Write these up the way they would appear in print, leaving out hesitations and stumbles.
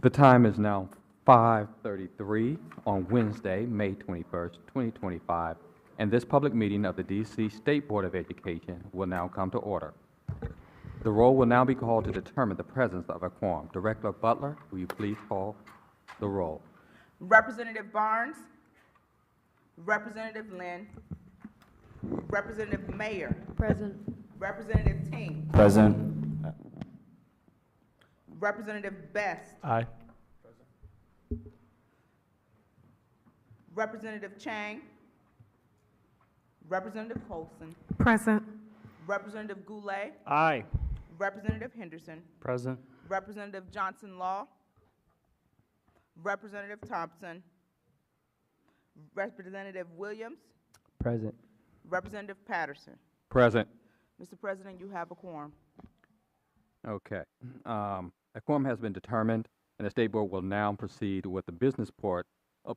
The time is now 5:33 on Wednesday, May 21st, 2025, and this public meeting of the D.C. State Board of Education will now come to order. The roll will now be called to determine the presence of a quorum. Director Butler, will you please call the roll? Representative Barnes, Representative Lynn, Representative Mayer, Present. Representative Ting, Present. Representative Best, Aye. Representative Chang, Representative Colson, Present. Representative Goulet, Aye. Representative Henderson, Present. Representative Johnson Law, Representative Thompson, Representative Williams, Present. Representative Patterson. Present. Mr. President, you have a quorum. Okay. A quorum has been determined, and the State Board will now proceed with the business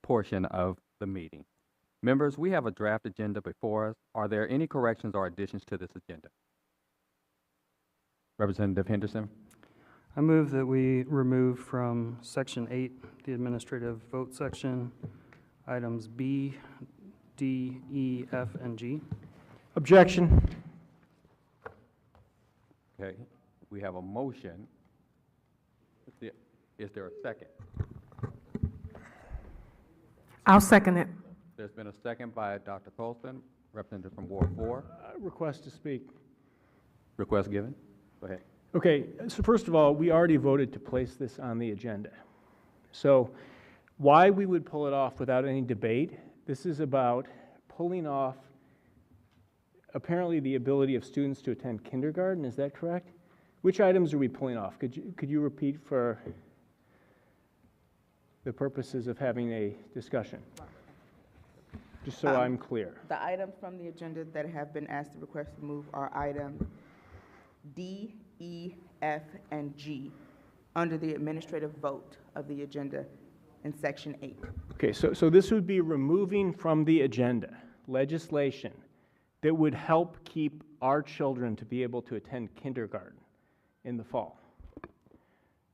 portion of the meeting. Members, we have a draft agenda before us. Are there any corrections or additions to this agenda? Representative Henderson? I move that we remove from Section 8, the administrative vote section, items B, D, E, F, and G. Objection. Okay. We have a motion. Is there a second? I'll second it. There's been a second by Dr. Colson, representative from Ward 4. Request to speak. Request given. Go ahead. Okay, so first of all, we already voted to place this on the agenda. So why we would pull it off without any debate, this is about pulling off apparently the ability of students to attend kindergarten, is that correct? Which items are we pulling off? Could you repeat for the purposes of having a discussion? Just so I'm clear. The items from the agenda that have been asked to request to move are items D, E, F, and G under the administrative vote of the agenda in Section 8. Okay, so this would be removing from the agenda legislation that would help keep our children to be able to attend kindergarten in the fall.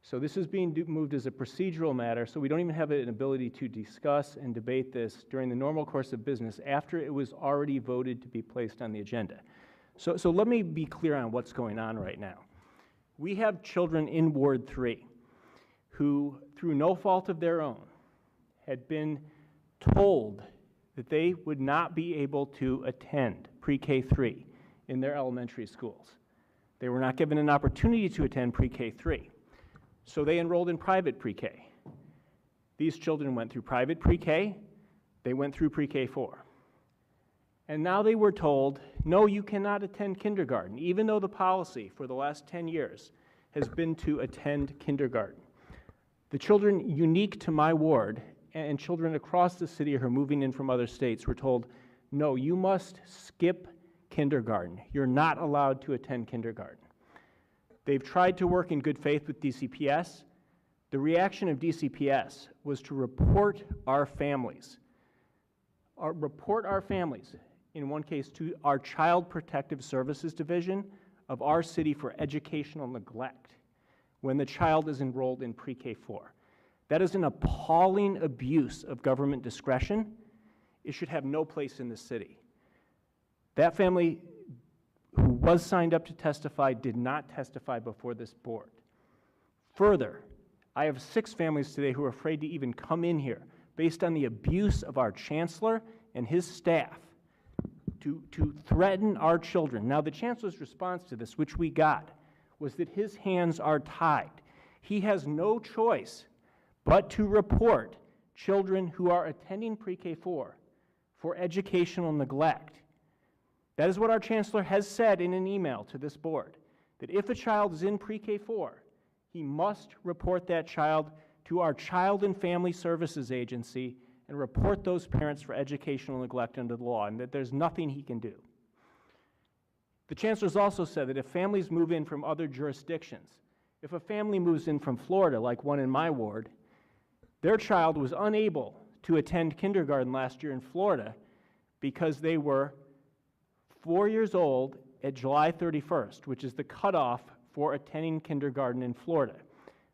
So this is being moved as a procedural matter, so we don't even have an ability to discuss and debate this during the normal course of business after it was already voted to be placed on the agenda. So let me be clear on what's going on right now. We have children in Ward 3 who, through no fault of their own, had been told that they would not be able to attend pre-K3 in their elementary schools. They were not given an opportunity to attend pre-K3, so they enrolled in private pre-K. These children went through private pre-K, they went through pre-K4. And now they were told, no, you cannot attend kindergarten, even though the policy for the last 10 years has been to attend kindergarten. The children unique to my ward and children across the city who are moving in from other states were told, no, you must skip kindergarten. You're not allowed to attend kindergarten. They've tried to work in good faith with DCPS. The reaction of DCPS was to report our families. In one case, to our Child Protective Services Division of our city for educational neglect when the child is enrolled in pre-K4. That is an appalling abuse of government discretion. It should have no place in the city. That family who was signed up to testify did not testify before this board. Further, I have 6 families today who are afraid to even come in here based on the abuse of our chancellor and his staff to threaten our children. Now, the chancellor's response to this, which we got, was that his hands are tied. He has no choice but to report children who are attending pre-K4 for educational neglect. That is what our chancellor has said in an email to this board, that if a child is in pre-K4, he must report that child to our Child and Family Services Agency and report those parents for educational neglect under the law, and that there's nothing he can do. The chancellor has also said that if families move in from other jurisdictions, if a family moves in from Florida, like one in my ward, their child was unable to attend kindergarten last year in Florida because they were 4 years old at July 31st, which is the cutoff for attending kindergarten in Florida.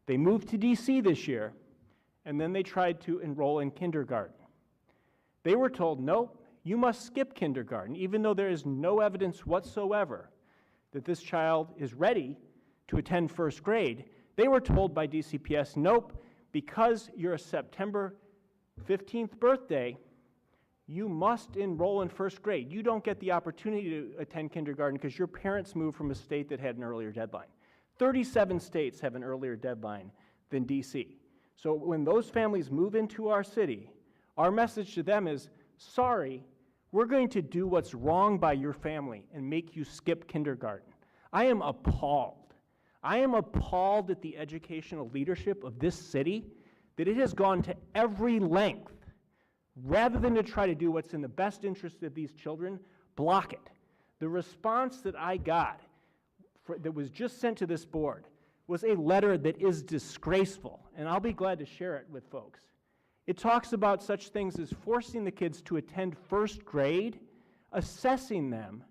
They moved to DC this year, and then they tried to enroll in kindergarten. They were told, nope, you must skip kindergarten, even though there is no evidence whatsoever that this child is ready to attend first grade. They were told by DCPS, nope, because you're a September 15th birthday, you must enroll in first grade. You don't get the opportunity to attend kindergarten because your parents moved from a state that had an earlier deadline. 37 states have an earlier deadline than DC. So when those families move into our city, our message to them is, sorry, we're going to do what's wrong by your family and make you skip kindergarten. I am appalled. I am appalled at the educational leadership of this city, that it has gone to every length, rather than to try to do what's in the best interest of these children, block it. The response that I got that was just sent to this board was a letter that is disgraceful, and I'll be glad to share it with folks. It talks about such things as forcing the kids to attend first grade, assessing them,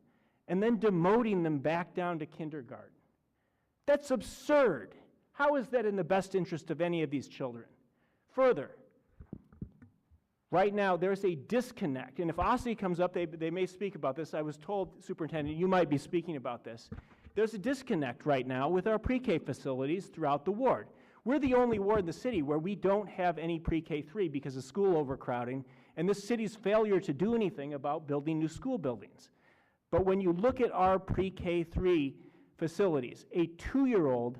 and then demoting them back down to kindergarten. That's absurd. How is that in the best interest of any of these children? Further, right now there's a disconnect, and if OSSI comes up, they may speak about this. I was told, Superintendent, you might be speaking about this. There's a disconnect right now with our pre-K facilities throughout the ward. We're the only ward in the city where we don't have any pre-K3 because of school overcrowding and this city's failure to do anything about building new school buildings. But when you look at our pre-K3 facilities, a 2-year-old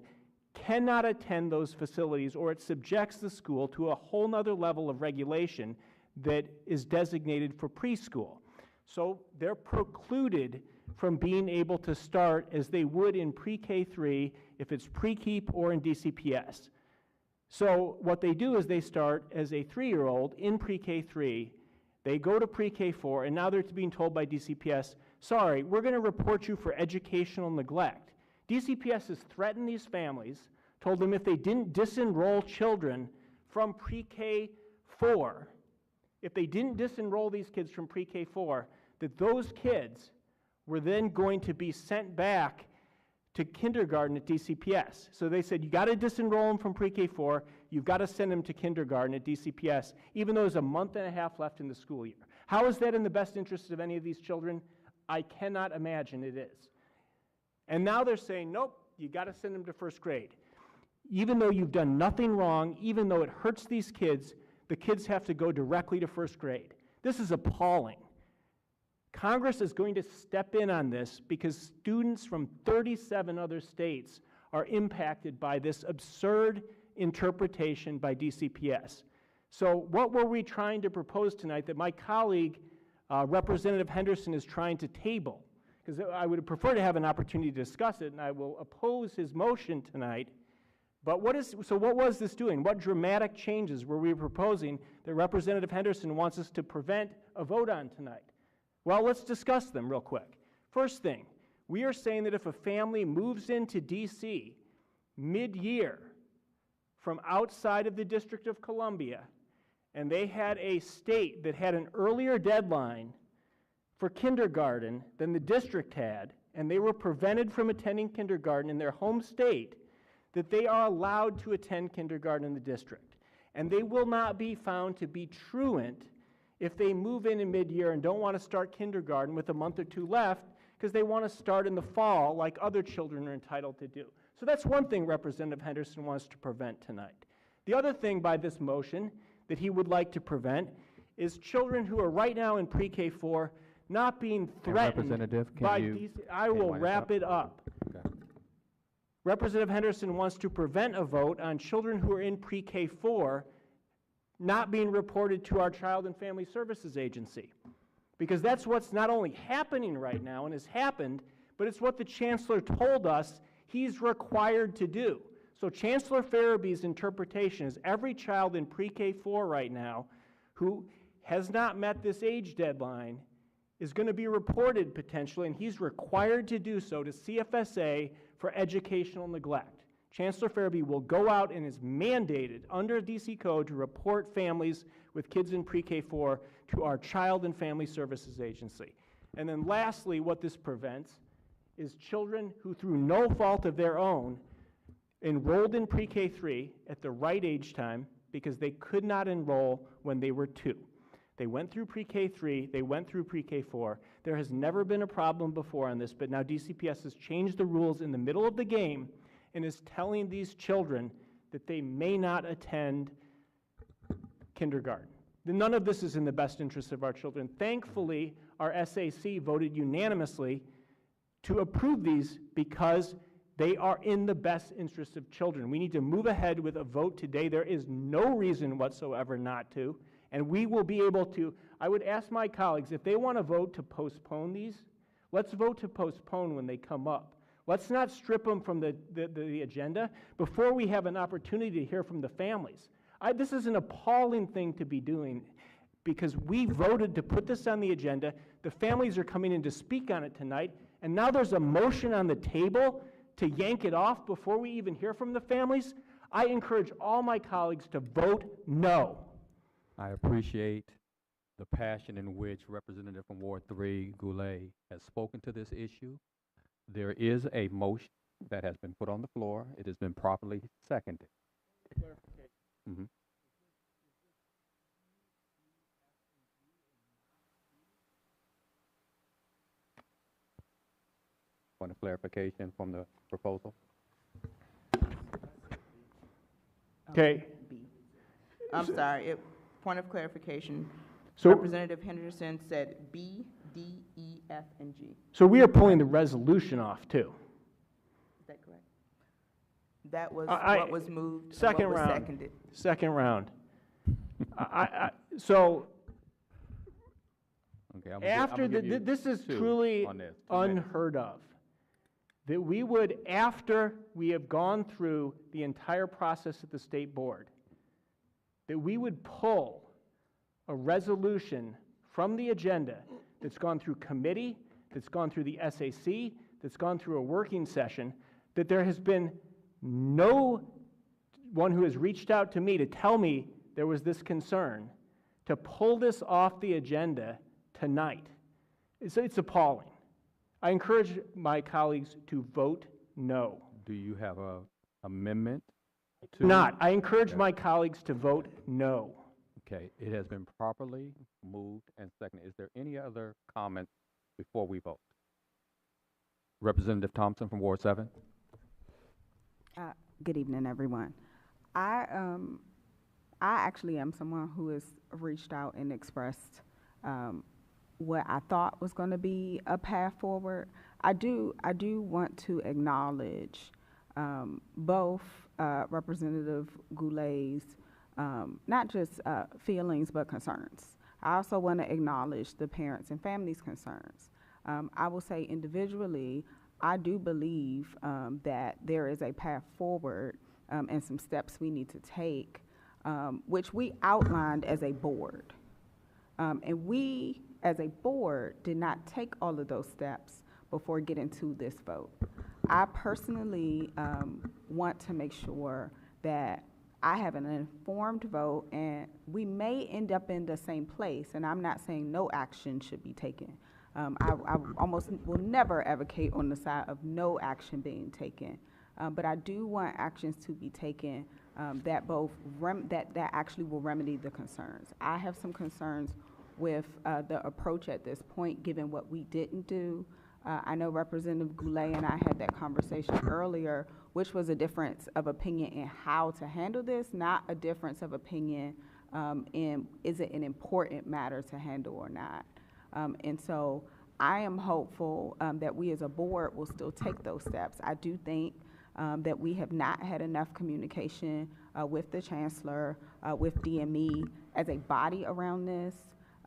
cannot attend those facilities or it subjects the school to a whole nother level of regulation that is designated for preschool. So they're precluded from being able to start as they would in pre-K3 if it's pre-KEEP or in DCPS. So what they do is they start as a 3-year-old in pre-K3, they go to pre-K4, and now they're being told by DCPS, sorry, we're going to report you for educational neglect. DCPS has threatened these families, told them if they didn't disenroll children from pre-K4, if they didn't disenroll these kids from pre-K4, that those kids were then going to be sent back to kindergarten at DCPS. So they said, you got to disenroll them from pre-K4, you've got to send them to kindergarten at DCPS, even though there's a month and a half left in the school year. How is that in the best interest of any of these children? I cannot imagine it is. And now they're saying, nope, you got to send them to first grade. Even though you've done nothing wrong, even though it hurts these kids, the kids have to go directly to first grade. This is appalling. Congress is going to step in on this because students from 37 other states are impacted by this absurd interpretation by DCPS. So what were we trying to propose tonight that my colleague, Representative Henderson, is trying to table? Because I would prefer to have an opportunity to discuss it, and I will oppose his motion tonight. But what was this doing? What dramatic changes were we proposing that Representative Henderson wants us to prevent a vote on tonight? Well, let's discuss them real quick. First thing, we are saying that if a family moves into DC mid-year from outside of the District of Columbia, and they had a state that had an earlier deadline for kindergarten than the district had, and they were prevented from attending kindergarten in their home state, that they are allowed to attend kindergarten in the district. And they will not be found to be truant if they move in mid-year and don't want to start kindergarten with a month or two left because they want to start in the fall like other children are entitled to do. So that's one thing Representative Henderson wants to prevent tonight. The other thing by this motion that he would like to prevent is children who are right now in pre-K4 not being threatened Representative, by DC. I will wrap it up. Okay. Representative Henderson wants to prevent a vote on children who are in pre-K4 not being reported to our Child and Family Services Agency. Because that's what's not only happening right now and has happened, but it's what the Chancellor told us he's required to do. So Chancellor Farabee's interpretation is every child in pre-K4 right now who has not met this age deadline is going to be reported potentially, and he's required to do so to CFSA for educational neglect. Chancellor Farabee will go out and is mandated under DC code to report families with kids in pre-K4 to our Child and Family Services Agency. And then lastly, what this prevents is children who through no fault of their own enrolled in pre-K 3 at the right age time because they could not enroll when they were 2. They went through pre-K 3, they went through pre-K 4. There has never been a problem before on this, but now DCPS has changed the rules in the middle of the game and is telling these children that they may not attend kindergarten. None of this is in the best interest of our children. Thankfully, our SAC voted unanimously to approve these because they are in the best interest of children. We need to move ahead with a vote today. There is no reason whatsoever not to, and we will be able to. I would ask my colleagues, if they want to vote to postpone these, let's vote to postpone when they come up. Let's not strip them from the agenda before we have an opportunity to hear from the families. This is an appalling thing to be doing because we voted to put this on the agenda. The families are coming in to speak on it tonight, and now there's a motion on the table to yank it off before we even hear from the families. I encourage all my colleagues to vote no. I appreciate the passion in which Representative from Ward 3, Goulet, has spoken to this issue. There is a motion that has been put on the floor. It has been properly seconded. Mhm. Want a clarification from the proposal? Okay. B. I'm sorry, point of clarification. So- Representative Henderson said B, D, E, F, and G. So we are pulling the resolution off too. Is that correct? That was I- what was moved and Second what was round. seconded. Second round. So Okay, I'm after gonna give you this is two truly on this, 2 minutes. unheard of. That we would, after we have gone through the entire process at the state board, that we would pull a resolution from the agenda that's gone through committee, that's gone through the SAC, that's gone through a working session, that there has been no one who has reached out to me to tell me there was this concern, to pull this off the agenda tonight. It's appalling. I encourage my colleagues to vote no. Do you have a amendment to? Not. I encourage Okay. my colleagues to vote no. Okay, it has been properly moved and seconded. Is there any other comments before we vote? Representative Thompson from Ward 7. Good evening, everyone. I actually am someone who has reached out and expressed what I thought was going to be a path forward. I do want to acknowledge both Representative Goulet's not just feelings but concerns. I also want to acknowledge the parents and families' concerns. I will say individually, I do believe that there is a path forward and some steps we need to take, which we outlined as a board. And we, as a board, did not take all of those steps before getting to this vote. I personally want to make sure that I have an informed vote, and we may end up in the same place, and I'm not saying no action should be taken. I almost will never advocate on the side of no action being taken, but I do want actions to be taken that that actually will remedy the concerns. I have some concerns with the approach at this point, given what we didn't do. I know Representative Goulet and I had that conversation earlier, which was a difference of opinion in how to handle this, not a difference of opinion in is it an important matter to handle or not. And so I am hopeful that we as a board will still take those steps. I do think that we have not had enough communication with the chancellor, with DME as a body around this.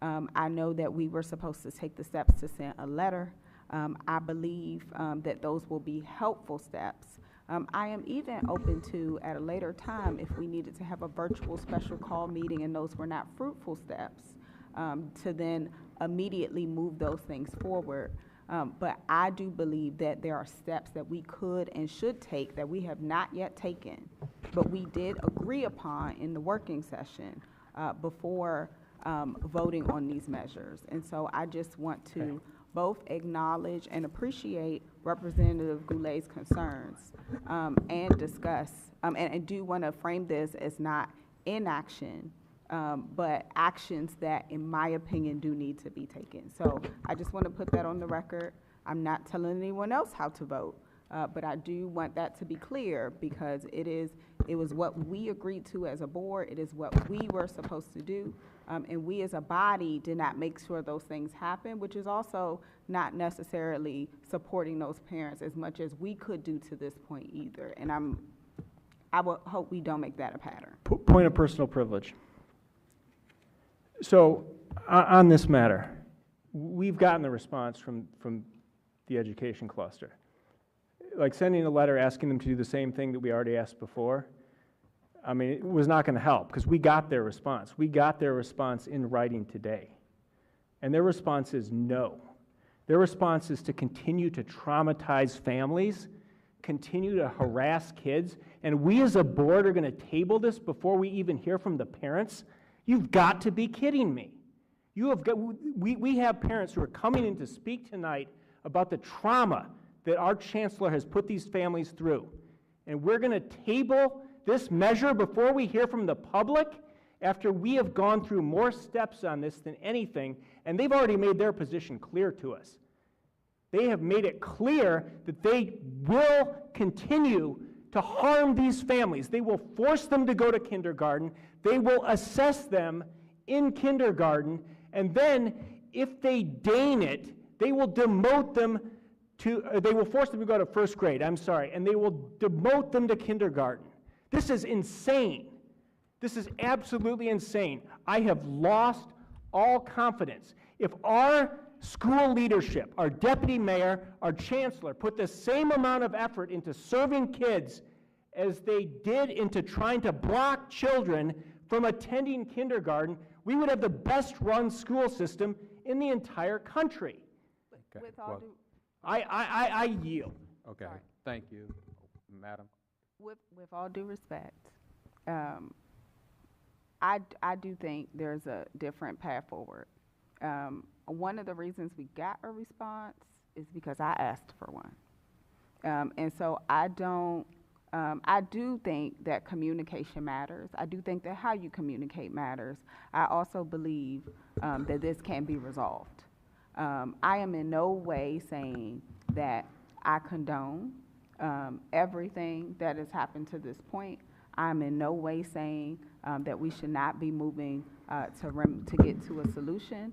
I know that we were supposed to take the steps to send a letter. I believe that those will be helpful steps. I am even open to, at a later time, if we needed to have a virtual special call meeting and those were not fruitful steps, to then immediately move those things forward. But I do believe that there are steps that we could and should take that we have not yet taken, but we did agree upon in the working session before voting on these measures. And so I just want to both acknowledge and appreciate Representative Goulet's concerns and discuss, and do want to frame this as not inaction, but actions that, in my opinion, do need to be taken. So I just want to put that on the record. I'm not telling anyone else how to vote, but I do want that to be clear because it was what we agreed to as a board. It is what we were supposed to do. And we as a body did not make sure those things happen, which is also not necessarily supporting those parents as much as we could do to this point either. And I would hope we don't make that a pattern. Point of personal privilege. So on this matter, we've gotten the response from the education cluster. Like sending a letter asking them to do the same thing that we already asked before, I mean, it was not going to help because we got their response. We got their response in writing today. And their response is no. Their response is to continue to traumatize families, continue to harass kids, and we as a board are going to table this before we even hear from the parents? You've got to be kidding me. We have parents who are coming in to speak tonight about the trauma that our chancellor has put these families through. And we're going to table this measure before we hear from the public after we have gone through more steps on this than anything, and they've already made their position clear to us. They have made it clear that they will continue to harm these families. They will force them to go to kindergarten. They will assess them in kindergarten, and then if they deign it, they will demote them they will force them to go to first grade, and they will demote them to kindergarten. This is insane. This is absolutely insane. I have lost all confidence. If our school leadership, our deputy mayor, our chancellor put the same amount of effort into serving kids as they did into trying to block children from attending kindergarten, we would have the best run school system in the entire country. Okay, With all well, due, I yield. Okay, Sorry. thank you, Madam. with all due respect, I do think there's a different path forward. One of the reasons we got a response is because I asked for one. And so I do think that communication matters. I do think that how you communicate matters. I also believe that this can be resolved. I am in no way saying that I condone everything that has happened to this point. I'm in no way saying that we should not be moving to get to a solution.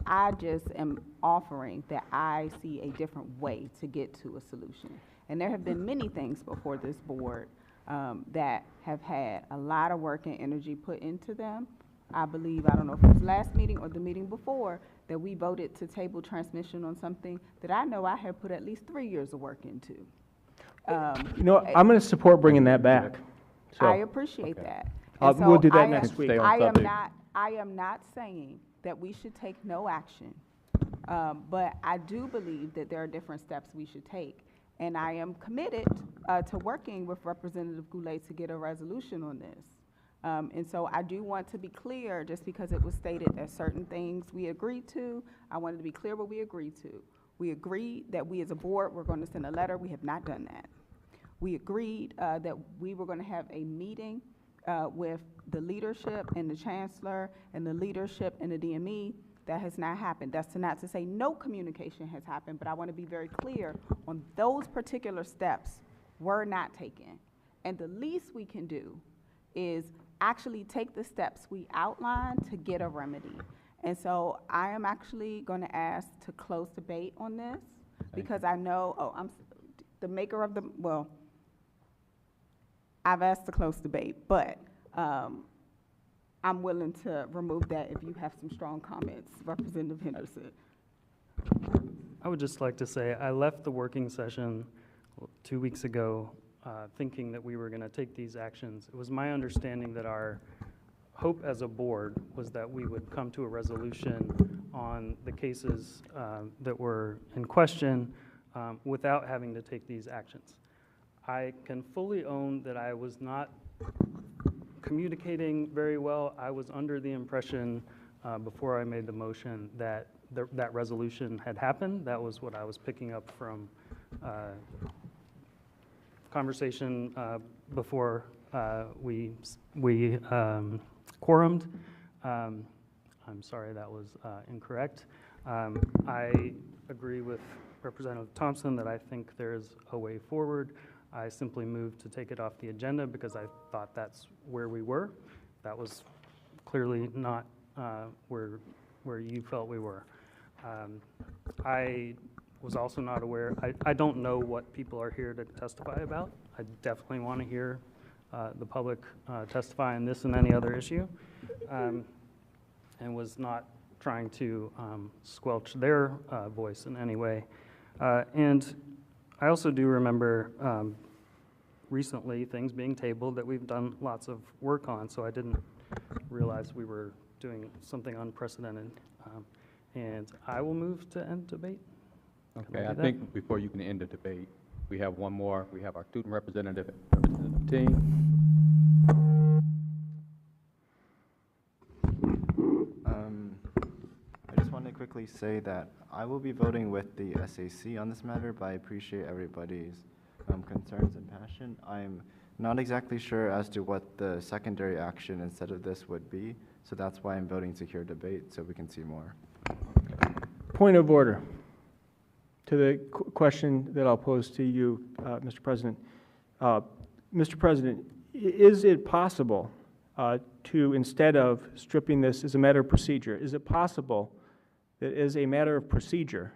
I just am offering that I see a different way to get to a solution. And there have been many things before this board that have had a lot of work and energy put into them. I believe, I don't know if it was last meeting or the meeting before, that we voted to table transmission on something that I know I have put at least 3 years of work into. You know, I'm going to support bringing that back. So, I appreciate that. we'll And so do that I am- next week. Stay on I am subject. not saying that we should take no action, but I do believe that there are different steps we should take. And I am committed to working with Representative Goulet to get a resolution on this. And so I do want to be clear, just because it was stated that certain things we agreed to, I wanted to be clear what we agreed to. We agreed that we as a board were going to send a letter. We have not done that. We agreed that we were going to have a meeting with the leadership and the chancellor and the leadership and the DME. That has not happened. That's not to say no communication has happened, but I want to be very clear on those particular steps were not taken. And the least we can do is actually take the steps we outlined to get a remedy. And so I am actually going to ask to close debate on this because I know, the maker of I've asked to close debate, but I'm willing to remove that if you have some strong comments, Representative Henderson. I would just like to say, I left the working session 2 weeks ago thinking that we were going to take these actions. It was my understanding that our hope as a board was that we would come to a resolution on the cases that were in question without having to take these actions. I can fully own that I was not communicating very well. I was under the impression before I made the motion that that resolution had happened. That was what I was picking up from conversation before we quorumed. I'm sorry, that was incorrect. I agree with Representative Thompson that I think there's a way forward. I simply moved to take it off the agenda because I thought that's where we were. That was clearly not where you felt we were. I was also not aware, I don't know what people are here to testify about. I definitely want to hear the public testify on this and any other issue, and was not trying to squelch their voice in any way. And I also do remember recently things being tabled that we've done lots of work on, so I didn't realize we were doing something unprecedented. And I will move to end debate. Okay, I I do that? think before you can end the debate, we have one more. We have our student representative team. I just want to quickly say that I will be voting with the SAC on this matter, but I appreciate everybody's concerns and passion. I'm not exactly sure as to what the secondary action instead of this would be, so that's why I'm voting to hear debate, so we can see more. Point of order to the question that I'll pose to you, Mr. President. Mr. President, is it possible to, instead of stripping this as a matter of procedure, is it possible that as a matter of procedure,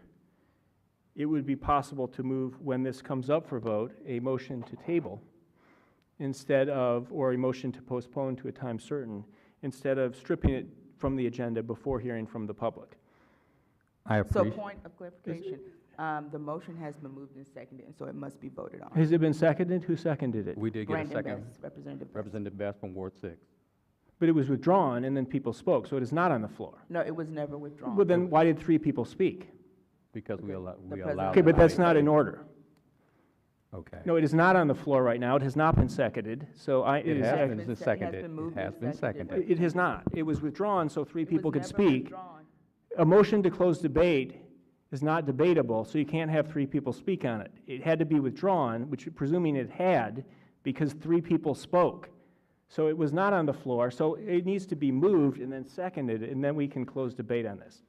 it would be possible to move, when this comes up for vote, a motion to table instead of, or a motion to postpone to a time certain, instead of stripping it from the agenda before hearing from the public? I So appreciate. point of clarification, the motion has been moved and seconded, and so it must be voted on. Has it been seconded? Who seconded it? We did get a Brandon second. Best, Representative Best. Representative Best from Ward 6. But it was withdrawn, and then people spoke, so it is not on the floor. No, it was never withdrawn. Well, then why did 3 people speak? Because we Okay. allow, The we president- allowed. Okay, but the that's debate. not in order. Okay. No, it is not on the floor right now. It has not been seconded, so It is- has been been se- it has seconded. been moved It has and been seconded. seconded. It has not. It was withdrawn so 3 It was people could never speak. withdrawn. A motion to close debate is not debatable, so you can't have 3 people speak on it. It had to be withdrawn, which presuming it had, because 3 people spoke. So it was not on the floor, so it needs to be moved and then seconded, and then we can close debate on this.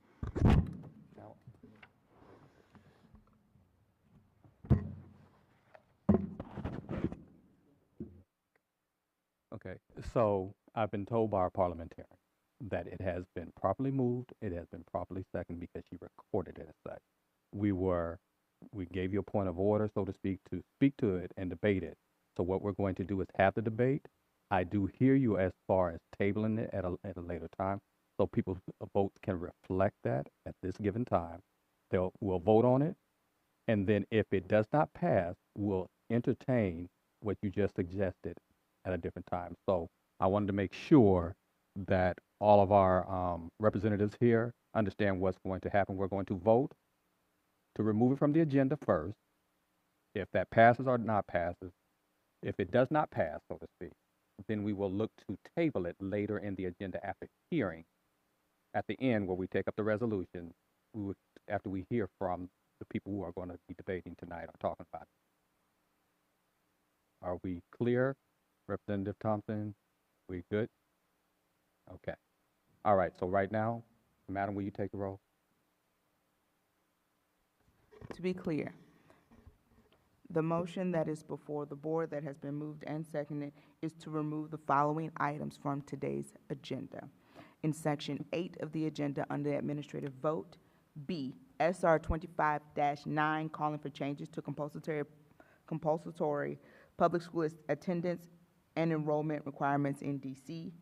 Okay, so I've been told by our parliamentarian that it has been properly moved, it has been properly seconded because she recorded it as such. We gave you a point of order, so to speak to it and debate it. So what we're going to do is have the debate. I do hear you as far as tabling it at a later time, so people's votes can reflect that at this given time. We'll vote on it, and then if it does not pass, we'll entertain what you just suggested at a different time. So I wanted to make sure that all of our representatives here understand what's going to happen. We're going to vote to remove it from the agenda first. If that passes or not passes, if it does not pass, so to speak, then we will look to table it later in the agenda after hearing. At the end, where we take up the resolution, after we hear from the people who are going to be debating tonight or talking about it. Are we clear? Representative Thompson, we good? Okay. All right, so right now, Madam, will you take the roll? To be clear, the motion that is before the board that has been moved and seconded is to remove the following items from today's agenda. In Section 8 of the agenda under administrative vote, B, SR 25-9, calling for changes to compulsory public school attendance and enrollment requirements in DC.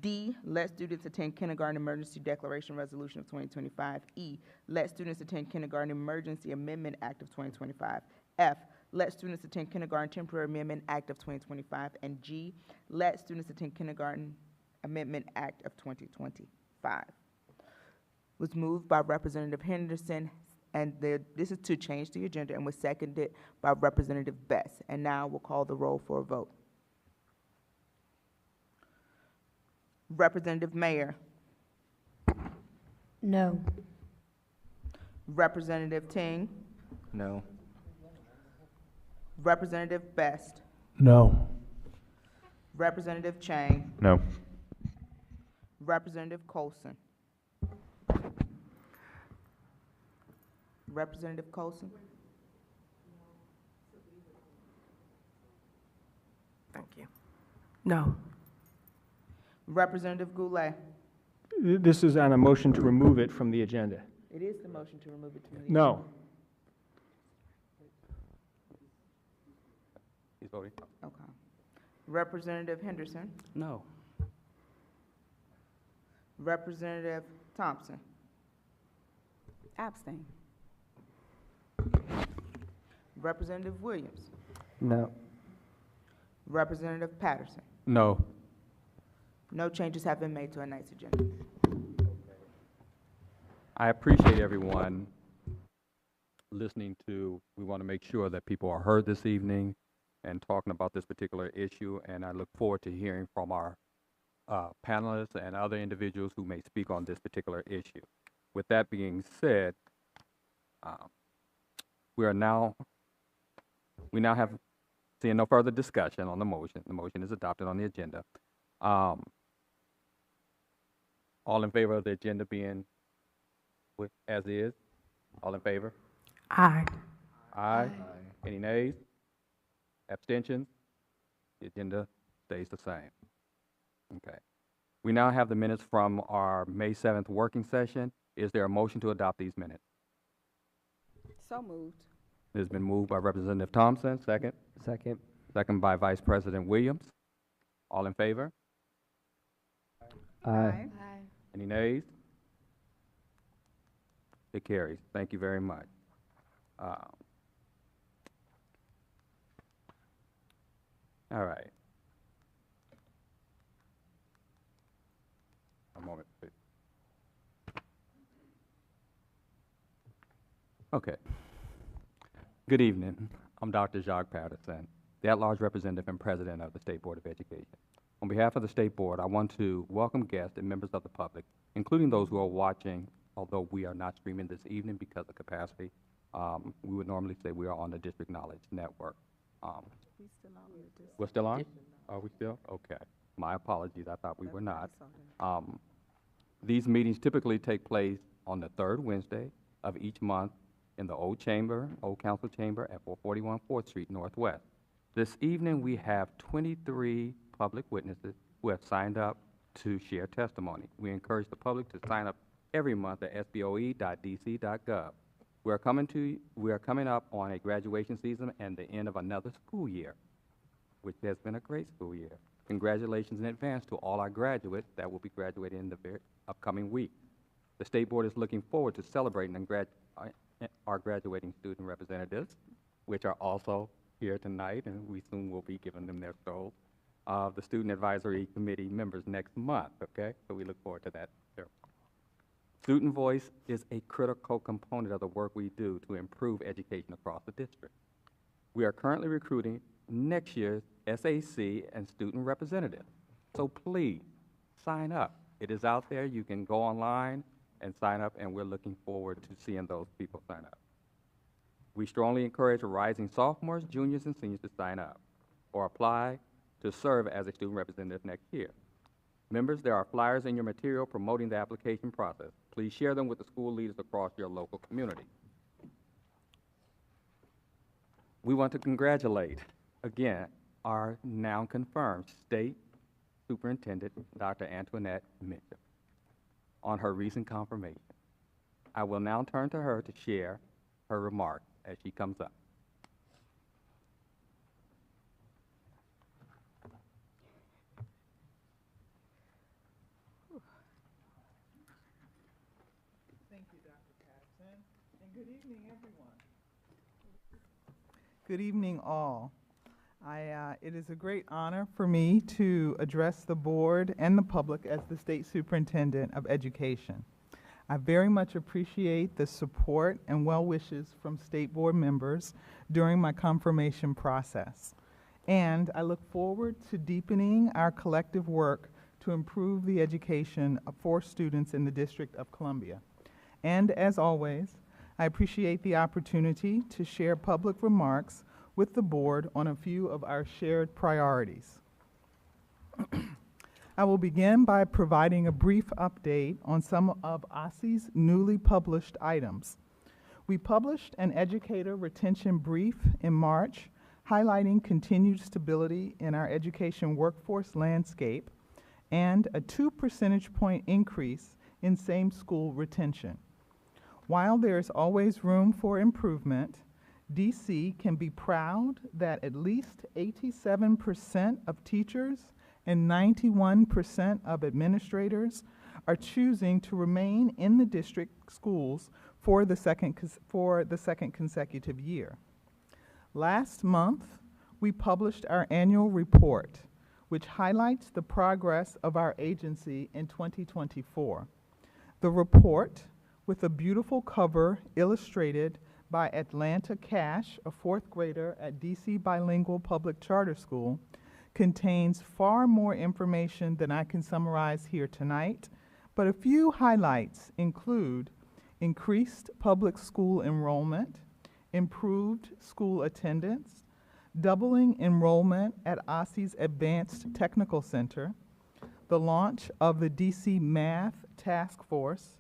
D, let students attend kindergarten emergency declaration resolution of 2025. E, let students attend kindergarten emergency amendment act of 2025. F, let students attend kindergarten temporary amendment act of 2025. And G, let students attend kindergarten amendment act of 2025. Was moved by Representative Henderson, and this is to change the agenda, and was seconded by Representative Best. And now we'll call the roll for a vote. Representative Mayer. No. Representative Ting, No. Representative Best, No. Representative Chang, No. Representative Colson. Representative Colson, Thank you. No. Representative Goulet. This is on a motion to remove it from the agenda. It is the motion to remove it from the. No. He's voting. Okay. Representative Henderson, No. Representative Thompson, Abstain. Representative Williams, No. Representative Patterson. No. No changes have been made to tonight's agenda. I appreciate everyone listening to, we want to make sure that people are heard this evening and talking about this particular issue, and I look forward to hearing from our panelists and other individuals who may speak on this particular issue. With that being said, we now have, seeing no further discussion on the motion. The motion is adopted on the agenda. All in favor of the agenda being as is? All in favor? Aye. Aye. Any nays? Abstentions? The agenda stays the same. Okay. We now have the minutes from our May 7th working session. Is there a motion to adopt these minutes? So moved. It has been moved by Representative Thompson, second. Second. Second by Vice President Williams. All in favor? Aye. Any nays? It carries. Thank you very much. All right. A moment, please. Okay. Good evening. I'm Dr. Jacques Patterson, the at-large representative and president of the State Board of Education. On behalf of the State Board, I want to welcome guests and members of the public, including those who are watching, although we are not streaming this evening because of capacity. We would normally say we are on the District Knowledge Network. We still on with this? We're still on? Are we still? Okay. My apologies, I thought we were not. These meetings typically take place on the third Wednesday of each month in the Old Council Chamber at 441 4th Street Northwest. This evening, we have 23 public witnesses who have signed up to share testimony. We encourage the public to sign up every month at SBOE.dc.gov. We are coming up on a graduation season and the end of another school year, which has been a great school year. Congratulations in advance to all our graduates that will be graduating in the very upcoming week. The State Board is looking forward to celebrating our graduating student representatives, which are also here tonight, and we soon will be giving them their strolls. The Student Advisory Committee members next month, okay? So we look forward to that. Student voice is a critical component of the work we do to improve education across the district. We are currently recruiting next year's SAC and student representatives. So please, sign up. It is out there. You can go online and sign up, and we're looking forward to seeing those people sign up. We strongly encourage rising sophomores, juniors, and seniors to sign up or apply to serve as a student representative next year. Members, there are flyers in your material promoting the application process. Please share them with the school leaders across your local community. We want to congratulate, again, our now confirmed State Superintendent, Dr. Antoinette Mitchell, on her recent confirmation. I will now turn to her to share her remarks as she comes up. Thank you, Dr. Patterson, and good evening, everyone. Good evening, all. It is a great honor for me to address the board and the public as the State Superintendent of Education. I very much appreciate the support and well wishes from State Board members during my confirmation process. And I look forward to deepening our collective work to improve the education for students in the District of Columbia. And as always, I appreciate the opportunity to share public remarks with the board on a few of our shared priorities. I will begin by providing a brief update on some of OSSI's newly published items. We published an educator retention brief in March, highlighting continued stability in our education workforce landscape and a 2 percentage point increase in same-school retention. While there is always room for improvement, DC can be proud that at least 87% of teachers and 91% of administrators are choosing to remain in the district schools for the second consecutive year. Last month, we published our annual report, which highlights the progress of our agency in 2024. The report, with a beautiful cover illustrated by Atlanta Cash, a 4th grader at DC Bilingual Public Charter School, contains far more information than I can summarize here tonight, but a few highlights include increased public school enrollment, improved school attendance, doubling enrollment at OSSI's Advanced Technical Center, the launch of the DC Math Task Force,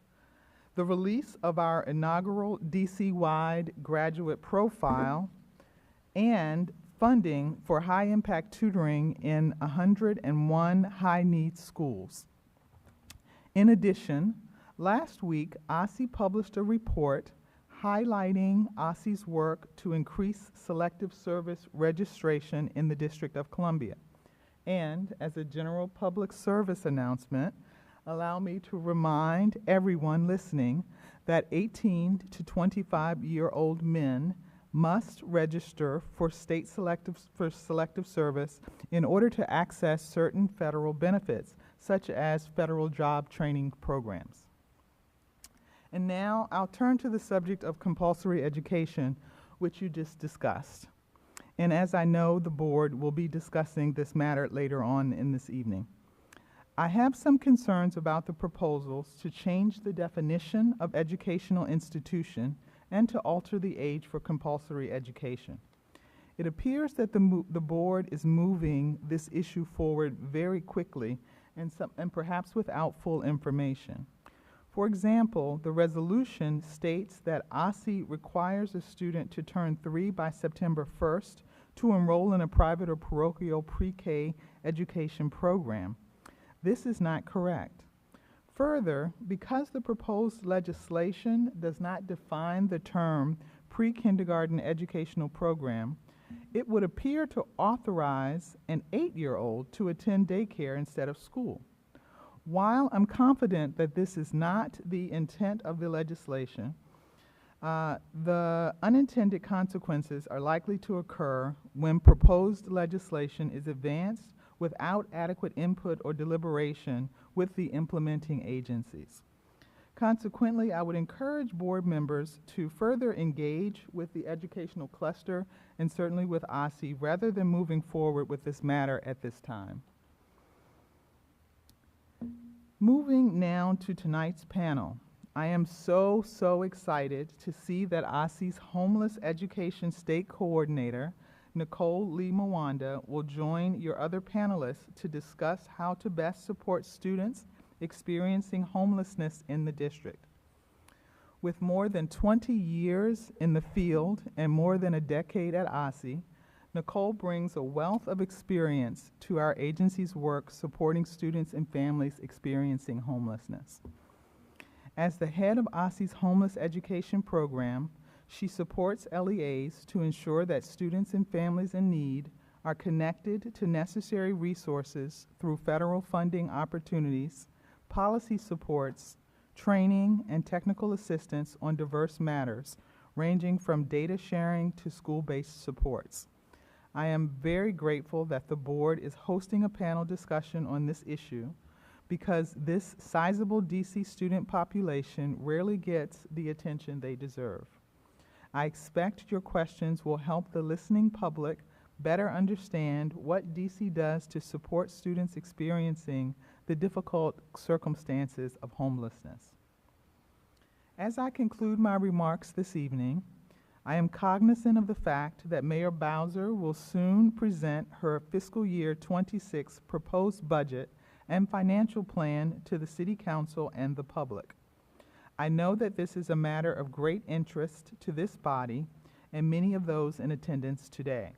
the release of our inaugural DC-wide graduate profile, and funding for high-impact tutoring in 101 high-needs schools. In addition, last week, OSSI published a report highlighting OSSI's work to increase selective service registration in the District of Columbia. And as a general public service announcement, allow me to remind everyone listening that 18 to 25-year-old men must register for state selective service in order to access certain federal benefits, such as federal job training programs. And now I'll turn to the subject of compulsory education, which you just discussed. And as I know, the board will be discussing this matter later on in this evening. I have some concerns about the proposals to change the definition of educational institution and to alter the age for compulsory education. It appears that the board is moving this issue forward very quickly and perhaps without full information. For example, the resolution states that OSSI requires a student to turn 3 by September 1st to enroll in a private or parochial pre-K education program. This is not correct. Further, because the proposed legislation does not define the term pre-kindergarten educational program, it would appear to authorize an 8-year-old to attend daycare instead of school. While I'm confident that this is not the intent of the legislation, the unintended consequences are likely to occur when proposed legislation is advanced without adequate input or deliberation with the implementing agencies. Consequently, I would encourage board members to further engage with the educational cluster and certainly with OSSI rather than moving forward with this matter at this time. Moving now to tonight's panel, I am so excited to see that OSSI's Homeless Education State Coordinator, Nicole Lee Mwanda, will join your other panelists to discuss how to best support students experiencing homelessness in the district. With more than 20 years in the field and more than a decade at OSSI, Nicole brings a wealth of experience to our agency's work supporting students and families experiencing homelessness. As the head of OSSI's Homeless Education Program, she supports LEAs to ensure that students and families in need are connected to necessary resources through federal funding opportunities, policy supports, training, and technical assistance on diverse matters, ranging from data sharing to school-based supports. I am very grateful that the board is hosting a panel discussion on this issue because this sizable DC student population rarely gets the attention they deserve. I expect your questions will help the listening public better understand what DC does to support students experiencing the difficult circumstances of homelessness. As I conclude my remarks this evening, I am cognizant of the fact that Mayor Bowser will soon present her fiscal year 26 proposed budget and financial plan to the City Council and the public. I know that this is a matter of great interest to this body and many of those in attendance today.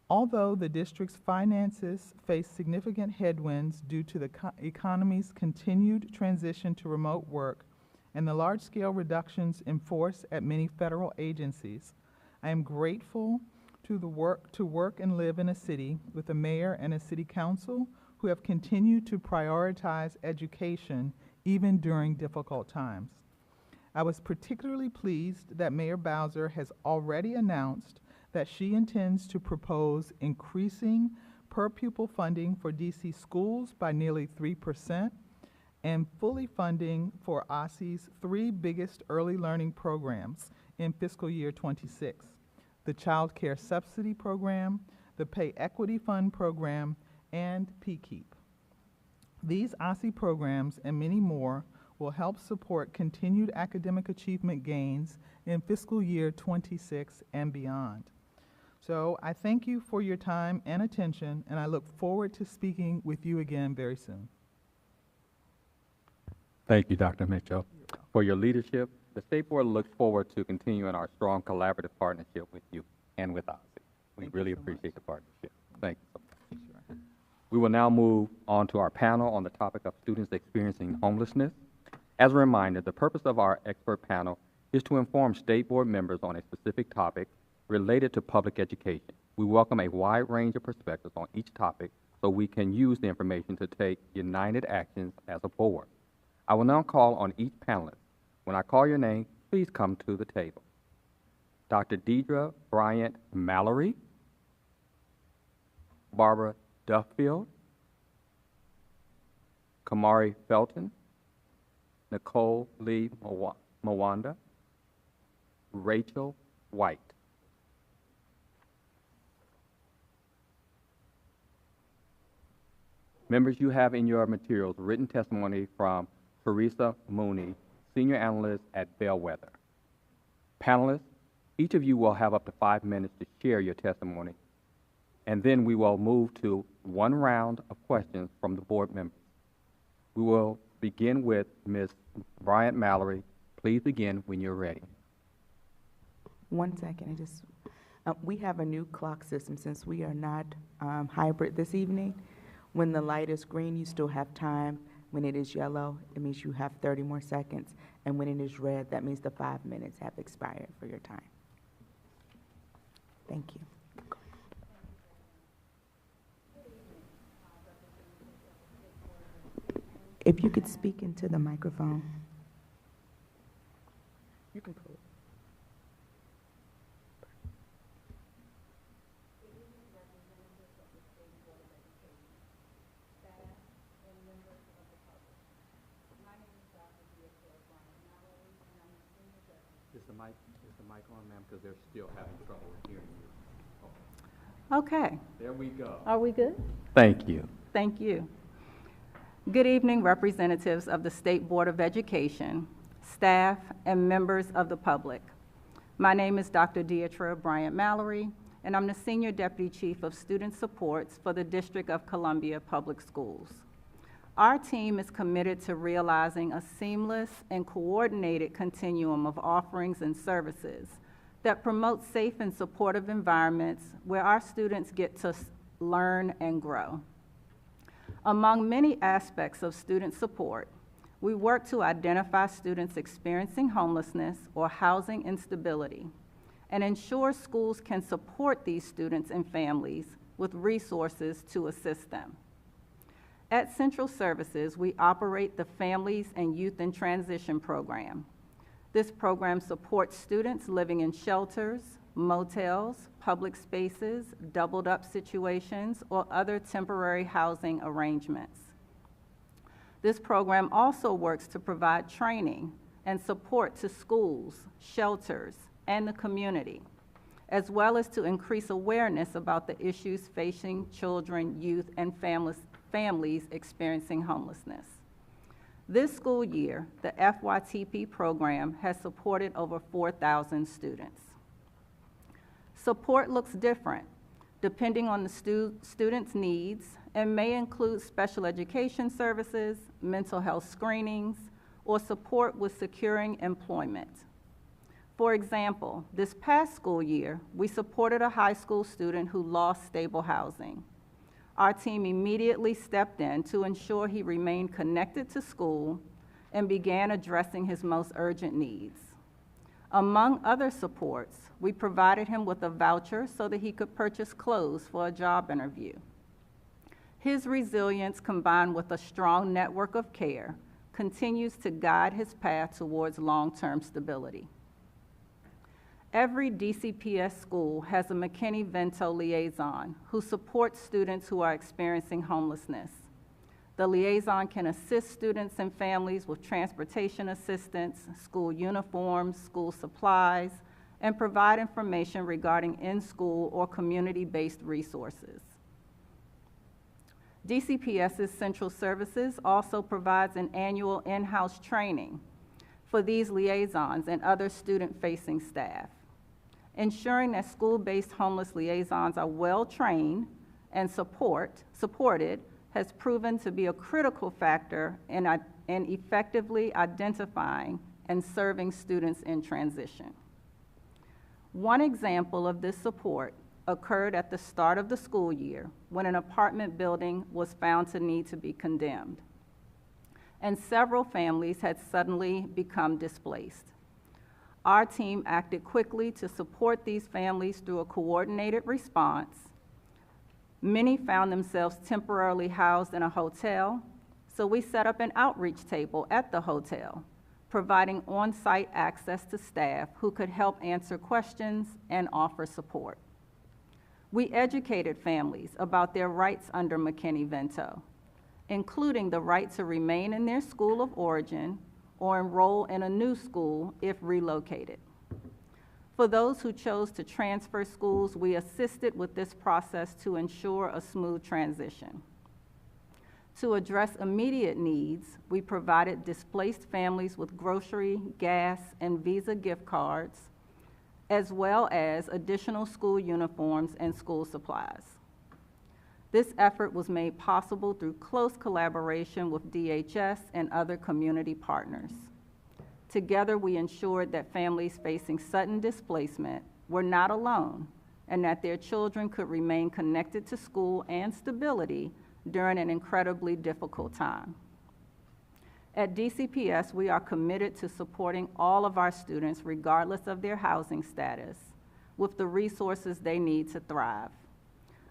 Although the district's finances face significant headwinds due to the economy's continued transition to remote work and the large-scale reductions in force at many federal agencies, I am grateful to work and live in a city with a mayor and a city council who have continued to prioritize education even during difficult times. I was particularly pleased that Mayor Bowser has already announced that she intends to propose increasing per-pupil funding for DC schools by nearly 3% and fully funding for OSSI's 3 biggest early learning programs in fiscal year 26, the Child Care Subsidy Program, the Pay Equity Fund Program, and PKEEP. These OSSI programs and many more will help support continued academic achievement gains in fiscal year 26 and beyond. So I thank you for your time and attention, and I look forward to speaking with you again very soon. Thank you, Dr. Mitchell, for your leadership. The State Board looks forward to continuing our strong collaborative partnership with you and with OSSI. We really appreciate the partnership. Thank you so much. We will now move on to our panel on the topic of students experiencing homelessness. As a reminder, the purpose of our expert panel is to inform State Board members on a specific topic related to public education. We welcome a wide range of perspectives on each topic so we can use the information to take united actions as a board. I will now call on each panelist. When I call your name, please come to the table. Dr. Deidre Bryant Mallory, Barbara Duffield, Kamari Felton, Nicole Lee Mawanda, Rachel White. Members, you have in your materials written testimony from Teresa Mooney, Senior Analyst at Bellwether. Panelists, each of you will have up to 5 minutes to share your testimony, and then we will move to one round of questions from the board members. We will begin with Ms. Bryant Mallory. Please begin when you're ready. 1 second, we have a new clock system since we are not hybrid this evening. When the light is green, you still have time. When it is yellow, it means you have 30 more seconds. And when it is red, that means the 5 minutes have expired for your time. Thank you. If you could speak into the microphone. You can pull it. Is the mic on, ma'am? Because they're still having trouble hearing you. Okay. There we go. Are we good? Thank you. Thank you. Good evening, representatives of the State Board of Education, staff, and members of the public. My name is Dr. Deidre Bryant Mallory, and I'm the Senior Deputy Chief of Student Supports for the District of Columbia Public Schools. Our team is committed to realizing a seamless and coordinated continuum of offerings and services that promote safe and supportive environments where our students get to learn and grow. Among many aspects of student support, we work to identify students experiencing homelessness or housing instability and ensure schools can support these students and families with resources to assist them. At Central Services, we operate the Families and Youth in Transition program. This program supports students living in shelters, motels, public spaces, doubled-up situations, or other temporary housing arrangements. This program also works to provide training and support to schools, shelters, and the community, as well as to increase awareness about the issues facing children, youth, and families experiencing homelessness. This school year, the FYTP program has supported over 4,000 students. Support looks different depending on the student's needs and may include special education services, mental health screenings, or support with securing employment. For example, this past school year, we supported a high school student who lost stable housing. Our team immediately stepped in to ensure he remained connected to school and began addressing his most urgent needs. Among other supports, we provided him with a voucher so that he could purchase clothes for a job interview. His resilience, combined with a strong network of care, continues to guide his path towards long-term stability. Every DCPS school has a McKinney-Vento liaison who supports students who are experiencing homelessness. The liaison can assist students and families with transportation assistance, school uniforms, school supplies, and provide information regarding in-school or community-based resources. DCPS's Central Services also provides an annual in-house training for these liaisons and other student-facing staff. Ensuring that school-based homeless liaisons are well-trained and supported has proven to be a critical factor in effectively identifying and serving students in transition. One example of this support occurred at the start of the school year when an apartment building was found to need to be condemned, and several families had suddenly become displaced. Our team acted quickly to support these families through a coordinated response. Many found themselves temporarily housed in a hotel, so we set up an outreach table at the hotel, providing on-site access to staff who could help answer questions and offer support. We educated families about their rights under McKinney-Vento, including the right to remain in their school of origin or enroll in a new school if relocated. For those who chose to transfer schools, we assisted with this process to ensure a smooth transition. To address immediate needs, we provided displaced families with grocery, gas, and Visa gift cards, as well as additional school uniforms and school supplies. This effort was made possible through close collaboration with DHS and other community partners. Together, we ensured that families facing sudden displacement were not alone and that their children could remain connected to school and stability during an incredibly difficult time. At DCPS, we are committed to supporting all of our students regardless of their housing status with the resources they need to thrive.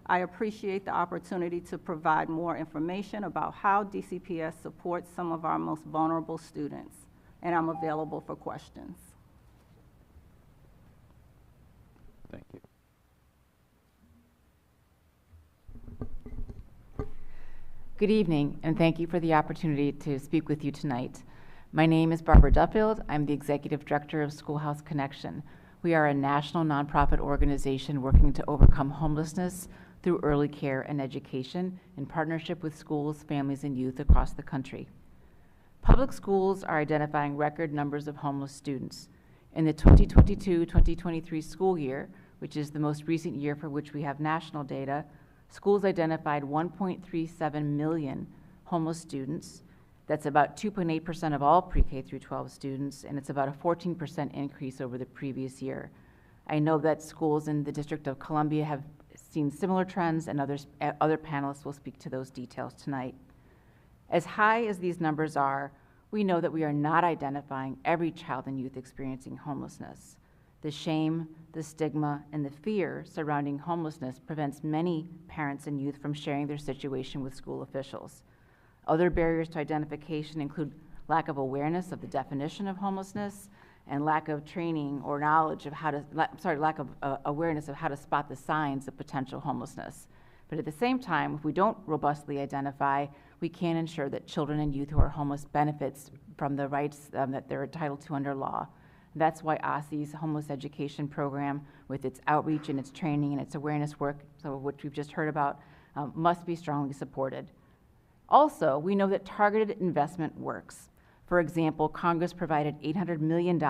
I appreciate the opportunity to provide more information about how DCPS supports some of our most vulnerable students, and I'm available for questions. Thank you. Good evening, and thank you for the opportunity to speak with you tonight. My name is Barbara Duffield. I'm the Executive Director of Schoolhouse Connection. We are a national nonprofit organization working to overcome homelessness through early care and education in partnership with schools, families, and youth across the country. Public schools are identifying record numbers of homeless students. In the 2022-2023 school year, which is the most recent year for which we have national data, schools identified 1.37 million homeless students. That's about 2.8% of all pre-K through 12 students, and it's about a 14% increase over the previous year. I know that schools in the District of Columbia have seen similar trends, and other panelists will speak to those details tonight. As high as these numbers are, we know that we are not identifying every child and youth experiencing homelessness. The shame, the stigma, and the fear surrounding homelessness prevents many parents and youth from sharing their situation with school officials. Other barriers to identification include lack of awareness of the definition of homelessness and lack of training or knowledge of how to, lack of awareness of how to spot the signs of potential homelessness. But at the same time, if we don't robustly identify, we can ensure that children and youth who are homeless benefits from the rights that they're entitled to under law. That's why OSSE's homeless education program, with its outreach and its training and its awareness work, some of which we've just heard about, must be strongly supported. Also, we know that targeted investment works. For example, Congress provided $800 million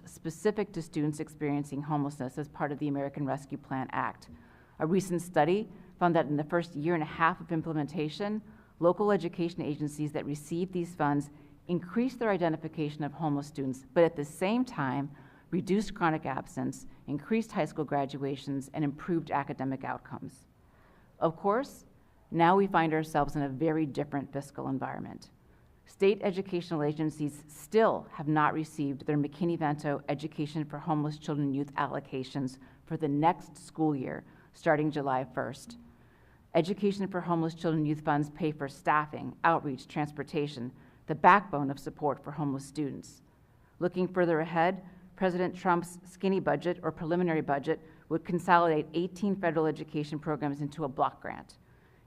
specific to students experiencing homelessness as part of the American Rescue Plan Act. A recent study found that in the first year and a half of implementation, local education agencies that received these funds increased their identification of homeless students, but at the same time, reduced chronic absence, increased high school graduations, and improved academic outcomes. Of course, now we find ourselves in a very different fiscal environment. State educational agencies still have not received their McKinney-Vento Education for Homeless Children and Youth allocations for the next school year, starting July 1st. Education for Homeless Children and Youth funds pay for staffing, outreach, transportation, the backbone of support for homeless students. Looking further ahead, President Trump's skinny budget or preliminary budget would consolidate 18 federal education programs into a block grant.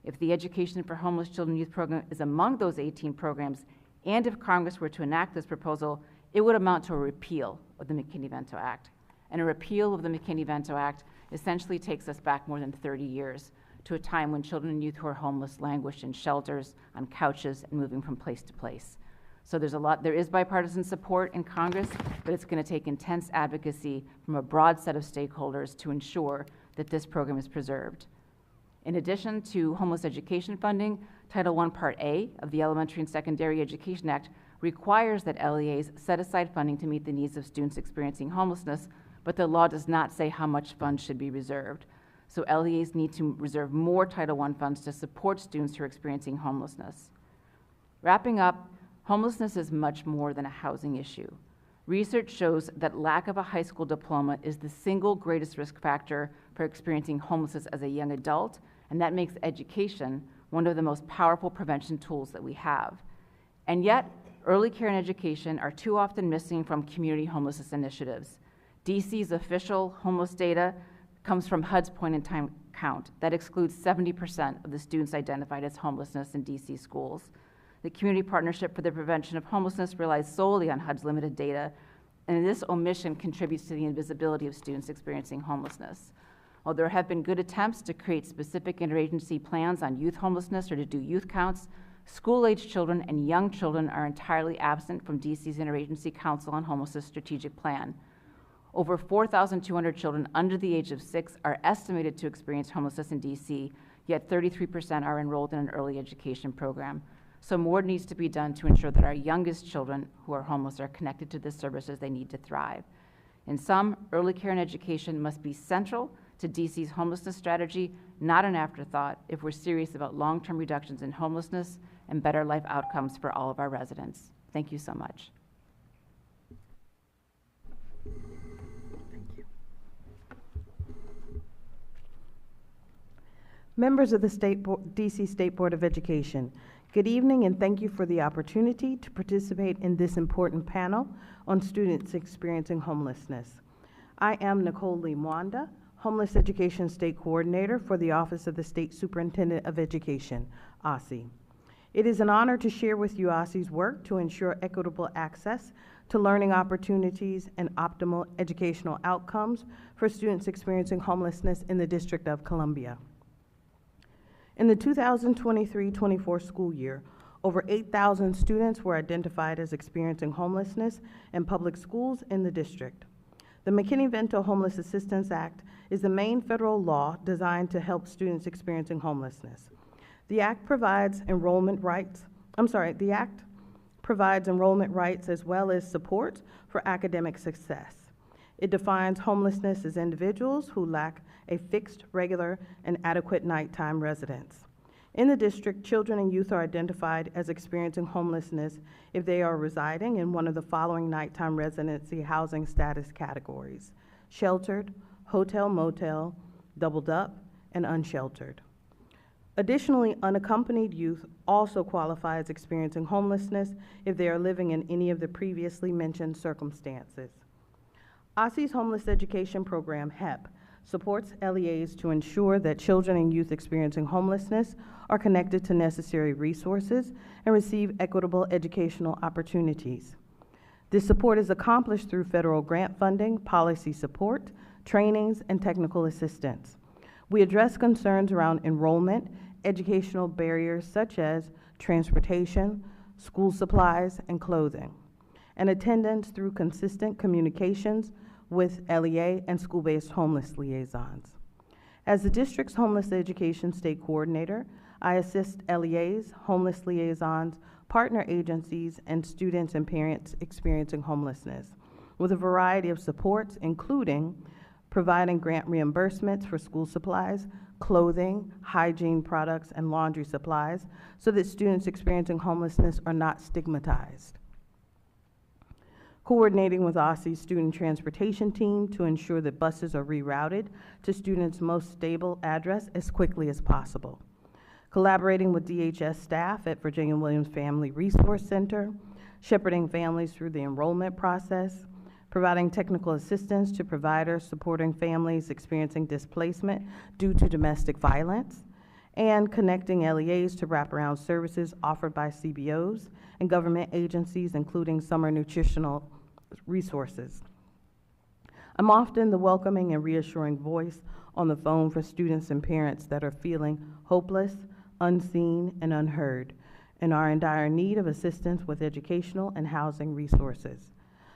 If the Education for Homeless Children and Youth program is among those 18 programs, and if Congress were to enact this proposal, it would amount to a repeal of the McKinney-Vento Act. And a repeal of the McKinney-Vento Act essentially takes us back more than 30 years to a time when children and youth who are homeless languished in shelters, on couches, and moving from place to place. So there is bipartisan support in Congress, but it's going to take intense advocacy from a broad set of stakeholders to ensure that this program is preserved. In addition to homeless education funding, Title I Part A of the Elementary and Secondary Education Act requires that LEAs set aside funding to meet the needs of students experiencing homelessness, but the law does not say how much funds should be reserved. So LEAs need to reserve more Title I funds to support students who are experiencing homelessness. Wrapping up, homelessness is much more than a housing issue. Research shows that lack of a high school diploma is the single greatest risk factor for experiencing homelessness as a young adult, and that makes education one of the most powerful prevention tools that we have. And yet, early care and education are too often missing from community homelessness initiatives. DC's official homeless data comes from HUD's point-in-time count. That excludes 70% of the students identified as homelessness in DC schools. The Community Partnership for the Prevention of Homelessness relies solely on HUD's limited data, and this omission contributes to the invisibility of students experiencing homelessness. While there have been good attempts to create specific interagency plans on youth homelessness or to do youth counts, school-aged children and young children are entirely absent from DC's Interagency Council on Homelessness strategic plan. Over 4,200 children under the age of 6 are estimated to experience homelessness in DC, yet 33% are enrolled in an early education program. So more needs to be done to ensure that our youngest children who are homeless are connected to the services they need to thrive. In sum, early care and education must be central to DC's homelessness strategy, not an afterthought, if we're serious about long-term reductions in homelessness and better life outcomes for all of our residents. Thank you so much. Members of the DC State Board of Education, good evening and thank you for the opportunity to participate in this important panel on students experiencing homelessness. I am Nicole Lee Mwanda, Homeless Education State Coordinator for the Office of the State Superintendent of Education, OSSE. It is an honor to share with you OSSE's work to ensure equitable access to learning opportunities and optimal educational outcomes for students experiencing homelessness in the District of Columbia. In the 2023-24 school year, over 8,000 students were identified as experiencing homelessness in public schools in the district. The McKinney-Vento Homeless Assistance Act is the main federal law designed to help students experiencing homelessness. The act provides enrollment rights as well as support for academic success. It defines homelessness as individuals who lack a fixed, regular, and adequate nighttime residence. In the district, children and youth are identified as experiencing homelessness if they are residing in one of the following nighttime residency housing status categories: sheltered, hotel motel, doubled up, and unsheltered. Additionally, unaccompanied youth also qualify as experiencing homelessness if they are living in any of the previously mentioned circumstances. OSSE's Homeless Education Program, HEP, supports LEAs to ensure that children and youth experiencing homelessness are connected to necessary resources and receive equitable educational opportunities. This support is accomplished through federal grant funding, policy support, trainings, and technical assistance. We address concerns around enrollment, educational barriers such as transportation, school supplies, and clothing. and attendance through consistent communications with LEA and school-based homeless liaisons. As the district's homeless education state coordinator, I assist LEAs, homeless liaisons, partner agencies, and students and parents experiencing homelessness with a variety of supports, including providing grant reimbursements for school supplies, clothing, hygiene products, and laundry supplies so that students experiencing homelessness are not stigmatized. Coordinating with OSSI's student transportation team to ensure that buses are rerouted to students' most stable address as quickly as possible. Collaborating with DHS staff at Virginia Williams Family Resource Center, shepherding families through the enrollment process, providing technical assistance to providers supporting families experiencing displacement due to domestic violence, and connecting LEAs to wraparound services offered by CBOs and government agencies, including summer nutritional resources. I'm often the welcoming and reassuring voice on the phone for students and parents that are feeling hopeless, unseen, and unheard, and are in dire need of assistance with educational and housing resources.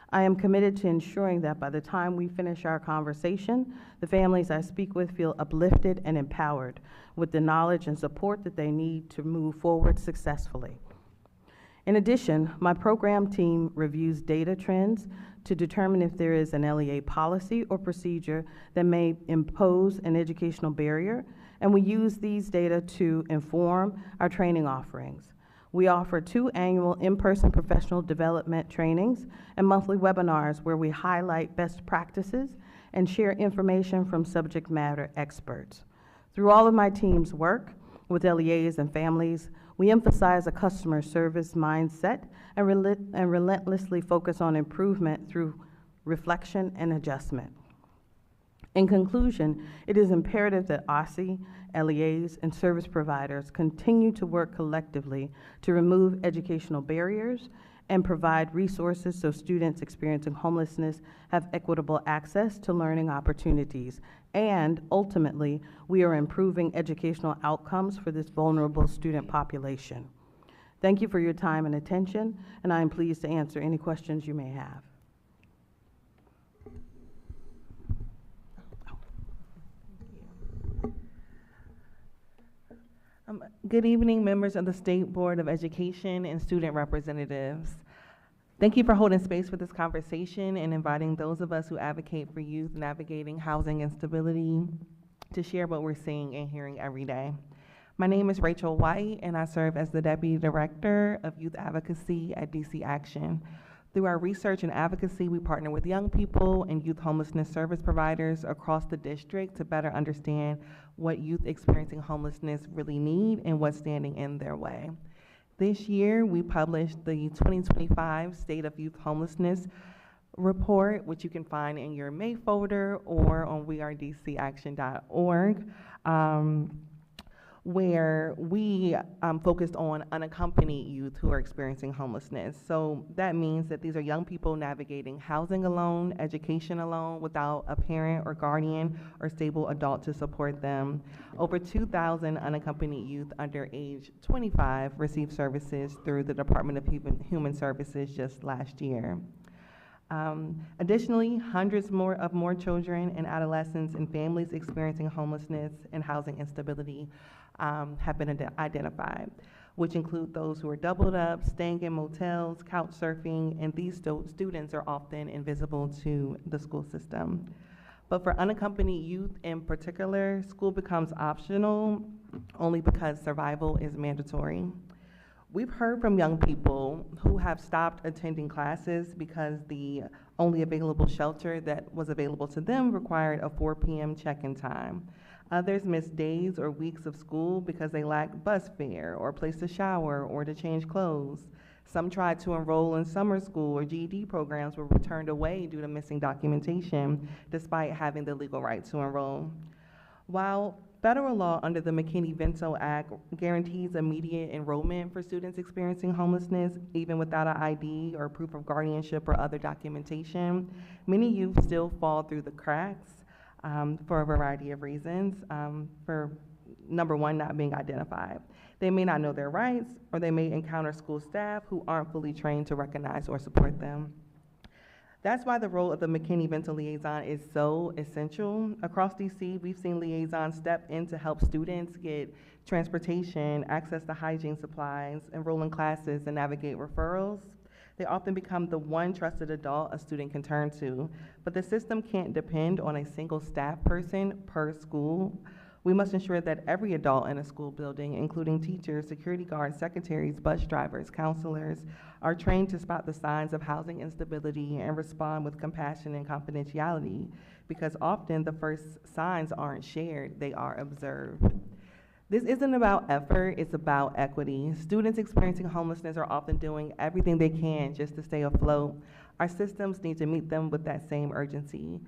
I am committed to ensuring that by the time we finish our conversation, the families I speak with feel uplifted and empowered with the knowledge and support that they need to move forward successfully. In addition, my program team reviews data trends to determine if there is an LEA policy or procedure that may impose an educational barrier, and we use these data to inform our training offerings. We offer 2 annual in-person professional development trainings and monthly webinars where we highlight best practices and share information from subject matter experts. Through all of my team's work with LEAs and families, we emphasize a customer service mindset and relentlessly focus on improvement through reflection and adjustment. In conclusion, it is imperative that OSSI, LEAs, and service providers continue to work collectively to remove educational barriers and provide resources so students experiencing homelessness have equitable access to learning opportunities. And ultimately, we are improving educational outcomes for this vulnerable student population. Thank you for your time and attention, and I am pleased to answer any questions you may have. Good evening, members of the State Board of Education and student representatives. Thank you for holding space for this conversation and inviting those of us who advocate for youth navigating housing instability to share what we're seeing and hearing every day. My name is Rachel White, and I serve as the Deputy Director of Youth Advocacy at DC Action. Through our research and advocacy, we partner with young people and youth homelessness service providers across the district to better understand what youth experiencing homelessness really need and what's standing in their way. This year, we published the 2025 State of Youth Homelessness report, which you can find in your May folder or on wearedcaction.org. Where we focused on unaccompanied youth who are experiencing homelessness. So that means that these are young people navigating housing alone, education alone, without a parent or guardian or stable adult to support them. Over 2,000 unaccompanied youth under age 25 received services through the Department of Human Services just last year. Additionally, hundreds more children and adolescents and families experiencing homelessness and housing instability have been identified, which include those who are doubled up, staying in motels, couch surfing, and these students are often invisible to the school system. But for unaccompanied youth in particular, school becomes optional only because survival is mandatory. We've heard from young people who have stopped attending classes because the only available shelter that was available to them required a 4 p.m. check-in time. Others missed days or weeks of school because they lacked bus fare or a place to shower or to change clothes. Some tried to enroll in summer school or GED programs were turned away due to missing documentation despite having the legal right to enroll. While federal law under the McKinney-Vento Act guarantees immediate enrollment for students experiencing homelessness, even without an ID or proof of guardianship or other documentation, many youth still fall through the cracks for a variety of reasons. For number one, not being identified. They may not know their rights, or they may encounter school staff who aren't fully trained to recognize or support them. That's why the role of the McKinney-Vento liaison is so essential. Across DC, we've seen liaisons step in to help students get transportation, access to hygiene supplies, enroll in classes, and navigate referrals. They often become the one trusted adult a student can turn to, but the system can't depend on a single staff person per school. We must ensure that every adult in a school building, including teachers, security guards, secretaries, bus drivers, counselors, are trained to spot the signs of housing instability and respond with compassion and confidentiality, because often the first signs aren't shared, they are observed. This isn't about effort, it's about equity. Students experiencing homelessness are often doing everything they can just to stay afloat. Our systems need to meet them with that same urgency.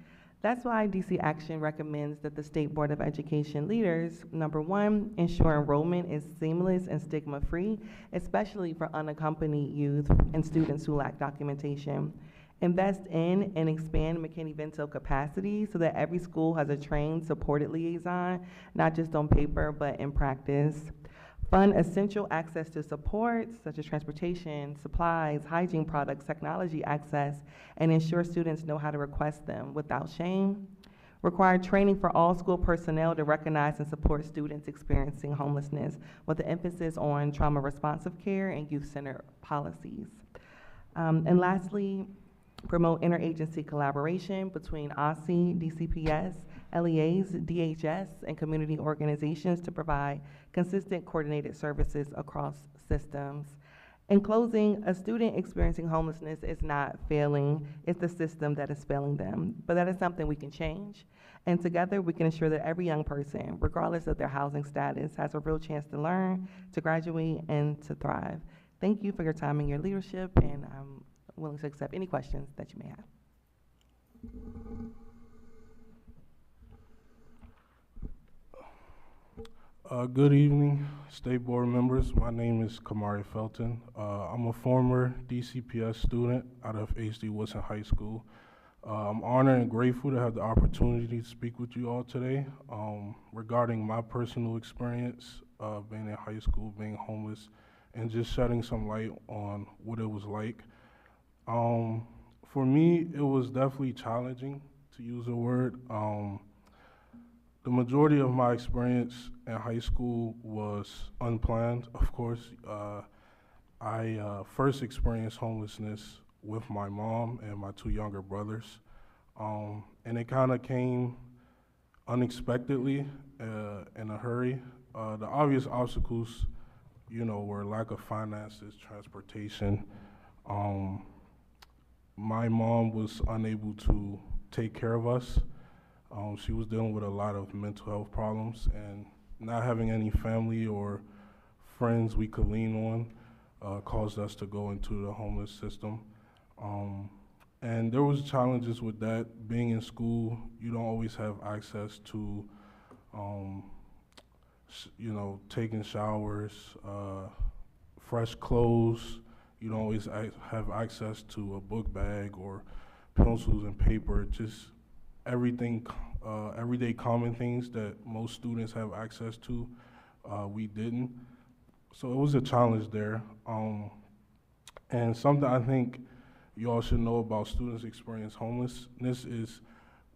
That's why DC Action recommends that the State Board of Education leaders, number one, ensure enrollment is seamless and stigma-free, especially for unaccompanied youth and students who lack documentation. Invest in and expand McKinney-Vento capacity so that every school has a trained, supported liaison, not just on paper, but in practice. Fund essential access to support, such as transportation, supplies, hygiene products, technology access, and ensure students know how to request them without shame. Require training for all school personnel to recognize and support students experiencing homelessness, with an emphasis on trauma-responsive care and youth-centered policies. And lastly, promote interagency collaboration between OSSI, DCPS, LEAs, DHS, and community organizations to provide consistent coordinated services across systems. In closing, a student experiencing homelessness is not failing, it's the system that is failing them. But that is something we can change. And together we can ensure that every young person, regardless of their housing status, has a real chance to learn, to graduate, and to thrive. Thank you for your time and your leadership, and I'm willing to accept any questions that you may have. Good evening, State Board members. My name is Kamari Felton. I'm a former DCPS student out of H.D. Woodson High School. I'm honored and grateful to have the opportunity to speak with you all today regarding my personal experience being in high school, being homeless, and just shedding some light on what it was like. For me, it was definitely challenging, to use a word. The majority of my experience in high school was unplanned, of course. I first experienced homelessness with my mom and my two younger brothers. And it kind of came unexpectedly, in a hurry. The obvious obstacles, were lack of finances, transportation. My mom was unable to take care of us. She was dealing with a lot of mental health problems, and not having any family or friends we could lean on caused us to go into the homeless system. And there was challenges with that. Being in school, you don't always have access to, taking showers, fresh clothes. You don't always have access to a book bag or pencils and paper, just everything, everyday common things that most students have access to, we didn't. So it was a challenge there. And something I think you all should know about students experience homelessness is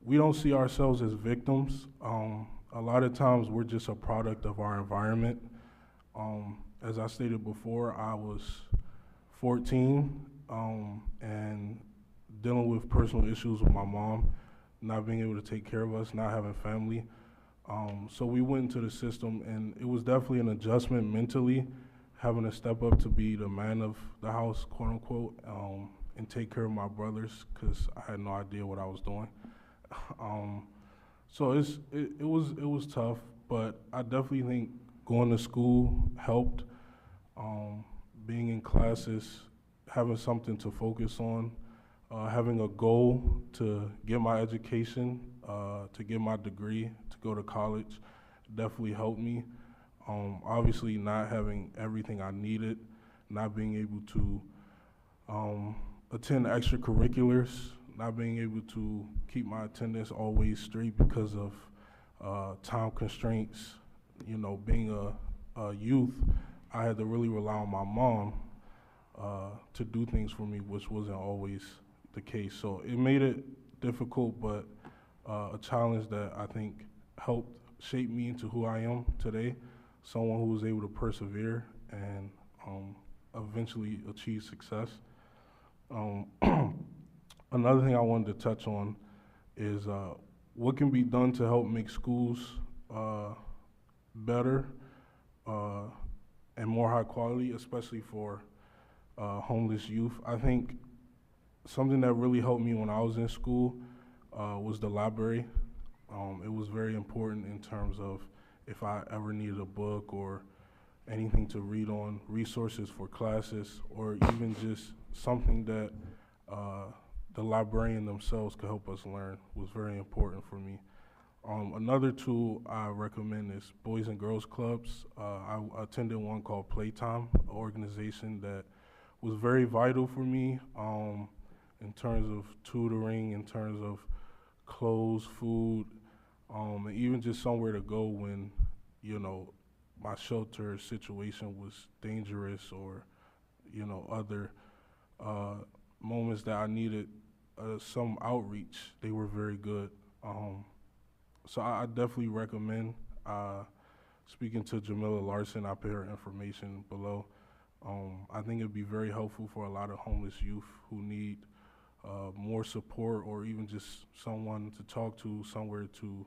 we don't see ourselves as victims. A lot of times we're just a product of our environment. As I stated before, I was 14 and dealing with personal issues with my mom, not being able to take care of us, not having family. So we went into the system, and it was definitely an adjustment mentally, having to step up to be the man of the house, quote unquote, and take care of my brothers, because I had no idea what I was doing. So it was tough, but I definitely think going to school helped. Being in classes, having something to focus on, having a goal to get my education, to get my degree, to go to college, definitely helped me. Obviously not having everything I needed, not being able to attend extracurriculars, not being able to keep my attendance always straight because of time constraints, you know, being a youth, I had to really rely on my mom to do things for me, which wasn't always the case. So it made it difficult, but a challenge that I think helped shape me into who I am today, someone who was able to persevere and eventually achieve success. Another thing I wanted to touch on is what can be done to help make schools better and more high quality, especially for homeless youth. I think something that really helped me when I was in school was the library. It was very important in terms of if I ever needed a book or anything to read on, resources for classes, or even just something that the librarian themselves could help us learn was very important for me. Another tool I recommend is Boys and Girls Clubs. I attended one called Playtime, an organization that was very vital for me in terms of tutoring, in terms of clothes, food, and even just somewhere to go when, you know, my shelter situation was dangerous or, you know, other moments that I needed some outreach. They were very good. So I definitely recommend speaking to Jamila Larson. I put her information below. I think it'd be very helpful for a lot of homeless youth who need more support or even just someone to talk to, somewhere to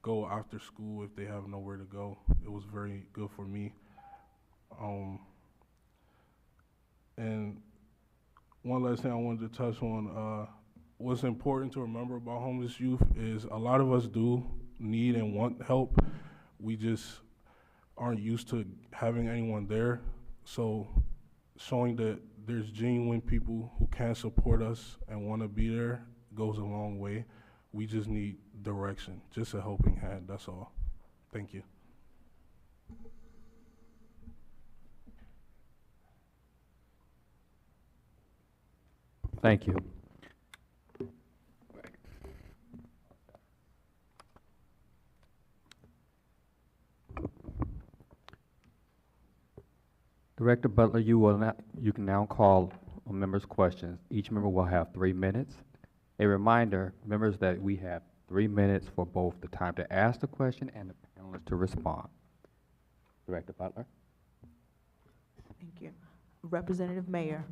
go after school if they have nowhere to go. It was very good for me. And one last thing I wanted to touch on, what's important to remember about homeless youth is a lot of us do need and want help. We just aren't used to having anyone there. So showing that there's genuine people who can support us and want to be there goes a long way. We just need direction, just a helping hand, that's all. Thank you. Thank you. Director Butler, you can now call on members' questions. Each member will have 3 minutes. A reminder, members, that we have 3 minutes for both the time to ask the question and the panelists to respond. Director Butler. Thank you. Representative Mayer.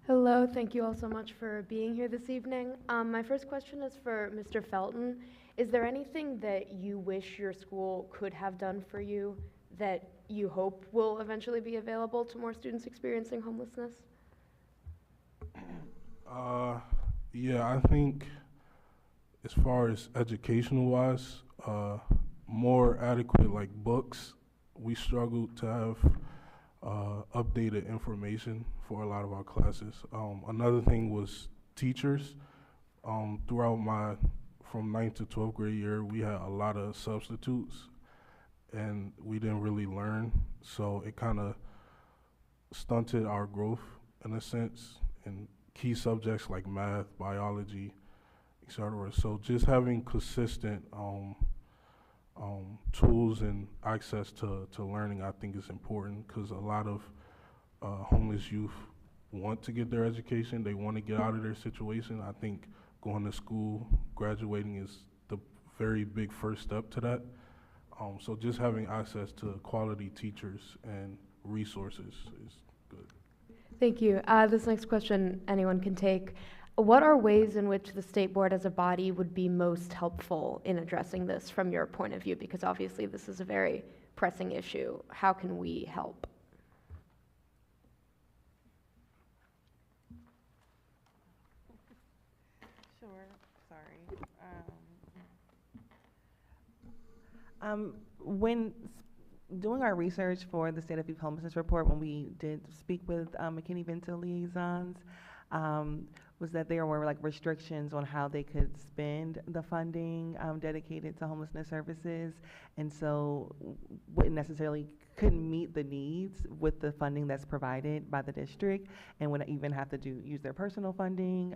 Hello, thank you all so much for being here this evening. My first question is for Mr. Felton. Is there anything that you wish your school could have done for you that you hope will eventually be available to more students experiencing homelessness? Yeah, I think as far as educational-wise, more adequate like books. We struggle to have updated information for a lot of our classes. Another thing was teachers. Throughout my from 9th to 12th grade year, we had a lot of substitutes, and we didn't really learn, so it kind of stunted our growth in a sense in key subjects like math, biology, etc. So just having consistent tools and access to learning, I think, is important, because a lot of homeless youth want to get their education. They want to get out of their situation. I think going to school, graduating is the very big first step to that. So just having access to quality teachers and resources is good. Thank you. This next question anyone can take. What are ways in which the state board as a body would be most helpful in addressing this from your point of view? Because obviously this is a very pressing issue. How can we help? Sure, sorry. When doing our research for the State of Youth Homelessness Report, when we did speak with McKinney-Vento liaisons, was that there were like restrictions on how they could spend the funding dedicated to homelessness services, and so wouldn't necessarily couldn't meet the needs with the funding that's provided by the district, and would even have to use their personal funding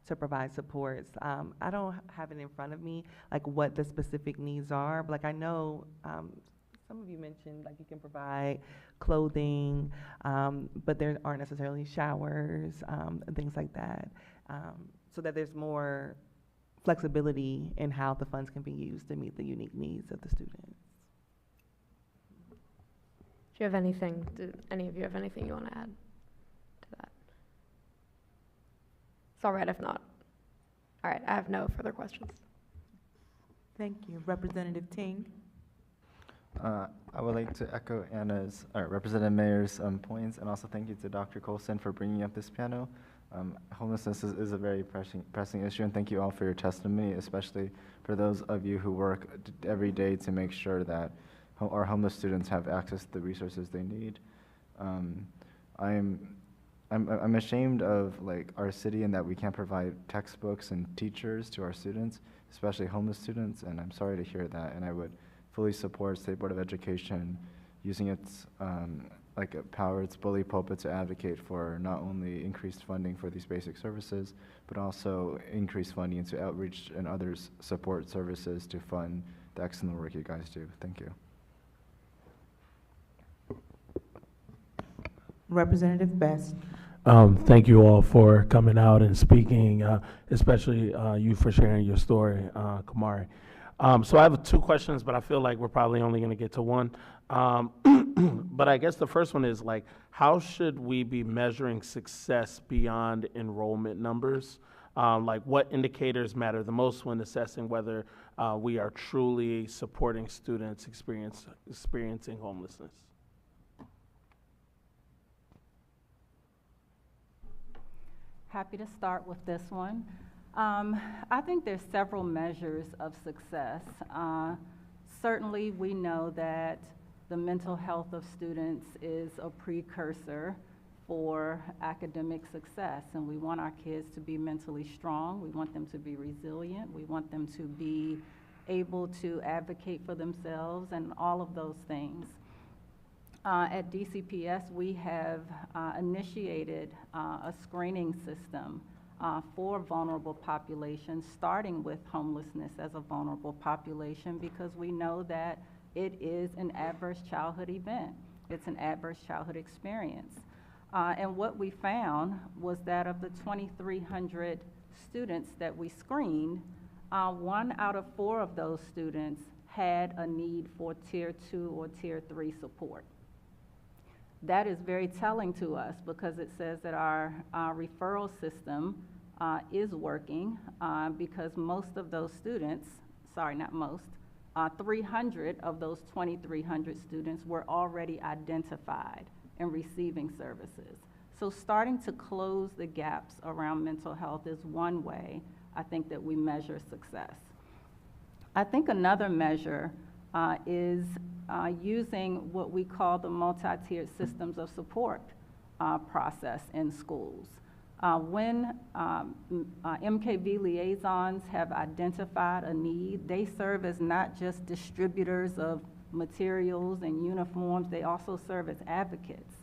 to provide supports. I don't have it in front of me like what the specific needs are, but like I know some of you mentioned, like you can provide clothing, but there aren't necessarily showers, and things like that. So that there's more flexibility in how the funds can be used to meet the unique needs of the students. Do you have anything, do any of you have anything you want to add to that? It's all right if not. All right, I have no further questions. Thank you. Representative Ting. I would like to echo Representative Mayer's points, and also thank you to Dr. Colson for bringing up this panel. Homelessness is a very pressing issue, and thank you all for your testimony, especially for those of you who work every day to make sure that our homeless students have access to the resources they need. I'm ashamed of our city in that we can't provide textbooks and teachers to our students, especially homeless students, and I'm sorry to hear that, and I would fully support State Board of Education using its power, its bully pulpit to advocate for not only increased funding for these basic services, but also increased funding into outreach and other support services to fund the excellent work you guys do. Thank you. Representative Best. Thank you all for coming out and speaking, especially you for sharing your story, Kamari. So I have two questions, but I feel like we're probably only going to get to one. But I guess the first one is how should we be measuring success beyond enrollment numbers? What indicators matter the most when assessing whether we are truly supporting students experiencing homelessness? Happy to start with this one. I think there's several measures of success. Certainly, we know that the mental health of students is a precursor for academic success, and we want our kids to be mentally strong. We want them to be resilient. We want them to be able to advocate for themselves and all of those things. At DCPS, we have initiated a screening system for vulnerable populations, starting with homelessness as a vulnerable population, because we know that it is an adverse childhood event. It's an adverse childhood experience. And what we found was that of the 2,300 students that we screened, 1 out of 4 of those students had a need for Tier 2 or Tier 3 support. That is very telling to us because it says that our referral system is working because most of those students, sorry, not most, 300 of those 2,300 students were already identified and receiving services. So starting to close the gaps around mental health is one way I think that we measure success. I think another measure is using what we call the multi-tiered systems of support process in schools. When MKV liaisons have identified a need, they serve as not just distributors of materials and uniforms, they also serve as advocates.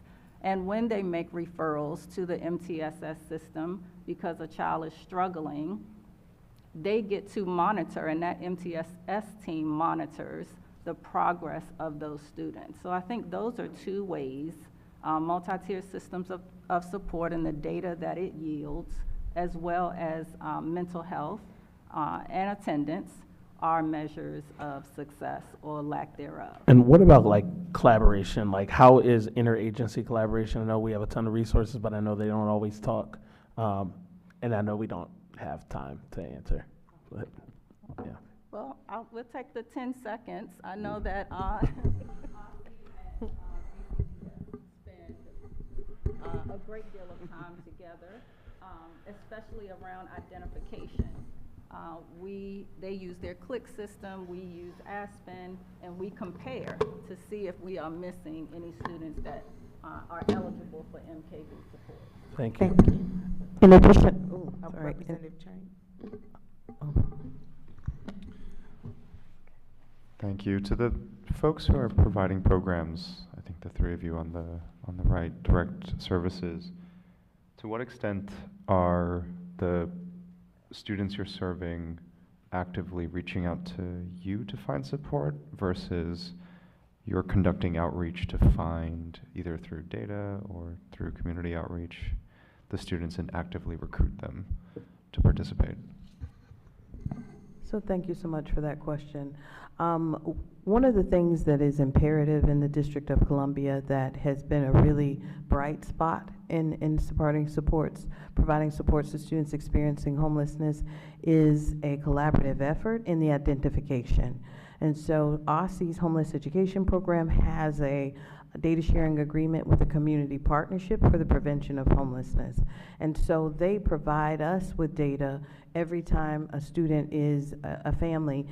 And when they make referrals to the MTSS system because a child is struggling, they get to monitor, and that MTSS team monitors the progress of those students. So I think those are two ways, multi-tier systems of support and the data that it yields, as well as mental health and attendance are measures of success or lack thereof. And what about collaboration? How is interagency collaboration? I know we have a ton of resources, but I know they don't always talk. And I know we don't have time to answer, but yeah. Well, we'll take the 10 seconds. I know that spend a great deal of time together, especially around identification. They use their click system, we use Aspen, and we compare to see if we are missing any students that are eligible for MKV support. Thank you. Thank you. In addition, Representative Chang. Thank you. To the folks who are providing programs, I think the three of you on the right, direct services, to what extent are the students you're serving actively reaching out to you to find support versus you're conducting outreach to find, either through data or through community outreach, the students and actively recruit them to participate? So thank you so much for that question. One of the things that is imperative in the District of Columbia that has been a really bright spot in providing supports to students experiencing homelessness is a collaborative effort in the identification. And so OSSE's Homeless Education Program has a data sharing agreement with a community partnership for the prevention of homelessness. And so they provide us with data every time a student a family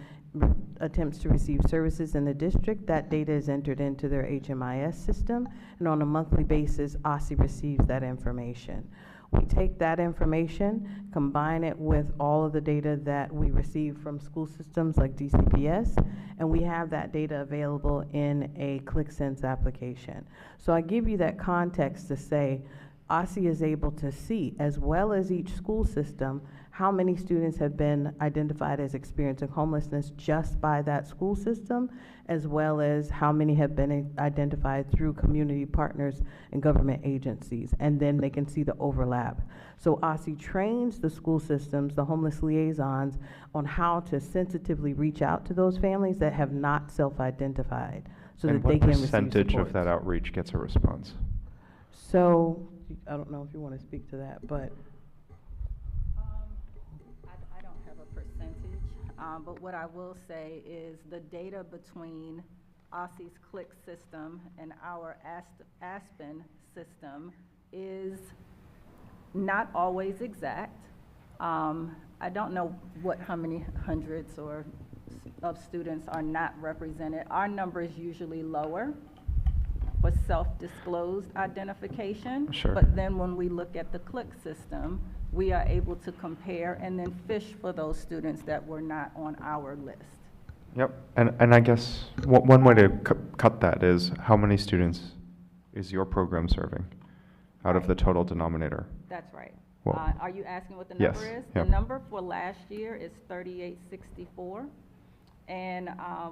attempts to receive services in the district. That data is entered into their HMIS system, and on a monthly basis, OSSE receives that information. We take that information, combine it with all of the data that we receive from school systems like DCPS, and we have that data available in a ClickSense application. So I give you that context to say OSSE is able to see, as well as each school system, how many students have been identified as experiencing homelessness just by that school system, as well as how many have been identified through community partners and government agencies, and then they can see the overlap. So OSSE trains the school systems, the homeless liaisons, on how to sensitively reach out to those families that have not self-identified, so And that they can receive what percentage of support. that outreach gets a response? So, I don't know if you want to speak to that, but I don't have a percentage, but what I will say is the data between OSSE's Click system and our Aspen system is not always exact. I don't know how many hundreds of students are not represented. Our number is usually lower for self-disclosed identification. Sure. But then when we look at the Click system, we are able to compare and then fish for those students that were not on our list. Yep, and I guess one way to cut that is how many students is your program serving out of the total denominator? That's right. Well, Are you asking what the yes, number is? yeah. The number for last year is 3864, and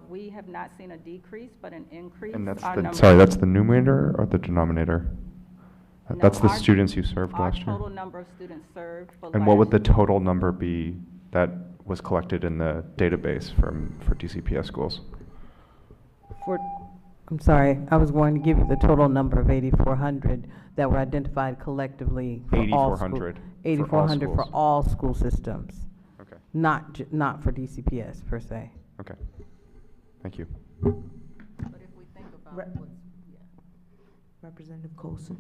we have not seen a decrease, but an increase. And that's Our the, number- sorry, that's the numerator or the denominator? No, That's the our- students you served last year? Our total number of students served for And what would the last year. total number be that was collected in the database for DCPS schools? I'm sorry, I was going to give you the total number of 8,400 that were identified collectively for all schools. 8,400 for all 8,400 for schools. all school systems, Okay, not for DCPS per se. okay. Thank you. But if we think about Re- what's, yeah. Representative Colson.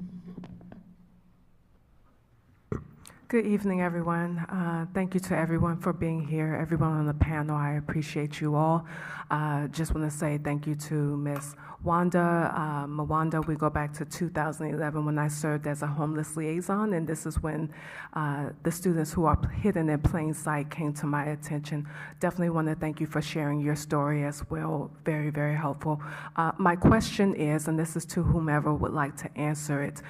Good evening, everyone. Thank you to everyone for being here, everyone on the panel. I appreciate you all. Just want to say thank you to Ms. Mwanda. We go back to 2011 when I served as a homeless liaison, and this is when the students who are hidden in plain sight came to my attention. Definitely want to thank you for sharing your story as well. Very, very helpful. My question is, and this is to whomever would like to answer it,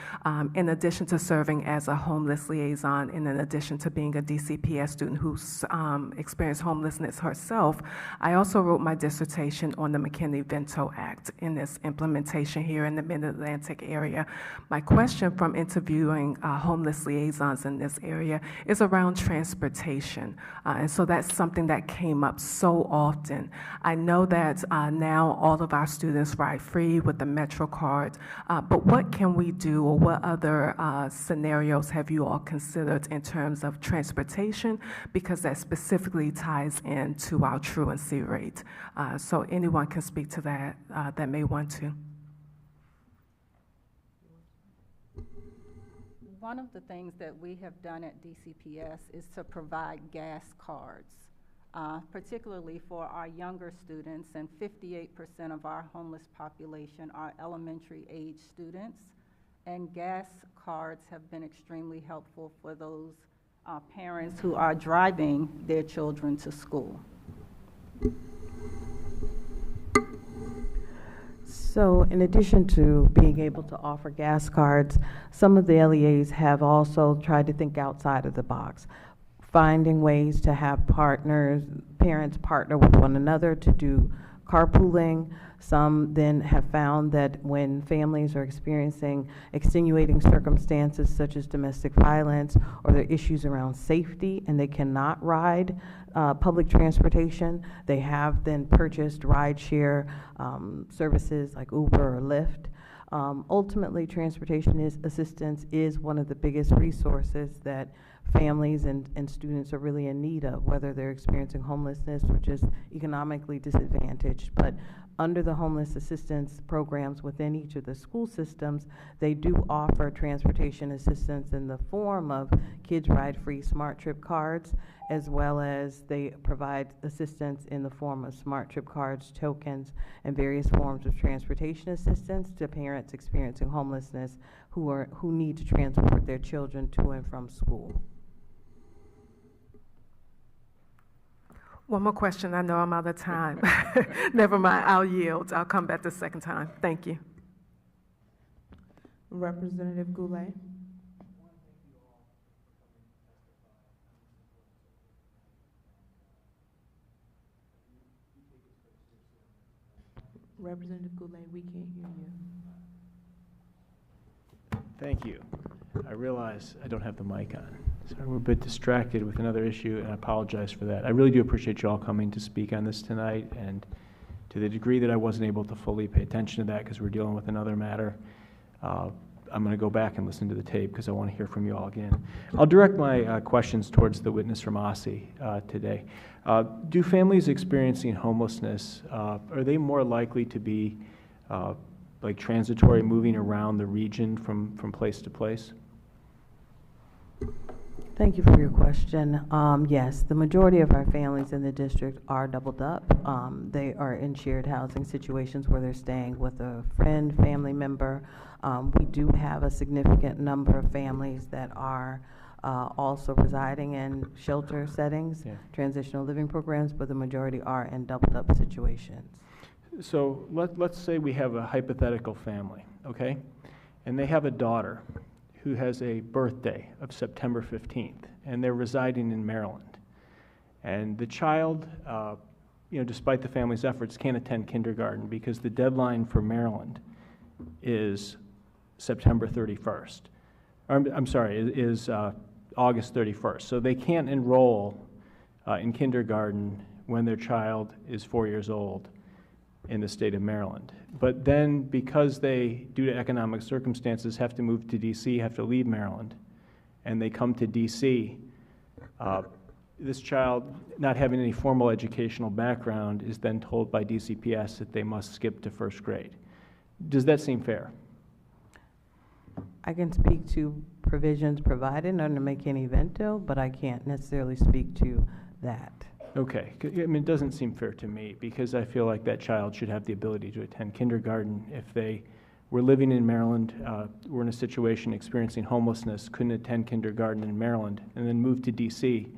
in addition to serving as a homeless liaison, and in addition to being a DCPS student who's experienced homelessness herself, I also wrote my dissertation on the McKinney-Vento Act in this implementation here in the Mid-Atlantic area. My question from interviewing homeless liaisons in this area is around transportation. And so that's something that came up so often. I know that now all of our students ride free with the Metro card, but what can we do, or what other scenarios have you all considered in terms of transportation, because that specifically ties into our truancy rate? So anyone can speak to that that may want to. One of the things that we have done at DCPS is to provide gas cards, particularly for our younger students, and 58% of our homeless population are elementary age students, and gas cards have been extremely helpful for those parents who are driving their children to school. So in addition to being able to offer gas cards, some of the LEAs have also tried to think outside of the box, finding ways to have parents partner with one another to do carpooling. Some then have found that when families are experiencing extenuating circumstances such as domestic violence or there are issues around safety and they cannot ride public transportation, they have then purchased rideshare services like Uber or Lyft. Ultimately, transportation assistance is one of the biggest resources that families and students are really in need of, whether they're experiencing homelessness or just economically disadvantaged. But under the homeless assistance programs within each of the school systems, they do offer transportation assistance in the form of Kids Ride Free Smart Trip cards, as well as they provide assistance in the form of Smart Trip cards, tokens, and various forms of transportation assistance to parents experiencing homelessness who need to transport their children to and from school. One more question. I know I'm out of time. Never mind. I'll yield. I'll come back the second time. Thank you. Representative Goulet. Representative Goulet, we can't hear you. Thank you. I realize I don't have the mic on. So we're a bit distracted with another issue, and I apologize for that. I really do appreciate you all coming to speak on this tonight, and to the degree that I wasn't able to fully pay attention to that because we're dealing with another matter, I'm going to go back and listen to the tape because I want to hear from you all again. I'll direct my questions towards the witness from OSSI today. Do families experiencing homelessness, are they more likely to be like transitory, moving around the region from place to place? Thank you for your question. Yes, the majority of our families in the district are doubled up. They are in shared housing situations where they're staying with a friend, family member. We do have a significant number of families that are also residing in shelter settings, transitional living programs, but the majority are in doubled up situations. So let's say we have a hypothetical family, okay? And they have a daughter who has a birthday of September 15th, and they're residing in Maryland. And the child, despite the family's efforts, can't attend kindergarten because the deadline for Maryland is September 31st. I'm sorry, is August 31st. So they can't enroll in kindergarten when their child is 4 years old in the state of Maryland. But then because they, due to economic circumstances, have to move to DC, have to leave Maryland, and they come to DC, this child, not having any formal educational background, is then told by DCPS that they must skip to first grade. Does that seem fair? I can speak to provisions provided under McKinney-Vento, but I can't necessarily speak to that. Okay, I mean, it doesn't seem fair to me because I feel like that child should have the ability to attend kindergarten. If they were living in Maryland, were in a situation experiencing homelessness, couldn't attend kindergarten in Maryland, and then moved to DC,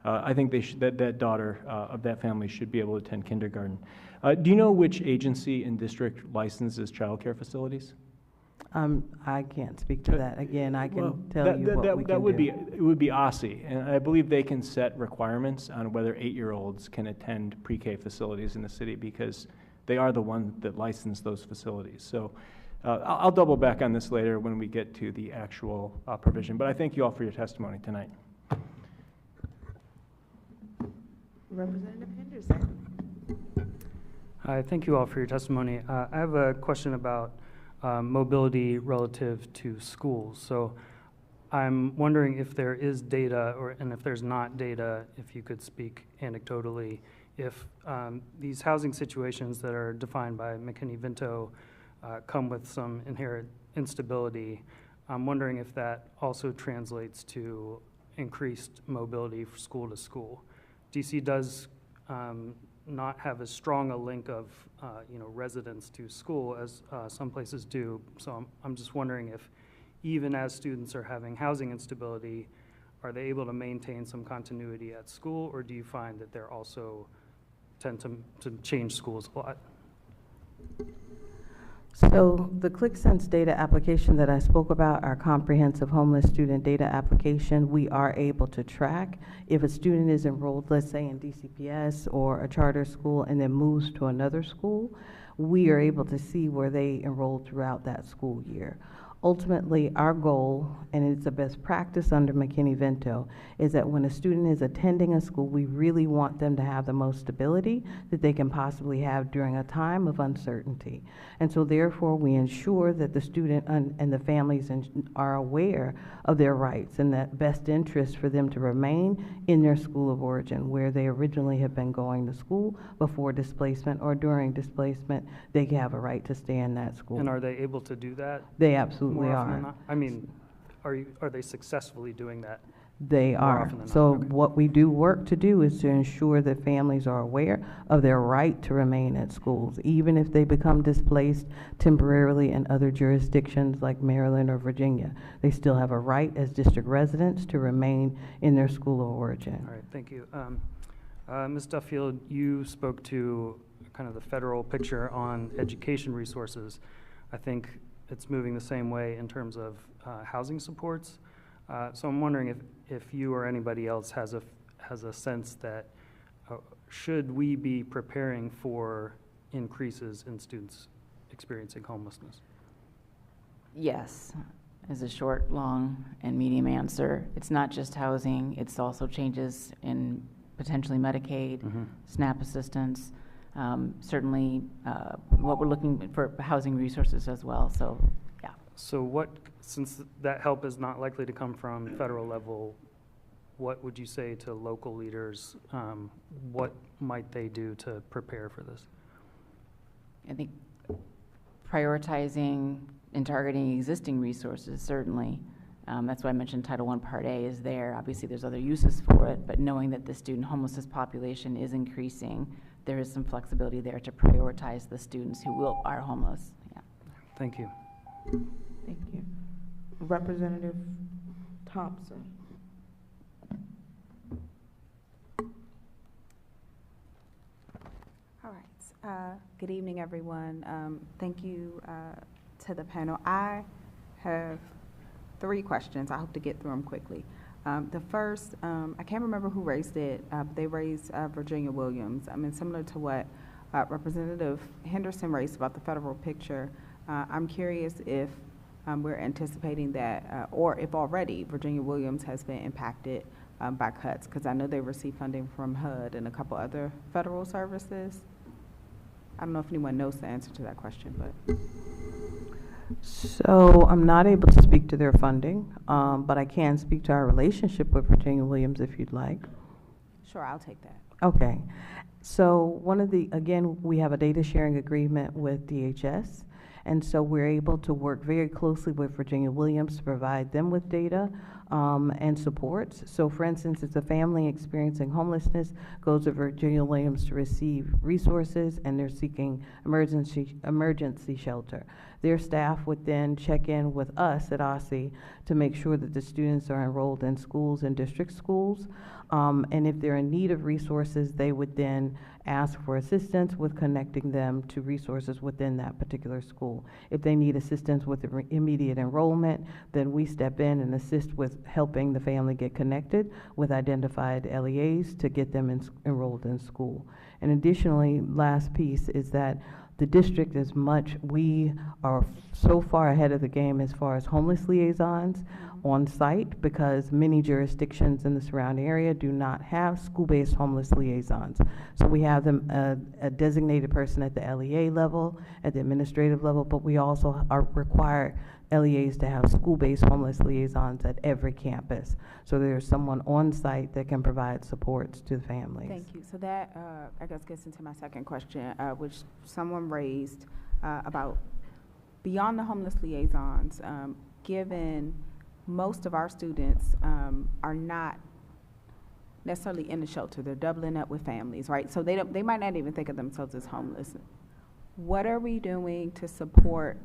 I think they that daughter of that family should be able to attend kindergarten. Do you know which agency in district licenses childcare facilities? I can't speak to that. Again, I can tell you what we can do. It would be OSSI, and I believe they can set requirements on whether 8-year-olds can attend pre-K facilities in the city because they are the ones that license those facilities. So I'll double back on this later when we get to the actual provision, but I thank you all for your testimony tonight. Representative Henderson. Hi, thank you all for your testimony. I have a question about mobility relative to schools. So I'm wondering if there is data, and if there's not data, if you could speak anecdotally, if these housing situations that are defined by McKinney-Vento come with some inherent instability. I'm wondering if that also translates to increased mobility from school to school. DC does not have as strong a link of residents to school as some places do. So I'm just wondering if even as students are having housing instability, are they able to maintain some continuity at school, or do you find that they're also tend to change schools a lot? So the ClickSense data application that I spoke about, our comprehensive homeless student data application, we are able to track if a student is enrolled, let's say in DCPS or a charter school, and then moves to another school, we are able to see where they enrolled throughout that school year. Ultimately, our goal, and it's a best practice under McKinney-Vento, is that when a student is attending a school, we really want them to have the most stability that they can possibly have during a time of uncertainty. And so therefore, we ensure that the student and the families are aware of their rights and that best interest for them to remain in their school of origin, where they originally have been going to school before displacement or during displacement, they have a right to stay in that school. And are they able to do that? They absolutely more often are. than not? I mean, are they successfully doing that? They more are. often than not? So Okay. what we do work to do is to ensure that families are aware of their right to remain at schools, even if they become displaced temporarily in other jurisdictions like Maryland or Virginia. They still have a right as district residents to remain in their school of origin. All right, thank you. Ms. Duffield, you spoke to kind of the federal picture on education resources. I think it's moving the same way in terms of housing supports. So I'm wondering if you or anybody else has a sense that should we be preparing for increases in students experiencing homelessness? Yes, is a short, long, and medium answer. It's not just housing, it's also changes in potentially Medicaid, SNAP assistance, certainly what we're looking for housing resources as well, so yeah. So since that help is not likely to come from federal level, what would you say to local leaders? What might they do to prepare for this? I think prioritizing and targeting existing resources, certainly. That's why I mentioned Title I Part A is there. Obviously, there's other uses for it, but knowing that the student homelessness population is increasing, there is some flexibility there to prioritize the students who are homeless. Yeah. Thank you. Thank you. Representative Thompson. All right. Good evening, everyone. Thank you to the panel. I have 3 questions. I hope to get through them quickly. The first, I can't remember who raised it. They raised Virginia Williams. I mean, similar to what Representative Henderson raised about the federal picture. I'm curious if we're anticipating that, or if already Virginia Williams has been impacted by cuts, because I know they receive funding from HUD and a couple other federal services. I don't know if anyone knows the answer to that question, but. So I'm not able to speak to their funding, but I can speak to our relationship with Virginia Williams if you'd like. Sure, I'll take that. Okay. So again, we have a data sharing agreement with DHS, and so we're able to work very closely with Virginia Williams to provide them with data and supports. So for instance, if a family experiencing homelessness goes to Virginia Williams to receive resources and they're seeking emergency shelter, their staff would then check in with us at OSSI to make sure that the students are enrolled in schools and district schools. And if they're in need of resources, they would then ask for assistance with connecting them to resources within that particular school. If they need assistance with immediate enrollment, then we step in and assist with helping the family get connected with identified LEAs to get them enrolled in school. And additionally, last piece is that the district we are so far ahead of the game as far as homeless liaisons on site, because many jurisdictions in the surrounding area do not have school-based homeless liaisons. So we have them, a designated person at the LEA level, at the administrative level, but we also are required LEAs to have school-based homeless liaisons at every campus. So there's someone on site that can provide supports to the families. Thank you. So that, I guess, gets into my second question, which someone raised about beyond the homeless liaisons, given most of our students are not necessarily in the shelter. They're doubling up with families, right? So they might not even think of themselves as homeless. What are we doing to support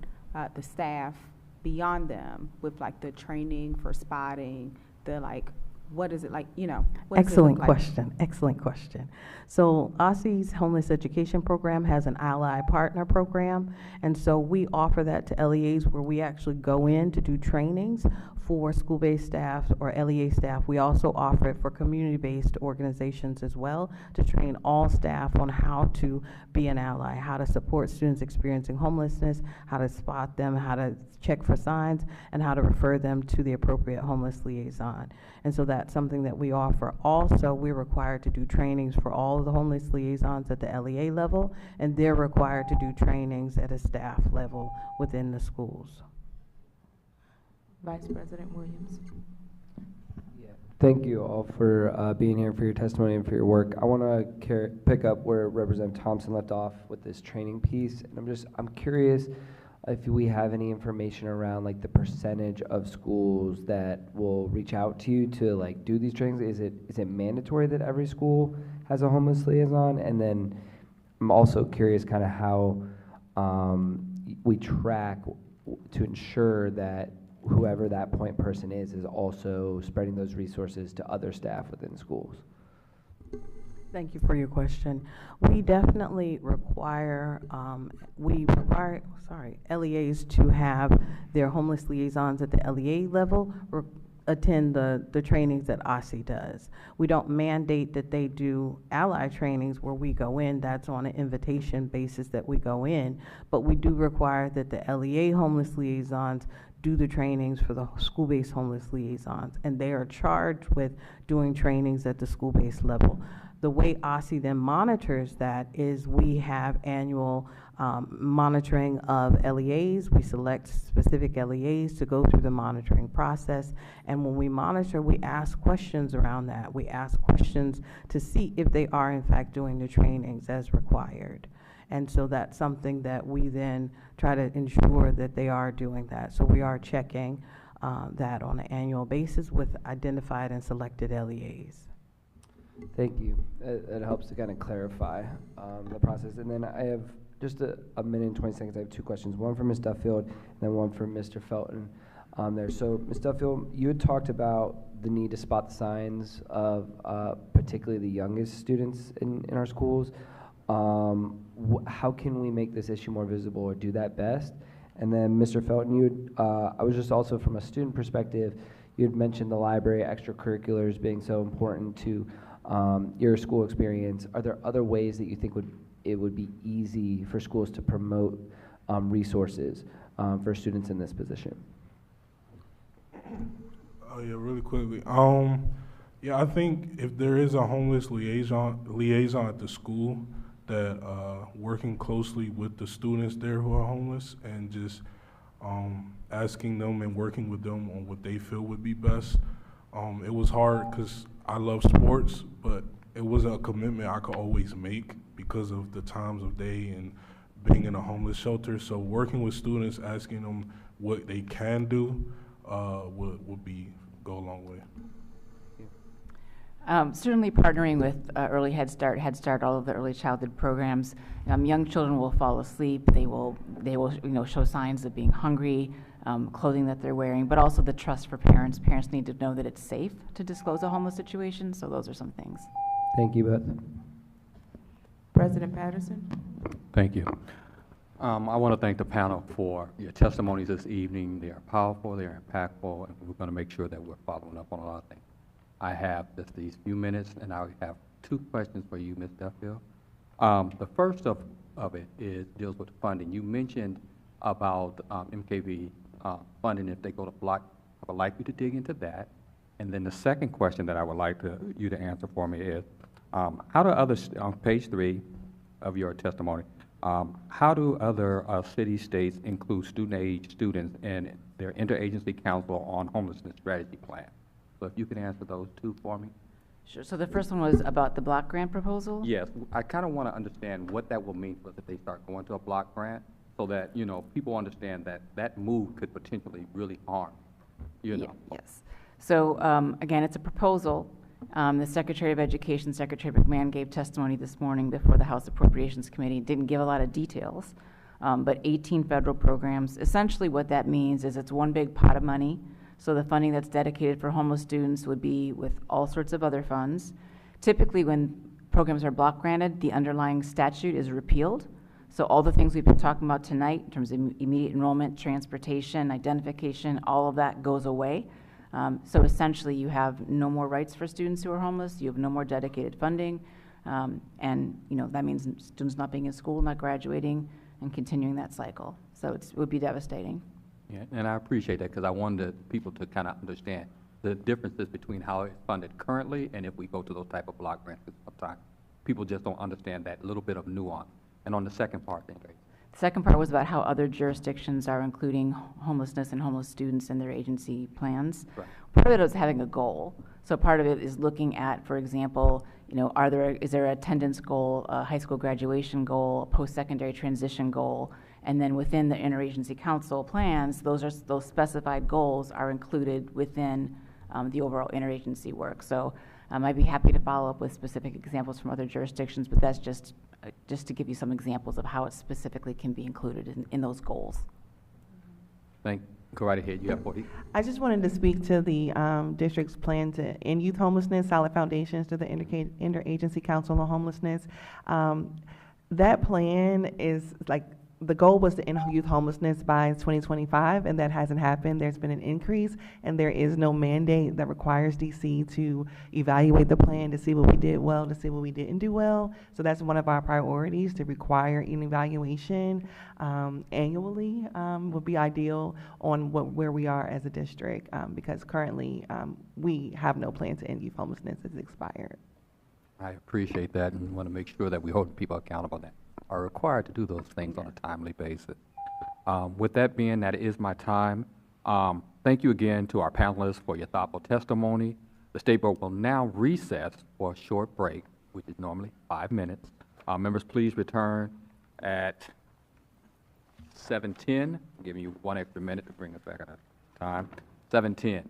the staff beyond them with like the training for spotting, the like what is it like, you know? What does it Excellent look like? question, excellent question. So OSSI's Homeless Education Program has an ally partner program, and so we offer that to LEAs where we actually go in to do trainings for school-based staff or LEA staff. We also offer it for community-based organizations as well to train all staff on how to be an ally, how to support students experiencing homelessness, how to spot them, how to check for signs, and how to refer them to the appropriate homeless liaison. And so that's something that we offer. Also, we're required to do trainings for all of the homeless liaisons at the LEA level, and they're required to do trainings at a staff level within the schools. Vice President Williams. Thank you all for being here, for your testimony and for your work. I want to pick up where Representative Thompson left off with this training piece. And I'm curious if we have any information around like the percentage of schools that will reach out to you to like do these trainings. Is it mandatory that every school has a homeless liaison? And then I'm also curious kind of how we track to ensure that whoever that point person is also spreading those resources to other staff within schools. Thank you for your question. We definitely require, LEAs to have their homeless liaisons at the LEA level attend the trainings that OSSI does. We don't mandate that they do ally trainings where we go in. That's on an invitation basis that we go in. But we do require that the LEA homeless liaisons do the trainings for the school-based homeless liaisons, and they are charged with doing trainings at the school-based level. The way OSSI then monitors that is we have annual monitoring of LEAs. We select specific LEAs to go through the monitoring process, and when we monitor, we ask questions around that. We ask questions to see if they are in fact doing the trainings as required. And so that's something that we then try to ensure that they are doing that. So we are checking that on an annual basis with identified and selected LEAs. Thank you. It helps to kind of clarify the process. And then I have just a minute and 20 seconds. I have two questions, one for Ms. Duffield and then one for Mr. Felton there. So Ms. Duffield, you had talked about the need to spot the signs of particularly the youngest students in our schools. How can we make this issue more visible or do that best? And then Mr. Felton, I was just also from a student perspective, you had mentioned the library extracurriculars being so important to your school experience. Are there other ways that you think it would be easy for schools to promote resources for students in this position? Oh yeah, really quickly. Yeah, I think if there is a homeless liaison at the school, that working closely with the students there who are homeless and just asking them and working with them on what they feel would be best. It was hard because I love sports, but it wasn't a commitment I could always make because of the times of day and being in a homeless shelter. So working with students, asking them what they can do would go a long way. Certainly partnering with early Head Start, all of the early childhood programs. Young children will fall asleep. They will show signs of being hungry, clothing that they're wearing, but also the trust for parents. Parents need to know that it's safe to disclose a homeless situation. So those are some things. Thank you, Beth. President Patterson. Thank you. I want to thank the panel for your testimonies this evening. They are powerful, they are impactful, and we're going to make sure that we're following up on a lot of things. I have just these few minutes, and I have two questions for you, Ms. Duffield. The first of it deals with funding. You mentioned about MKV funding if they go to block. I would like you to dig into that. And then the second question that I would like you to answer for me is, how do others, on page 3 of your testimony, how do other cities, states include student-age students in their interagency council on homelessness strategy plan? So if you can answer those two for me. Sure. So the first one was about the block grant proposal? Yes. I kind of want to understand what that will mean for us if they start going to a block grant so that, people understand that that move could potentially really harm, Yes. So again, it's a proposal. The Secretary of Education, Secretary McMahon, gave testimony this morning before the House Appropriations Committee. Didn't give a lot of details, but 18 federal programs. Essentially what that means is it's one big pot of money. So the funding that's dedicated for homeless students would be with all sorts of other funds. Typically, when programs are block granted, the underlying statute is repealed. So all the things we've been talking about tonight in terms of immediate enrollment, transportation, identification, all of that goes away. So essentially, you have no more rights for students who are homeless. You have no more dedicated funding. And that means students not being in school, not graduating, and continuing that cycle. So it would be devastating. Yeah, and I appreciate that because I wanted people to kind of understand the differences between how it's funded currently and if we go to those type of block grants. 'Cause sometimes people just don't understand that little bit of nuance. And on the second part, then, Grace. The second part was about how other jurisdictions are including homelessness and homeless students in their agency plans. Right. Part of it is having a goal. So part of it is looking at, for example, is there an attendance goal, a high school graduation goal, a post-secondary transition goal, and then within the interagency council plans, those specified goals are included within the overall interagency work. So I'd be happy to follow up with specific examples from other jurisdictions, but that's just to give you some examples of how it specifically can be included in those goals. Go right ahead. You have 40. I just wanted to speak to the district's plan to end youth homelessness, solid foundations to the Interagency Council on Homelessness. That plan is the goal was to end youth homelessness by 2025, and that hasn't happened. There's been an increase, and there is no mandate that requires DC to evaluate the plan to see what we did well, to see what we didn't do well. So that's one of our priorities, to require an evaluation annually would be ideal on where we are as a district, because currently we have no plan to end youth homelessness. It's expired. I appreciate that and want to make sure that we hold people accountable that are required to do those things on a timely basis. With that being, that is my time. Thank you again to our panelists for your thoughtful testimony. The State Board will now recess for a short break, which is normally 5 minutes. Members, please return at 7:10. I'm giving you 1 extra minute to bring us back on time. 7:10.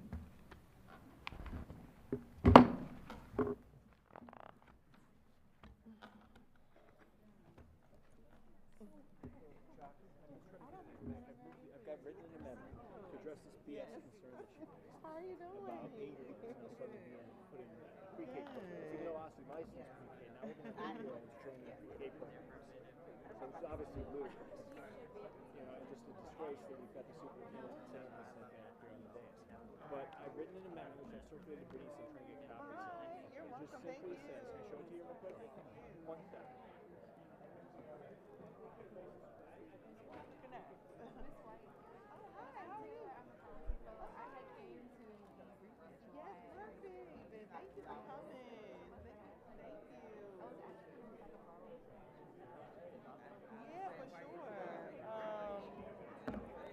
It's obviously ludicrous, and just a disgrace that we've got the superintendent saying this like that here on the dais. But I've written an amendment which I've circulated to Bernice and trying to get copies of. It just simply says, can I show it to you real quick? 1 second.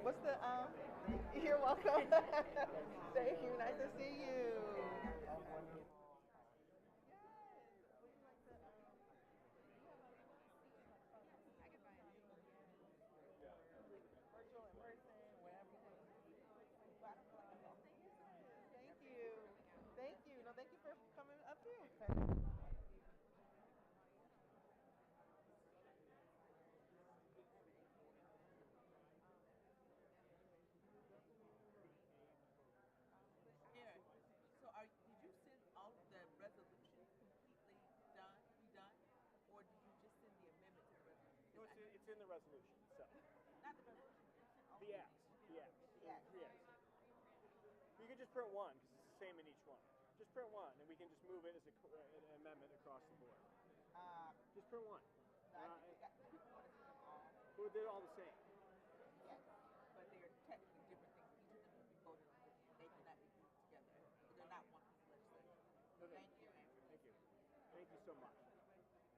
What's the, you're welcome. Thank you, nice to see you. Thank you. No, thank you for coming up here. It's in the resolution itself. Not the resolution. The acts. You can just print one because it's the same in each one. Just print one, and we can just move it as an amendment across the board. Just print one. Well, they're all the same. Yes, but they're technically different things. Each of them will be voted on. They cannot be grouped together, but they're not one piece of legislation. Okay. Thank you, Andrew. Thank you. Thank you so much.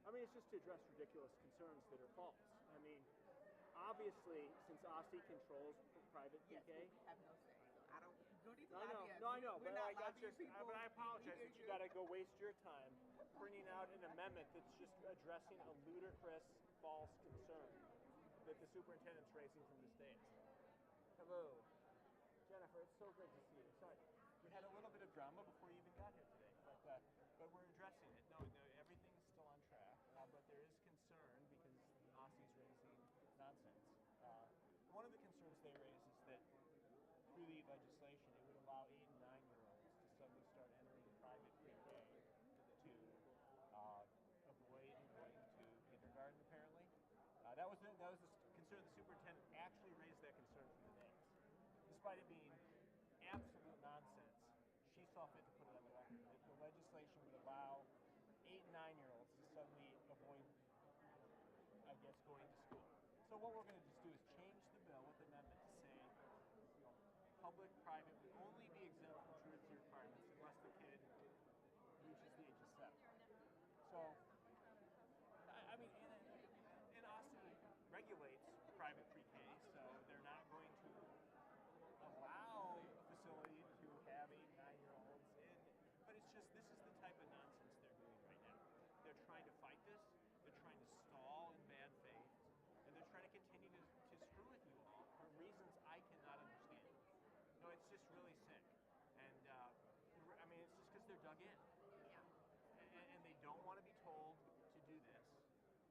I mean, it's just to address ridiculous concerns that are false. I mean, obviously, since OSSI controls private PK. Yes, we have no say. So I don't need to lobby us. No, I know, We're but not like, that's lobbying just, people. but I apologize that you gotta go waste your time printing out an amendment that's just addressing a ludicrous, false concern that the superintendent's raising from this dais. Hello. Jennifer, it's so great to see you. Sorry, we had a little bit of drama before you even got here today, but we're addressing it. No, everything's still on track, but there is concern because OSSI's raising nonsense. One of the concerns they raise is that through the legislation, it would allow despite it being absolute nonsense, she saw fit to put it on the record that the legislation would allow 8 and 9-year-olds to suddenly avoid, I guess, going to school. So what we're going to just do is change the bill with the amendment to say, public-private would only be exempt from truancy requirements unless the kid reaches the age of 7. So, I mean, and Austin regulates private pre-K, so they're not going to allow a facility to have 8 and 9-year-olds in. But it's just, this is the type of nonsense they're doing right now. They're trying to fight this, they're trying to stall in bad faith, and they're trying to continue to screw with you all for reasons I cannot understand. No, it's just really sick. And, I mean, it's just because they're dug in. Yeah. And they don't want to be told to do this,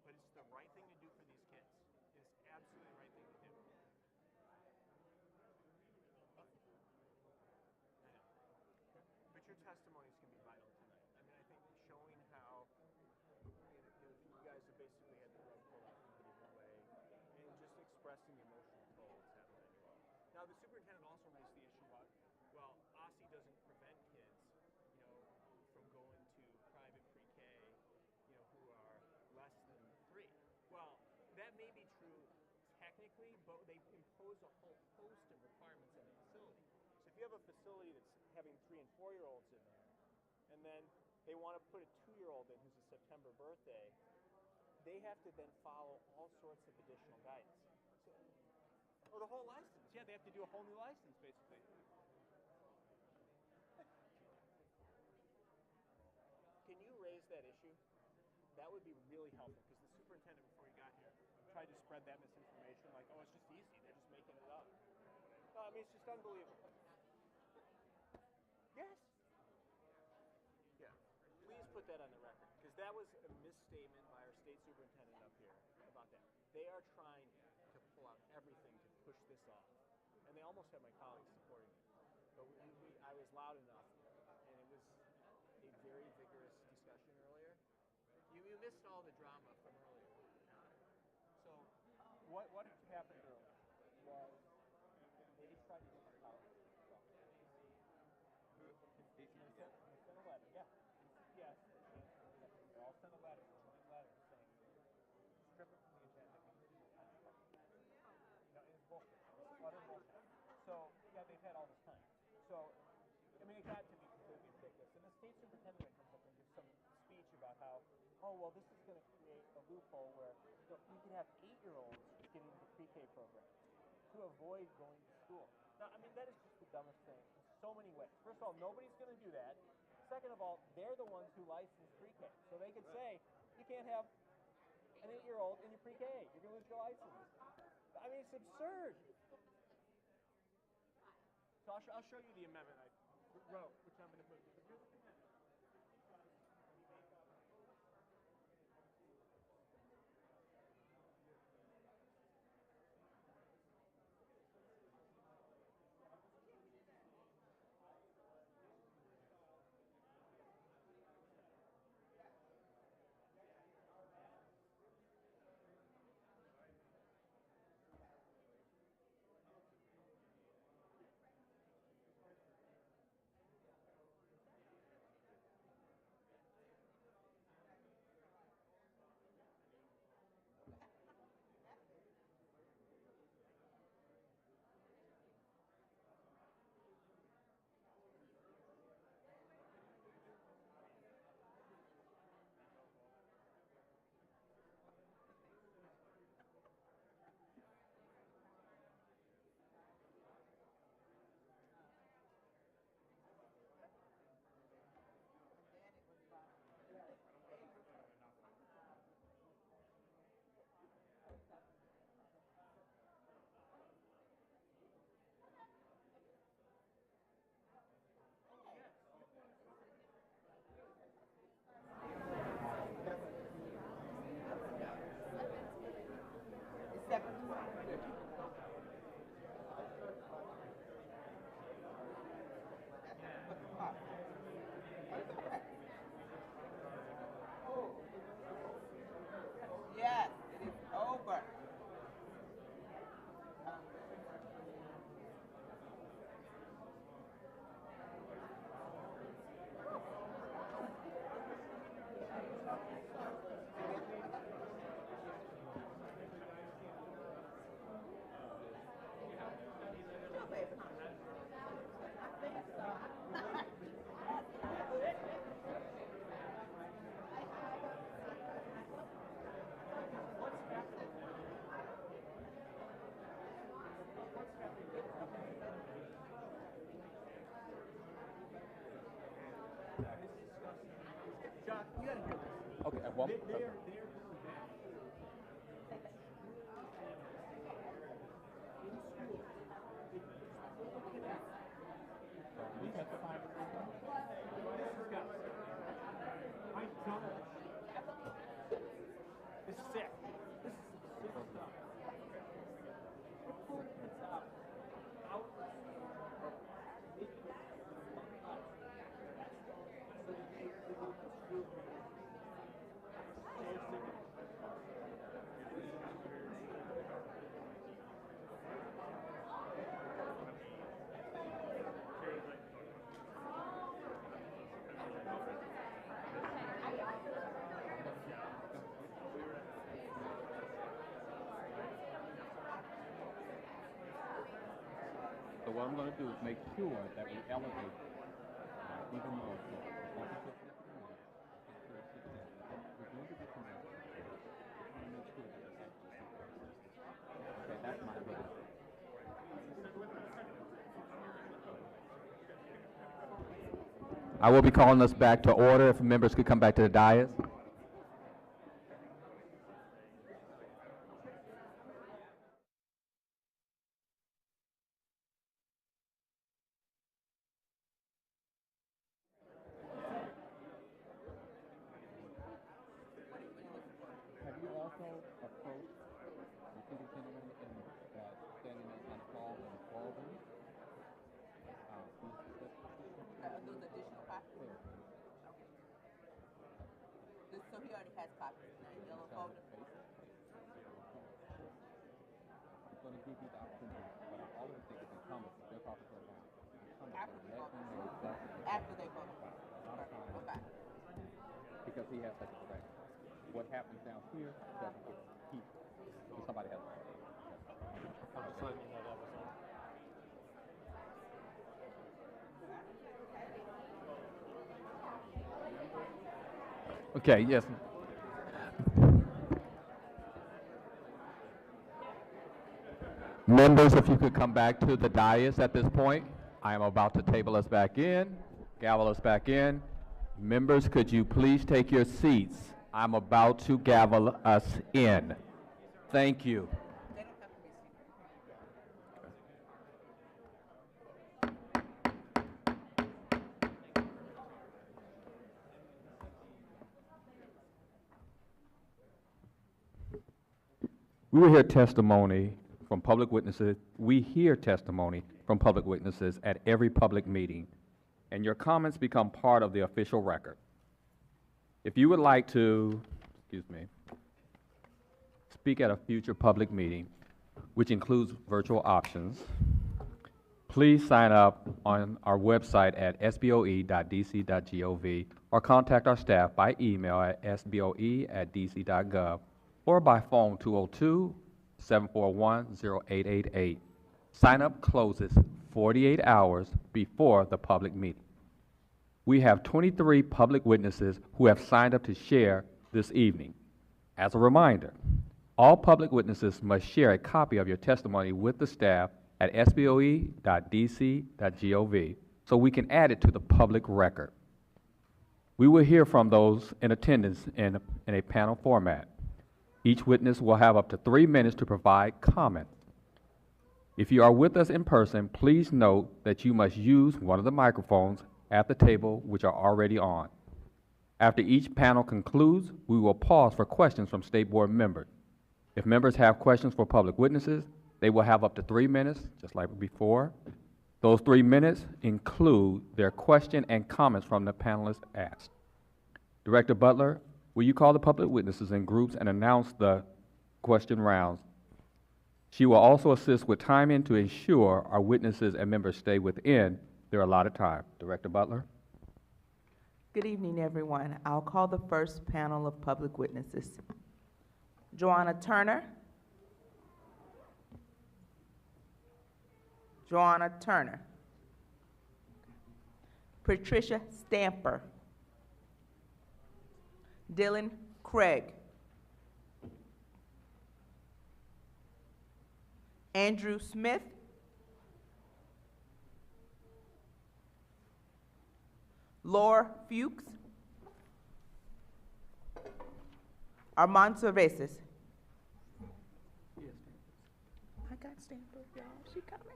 but it's the right thing to do for these kids. It's absolutely the right thing to do. I know. But your testimonies can be vital tonight. I mean, I think showing how you guys have basically had the rug pulled out from the way, and just expressing the emotional toll that's happened on you all. Now, the superintendent also raised the issue about, well, OSSI doesn't prevent kids, from going to private pre-K, who are less than 3. Well, that may be true technically, but they impose a whole host of requirements in the facility. So if you have a facility that's having 3 and 4-year-olds in there, and then they want to put a 2-year-old in who's a September birthday, they have to then follow all sorts of additional guidance. Or the whole license. Yeah, they have to do a whole new license, basically. Can you raise that issue? That would be really helpful, because the superintendent, before he got here, tried to spread that misinformation, like, oh, it's just easy, they're just making it up. No, I mean, it's just unbelievable. Yes. Yeah. Please put that on the record, because that was a misstatement by our state superintendent up here about that. They are trying to pull out everything to push this off, and they almost have my colleagues supporting it. But I was loud enough, and it was a very vigorous discussion earlier. You missed all the drama from earlier. So what happened earlier was they tried to get this out. They sent a letter, yeah. Yes, they all sent a letter, saying, strip it from the agenda. It's bullshit. It's utter bullshit. So, yeah, they've had all this time. So, I mean, it got to be completely ridiculous. And the state superintendent comes up and gives some speech about how, oh, well, this is going to create a loophole where you can have 8-year-olds get into the pre-K program to avoid going to school. Now, I mean, that is just the dumbest thing in so many ways. First of all, nobody's going to do that. Second of all, they're the ones who license pre-K. So they could say, you can't have an 8-year-old in your pre-K. You're going to lose your license. I mean, it's absurd. So I'll show you the amendment I wrote, which I'm going to move. But here's the amendment. So what I'm going to do is make sure that we elevate even more. So once you put this in there, we're going to get some more. Just want to make sure that it's actually okay, that's my biggest thing. I will be calling us back to order. If members could come back to the dais. Have you also approached the superintendent and that standing in front of Paul and Baldwin? Those additional copies? So he already has copies in that yellow folder? I'm going to give you the opportunity, but I always think it's incumbent, if they're talking to a now, After let they me vote. know exactly. After they vote. Okay. Because he has such a track. What happens down here doesn't get heat. So somebody has to. Okay, yes. Members, if you could come back to the dais at this point. I am about to table us back in, gavel us back in. Members, could you please take your seats? I'm about to gavel us in. Thank you. We will hear testimony from public witnesses. We hear testimony from public witnesses at every public meeting, and your comments become part of the official record. If you would like to, speak at a future public meeting, which includes virtual options, please sign up on our website at sboe.dc.gov or contact our staff by email at sboe@dc.gov or by phone 202-741-0888. Sign-up closes 48 hours before the public meeting. We have 23 public witnesses who have signed up to share this evening. As a reminder, all public witnesses must share a copy of your testimony with the staff at sboe.dc.gov so we can add it to the public record. We will hear from those in attendance in a panel format. Each witness will have up to 3 minutes to provide comment. If you are with us in person, please note that you must use one of the microphones at the table which are already on. After each panel concludes, we will pause for questions from State Board members. If members have questions for public witnesses, they will have up to 3 minutes, just like before. Those 3 minutes include their question and comments from the panelists asked. Director Butler, will you call the public witnesses in groups and announce the question rounds? She will also assist with timing to ensure our witnesses and members stay within their allotted time. Director Butler. Good evening, everyone. I'll call the first panel of public witnesses. Joanna Turner. Joanna Turner. Patricia Stamper. Dylan Craig. Andrew Smith. Laura Fuchs. Armand Cerveses. I got Stamper, y'all. She coming.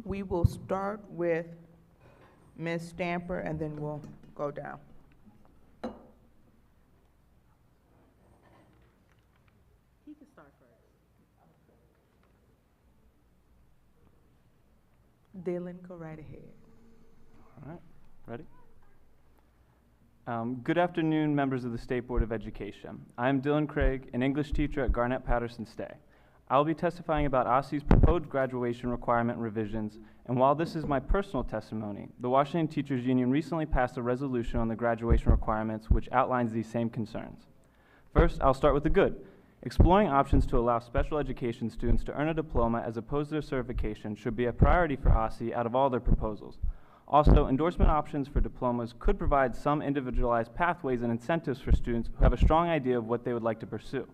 We will start with Ms. Stamper, and then we'll go down. He can start first. Dylan, go right ahead. All right, ready? Good afternoon, members of the State Board of Education. I am Dylan Craig, an English teacher at Garnett Patterson Stay. I will be testifying about OSSE's proposed graduation requirement revisions, and while this is my personal testimony, the Washington Teachers Union recently passed a resolution on the graduation requirements which outlines these same concerns. First, I'll start with the good. Exploring options to allow special education students to earn a diploma as opposed to a certification should be a priority for OSSE out of all their proposals. Also, endorsement options for diplomas could provide some individualized pathways and incentives for students who have a strong idea of what they would like to pursue.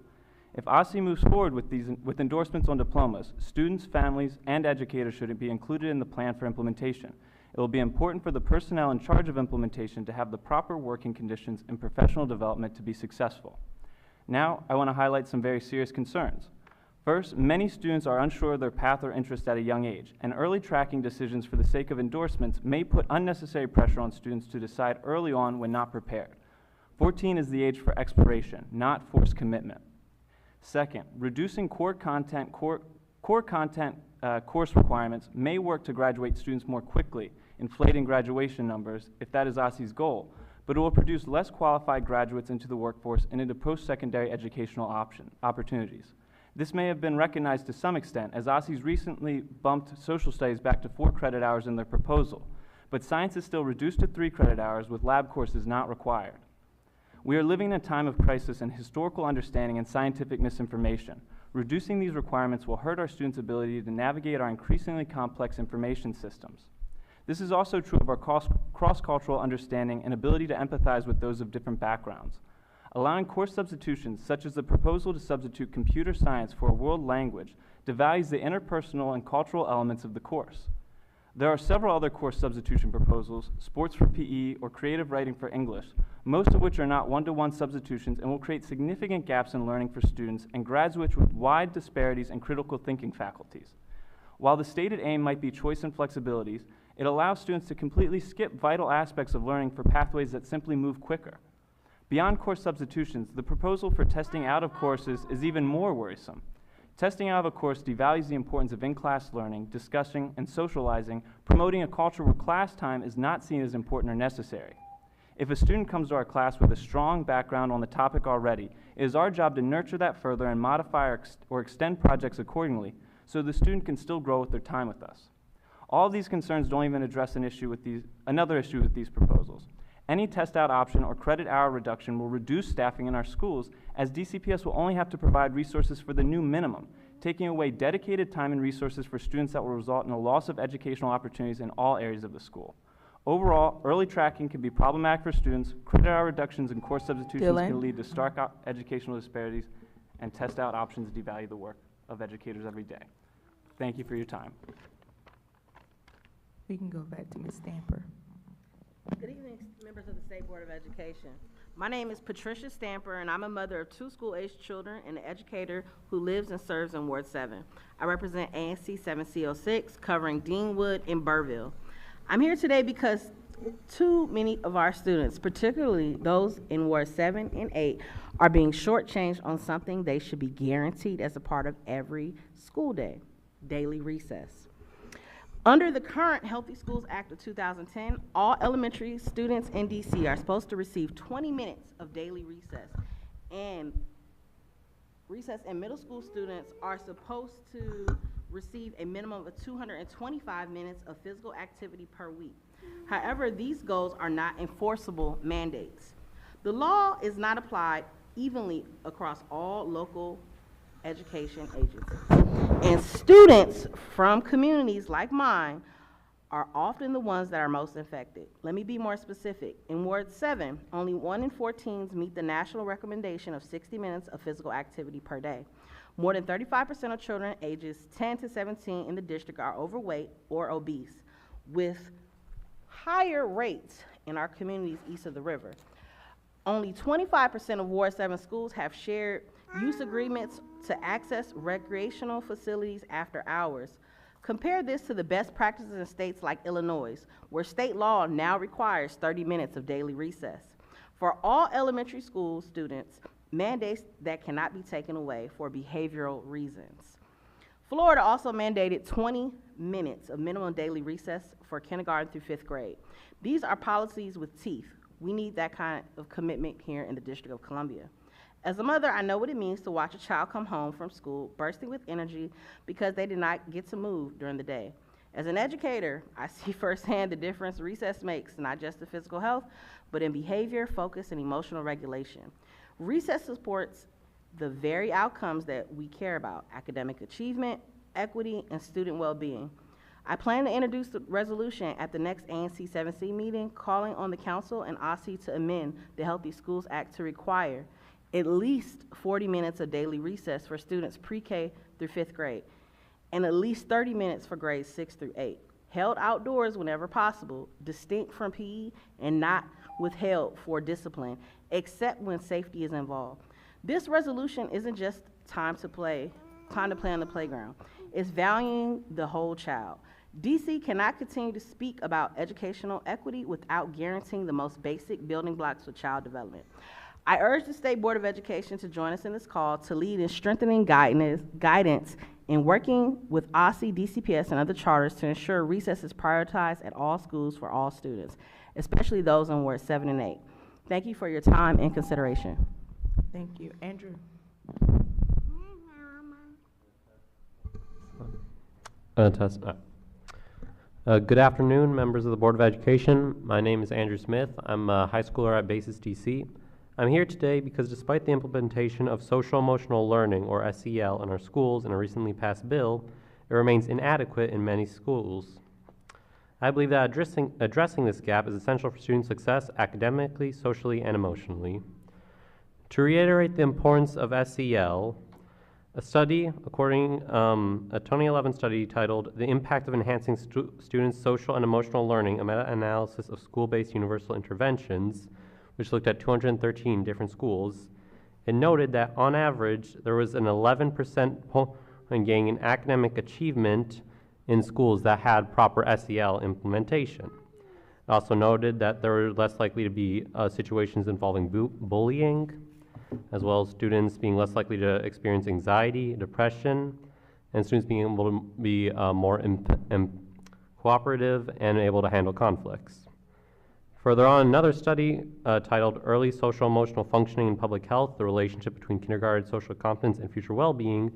If OSSE moves forward with endorsements on diplomas, students, families, and educators should be included in the plan for implementation. It will be important for the personnel in charge of implementation to have the proper working conditions and professional development to be successful. Now, I want to highlight some very serious concerns. First, many students are unsure of their path or interest at a young age, and early tracking decisions for the sake of endorsements may put unnecessary pressure on students to decide early on when not prepared. 14 is the age for exploration, not forced commitment. Second, reducing course requirements may work to graduate students more quickly, inflating graduation numbers if that is OSSE's goal, but it will produce less qualified graduates into the workforce and into post-secondary educational opportunities. This may have been recognized to some extent, as OSSE's recently bumped social studies back to 4 credit hours in their proposal, but science is still reduced to 3 credit hours with lab courses not required. We are living in a time of crisis in historical understanding and scientific misinformation. Reducing these requirements will hurt our students' ability to navigate our increasingly complex information systems. This is also true of our cross-cultural understanding and ability to empathize with those of different backgrounds. Allowing course substitutions, such as the proposal to substitute computer science for a world language, devalues the interpersonal and cultural elements of the course. There are several other course substitution proposals, sports for PE or creative writing for English, most of which are not one-to-one substitutions and will create significant gaps in learning for students and graduates with wide disparities in critical thinking faculties. While the stated aim might be choice and flexibilities, it allows students to completely skip vital aspects of learning for pathways that simply move quicker. Beyond course substitutions, the proposal for testing out of courses is even more worrisome. Testing out of a course devalues the importance of in-class learning, discussing, and socializing, promoting a culture where class time is not seen as important or necessary. If a student comes to our class with a strong background on the topic already, it is our job to nurture that further and modify or extend projects accordingly so the student can still grow with their time with us. All of these concerns don't even address another issue with these proposals. Any test-out option or credit hour reduction will reduce staffing in our schools, as DCPS will only have to provide resources for the new minimum, taking away dedicated time and resources for students that will result in a loss of educational opportunities in all areas of the school. Overall, early tracking can be problematic for students, credit hour reductions and course substitutions can lead to stark educational disparities, and test-out options devalue the work of educators every day. Thank you for your time. We can go back to Ms. Stamper. Good evening, members of the State Board of Education. My name is Patricia Stamper, and I'm a mother of 2 school-aged children and an educator who lives and serves in Ward 7. I represent ANC 7C06, covering Deanwood and Burville. I'm here today because too many of our students, particularly those in Ward 7 and 8, are being shortchanged on something they should be guaranteed as a part of every school day, daily recess. Under the current Healthy Schools Act of 2010, all elementary students in DC are supposed to receive 20 minutes of daily recess, and middle school students are supposed to receive a minimum of 225 minutes of physical activity per week. However, these goals are not enforceable mandates. The law is not applied evenly across all local education agencies. And students from communities like mine are often the ones that are most infected. Let me be more specific. In Ward 7, only 1 in 4 teens meet the national recommendation of 60 minutes of physical activity per day. More than 35% of children ages 10 to 17 in the district are overweight or obese, with higher rates in our communities east of the river. Only 25% of Ward 7 schools have shared use agreements to access recreational facilities after hours. Compare this to the best practices in states like Illinois, where state law now requires 30 minutes of daily recess. For all elementary school students, mandates that cannot be taken away for behavioral reasons. Florida also mandated 20 minutes of minimum daily recess for kindergarten through 5th grade. These are policies with teeth. We need that kind of commitment here in the District of Columbia. As a mother, I know what it means to watch a child come home from school bursting with energy because they did not get to move during the day. As an educator, I see firsthand the difference recess makes, not just in physical health, but in behavior, focus, and emotional regulation. Recess supports the very outcomes that we care about: academic achievement, equity, and student well-being. I plan to introduce the resolution at the next ANC 7C meeting, calling on the council and OSSE to amend the Healthy Schools Act to require at least 40 minutes of daily recess for students pre-K through 5th grade, and at least 30 minutes for grades 6 through 8, held outdoors whenever possible, distinct from PE, and not withheld for discipline, except when safety is involved. This resolution isn't just time to play on the playground. It's valuing the whole child. DC cannot continue to speak about educational equity without guaranteeing the most basic building blocks for child development. I urge the State Board of Education to join us in this call to lead in strengthening guidance in working with OSSE, DCPS, and other charters to ensure recess is prioritized at all schools for all students, especially those in Ward 7 and 8. Thank you for your time and consideration. Thank you. Andrew. Good afternoon, members of the Board of Education. My name is Andrew Smith. I'm a high schooler at Basis DC. I'm here today because despite the implementation of social emotional learning, or SEL, in our schools in a recently passed bill, it remains inadequate in many schools. I believe that addressing this gap is essential for student success academically, socially, and emotionally. To reiterate the importance of SEL, a 2011 study titled "The Impact of Enhancing Students' Social and Emotional Learning, a Meta-Analysis of School-Based Universal Interventions," which looked at 213 different schools, it noted that on average, there was an 11% point gain in academic achievement in schools that had proper SEL implementation. It also noted that there were less likely to be situations involving bullying, as well as students being less likely to experience anxiety, depression, and students being able to be more cooperative and able to handle conflicts. Further on, another study titled "Early Social Emotional Functioning in Public Health, the Relationship Between Kindergarten Social Competence and Future Well-Being,"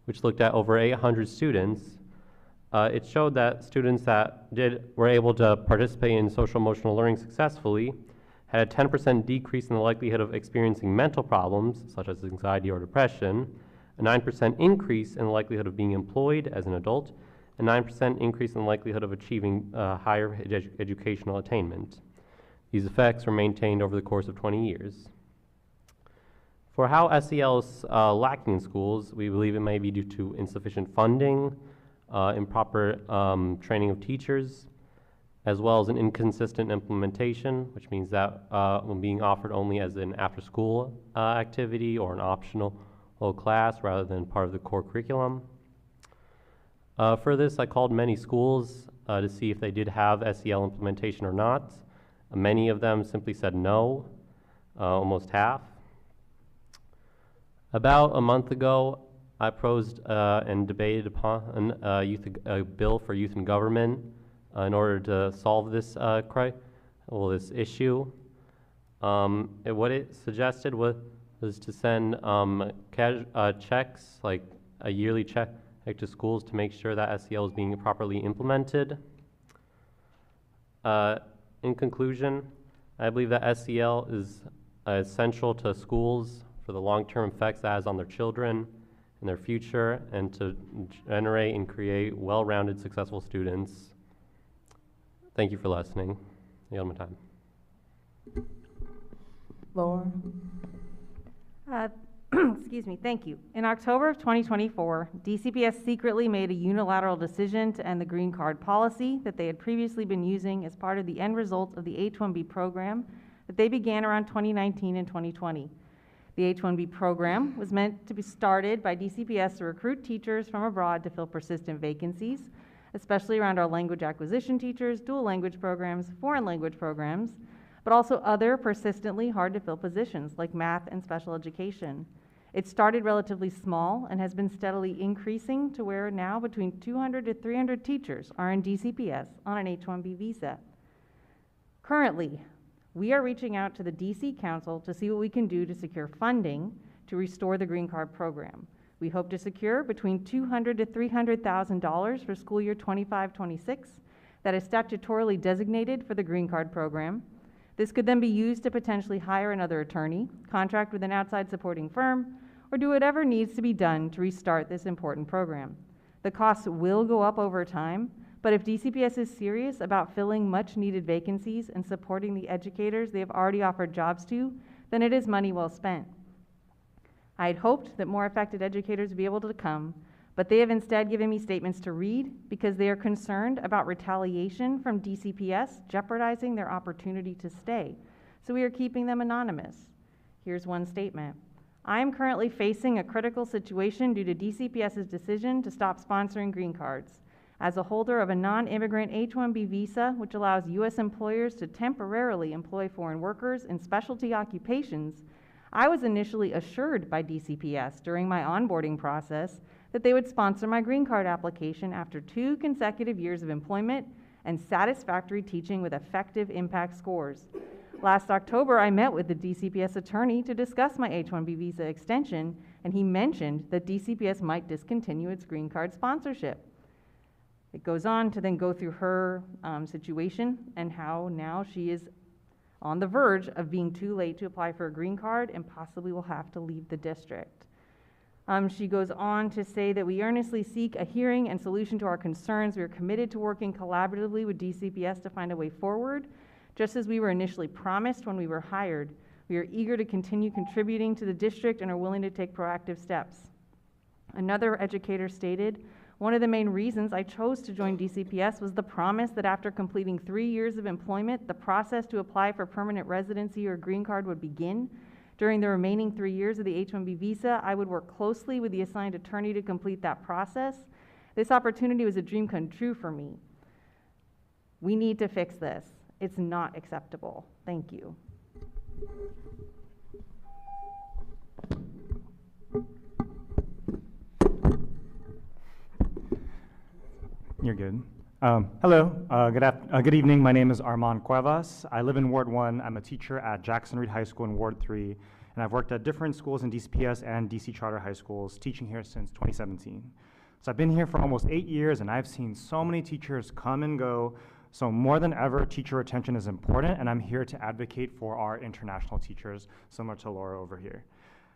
which looked at over 800 students. It showed that students that were able to participate in social emotional learning successfully had a 10% decrease in the likelihood of experiencing mental problems, such as anxiety or depression, a 9% increase in the likelihood of being employed as an adult, a 9% increase in the likelihood of achieving higher educational attainment. These effects were maintained over the course of 20 years. For how SEL is lacking in schools, we believe it may be due to insufficient funding, improper training of teachers, as well as an inconsistent implementation, which means that being offered only as an after-school activity or an optional class rather than part of the core curriculum. For this, I called many schools to see if they did have SEL implementation or not. Many of them simply said no, almost half. About a month ago, I proposed and debated upon a bill for youth and government in order to solve this this issue. What it suggested was to send checks, like a yearly check to schools to make sure that SEL is being properly implemented. In conclusion, I believe that SEL is essential to schools for the long-term effects that it has on their children and their future, and to generate and create well-rounded, successful students. Thank you for listening. I yield my time. Laura? Excuse me, thank you. In October of 2024, DCPS secretly made a unilateral decision to end the green card policy that they had previously been using as part of the end result of the H-1B program that they began around 2019 and 2020. The H-1B program was meant to be started by DCPS to recruit teachers from abroad to fill persistent vacancies, especially around our language acquisition teachers, dual language programs, foreign language programs, but also other persistently hard to fill positions like math and special education. It started relatively small and has been steadily increasing to where now between 200 to 300 teachers are in DCPS on an H-1B visa. Currently, we are reaching out to the DC Council to see what we can do to secure funding to restore the Green Card program. We hope to secure between $200,000 to $300,000 for school year 25-26 that is statutorily designated for the Green Card program. This could then be used to potentially hire another attorney, contract with an outside supporting firm, or do whatever needs to be done to restart this important program. The costs will go up over time, but if DCPS is serious about filling much needed vacancies and supporting the educators they have already offered jobs to, then it is money well spent. I had hoped that more affected educators would be able to come, but they have instead given me statements to read because they are concerned about retaliation from DCPS jeopardizing their opportunity to stay. So we are keeping them anonymous. Here's one statement. I am currently facing a critical situation due to DCPS's decision to stop sponsoring green cards. As a holder of a non-immigrant H-1B visa, which allows U.S. employers to temporarily employ foreign workers in specialty occupations, I was initially assured by DCPS during my onboarding process that they would sponsor my green card application after 2 consecutive years of employment and satisfactory teaching with effective impact scores. Last October, I met with the DCPS attorney to discuss my H-1B visa extension, and he mentioned that DCPS might discontinue its green card sponsorship. It goes on to then go through her situation and how now she is on the verge of being too late to apply for a green card and possibly will have to leave the district. She goes on to say that we earnestly seek a hearing and solution to our concerns. We are committed to working collaboratively with DCPS to find a way forward. Just as we were initially promised when we were hired, we are eager to continue contributing to the district and are willing to take proactive steps. Another educator stated, one of the main reasons I chose to join DCPS was the promise that after completing 3 years of employment, the process to apply for permanent residency or green card would begin. During the remaining 3 years of the H-1B visa, I would work closely with the assigned attorney to complete that process. This opportunity was a dream come true for me. We need to fix this. It's not acceptable. Thank you. You're good. Hello, good evening. My name is Armand Cuevas. I live in Ward 1. I'm a teacher at Jackson Reed High School in Ward 3, and I've worked at different schools in DCPS and DC charter high schools, teaching here since 2017. So I've been here for almost 8 years, and I've seen so many teachers come and go. So more than ever, teacher retention is important, and I'm here to advocate for our international teachers, similar to Laura over here.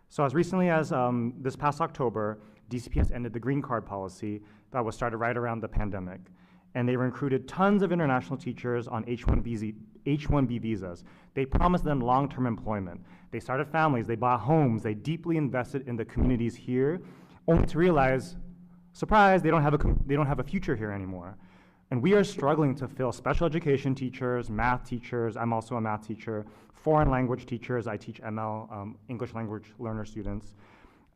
So as recently as this past October, DCPS ended the green card policy that was started right around the pandemic. And they recruited tons of international teachers on H-1B visas. They promised them long-term employment. They started families, they bought homes, they deeply invested in the communities here, only to realize, surprise, they don't have a future here anymore. And we are struggling to fill special education teachers, math teachers, I'm also a math teacher, foreign language teachers, I teach ML, English language learner students.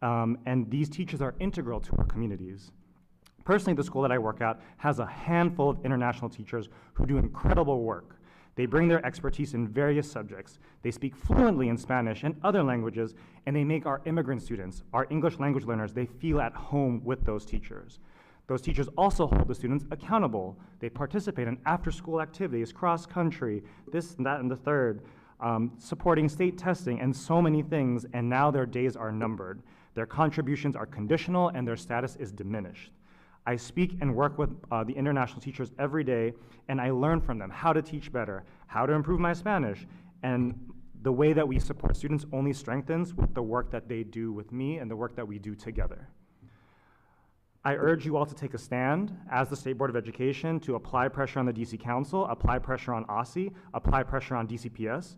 And these teachers are integral to our communities. Personally, the school that I work at has a handful of international teachers who do incredible work. They bring their expertise in various subjects. They speak fluently in Spanish and other languages, and they make our immigrant students, our English language learners, they feel at home with those teachers. Those teachers also hold the students accountable. They participate in after-school activities, cross-country, this and that and the third, supporting state testing and so many things, and now their days are numbered. Their contributions are conditional and their status is diminished. I speak and work with the international teachers every day, and I learn from them how to teach better, how to improve my Spanish, and the way that we support students only strengthens with the work that they do with me and the work that we do together. I urge you all to take a stand as the State Board of Education to apply pressure on the DC Council, apply pressure on OSSI, apply pressure on DCPS.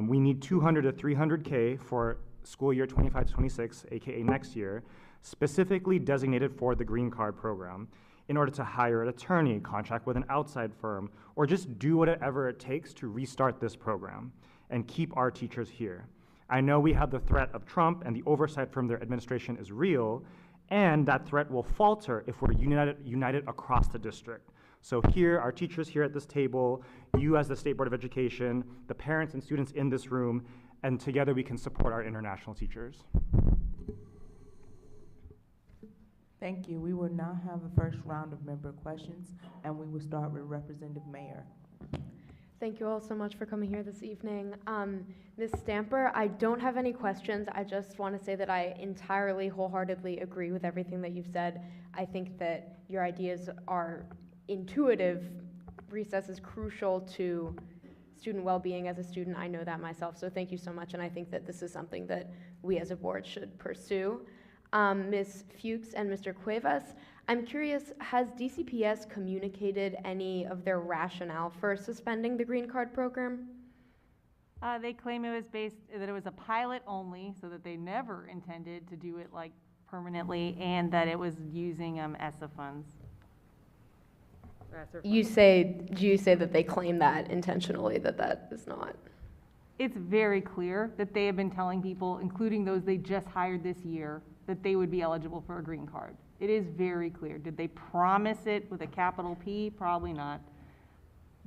We need 200 to 300K for school year 25-26, aka next year, specifically designated for the Green Card program in order to hire an attorney, contract with an outside firm, or just do whatever it takes to restart this program and keep our teachers here. I know we have the threat of Trump and the oversight from their administration is real, and that threat will falter if we're united across the district. So here, our teachers here at this table, you as the State Board of Education, the parents and students in this room, and together we can support our international teachers. Thank you. We will now have a first round of member questions, and we will start with Representative Mayer. Thank you all so much for coming here this evening. Ms. Stamper, I don't have any questions. I just want to say that I entirely, wholeheartedly agree with everything that you've said. I think that your ideas are intuitive. Recess is crucial to student well-being. As a student, I know that myself, so thank you so much, and I think that this is something that we as a board should pursue. Ms. Fuchs and Mr. Cuevas, I'm curious, has DCPS communicated any of their rationale for suspending the Green Card program? They claim it was that it was a pilot only, so that they never intended to do it like permanently, and that it was using ESSA funds. Do you say that they claim that intentionally, that is not? It's very clear that they have been telling people, including those they just hired this year, that they would be eligible for a green card. It is very clear. Did they promise it with a capital P? Probably not.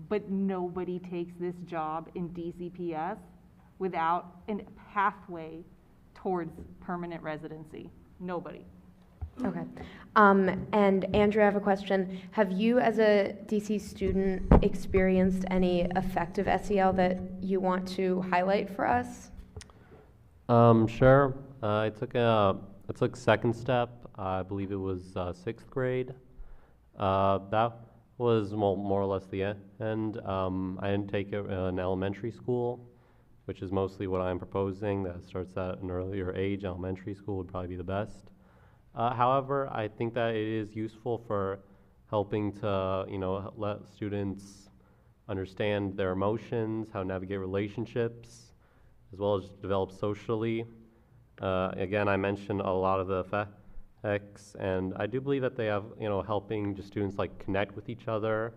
But nobody takes this job in DCPS without a pathway towards permanent residency. Nobody. Okay. And Andrew, I have a question. Have you, as a DC student, experienced any effective SEL that you want to highlight for us? Sure. I took second step. I believe it was sixth grade. That was more or less the end. I didn't take it in elementary school, which is mostly what I'm proposing. That starts at an earlier age. Elementary school would probably be the best. However, I think that it is useful for helping to, let students understand their emotions, how to navigate relationships, as well as develop socially. Again, I mentioned a lot of the effects, and I do believe that they have, helping just students connect with each other,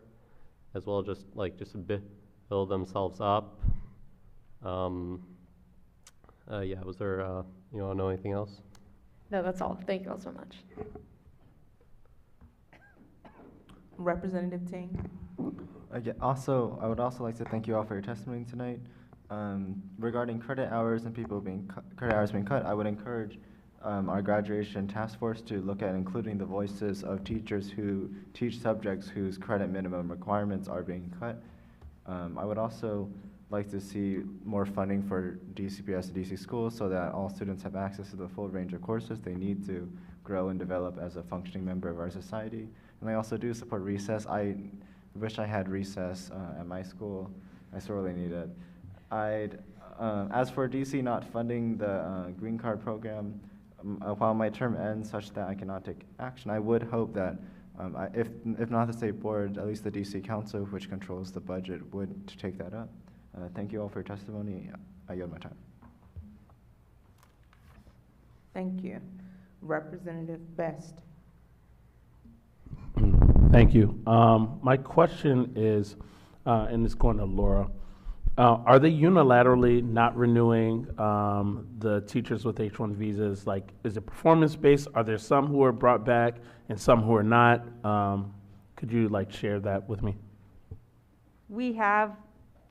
as well as just a bit build themselves up. Yeah, was there, you want to know anything else? No, that's all. Thank you all so much. Representative Ting. Also, I would also like to thank you all for your testimony tonight. Regarding credit hours and people credit hours being cut, I would encourage our graduation task force to look at including the voices of teachers who teach subjects whose credit minimum requirements are being cut. I would also like to see more funding for DCPS and DC schools so that all students have access to the full range of courses they need to grow and develop as a functioning member of our society. And I also do support recess. I wish I had recess at my school. I sorely need it. As for DC not funding the Green Card program, while my term ends such that I cannot take action, I would hope that if not the State Board, at least the DC Council, which controls the budget, would take that up. Thank you all for your testimony. I yield my time. Thank you. Representative Best. Thank you. My question is, and it's going to Laura, are they unilaterally not renewing the teachers with H-1 visas? Is it performance-based? Are there some who are brought back and some who are not? Could you share that with me? We have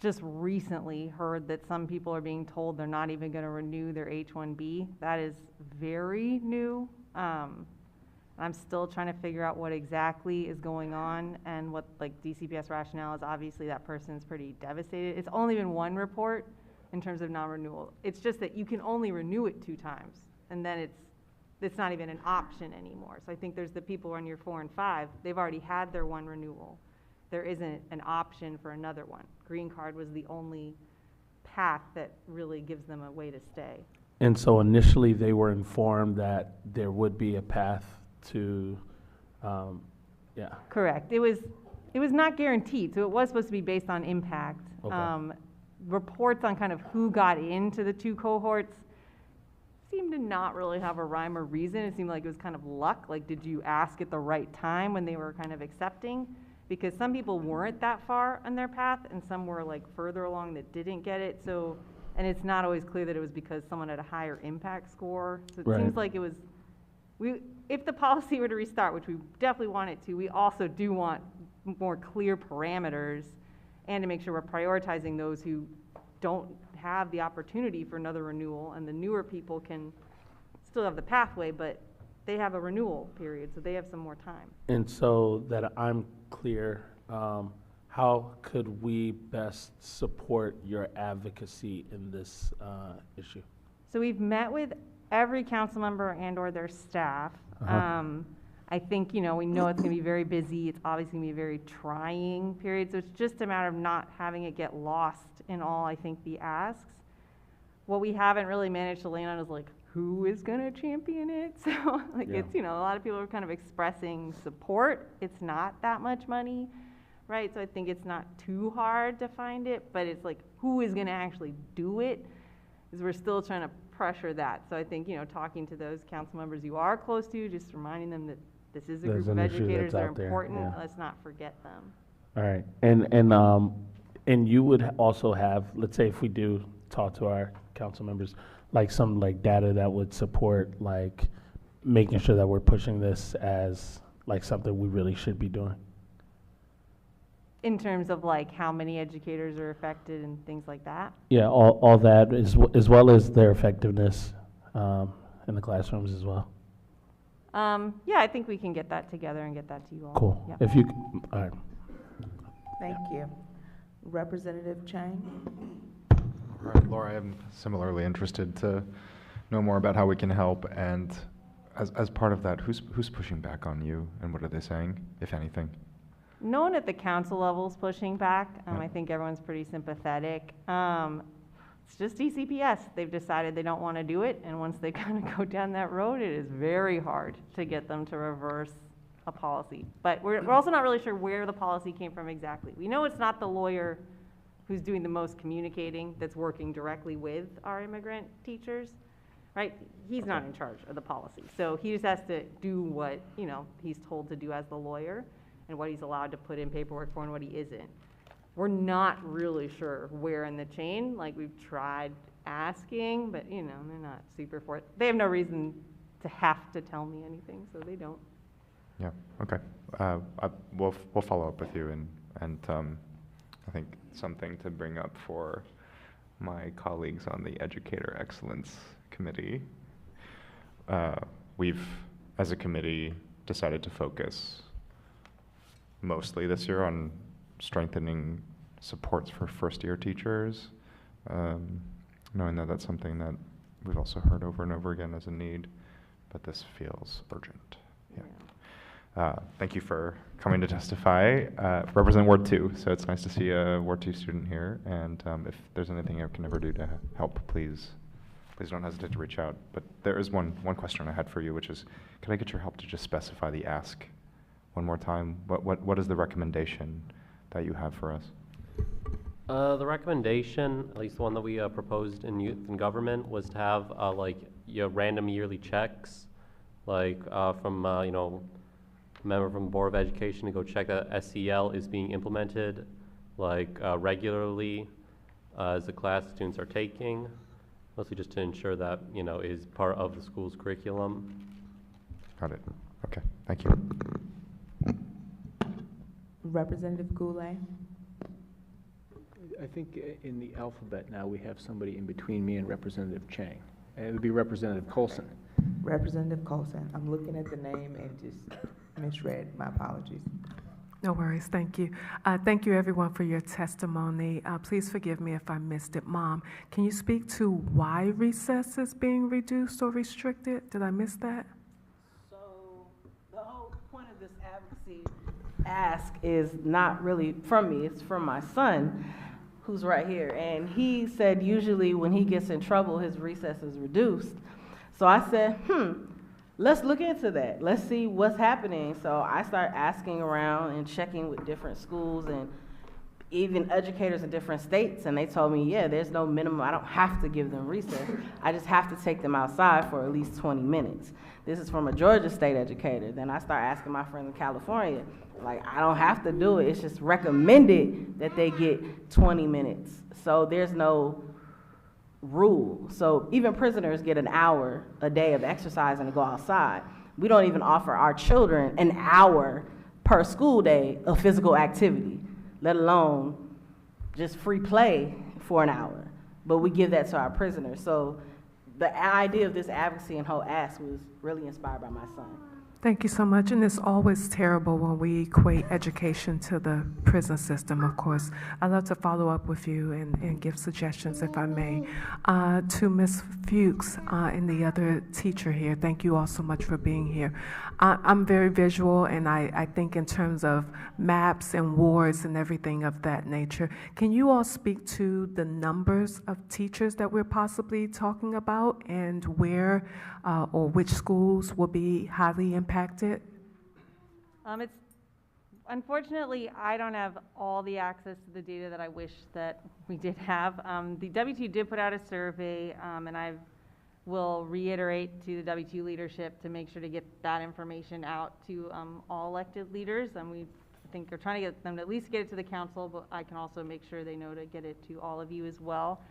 just recently heard that some people are being told they're not even going to renew their H-1B. That is very new. I'm still trying to figure out what exactly is going on, and what DCPS rationale is. Obviously that person's pretty devastated. It's only been one report in terms of non-renewal. It's just that you can only renew it 2 times, and then it's not even an option anymore. So I think there's the people who are on year 4 and 5, they've already had their one renewal. There isn't an option for another one. Green Card was the only path that really gives them a way to stay. And so initially they were informed that there would be a path to Yeah. Correct. It was not guaranteed, so it was supposed to be based on impact. Okay. Reports on kind of who got into the two cohorts seemed to not really have a rhyme or reason. It seemed like it was kind of luck. Like, did you ask at the right time when they were kind of accepting? Because some people weren't that far on their path, and some were like further along that didn't get it. So, and it's not always clear that it was because someone had a higher impact score. So it seems like it was, if the policy were to restart, which we definitely want it to, we also do want more clear parameters and to make sure we're prioritizing those who don't have the opportunity for another renewal, and the newer people can still have the pathway, but they have a renewal period, so they have some more time. And so that I'm clear, how could we best support your advocacy in this issue? So we've met with every council member and or their staff. I think, we know it's gonna be very busy. It's obviously gonna be a very trying period. So it's just a matter of not having it get lost in all, I think, the asks. What we haven't really managed to land on is like, who is gonna champion it? So it's, a lot of people are kind of expressing support. It's not that much money, right? So I think it's not too hard to find it, but it's like, who is gonna actually do it? Because we're still trying to pressure that. So I think, talking to those council members you are close to, just reminding them that this is a group of educators that are important. Let's not forget them. All right, and you would also have, let's say if we do talk to our council members, like some like data that would support like making sure that we're pushing this as like something we really should be doing. In terms of like how many educators are affected and things like that? Yeah, all that as well as their effectiveness in the classrooms as well. Yeah, I think we can get that together and get that to you all. Cool. Yep. If you, all right. Thank you. Representative Chang? Right, Laura, I'm similarly interested to know more about how we can help, and as part of that, who's pushing back on you, and what are they saying, if anything? No one at the council level is pushing back. I think everyone's pretty sympathetic. It's just DCPS. They've decided they don't want to do it, and once they kind of go down that road, it is very hard to get them to reverse a policy. But we're also not really sure where the policy came from exactly. We know it's not the lawyer who's doing the most communicating that's working directly with our immigrant teachers, right? He's not in charge of the policy. So he just has to do what, he's told to do as the lawyer and what he's allowed to put in paperwork for and what he isn't. We're not really sure where in the chain. Like, we've tried asking, but they're not super forth. They have no reason to have to tell me anything, so they don't. Yeah. Okay. We'll follow up with you, and I think something to bring up for my colleagues on the Educator Excellence Committee. We've, as a committee, decided to focus mostly this year on strengthening supports for first-year teachers, knowing that that's something that we've also heard over and over again as a need, but this feels urgent. Yeah. Thank you for coming to testify. Represent Ward 2, so it's nice to see a Ward 2 student here, and if there's anything I can ever do to help, please don't hesitate to reach out. But there is one question I had for you, which is, could I get your help to just specify the ask one more time? What is the recommendation that you have for us? The recommendation, at least the one that we proposed in Youth and Government, was to have random yearly checks, from a member from the Board of Education to go check that SEL is being implemented regularly as the class students are taking, mostly just to ensure that is part of the school's curriculum. Got it. Okay. Thank you. Representative Goulet? I think in the alphabet now we have somebody in between me and Representative Chang. It would be Representative Colson. Representative Colson. I'm looking at the name and just misread. My apologies. No worries. Thank you. Thank you, everyone, for your testimony. Please forgive me if I missed it. Mom, can you speak to why recess is being reduced or restricted? Did I miss that? So the whole point of this advocacy ask is not really from me, it's from my son, who's right here. And he said usually when he gets in trouble, his recess is reduced. So I said, let's look into that. Let's see what's happening. So I start asking around and checking with different schools and even educators in different states, and they told me, yeah, there's no minimum. I don't have to give them recess. I just have to take them outside for at least 20 minutes. This is from a Georgia state educator. Then I start asking my friends in California, like, I don't have to do it. It's just recommended that they get 20 minutes. So there's no rule. So even prisoners get an hour a day of exercise and to go outside. We don't even offer our children an hour per school day of physical activity, let alone just free play for an hour. But we give that to our prisoners. So the idea of this advocacy and whole ask was really inspired by my son. Thank you so much. And it's always terrible when we equate education to the prison system, of course. I'd love to follow up with you and give suggestions, if I may. To Ms. Fuchs and the other teacher here, thank you all so much for being here. I'm very visual, and I think in terms of maps and wards and everything of that nature. Can you all speak to the numbers of teachers that we're possibly talking about and where or which schools will be highly impacted? It's unfortunately, I don't have all the access to the data that I wish that we did have. The W2 did put out a survey, and I will reiterate to the W2 leadership to make sure to get that information out to all elected leaders. And we think we're trying to get them to at least get it to the council, but I can also make sure they know to get it to all of you as well.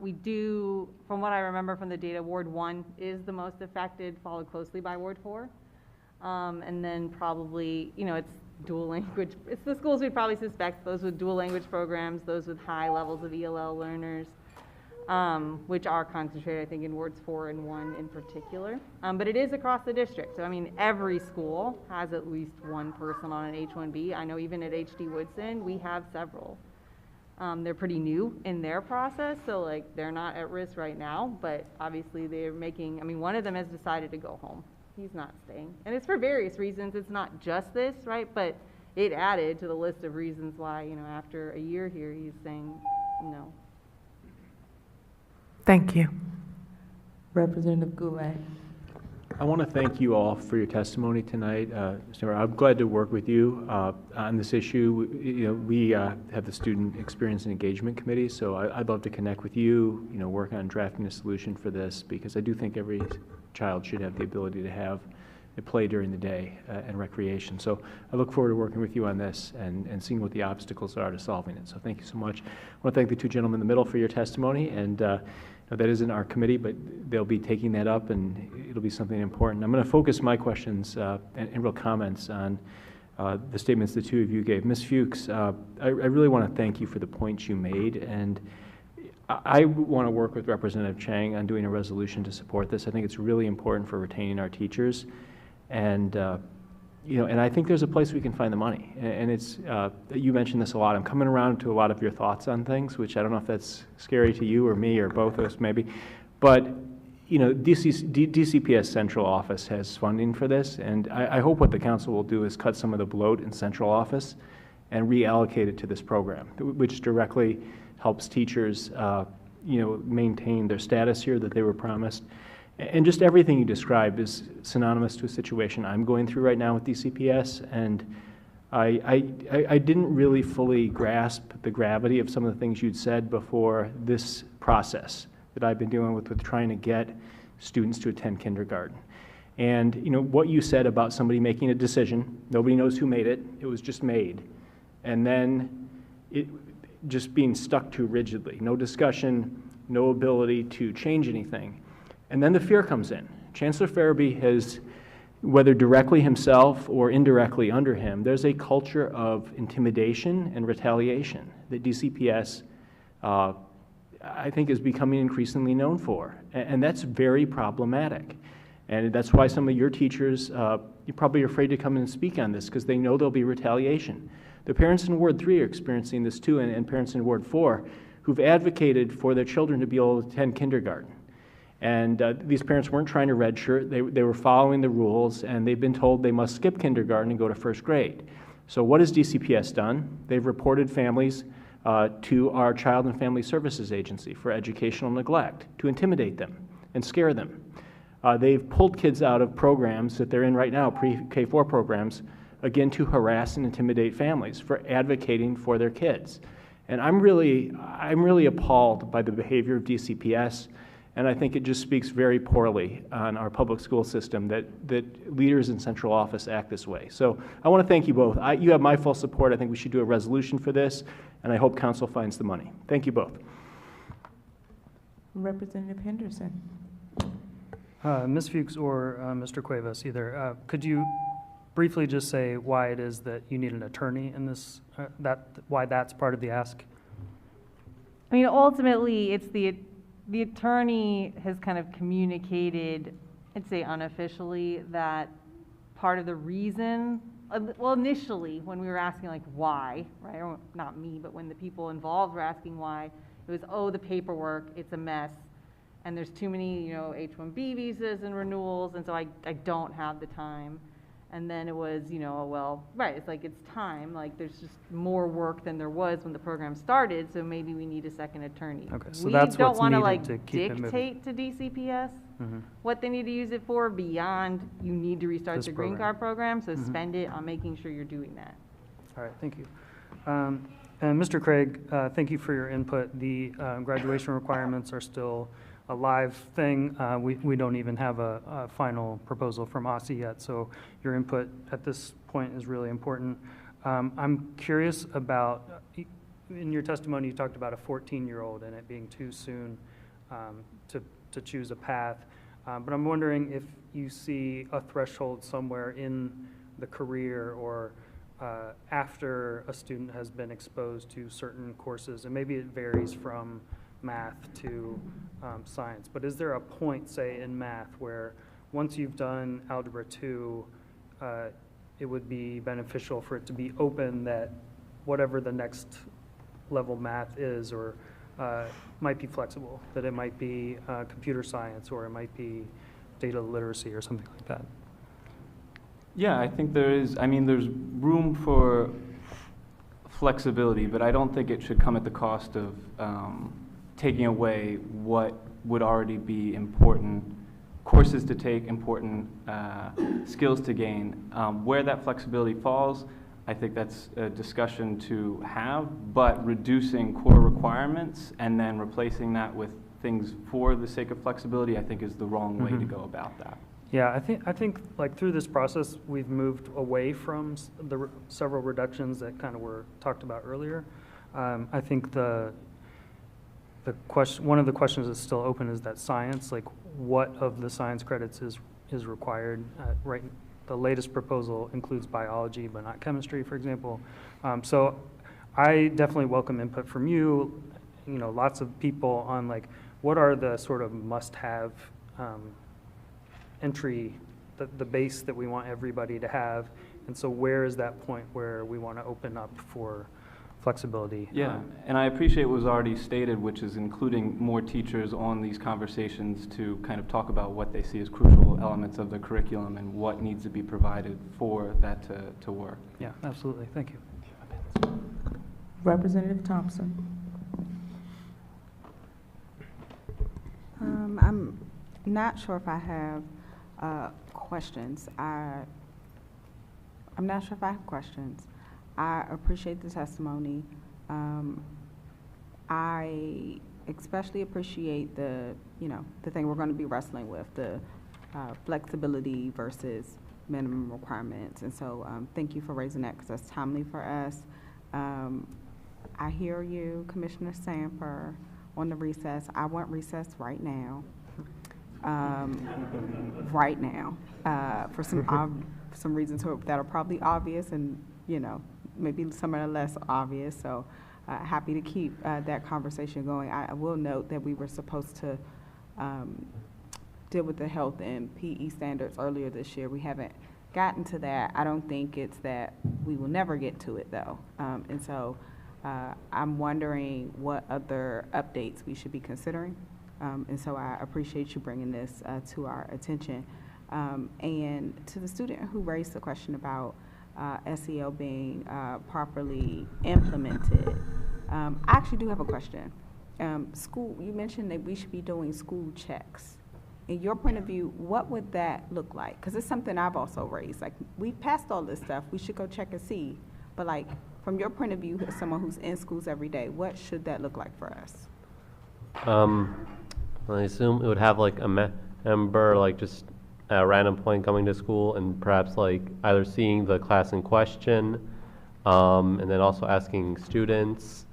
We do, from what I remember from the data, Ward 1 is the most affected, followed closely by Ward 4. And then probably, you know, it's dual language. It's the schools we'd probably suspect, those with dual language programs, those with high levels of ELL learners, which are concentrated, I think, in Wards 4 and 1 in particular. But it is across the district. So, I mean, every school has at least one person on an H-1B. I know even at HD Woodson, we have several. They're pretty new in their process, so like they're not at risk right now, but obviously they're making, I mean, one of them has decided to go home. He's not staying. And it's for various reasons. It's not just this, right? But it added to the list of reasons why, you know, after a year here, he's saying no. Thank you. Representative Goulet. I want to thank you all for your testimony tonight. I'm glad to work with you on this issue. You know, we have the Student Experience and Engagement Committee, so I'd love to connect with you, you know, work on drafting a solution for this, because I do think every child should have the ability to have a play during the day and recreation. So I look forward to working with you on this and seeing what the obstacles are to solving it. So thank you so much. I want to thank the two gentlemen in the middle for your testimony, and that isn't our committee, but they'll be taking that up, and it'll be something important. I'm going to focus my questions and real comments on the statements the two of you gave. Ms. Fuchs, I really want to thank you for the points you made, and I want to work with Representative Chang on doing a resolution to support this. I think it's really important for retaining our teachers, and you know, and I think there's a place we can find the money. And it's, you mentioned this a lot. I'm coming around to a lot of your thoughts on things, which I don't know if that's scary to you or me or both of us maybe. But, you know, DCPS Central Office has funding for this. And I hope what the council will do is cut some of the bloat in Central Office and reallocate it to this program, which directly helps teachers, you know, maintain their status here that they were promised. And just everything you described is synonymous to a situation I'm going through right now with DCPS, and I didn't really fully grasp the gravity of some of the things you'd said before this process that I've been dealing with trying to get students to attend kindergarten. And you know what you said about somebody making a decision, nobody knows who made it, it was just made, and then it just being stuck to rigidly, no discussion, no ability to change anything. And then the fear comes in. Chancellor Farabee has, whether directly himself or indirectly under him, there's a culture of intimidation and retaliation that DCPS, I think, is becoming increasingly known for. And that's very problematic. And that's why some of your teachers, you're probably afraid to come in and speak on this, because they know there'll be retaliation. The parents in Ward 3 are experiencing this too, and parents in Ward 4 who've advocated for their children to be able to attend kindergarten. And these parents weren't trying to redshirt, they were following the rules, and they've been told they must skip kindergarten and go to first grade. So what has DCPS done? They've reported families to our Child and Family Services Agency for educational neglect, to intimidate them and scare them. They've pulled kids out of programs that they're in right now, pre-K4 programs, again, to harass and intimidate families for advocating for their kids. And I'm really appalled by the behavior of DCPS, and I think it just speaks very poorly on our public school system that leaders in central office act this way. So I want to thank you both. You have my full support. I think we should do a resolution for this, and I hope council finds the money. Thank you both. Representative Henderson. Ms. Fuchs or Mr. Cuevas, either, could you briefly just say why it is that you need an attorney in this, why that's part of the ask? I mean, ultimately, it's the attorney has kind of communicated, I'd say unofficially, that part of the reason, well, initially, when we were asking like why, right, or not me, but when the people involved were asking why, it was, oh, the paperwork, it's a mess, and there's too many, you know, H-1B visas and renewals, and so I don't have the time. And then it was, you know, well, right, it's like, it's time, like, there's just more work than there was when the program started, so maybe we need a second attorney. Okay, so that's what's We don't want to, needed like, to keep it moving. dictate to DCPS Mhm. what they need to use it for beyond, you need to restart This the green program. card program, so Mhm. spend it on making sure you're doing that. All right, thank you. And Mr. Craig, thank you for your input. The graduation requirements are still a live thing. We don't even have a final proposal from OSSE yet, so your input at this point is really important. I'm curious about, in your testimony, you talked about a 14-year-old and it being too soon to choose a path. But I'm wondering if you see a threshold somewhere in the career or after a student has been exposed to certain courses, and maybe it varies from math to science, but is there a point, say, in math where once you've done Algebra 2, it would be beneficial for it to be open that whatever the next level math is, or might be flexible, that it might be computer science, or it might be data literacy or something like that? Yeah, I think there's room for flexibility, but I don't think it should come at the cost of taking away what would already be important courses to take, important skills to gain. Where that flexibility falls, I think that's a discussion to have, but reducing core requirements and then replacing that with things for the sake of flexibility, I think is the wrong way to go about that. Yeah, I think like through this process, we've moved away from the several reductions that kind of were talked about earlier. I think one of the questions that's still open is that science, like what of the science credits is required. Right, the latest proposal includes biology, but not chemistry, for example. So I definitely welcome input from you, lots of people on like, what are the sort of must-have entry, the base that we want everybody to have, and so where is that point where we want to open up for flexibility? Yeah, and I appreciate what was already stated, which is including more teachers on these conversations to kind of talk about what they see as crucial elements of the curriculum and what needs to be provided for that to work. Yeah, absolutely. Thank you. Representative Thompson. I'm not sure if I have questions. I'm not sure if I have questions. I appreciate the testimony. I especially appreciate the thing we're going to be wrestling with, the flexibility versus minimum requirements. And so thank you for raising that, because that's timely for us. I hear you, Commissioner Samper, on the recess. I want recess right now. Right now, for some reasons that are probably obvious, and maybe some are less obvious. So happy to keep that conversation going. I will note that we were supposed to deal with the health and PE standards earlier this year. We haven't gotten to that. I don't think it's that we will never get to it though, and so I'm wondering what other updates we should be considering. And so I appreciate you bringing this to our attention. And to the student who raised the question about SEL being properly implemented, I actually do have a question. You mentioned that we should be doing school checks. in your point of view, what would that look like? Because it's something I've also raised. Like, we passed all this stuff, we should go check and see. But like, from your point of view, as someone who's in schools every day, what should that look like for us? I assume it would have like a member, like just at a random point coming to school and perhaps like either seeing the class in question, and then also asking students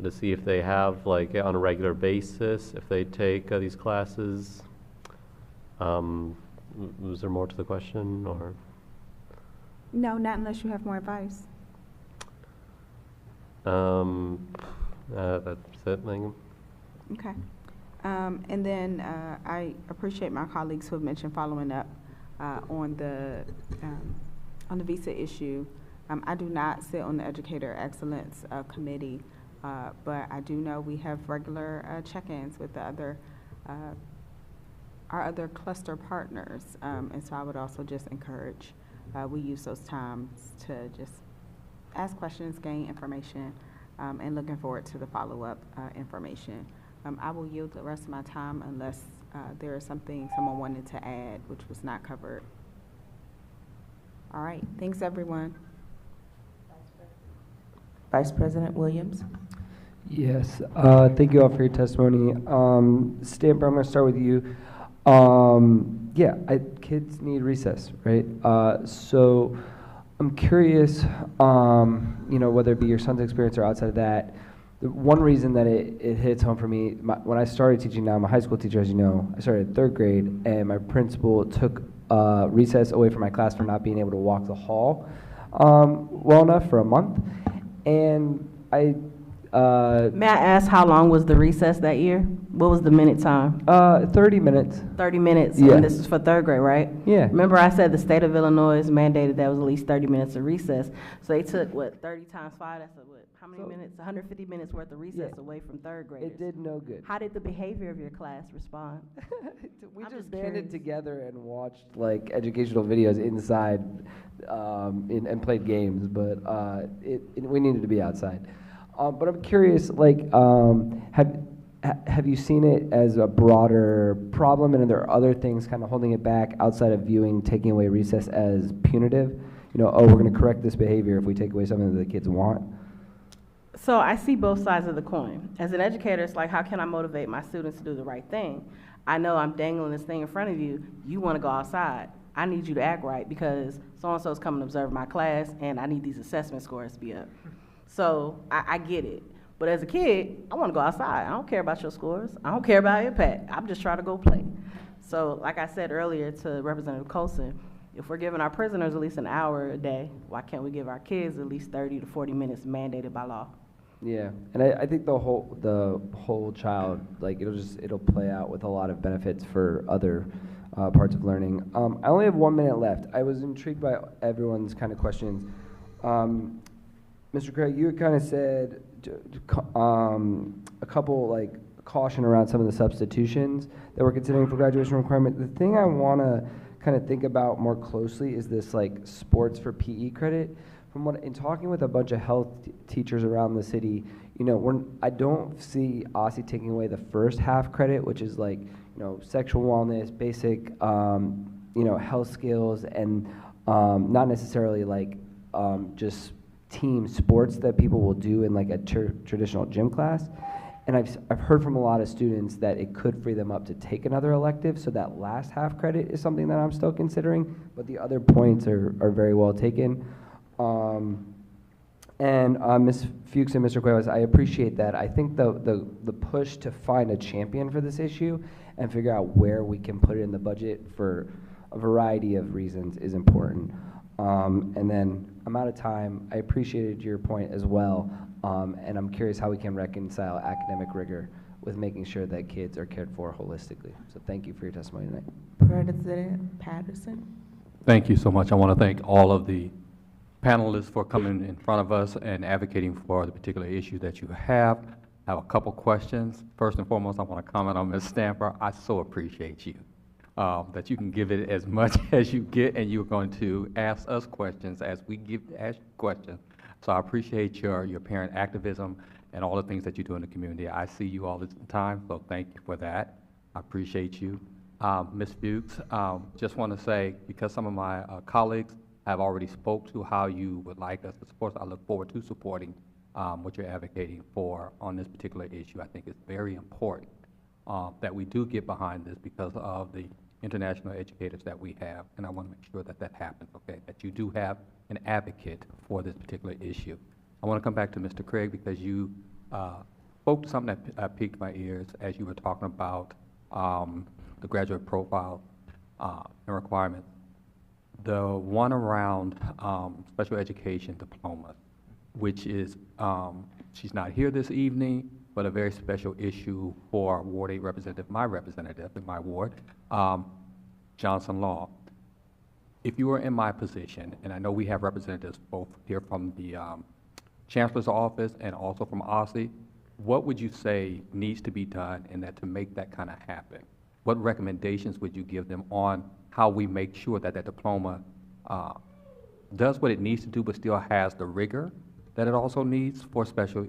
to see if they have like on a regular basis, if they take these classes. Was there more to the question, or? No, not unless you have more advice. That's it, Megan. Okay. And then I appreciate my colleagues who have mentioned following up on the visa issue. I do not sit on the Educator Excellence Committee, but I do know we have regular check-ins with the other our other cluster partners, and so I would also just encourage we use those times to just ask questions, gain information, and looking forward to the follow-up information. I will yield the rest of my time unless there is something someone wanted to add which was not covered. All right, thanks everyone. Vice President Williams. Yes, thank you all for your testimony. Stamper, I'm going to start with you. Kids need recess, right? So I'm curious, whether it be your son's experience or outside of that, the one reason that it hits home for me, when I started teaching now, I'm a high school teacher, as you know. I started in 3rd grade, and my principal took recess away from my class for not being able to walk the hall well enough for a month. And may I ask how long was the recess that year? What was the minute time? 30 minutes. 30 minutes, Yeah. and this is for 3rd grade, right? Yeah. Remember I said the state of Illinois mandated that was at least 30 minutes of recess. So they took, 30 times 5, that's how many minutes? 150 minutes worth of recess away from 3rd graders. It did no good. How did the behavior of your class respond? We I'm just just banded curious. together and watched like educational videos inside and played games, but we needed to be outside. But I'm curious, have you seen it as a broader problem, and are there other things kind of holding it back outside of viewing taking away recess as punitive? We're going to correct this behavior if we take away something that the kids want. So I see both sides of the coin. As an educator, it's like, how can I motivate my students to do the right thing? I know I'm dangling this thing in front of you. You want to go outside. I need you to act right because so-and-so's coming to observe my class, and I need these assessment scores to be up. So I get it. But as a kid, I want to go outside. I don't care about your scores. I don't care about impact. I'm just trying to go play. So like I said earlier to Representative Colson, if we're giving our prisoners at least an hour a day, why can't we give our kids at least 30 to 40 minutes mandated by law? Yeah, and I think the whole child, like it'll play out with a lot of benefits for other parts of learning. I only have 1 minute left. I was intrigued by everyone's kind of questions. Mr. Craig, you kind of said a couple like caution around some of the substitutions that we're considering for graduation requirement. The thing I want to kind of think about more closely is this like sports for PE credit. In talking with a bunch of health teachers around the city, I don't see OSSI taking away the first half credit, which is like, sexual wellness, basic, health skills, and not necessarily like just team sports that people will do in like a traditional gym class. And I've heard from a lot of students that it could free them up to take another elective, so that last half credit is something that I'm still considering, but the other points are very well taken. Ms. Fuchs and Mr. Cuevas, I appreciate that. I think the push to find a champion for this issue and figure out where we can put it in the budget for a variety of reasons is important. And then I'm out of time. I appreciated your point as well, and I'm curious how we can reconcile academic rigor with making sure that kids are cared for holistically. So thank you for your testimony tonight. President Patterson. Thank you so much. I want to thank all of the panelists for coming in front of us and advocating for the particular issue that you have. I have a couple questions. First and foremost, I want to comment on Ms. Stamper. I so appreciate you, that you can give it as much as you get, and you're going to ask us questions as we ask questions. So I appreciate your parent activism and all the things that you do in the community. I see you all the time, so thank you for that. I appreciate you. Ms. Fuchs, just want to say, because some of my colleagues have already spoke to how you would like us to support, I look forward to supporting what you're advocating for on this particular issue. I think it's very important that we do get behind this because of the international educators that we have, and I want to make sure that that happens, okay, that you do have an advocate for this particular issue. I want to come back to Mr. Craig because you spoke to something that piqued my ears as you were talking about the graduate profile and requirements. The one around special education diplomas, which is, she's not here this evening, but a very special issue for Ward 8 representative, my representative in my ward, Johnson Law. If you were in my position, and I know we have representatives both here from the Chancellor's office and also from OSSE, what would you say needs to be done in that to make that kind of happen? What recommendations would you give them on how we make sure that that diploma does what it needs to do but still has the rigor that it also needs for special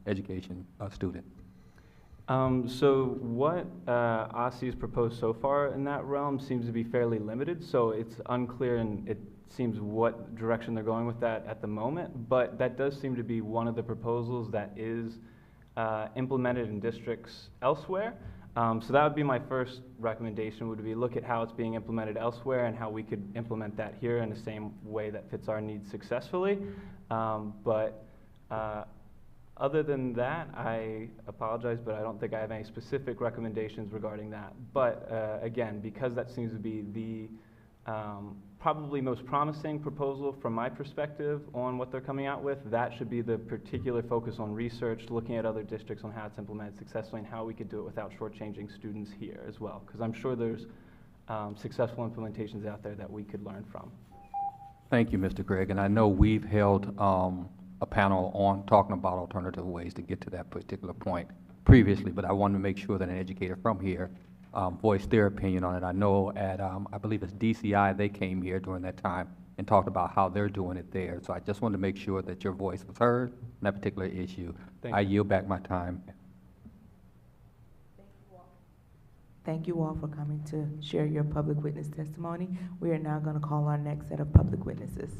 education students? So what OSSE has proposed so far in that realm seems to be fairly limited, so it's unclear and it seems what direction they're going with that at the moment, but that does seem to be one of the proposals that is implemented in districts elsewhere. So that would be my first recommendation, would be look at how it's being implemented elsewhere and how we could implement that here in the same way that fits our needs successfully. Other than that, I apologize, but I don't think I have any specific recommendations regarding that. But again, because that seems to be the probably most promising proposal from my perspective on what they're coming out with, that should be the particular focus on research, looking at other districts on how it's implemented successfully and how we could do it without shortchanging students here as well. Because I'm sure there's successful implementations out there that we could learn from. Thank you, Mr. Craig. And I know we've held a panel on talking about alternative ways to get to that particular point previously, but I wanted to make sure that an educator from here voiced their opinion on it. I know at, I believe it's DCI, they came here during that time and talked about how they're doing it there. So I just wanted to make sure that your voice was heard on that particular issue. I yield back my time. Thank you all for coming to share your public witness testimony. We are now going to call our next set of public witnesses.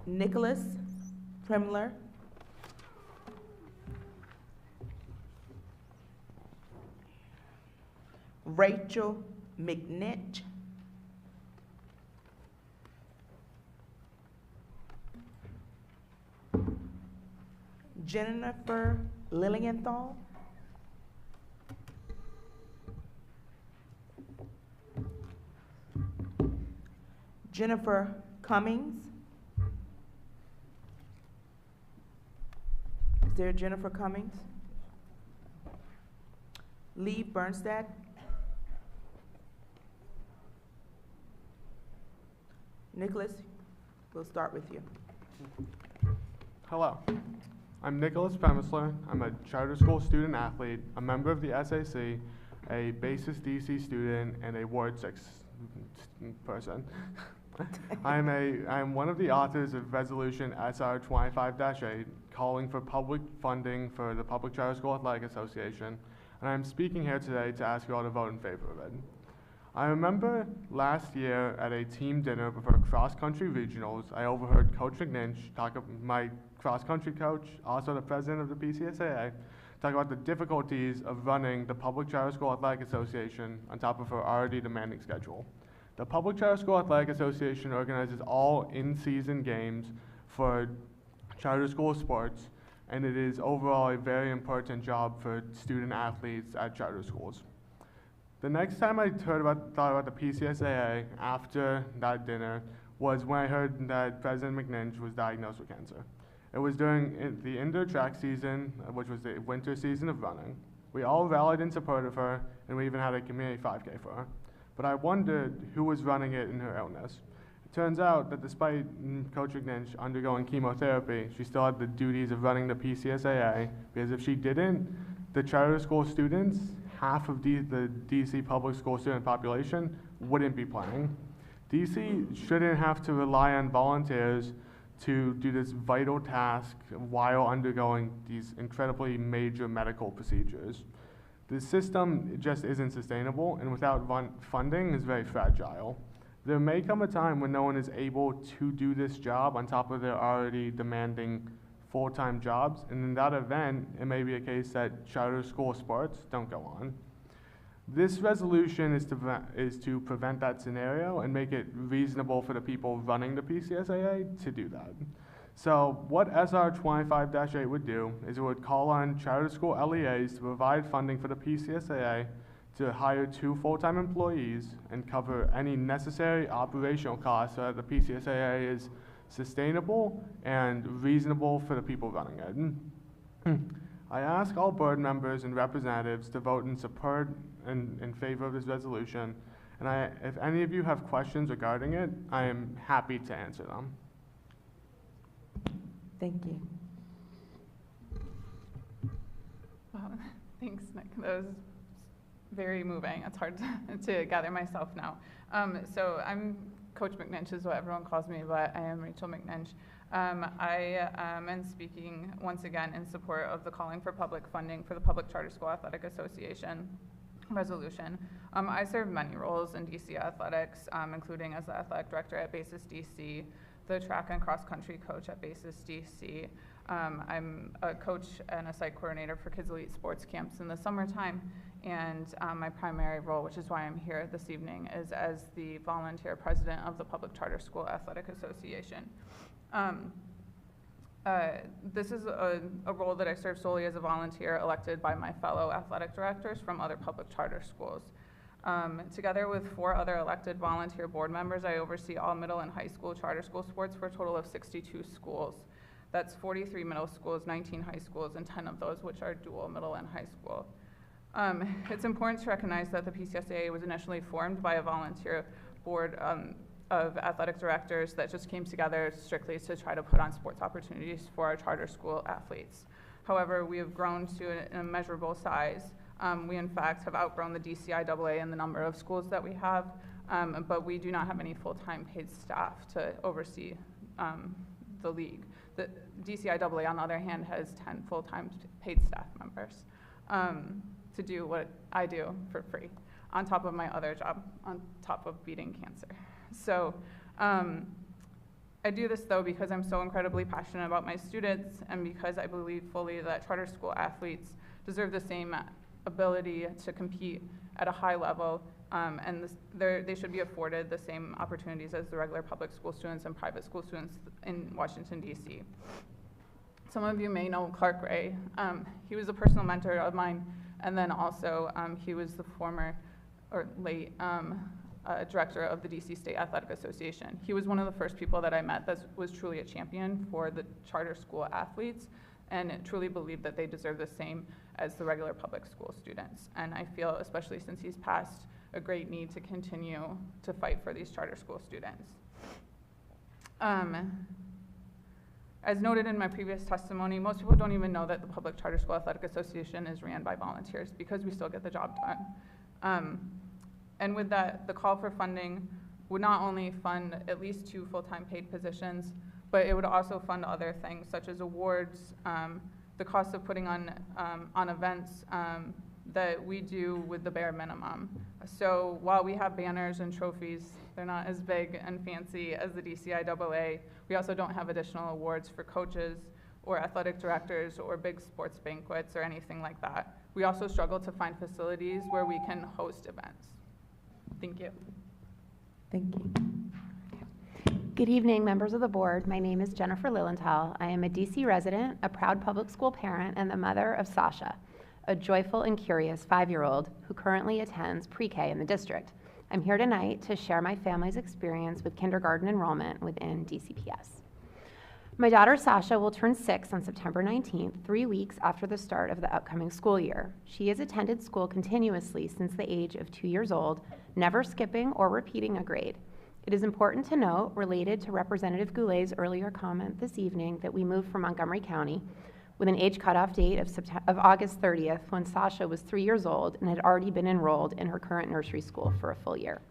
Nicholas Tremler. Rachel McNitch. Jennifer Lilienthal. Jennifer Cummings. Is there a Jennifer Cummings? Lee Bernstadt. Nicholas, we'll start with you. Hello, I'm Nicholas Pemesler. I'm a charter school student athlete, a member of the SAC, a Basis DC student, and a Ward 6 person. I'm one of the authors of Resolution SR 25-8, calling for public funding for the Public Charter School Athletic Association, and I'm speaking here today to ask you all to vote in favor of it. I remember last year at a team dinner before cross-country regionals, I overheard Coach McNinch my cross-country coach, also the president of the PCSAA, talk about the difficulties of running the Public Charter School Athletic Association on top of her already demanding schedule. The Public Charter School Athletic Association organizes all in-season games for charter school sports, and it is overall a very important job for student athletes at charter schools. The next time I thought about the PCSAA after that dinner was when I heard that President McNinch was diagnosed with cancer. It was during the indoor track season, which was the winter season of running. We all rallied in support of her, and we even had a community 5K for her. But I wondered who was running it in her illness. It turns out that despite Coach McNinch undergoing chemotherapy, she still had the duties of running the PCSAA, because if she didn't, the charter school students, half of the DC public school student population, wouldn't be playing. DC shouldn't have to rely on volunteers to do this vital task while undergoing these incredibly major medical procedures. The system just isn't sustainable, and without funding is very fragile. There may come a time when no one is able to do this job on top of their already demanding full-time jobs, and in that event, it may be a case that charter school sports don't go on. This resolution is to prevent that scenario and make it reasonable for the people running the PCSAA to do that. So what SR 25-8 would do is it would call on charter school LEAs to provide funding for the PCSAA to hire 2 full-time employees and cover any necessary operational costs so that the PCSAA is sustainable and reasonable for the people running it. I ask all board members and representatives to vote in support and in favor of this resolution, and if any of you have questions regarding it, I am happy to answer them. Thank you. Wow, thanks, Nick. That was very moving. It's hard to gather myself now. So I'm Coach McNinch is what everyone calls me, but I am Rachel McNinch. I am speaking once again in support of the calling for public funding for the Public Charter School Athletic Association resolution. I serve many roles in DC athletics, including as the athletic director at Basis DC, the track and cross country coach at Basis DC. I'm a coach and a site coordinator for Kids Elite Sports Camps in the summertime, and my primary role, which is why I'm here this evening, is as the volunteer president of the Public Charter School Athletic Association. This is a role that I serve solely as a volunteer elected by my fellow athletic directors from other public charter schools. Together with 4 other elected volunteer board members, I oversee all middle and high school charter school sports for a total of 62 schools. That's 43 middle schools, 19 high schools, and 10 of those which are dual middle and high school. It's important to recognize that the PCSAA was initially formed by a volunteer board of athletic directors that just came together strictly to try to put on sports opportunities for our charter school athletes. However, we have grown to an immeasurable size. We in fact have outgrown the DCIAA in the number of schools that we have, but we do not have any full-time paid staff to oversee the league. The DCIAA, on the other hand, has 10 full-time paid staff members to do what I do for free, on top of my other job, on top of beating cancer. So I do this, though, because I'm so incredibly passionate about my students and because I believe fully that charter school athletes deserve the same ability to compete at a high level, and they should be afforded the same opportunities as the regular public school students and private school students in Washington, D.C. Some of you may know Clark Ray. He was a personal mentor of mine, and then also he was the former or late director of the DC State Athletic Association. He was one of the first people that I met that was truly a champion for the charter school athletes and truly believed that they deserve the same as the regular public school students. And I feel, especially since he's passed, a great need to continue to fight for these charter school students. As noted in my previous testimony, most people don't even know that the Public Charter School Athletic Association is ran by volunteers because we still get the job done. And with that, the call for funding would not only fund at least 2 full-time paid positions, but it would also fund other things such as awards, the cost of putting on events that we do with the bare minimum. So while we have banners and trophies, they're not as big and fancy as the DCIAA. We also don't have additional awards for coaches or athletic directors or big sports banquets or anything like that. We also struggle to find facilities where we can host events. Thank you. Thank you. Good evening, members of the board. My name is Jennifer Lilienthal. I am a DC resident, a proud public school parent, and the mother of Sasha, a joyful and curious 5-year-old who currently attends pre-K in the district. I'm here tonight to share my family's experience with kindergarten enrollment within DCPS. My daughter Sasha will turn 6 on September 19th, 3 weeks after the start of the upcoming school year. She has attended school continuously since the age of 2 years old, never skipping or repeating a grade. It is important to note, related to Representative Goulet's earlier comment this evening, that we moved from Montgomery County with an age cutoff date of August 30th when Sasha was 3 years old and had already been enrolled in her current nursery school for a full year.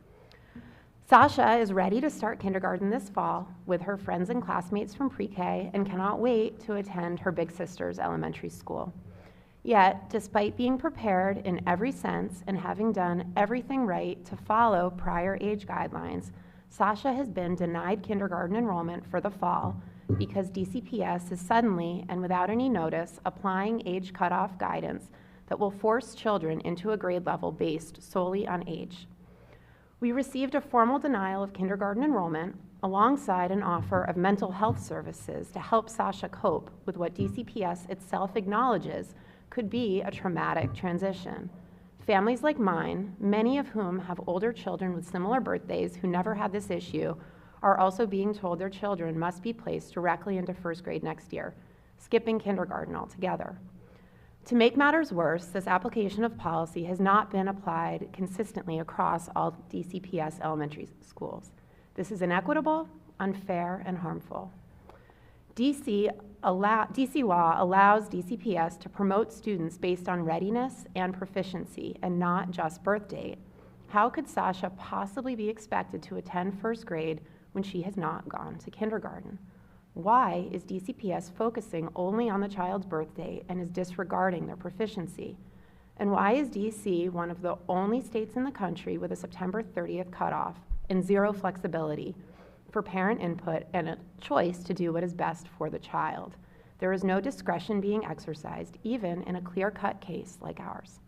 Sasha is ready to start kindergarten this fall with her friends and classmates from pre-K and cannot wait to attend her big sister's elementary school. Yet, despite being prepared in every sense and having done everything right to follow prior age guidelines, Sasha has been denied kindergarten enrollment for the fall because DCPS is suddenly and without any notice applying age cutoff guidance that will force children into a grade level based solely on age. We received a formal denial of kindergarten enrollment alongside an offer of mental health services to help Sasha cope with what DCPS itself acknowledges could be a traumatic transition. Families like mine, many of whom have older children with similar birthdays who never had this issue, are also being told their children must be placed directly into first grade next year, skipping kindergarten altogether. To make matters worse, this application of policy has not been applied consistently across all DCPS elementary schools. This is inequitable, unfair, and harmful. DC law allows DCPS to promote students based on readiness and proficiency and not just birth date. How could Sasha possibly be expected to attend first grade when she has not gone to kindergarten? Why is DCPS focusing only on the child's birth date and is disregarding their proficiency? And why is DC one of the only states in the country with a September 30th cutoff and zero flexibility for parent input and a choice to do what is best for the child? There is no discretion being exercised, even in a clear-cut case like ours.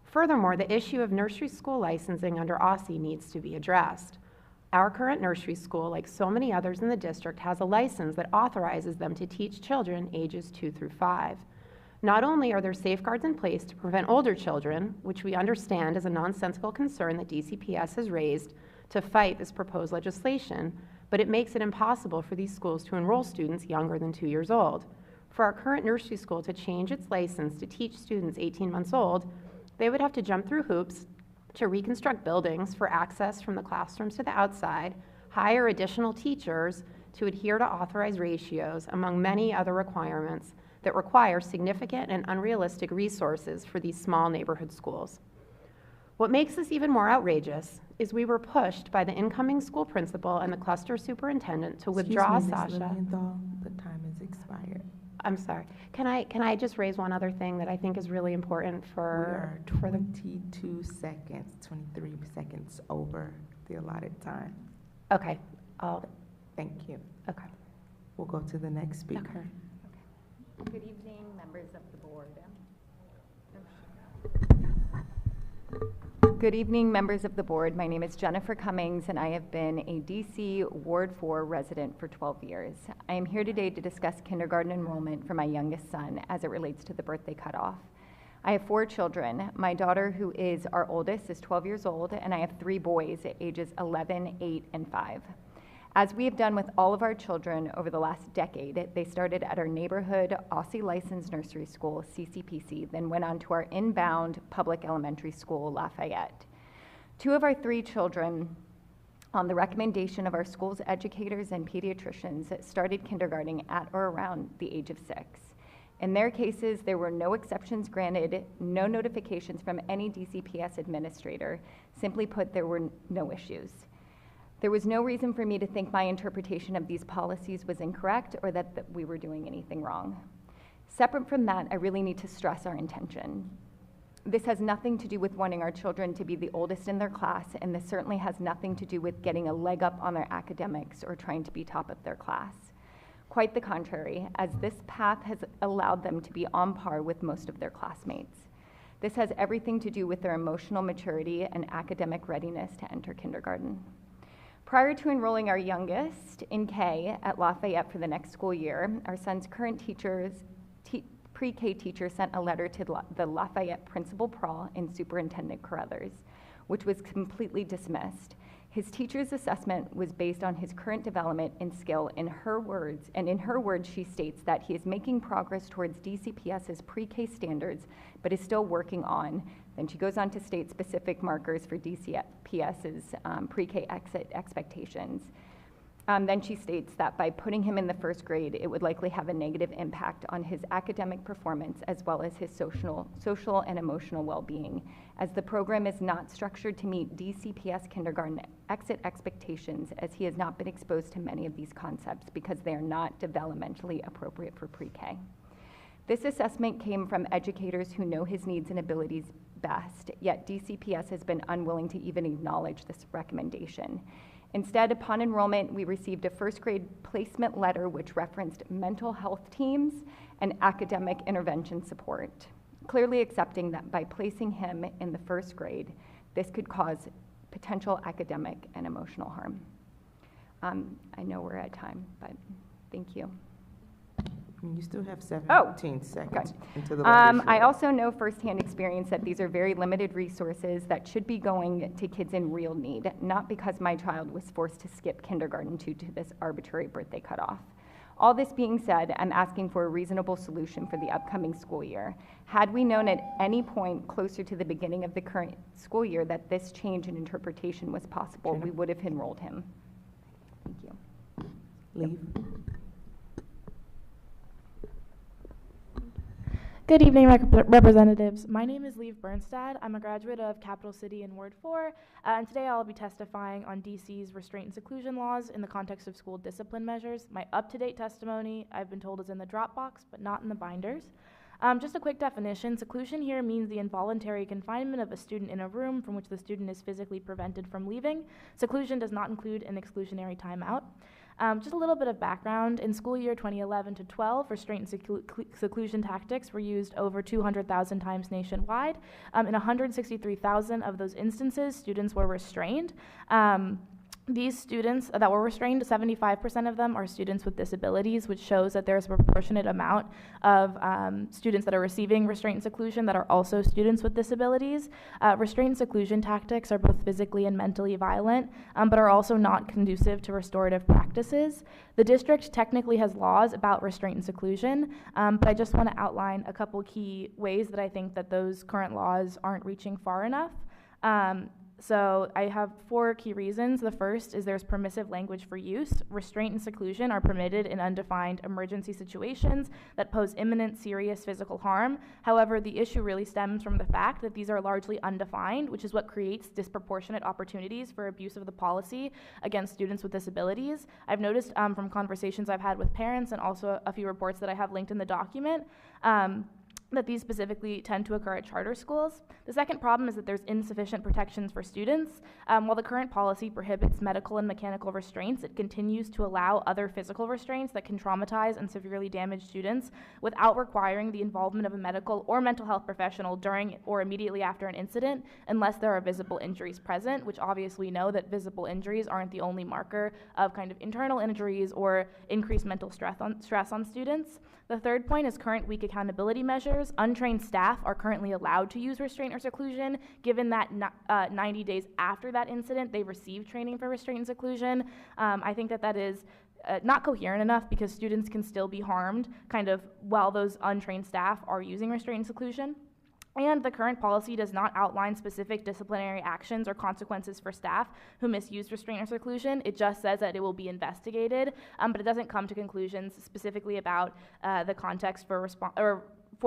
Furthermore, the issue of nursery school licensing under OSSI needs to be addressed. Our current nursery school, like so many others in the district, has a license that authorizes them to teach children ages 2 through 5. Not only are there safeguards in place to prevent older children, which we understand is a nonsensical concern that DCPS has raised to fight this proposed legislation, but it makes it impossible for these schools to enroll students younger than 2 years old. For our current nursery school to change its license to teach students 18 months old, they would have to jump through hoops to reconstruct buildings for access from the classrooms to the outside, hire additional teachers to adhere to authorized ratios, among many other requirements that require significant and unrealistic resources for these small neighborhood schools. What makes this even more outrageous is we were pushed by the incoming school principal and the cluster superintendent to withdraw Excuse me, Ms. Sasha. Lilienthal, the time has expired. I'm sorry. Can I just raise one other thing that I think is really important for We are 22 seconds, 23 seconds over the allotted time. Okay. Thank you. Okay. We'll go to the next speaker. Good evening, members of the board. Good evening, members of the board. My name is Jennifer Cummings, and I have been a DC Ward 4 resident for 12 years. I am here today to discuss kindergarten enrollment for my youngest son as it relates to the birthday cutoff. I have 4 children. My daughter, who is our oldest, is 12 years old, and I have 3 boys at ages 11, 8, and 5. As we have done with all of our children over the last decade, they started at our neighborhood OSSI licensed nursery school, CCPC, then went on to our inbound public elementary school, Lafayette. 2 of our 3 children, on the recommendation of our school's educators and pediatricians, started kindergarten at or around the age of 6. In their cases, there were no exceptions granted, no notifications from any DCPS administrator. Simply put, there were no issues. There was no reason for me to think my interpretation of these policies was incorrect or that we were doing anything wrong. Separate from that, I really need to stress our intention. This has nothing to do with wanting our children to be the oldest in their class, and this certainly has nothing to do with getting a leg up on their academics or trying to be top of their class. Quite the contrary, as this path has allowed them to be on par with most of their classmates. This has everything to do with their emotional maturity and academic readiness to enter kindergarten. Prior to enrolling our youngest in K at Lafayette for the next school year, our son's current pre-K teacher sent a letter to the Lafayette Principal Prawl and Superintendent Carruthers, which was completely dismissed. His teacher's assessment was based on his current development and skill in her words, and in her words she states that he is making progress towards DCPS's pre-K standards, but is still working on. Then she goes on to state specific markers for DCPS's pre-K exit expectations. Then she states that by putting him in the first grade, it would likely have a negative impact on his academic performance as well as his social and emotional well-being, as the program is not structured to meet DCPS kindergarten exit expectations, as he has not been exposed to many of these concepts because they are not developmentally appropriate for pre-K. This assessment came from educators who know his needs and abilities best, yet DCPS has been unwilling to even acknowledge this recommendation. Instead, upon enrollment, we received a first grade placement letter which referenced mental health teams and academic intervention support, clearly accepting that by placing him in the first grade, this could cause potential academic and emotional harm. I know we're at time, but thank you. You still have 17 Oh, seconds okay. into the letter. I also know firsthand experience that these are very limited resources that should be going to kids in real need, not because my child was forced to skip kindergarten due to this arbitrary birthday cutoff. All this being said, I'm asking for a reasonable solution for the upcoming school year. Had we known at any point closer to the beginning of the current school year that this change in interpretation was possible, we would have enrolled him. Thank you. Leave. Good evening, representatives. My name is Leave Bernstad. I'm a graduate of Capital City in Ward 4, and today I'll be testifying on DC's restraint and seclusion laws in the context of school discipline measures. My up-to-date testimony, I've been told, is in the Dropbox, but not in the binders. Just a quick definition, seclusion here means the involuntary confinement of a student in a room from which the student is physically prevented from leaving. Seclusion does not include an exclusionary timeout. Just a little bit of background. In school year 2011 to 12, restraint and seclusion tactics were used over 200,000 times nationwide. In 163,000 of those instances, students were restrained. These students that were restrained, 75% of them are students with disabilities, which shows that there's a proportionate amount of students that are receiving restraint and seclusion that are also students with disabilities. Restraint and seclusion tactics are both physically and mentally violent, but are also not conducive to restorative practices. The district technically has laws about restraint and seclusion, but I just want to outline a couple key ways that I think that those current laws aren't reaching far enough. So I have 4 key reasons. The first is there's permissive language for use. Restraint and seclusion are permitted in undefined emergency situations that pose imminent serious physical harm. However, the issue really stems from the fact that these are largely undefined, which is what creates disproportionate opportunities for abuse of the policy against students with disabilities. I've noticed from conversations I've had with parents and also a few reports that I have linked in the document, that these specifically tend to occur at charter schools. The second problem is that there's insufficient protections for students. While the current policy prohibits medical and mechanical restraints, it continues to allow other physical restraints that can traumatize and severely damage students without requiring the involvement of a medical or mental health professional during or immediately after an incident, unless there are visible injuries present, which obviously we know that visible injuries aren't the only marker of kind of internal injuries or increased mental stress on students. The third point is current weak accountability measures. Untrained staff are currently allowed to use restraint or seclusion, given that 90 days after that incident, they received training for restraint and seclusion. I think that is not coherent enough because students can still be harmed kind of while those untrained staff are using restraint and seclusion. And the current policy does not outline specific disciplinary actions or consequences for staff who misuse restraint or seclusion. It just says that it will be investigated, but it doesn't come to conclusions specifically about the context for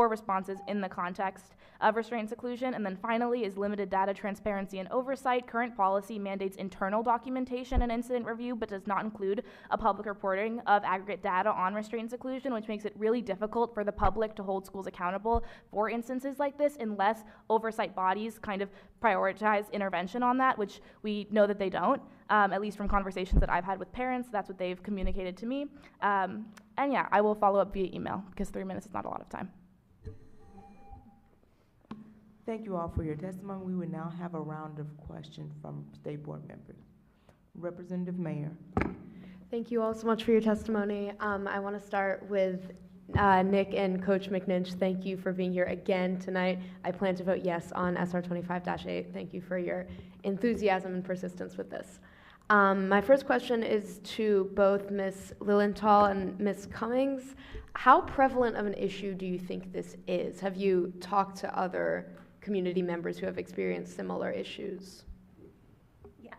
responses in the context of restraint and seclusion. And then finally is limited data transparency and oversight. Current policy mandates internal documentation and incident review, but does not include a public reporting of aggregate data on restraint and seclusion, which makes it really difficult for the public to hold schools accountable for instances like this unless oversight bodies kind of prioritize intervention on that, which we know that they don't, at least from conversations that I've had with parents. That's what they've communicated to me. And yeah, I will follow up via email because 3 minutes is not a lot of time. Thank you all for your testimony. We will now have a round of questions from State Board members. Representative Mayer. Thank you all so much for your testimony. I want to start with Nick and Coach McNinch. Thank you for being here again tonight. I plan to vote yes on SR 25-8. Thank you for your enthusiasm and persistence with this. My first question is to both Ms. Lilienthal and Ms. Cummings. How prevalent of an issue do you think this is? Have you talked to other community members who have experienced similar issues? Yes.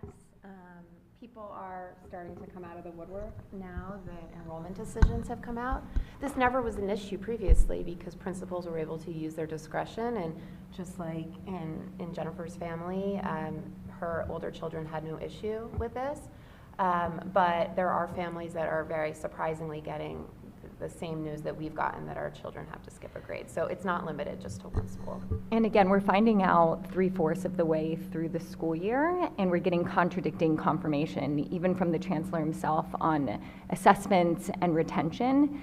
people are starting to come out of the woodwork now that enrollment decisions have come out. This never was an issue previously because principals were able to use their discretion, and just like in Jennifer's family, her older children had no issue with this. But there are families that are very surprisingly getting the same news that we've gotten, that our children have to skip a grade. So it's not limited just to one school. And again, we're finding out 3/4 of the way through the school year, and we're getting contradicting confirmation, even from the chancellor himself, on assessments and retention.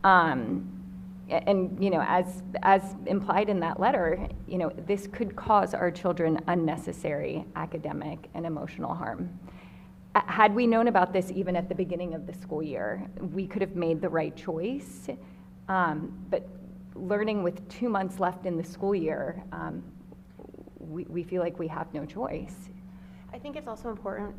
And you know, as implied in that letter, you know, this could cause our children unnecessary academic and emotional harm. Had we known about this even at the beginning of the school year, we could have made the right choice. But learning with 2 months left in the school year, we feel like we have no choice. I think it's also important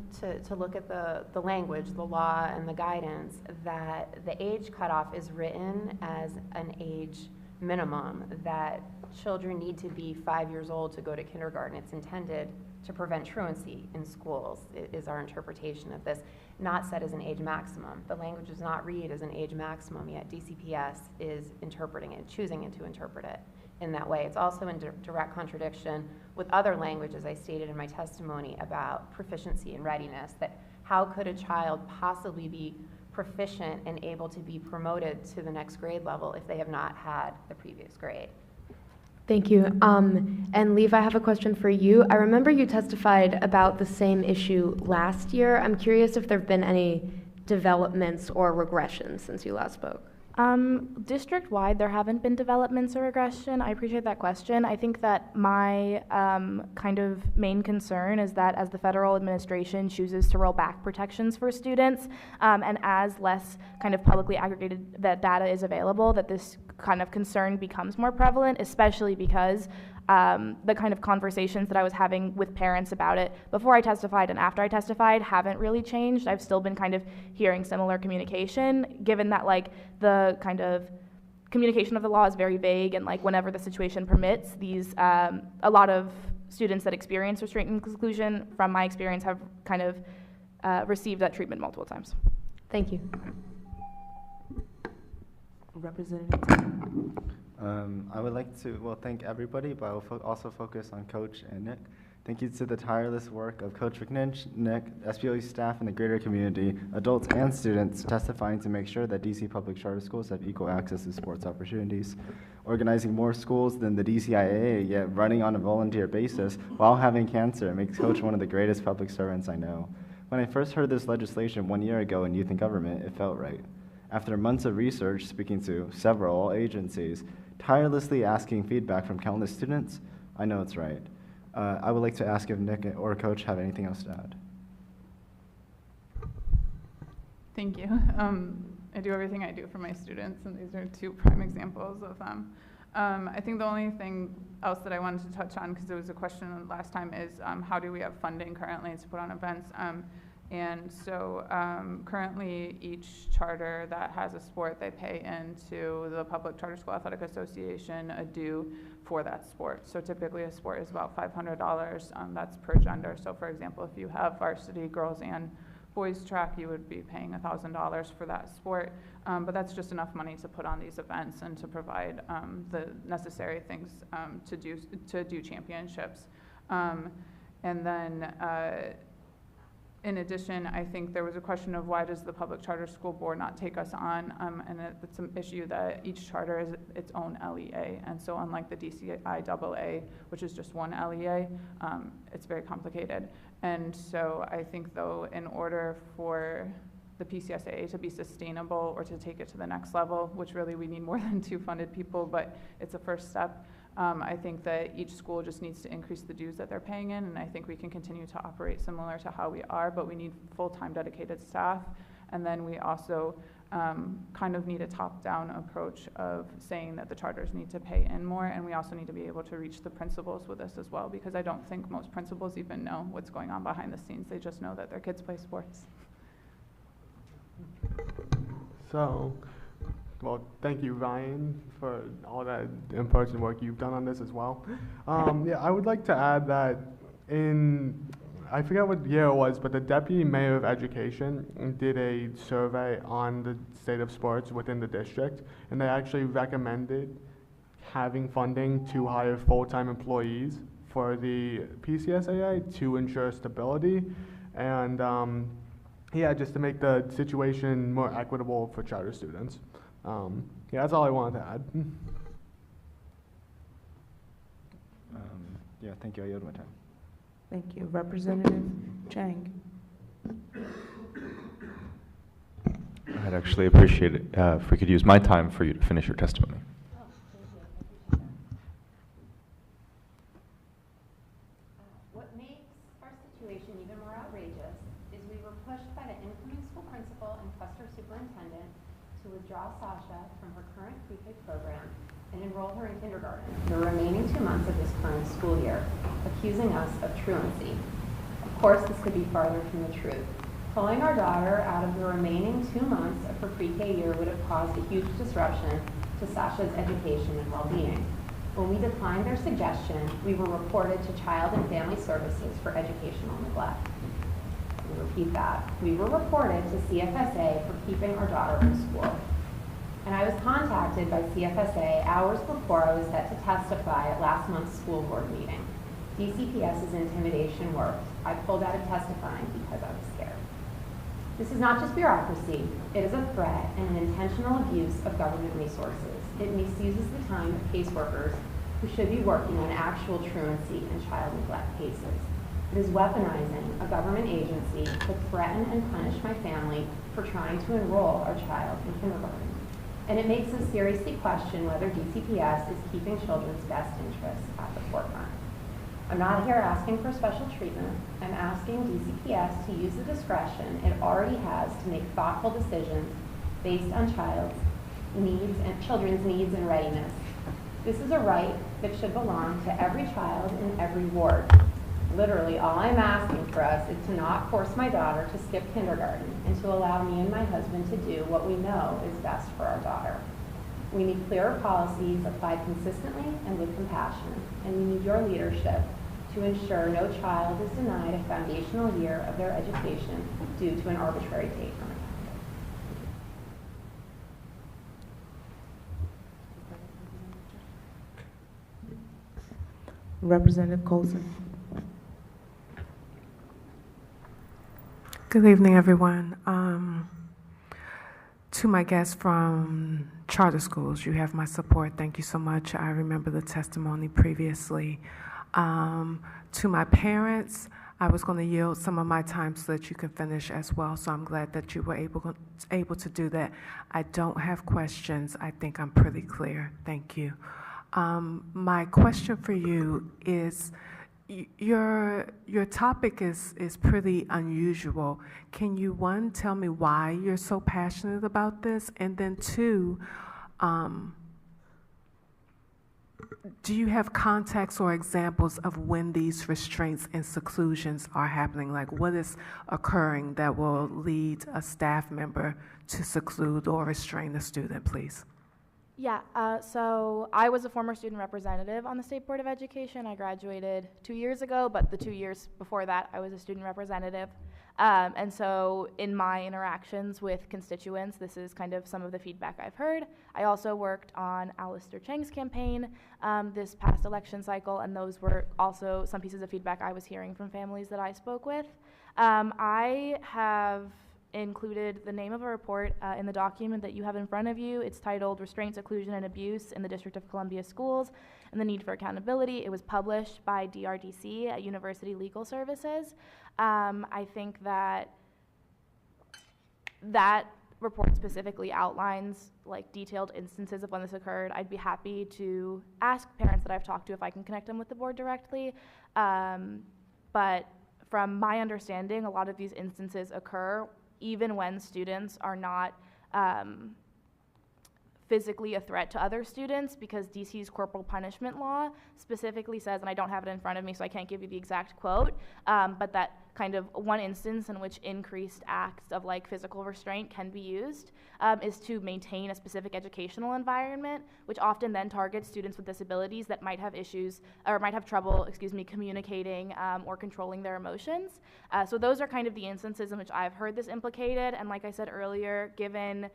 to look at the language, the law, and the guidance, that the age cutoff is written as an age minimum, that children need to be 5 years old to go to kindergarten. It's intended to prevent truancy in schools, is our interpretation of this, not set as an age maximum. The language does not read as an age maximum, yet DCPS is interpreting it, choosing to interpret it in that way. It's also in direct contradiction with other language, as I stated in my testimony, about proficiency and readiness, that how could a child possibly be proficient and able to be promoted to the next grade level if they have not had the previous grade? Thank you. And Leave, I have a question for you. I remember you testified about the same issue last year. I'm curious if there have been any developments or regressions since you last spoke. District-wide, there haven't been developments or regression. I appreciate that question. I think that my kind of main concern is that as the federal administration chooses to roll back protections for students, and as less kind of publicly aggregated that data is available, that this kind of concern becomes more prevalent, especially because the kind of conversations that I was having with parents about it before I testified and after I testified haven't really changed. I've still been kind of hearing similar communication, given that like the kind of communication of the law is very vague, and like whenever the situation permits, these a lot of students that experience restraint and exclusion, from my experience, have kind of received that treatment multiple times. Thank you. Representative. I would like to, thank everybody, but I will also focus on Coach and Nick. Thank you to the tireless work of Coach McNinch, Nick, SBOE staff, and the greater community, adults and students, testifying to make sure that DC public charter schools have equal access to sports opportunities. Organizing more schools than the DCIAA, yet running on a volunteer basis while having cancer makes Coach one of the greatest public servants I know. When I first heard this legislation 1 year ago in Youth and Government, it felt right. After months of research, speaking to several agencies, tirelessly asking feedback from countless students, I know it's right. I would like to ask if Nick or Coach have anything else to add. Thank you. I do everything I do for my students, and these are two prime examples of them. I think the only thing else that I wanted to touch on, because there was a question last time, is how do we have funding currently to put on events? And so currently each charter that has a sport, they pay into the Public Charter School Athletic Association a due for that sport. So typically a sport is about $500, that's per gender. So for example, if you have varsity girls and boys track, you would be paying $1,000 for that sport. But that's just enough money to put on these events and to provide the necessary things to do championships. And then in addition, I think there was a question of why does the Public Charter School Board not take us on? And it's an issue that each charter is its own LEA. And so unlike the DCIAA, which is just one LEA, it's very complicated. And so I think though, in order for the PCSAA to be sustainable or to take it to the next level, which really we need more than 2 funded people, but it's a first step. I think that each school just needs to increase the dues that they're paying in, and I think we can continue to operate similar to how we are, but we need full-time dedicated staff. And then we also kind of need a top-down approach of saying that the charters need to pay in more, and we also need to be able to reach the principals with this as well, because I don't think most principals even know what's going on behind the scenes. They just know that their kids play sports. So, well, thank you, Ryan, for all that in-person work you've done on this as well. Yeah, I would like to add that in I forget what year it was, but the Deputy Mayor of Education did a survey on the state of sports within the district, and they actually recommended having funding to hire full-time employees for the PCSAA to ensure stability and yeah, just to make the situation more equitable for charter students. Yeah, that's all I wanted to add. Yeah, thank you. I yield my time. Thank you. Representative Chang. I'd actually appreciate it if we could use my time for you to finish your testimony. What makes our situation even more outrageous is we were pushed by the incoming school principal and cluster superintendent to withdraw Sasha from her current pre-K program and enroll her in kindergarten the remaining 2 months of this current school year, accusing us of truancy. Of course, this could be farther from the truth. Pulling our daughter out of the remaining 2 months of her pre-K year would have caused a huge disruption to Sasha's education and well-being. When we declined their suggestion, we were reported to Child and Family Services for educational neglect. We repeat that. We were reported to CFSA for keeping our daughter in school. And I was contacted by CFSA hours before I was set to testify at last month's school board meeting. DCPS's intimidation worked. I pulled out of testifying because I was scared. This is not just bureaucracy. It is a threat and an intentional abuse of government resources. It misuses the time of caseworkers who should be working on actual truancy and child neglect cases. It is weaponizing a government agency to threaten and punish my family for trying to enroll our child in kindergarten. And it makes us seriously question whether DCPS is keeping children's best interests at the forefront. I'm not here asking for special treatment. I'm asking DCPS to use the discretion it already has to make thoughtful decisions based on children's needs and readiness. This is a right that should belong to every child in every ward. Literally, all I'm asking for us is to not force my daughter to skip kindergarten and to allow me and my husband to do what we know is best for our daughter. We need clearer policies applied consistently and with compassion, and we need your leadership to ensure no child is denied a foundational year of their education due to an arbitrary date on the calendar. Representative Colson. Good evening, everyone. To my guests from charter schools, you have my support. Thank you so much. I remember the testimony previously. To my parents, I was going to yield some of my time so that you can finish as well, so I'm glad that you were able to do that. I don't have questions. I think I'm pretty clear. Thank you. My question for you is, your topic is pretty unusual. Can you, one, tell me why you're so passionate about this? And then two, do you have context or examples of when these restraints and seclusions are happening? Like, what is occurring that will lead a staff member to seclude or restrain a student, please? Yeah, so I was a former student representative on the State Board of Education. I graduated 2 years ago, but the 2 years before that, I was a student representative. And so in my interactions with constituents, this is kind of some of the feedback I've heard. I also worked on Alistair Chang's campaign this past election cycle, and those were also some pieces of feedback I was hearing from families that I spoke with. I have included the name of a report in the document that you have in front of you. It's titled Restraint, Seclusion, and Abuse in the District of Columbia Schools and the Need for Accountability. It was published by DRDC at University Legal Services. I think that report specifically outlines like detailed instances of when this occurred. I'd be happy to ask parents that I've talked to if I can connect them with the board directly. But from my understanding, a lot of these instances occur even when students are not physically a threat to other students, because DC's corporal punishment law specifically says, and I don't have it in front of me so I can't give you the exact quote, but that kind of one instance in which increased acts of like physical restraint can be used is to maintain a specific educational environment, which often then targets students with disabilities that might have issues or might have trouble, communicating or controlling their emotions. So those are kind of the instances in which I've heard this implicated, and like I said earlier, given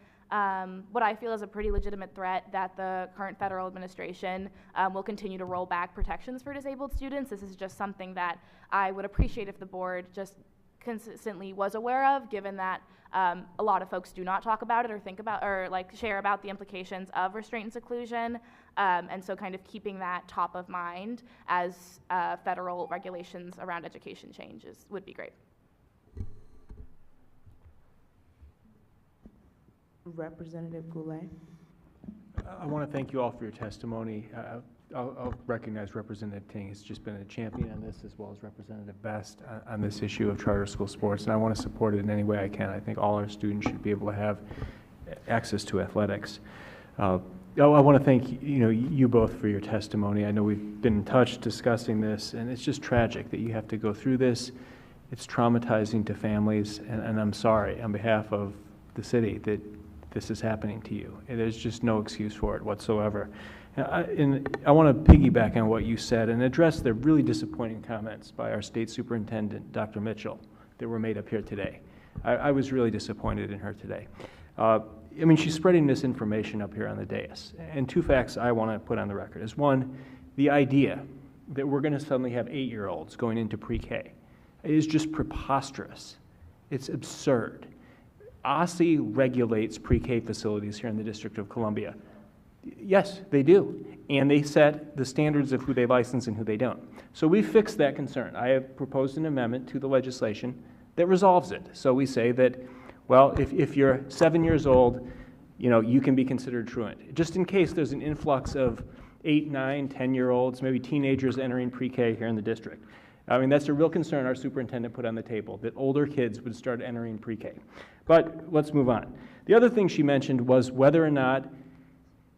what I feel is a pretty legitimate threat that the current federal administration will continue to roll back protections for disabled students. This is just something that I would appreciate if the board just consistently was aware of, given that a lot of folks do not talk about it or think about or like share about the implications of restraint and seclusion. And so kind of keeping that top of mind as federal regulations around education changes would be great. Representative Goulet. I want to thank you all for your testimony. I'll recognize Representative Ting has just been a champion on this, as well as Representative Best on this issue of charter school sports, and I want to support it in any way I can. I think all our students should be able to have access to athletics. I want to thank you both for your testimony. I know we've been in touch discussing this, and it's just tragic that you have to go through this. It's traumatizing to families, and I'm sorry on behalf of the city that this is happening to you. And there's just no excuse for it whatsoever. And I want to piggyback on what you said and address the really disappointing comments by our state superintendent, Dr. Mitchell, that were made up here today. I was really disappointed in her today. She's spreading misinformation up here on the dais. And two facts I want to put on the record is, one, the idea that we're going to suddenly have 8-year-olds going into pre-K is just preposterous. It's absurd. OSSE regulates pre-K facilities here in the District of Columbia. Yes, they do. And they set the standards of who they license and who they don't. So we fixed that concern. I have proposed an amendment to the legislation that resolves it. So we say that, well, if you're 7 years old, you can be considered truant. Just in case there's an influx of 8, 9, 10-year-olds, maybe teenagers entering pre-K here in the district. That's a real concern our superintendent put on the table, that older kids would start entering pre-K. But let's move on. The other thing she mentioned was whether or not,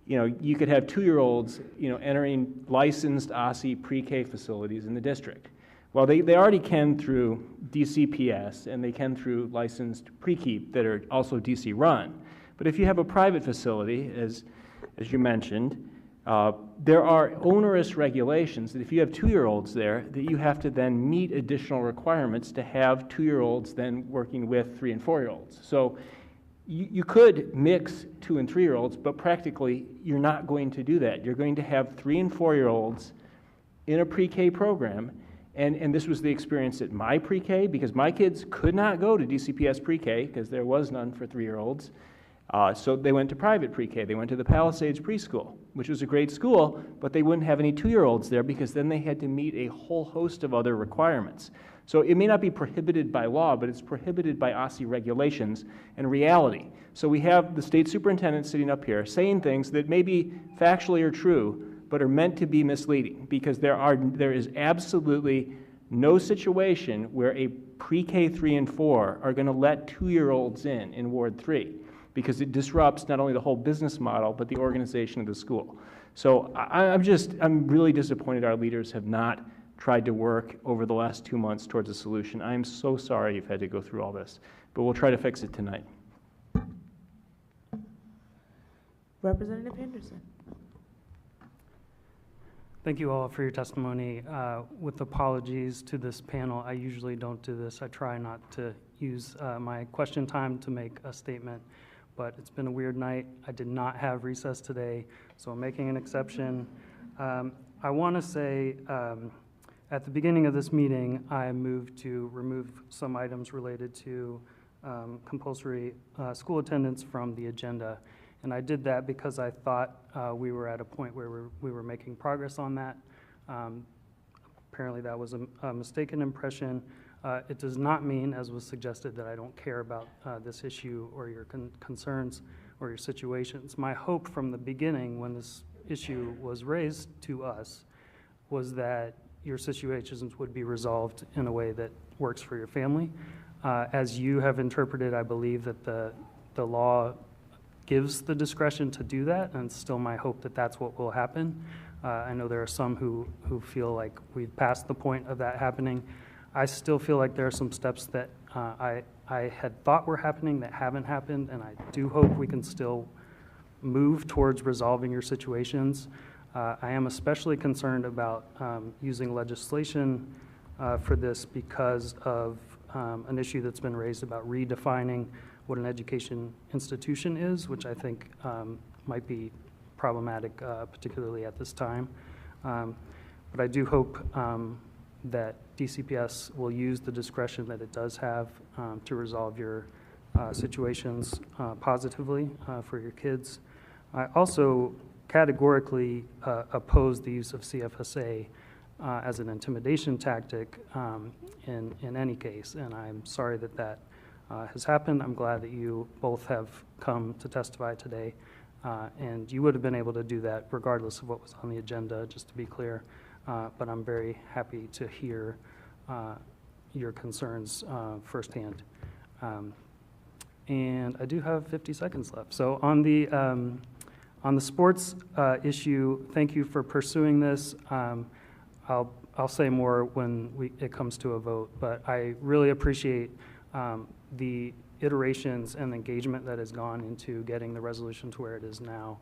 you could have 2-year-olds, entering licensed OSSE pre-K facilities in the district. Well, they already can through DCPS, and they can through licensed pre-Keep that are also DC run. But if you have a private facility, as you mentioned, there are onerous regulations that if you have 2-year-olds there, that you have to then meet additional requirements to have 2-year-olds then working with 3- and 4-year-olds. So you could mix 2- and 3-year-olds, but practically you're not going to do that. You're going to have 3- and 4-year-olds in a pre-K program, and this was the experience at my pre-K, because my kids could not go to DCPS pre-K because there was none for 3-year-olds. So they went to private pre-K. They went to the Palisades Preschool, which was a great school, but they wouldn't have any 2-year-olds there because then they had to meet a whole host of other requirements. So it may not be prohibited by law, but it's prohibited by OSSE regulations and reality. So we have the state superintendent sitting up here saying things that maybe factually are true, but are meant to be misleading, because there is absolutely no situation where a pre-K 3 and 4 are going to let 2-year-olds in Ward 3. Because it disrupts not only the whole business model, but the organization of the school. So I'm really disappointed our leaders have not tried to work over the last 2 months towards a solution. I'm so sorry you've had to go through all this, but we'll try to fix it tonight. Representative Henderson. Thank you all for your testimony. With apologies to this panel, I usually don't do this. I try not to use my question time to make a statement. But it's been a weird night. I did not have recess today, so I'm making an exception. I want to say at the beginning of this meeting, I moved to remove some items related to compulsory school attendance from the agenda. And I did that because I thought we were at a point where we were making progress on that. Apparently that was a mistaken impression. It does not mean, as was suggested, that I don't care about this issue or your concerns or your situations. My hope from the beginning, when this issue was raised to us, was that your situations would be resolved in a way that works for your family. As you have interpreted, I believe that the law gives the discretion to do that, and it's still my hope that that's what will happen. I know there are some who feel like we've passed the point of that happening. I still feel like there are some steps that I had thought were happening that haven't happened, and I do hope we can still move towards resolving your situations. I am especially concerned about using legislation for this because of an issue that's been raised about redefining what an education institution is, which I think might be problematic, particularly at this time. But I do hope that DCPS will use the discretion that it does have to resolve your situations positively for your kids. I also categorically oppose the use of CFSA as an intimidation tactic in any case, and I'm sorry that that has happened. I'm glad that you both have come to testify today, and you would have been able to do that regardless of what was on the agenda, just to be clear, but I'm very happy to hear your concerns firsthand. And I do have 50 seconds left. So on the sports issue, thank you for pursuing this. I'll say more when it comes to a vote, but I really appreciate the iterations and engagement that has gone into getting the resolution to where it is now,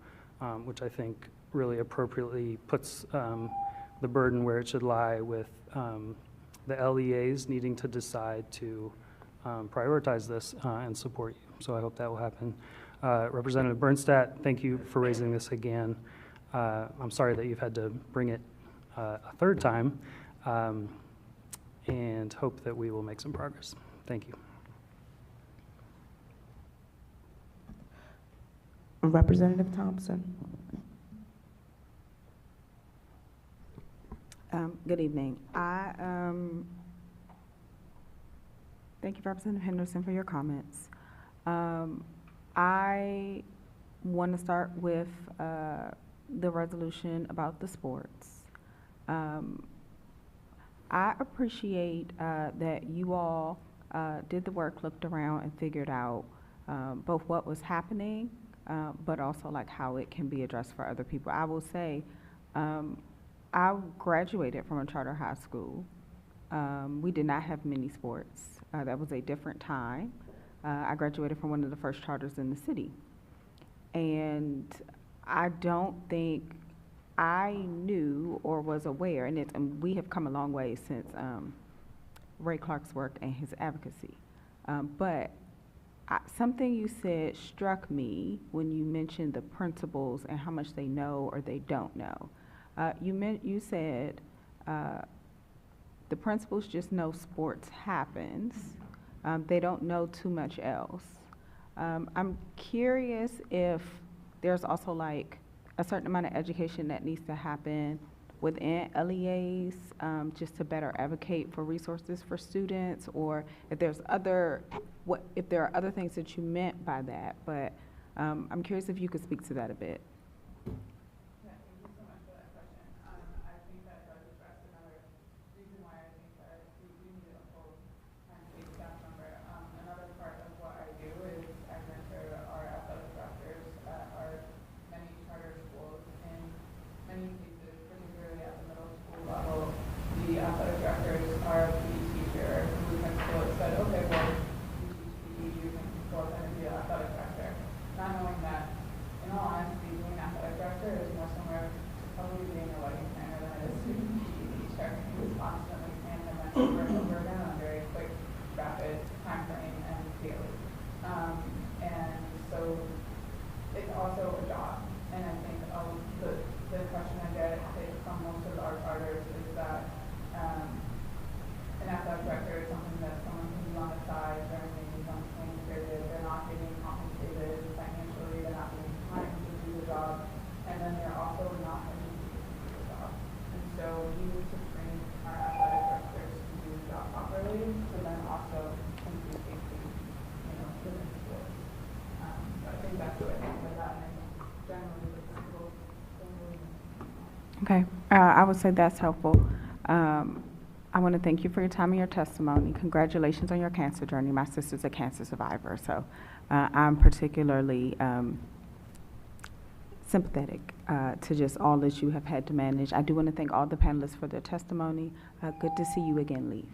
which I think really appropriately puts the burden where it should lie with the LEAs needing to decide to prioritize this and support you. So I hope that will happen. Representative Bernstadt, thank you for raising this again. I'm sorry that you've had to bring it a third time, and hope that we will make some progress. Thank you. Representative Thompson. Good evening. Thank you, Representative Henderson, for your comments. I want to start with the resolution about the sports. I appreciate that you all did the work, looked around, and figured out both what was happening, but also like how it can be addressed for other people. I will say, I graduated from a charter high school. We did not have many sports. That was a different time. I graduated from one of the first charters in the city. And I don't think I knew or was aware, and we have come a long way since Ray Clark's work and his advocacy. But something you said struck me when you mentioned the principals and how much they know or they don't know. You said the principals just know sports happens. They don't know too much else. I'm curious if there's also like a certain amount of education that needs to happen within LEAs just to better advocate for resources for students, or if there's if there are other things that you meant by that. But I'm curious if you could speak to that a bit. Okay, I would say that's helpful. I want to thank you for your time and your testimony. Congratulations on your cancer journey. My sister's a cancer survivor, so I'm particularly sympathetic to just all that you have had to manage. I do want to thank all the panelists for their testimony. Good to see you again, Leaf.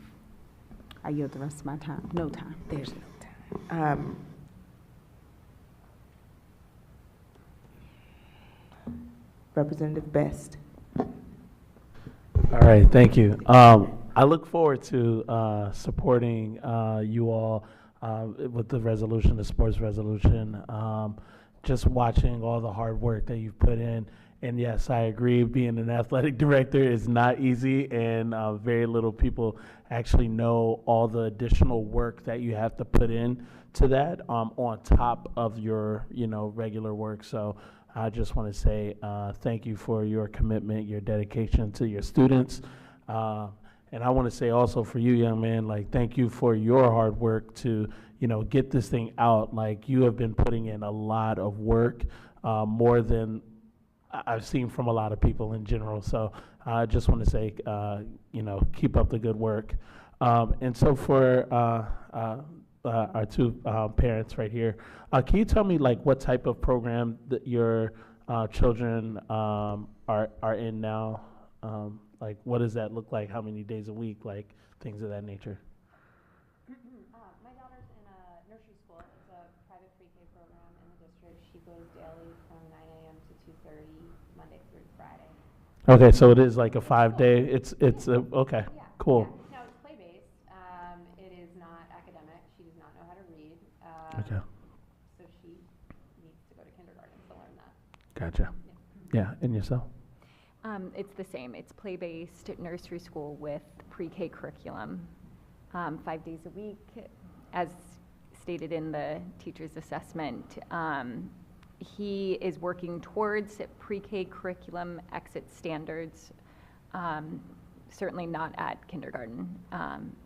I yield the rest of my time. No time. There's no time. Representative Best. All right, thank you. I look forward to supporting you all with the resolution, the sports resolution. Just watching all the hard work that you've put in. And yes, I agree, being an athletic director is not easy, and very little people actually know all the additional work that you have to put in to that on top of your, regular work. So I just want to say thank you for your commitment, your dedication to your students. And I want to say also for you, young man, like, thank you for your hard work to, get this thing out. Like, you have been putting in a lot of work, more than I've seen from a lot of people in general. So I just want to say, keep up the good work. And so for our two parents right here, can you tell me, like, what type of program that your children are in now? Like, what does that look like? How many days a week? Like, things of that nature. My daughter's in a nursery school. It's a private pre-K program in the district. She goes daily from 9 a.m. to 2:30, Monday through Friday. Okay, so it is like a 5-day. Okay, Yeah, cool. Yeah. No, it's play-based. It is not academic. She does not know how to read. Okay. So she needs to go to kindergarten to learn that. Gotcha. Yeah, and yourself? It's the same. It's play-based nursery school with pre-K curriculum, 5 days a week. As stated in the teacher's assessment, he is working towards pre-K curriculum exit standards, certainly not at kindergarten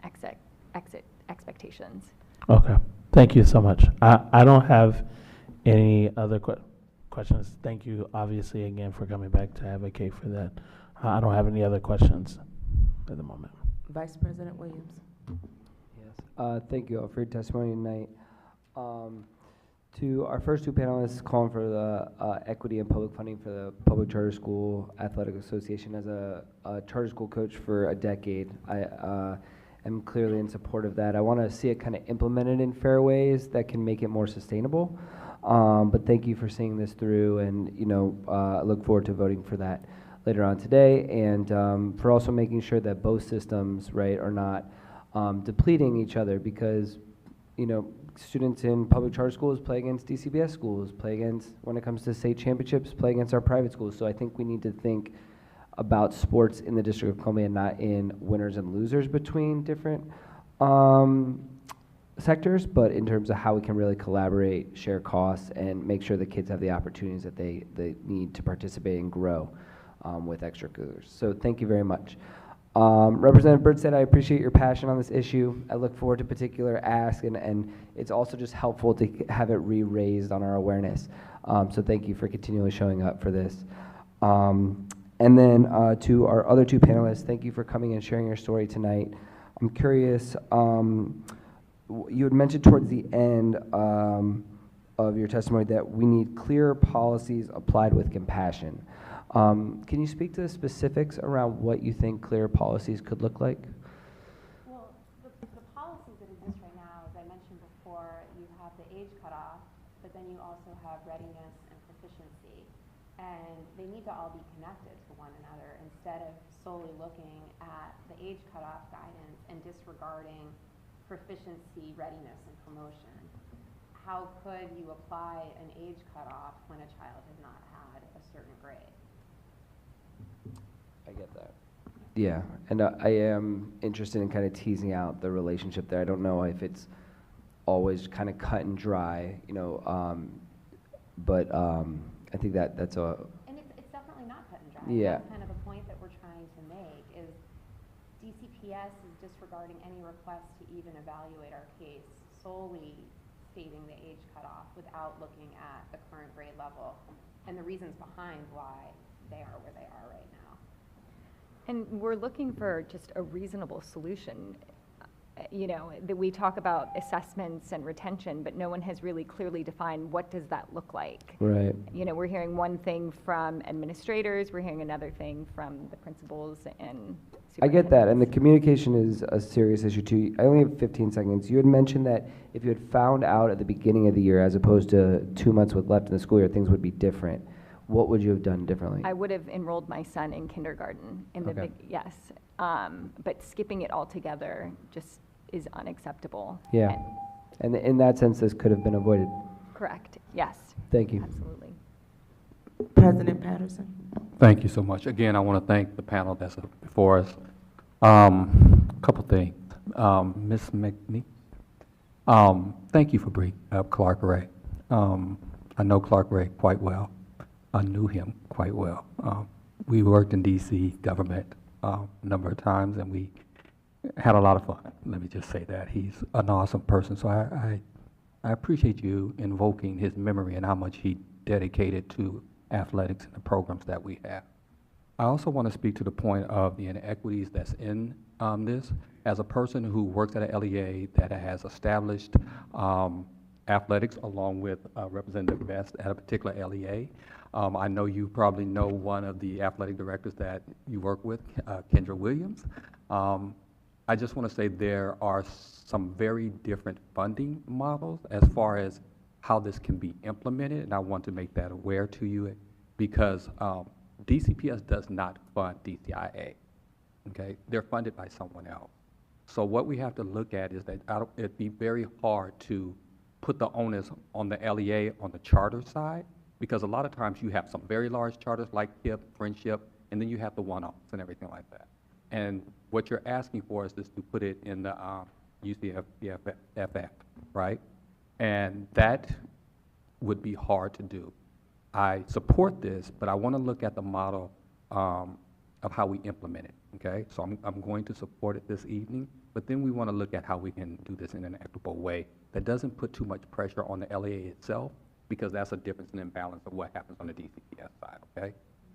exit expectations. Okay, thank you so much. I don't have any other questions. Thank you, obviously, again, for coming back to advocate for that. I don't have any other questions at the moment. Vice President Williams. Yes. Thank you all for your testimony tonight. To our first two panelists, calling for the equity and public funding for the Public Charter School Athletic Association. As a charter school coach for a decade, I am clearly in support of that. I want to see it kind of implemented in fair ways that can make it more sustainable. But thank you for seeing this through, and I look forward to voting for that later on today, and for also making sure that both systems, right, are not depleting each other, because students in public charter schools play against DCBS schools, play against, when it comes to state championships, play against our private schools. So I think we need to think about sports in the District of Columbia, not in winners and losers between different sectors, but in terms of how we can really collaborate, share costs, and make sure the kids have the opportunities that they need to participate and grow with extracurriculars. So thank you very much. Representative Birdsted, I appreciate your passion on this issue. I look forward to particular ask, and it's also just helpful to have it re-raised on our awareness. So thank you for continually showing up for this. And then to our other two panelists, thank you for coming and sharing your story tonight. I'm curious, you had mentioned towards the end of your testimony that we need clear policies applied with compassion. Can you speak to the specifics around what you think clear policies could look like? Well, the policies that exist right now, as I mentioned before, you have the age cutoff, but then you also have readiness and proficiency. And they need to all be connected to one another instead of solely looking at the age cutoff guidance and disregarding proficiency, readiness, and promotion. How could you apply an age cutoff when a child has not had a certain grade? I get that. Yeah, and I am interested in kind of teasing out the relationship there. I don't know if it's always kind of cut and dry, but I think that's a... And it's definitely not cut and dry. Yeah. That's kind of the point that we're trying to make, is DCPS is disregarding any request to even evaluate our case, solely stating the age cutoff without looking at the current grade level and the reasons behind why they are where they are right now. And we're looking for just a reasonable solution. You know, that we talk about assessments and retention, but no one has really clearly defined what does that look like. Right. You know, we're hearing one thing from administrators, we're hearing another thing from the principals and I get that, and the superintendents. communication is a serious issue too. I only have 15 seconds. You had mentioned that if you had found out at the beginning of the year, as opposed to 2 months with left in the school year, things would be different. What would you have done differently? I would have enrolled my son in kindergarten in the Okay. yes. But skipping it altogether just is unacceptable. Yeah, and in that sense, this could have been avoided. Correct, yes. Thank you. Absolutely. President Patterson. Thank you so much. Again, I want to thank the panel that's before us. Couple things. Ms. McNee, thank you for bringing up Clark Ray. I know Clark Ray quite well. I knew him quite well. We worked in DC government a number of times, and we had a lot of fun. Let me just say that. He's an awesome person, so I appreciate you invoking his memory and how much he dedicated to athletics and the programs that we have. I also want to speak to the point of the inequities that's in this. As a person who works at a LEA that has established athletics along with Representative Best at a particular LEA, I know you probably know one of the athletic directors that you work with, Kendra Williams. I just want to say there are some very different funding models as far as how this can be implemented, and I want to make that aware to you because DCPS does not fund DCIA, okay? They're funded by someone else. So what we have to look at is that it'd be very hard to put the onus on the LEA on the charter side, because a lot of times you have some very large charters like HIP, Friendship, and then you have the one-offs and everything like that. And what you're asking for is to put it in the UCFF, right? And that would be hard to do. I support this, but I want to look at the model of how we implement it, okay? So I'm going to support it this evening, but then we want to look at how we can do this in an equitable way that doesn't put too much pressure on the LEA itself, because that's a difference and imbalance of what happens on the DCPS side, okay?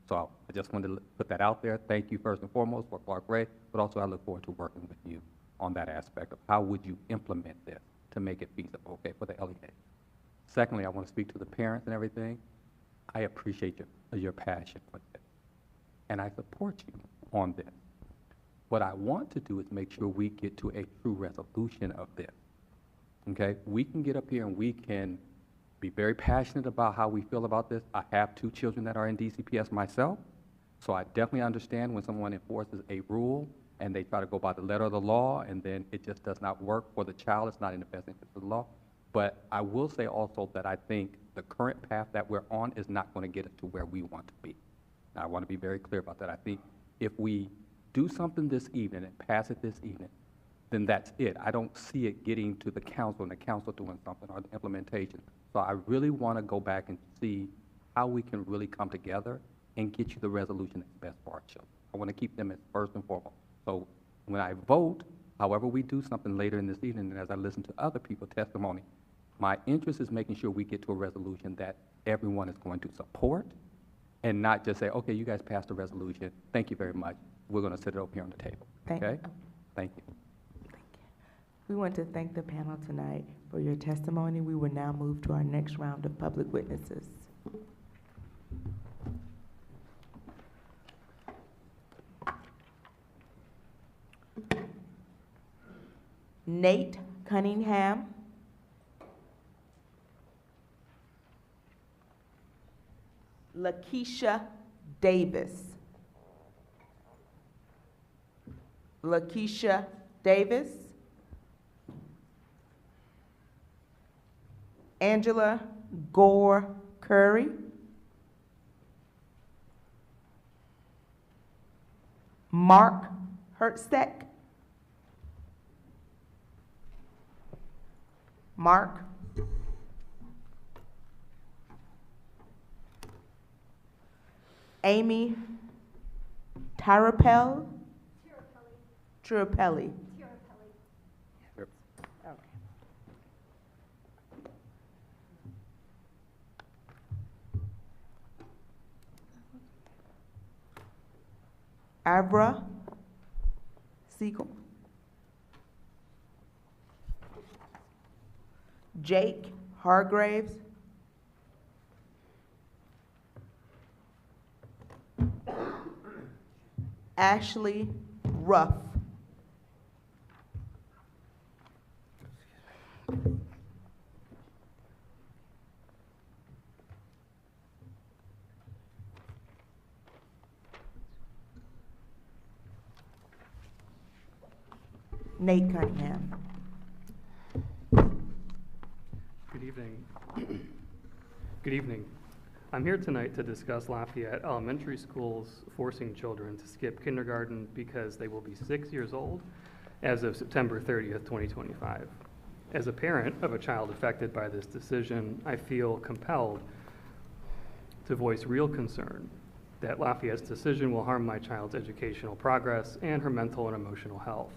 So I just wanted to put that out there. Thank you first and foremost for Clark Ray, but also I look forward to working with you on that aspect of how would you implement this to make it feasible, okay, for the LEA. Secondly, I want to speak to the parents and everything. I appreciate your passion for this, and I support you on this. What I want to do is make sure we get to a true resolution of this, okay? We can get up here and we can be very passionate about how we feel about this. I have 2 children that are in DCPS myself, so I definitely understand when someone enforces a rule and they try to go by the letter of the law and then it just does not work for the child. It's not in the best interest of the law. But I will say also that I think the current path that we're on is not going to get us to where we want to be. Now, I want to be very clear about that. I think if we do something this evening and pass it this evening, then that's it. I don't see it getting to the council and the council doing something or the implementation. So I really want to go back and see how we can really come together and get you the resolution that's best for our children. I want to keep them as first and foremost. So when I vote, however we do something later in this evening, and as I listen to other people's testimony, my interest is making sure we get to a resolution that everyone is going to support and not just say, okay, you guys passed a resolution. Thank you very much. We're going to sit it over here on the table, okay? Thank you. We want to thank the panel tonight for your testimony. We will now move to our next round of public witnesses. Nate Cunningham. Lakeisha Davis. Lakeisha Davis. Angela Gore Curry. Mark Hertzek. Mark. Amy Tarapel. Tirapelli. Abra Siegel. Jake Hargraves. Ashley Ruff. Nate Cunningham. Good evening. Good evening. I'm here tonight to discuss Lafayette Elementary School's forcing children to skip kindergarten because they will be 6 years old as of September 30th, 2025. As a parent of a child affected by this decision, I feel compelled to voice real concern that Lafayette's decision will harm my child's educational progress and her mental and emotional health.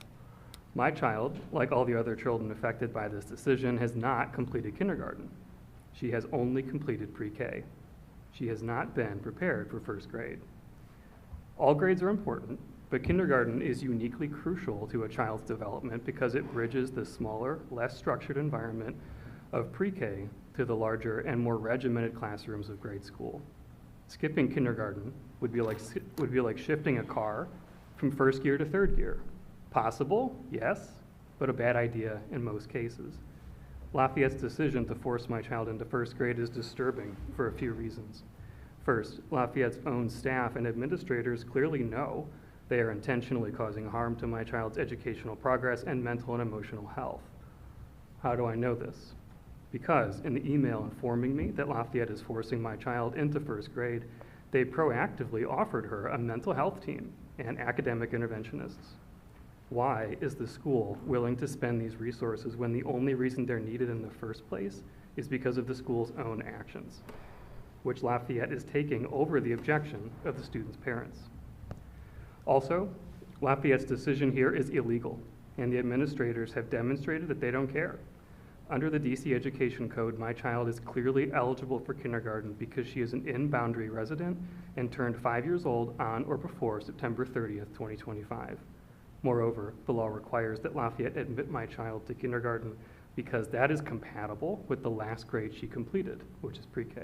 My child, like all the other children affected by this decision, has not completed kindergarten. She has only completed pre-K. She has not been prepared for first grade. All grades are important, but kindergarten is uniquely crucial to a child's development because it bridges the smaller, less structured environment of pre-K to the larger and more regimented classrooms of grade school. Skipping kindergarten would be like shifting a car from first gear to third gear. Possible, yes, but a bad idea in most cases. Lafayette's decision to force my child into first grade is disturbing for a few reasons. First, Lafayette's own staff and administrators clearly know they are intentionally causing harm to my child's educational progress and mental and emotional health. How do I know this? Because in the email informing me that Lafayette is forcing my child into first grade, they proactively offered her a mental health team and academic interventionists. Why is the school willing to spend these resources when the only reason they're needed in the first place is because of the school's own actions, which Lafayette is taking over the objection of the students' parents? Also, Lafayette's decision here is illegal, and the administrators have demonstrated that they don't care. Under the DC Education Code, my child is clearly eligible for kindergarten because she is an in-boundary resident and turned 5 years old on or before September 30th, 2025. Moreover, the law requires that Lafayette admit my child to kindergarten because that is compatible with the last grade she completed, which is pre-K.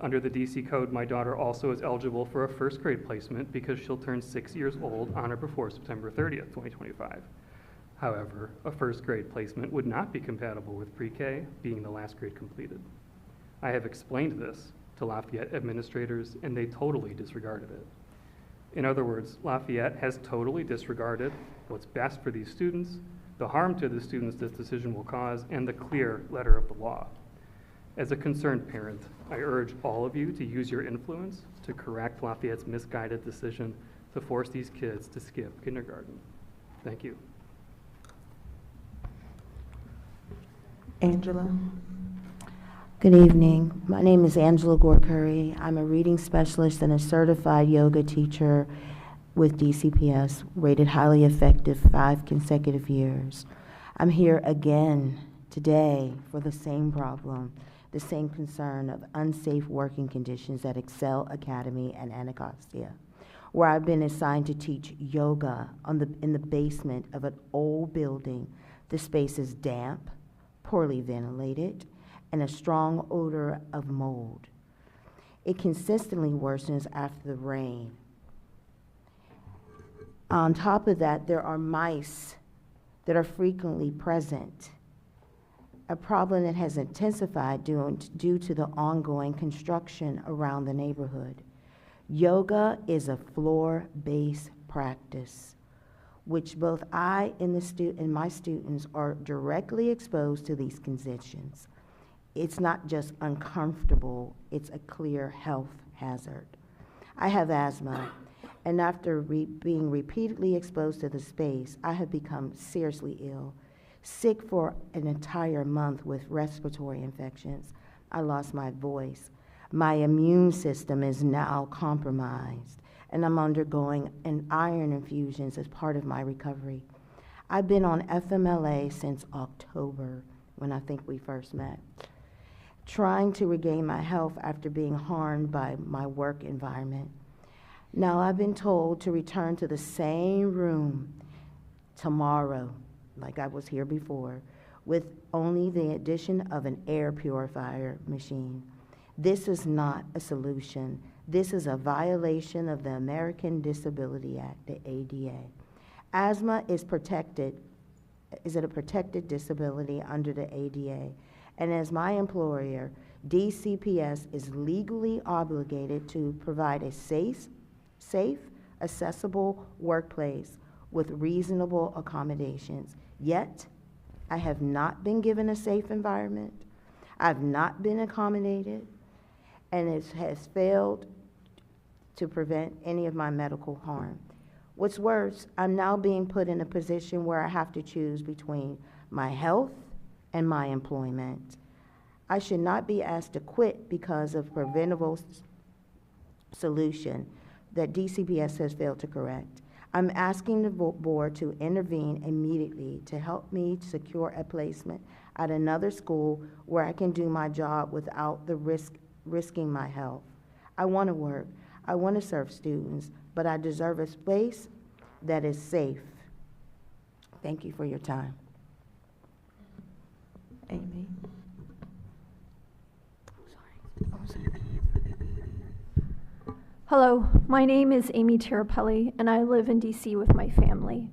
Under the DC Code, my daughter also is eligible for a first grade placement because she'll turn 6 years old on or before September 30th, 2025. However, a first grade placement would not be compatible with pre-K being the last grade completed. I have explained this to Lafayette administrators and they totally disregarded it. In other words, Lafayette has totally disregarded what's best for these students, the harm to the students this decision will cause, and the clear letter of the law. As a concerned parent, I urge all of you to use your influence to correct Lafayette's misguided decision to force these kids to skip kindergarten. Thank you. Angela. Good evening. My name is Angela Gore-Curry. I'm a reading specialist and a certified yoga teacher with DCPS, rated highly effective 5 consecutive years. I'm here again today for the same problem, the same concern of unsafe working conditions at Excel Academy and Anacostia, where I've been assigned to teach yoga in the basement of an old building. The space is damp, poorly ventilated, and a strong odor of mold. It consistently worsens after the rain. On top of that, there are mice that are frequently present, a problem that has intensified due to the ongoing construction around the neighborhood. Yoga is a floor-based practice, which both I and my students are directly exposed to these conditions. It's not just uncomfortable, it's a clear health hazard. I have asthma, and after being repeatedly exposed to the space, I have become seriously ill, sick for an entire month with respiratory infections. I lost my voice. My immune system is now compromised, and I'm undergoing an iron infusions as part of my recovery. I've been on FMLA since October, when I think we first met, trying to regain my health after being harmed by my work environment. Now I've been told to return to the same room tomorrow, like I was here before, with only the addition of an air purifier machine. This is not a solution. This is a violation of the American Disability Act, the ADA. Asthma is a protected disability under the ADA, and as my employer, DCPS is legally obligated to provide a safe, accessible workplace with reasonable accommodations. Yet, I have not been given a safe environment. I've not been accommodated, and it has failed to prevent any of my medical harm. What's worse, I'm now being put in a position where I have to choose between my health and my employment. I should not be asked to quit because of preventable solution that DCPS has failed to correct. I'm asking the board to intervene immediately to help me secure a placement at another school where I can do my job without the risking my health. I want to work. I want to serve students, but I deserve a space that is safe. Thank you for your time. Amy? Hello, my name is Amy Tirapelli, and I live in DC with my family.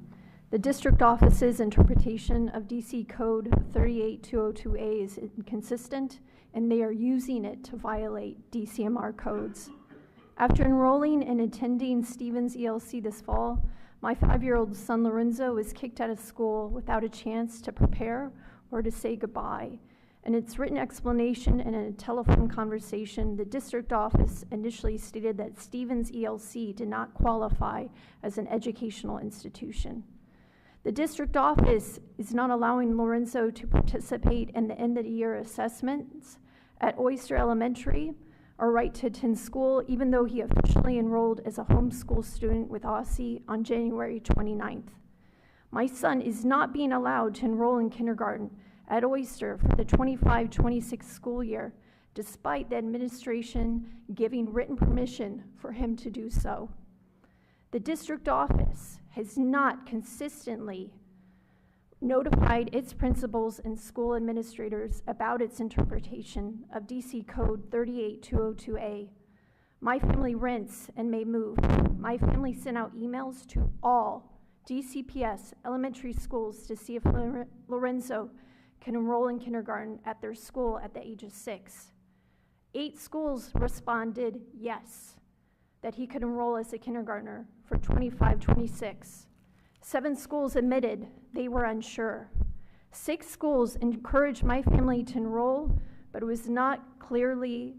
The district office's interpretation of DC Code 38202A is inconsistent, and they are using it to violate DCMR codes. After enrolling and attending Stevens ELC this fall, my 5-year-old son Lorenzo was kicked out of school without a chance to prepare or to say goodbye. In its written explanation and in a telephone conversation, the district office initially stated that Stevens ELC did not qualify as an educational institution. The district office is not allowing Lorenzo to participate in the end-of-the-year assessments at Oyster Elementary or right to attend school, even though he officially enrolled as a homeschool student with Aussie on January 29th. My son is not being allowed to enroll in kindergarten at Oyster for the 25-26 school year, despite the administration giving written permission for him to do so. The district office has not consistently notified its principals and school administrators about its interpretation of DC Code 38202A. My family rents and may move. My family sent out emails to all DCPS elementary schools to see if Lorenzo can enroll in kindergarten at their school at the age of 6. 8 schools responded yes, that he could enroll as a kindergartner for 25-26. 7 schools admitted they were unsure. 6 schools encouraged my family to enroll, but it was not clearly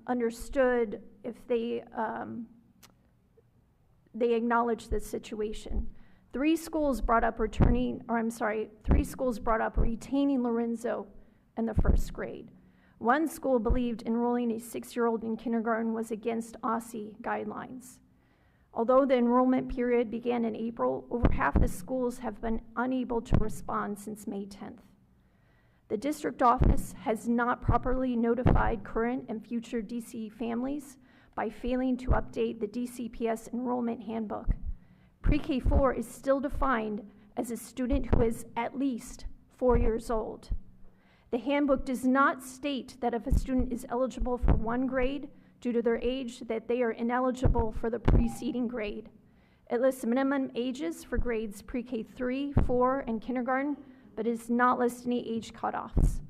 understood if they acknowledged the situation. 3 schools brought up retaining Lorenzo in the 1st grade. 1 school believed enrolling a 6-year-old in kindergarten was against Aussie guidelines. Although the enrollment period began in April, over half the schools have been unable to respond since May 10th. The district office has not properly notified current and future DC families by failing to update the DCPS enrollment handbook. Pre-K 4 is still defined as a student who is at least 4 years old. The handbook does not state that if a student is eligible for one grade due to their age, that they are ineligible for the preceding grade. It lists minimum ages for grades pre-K 3, 4, and kindergarten, but it does not list any age cutoffs.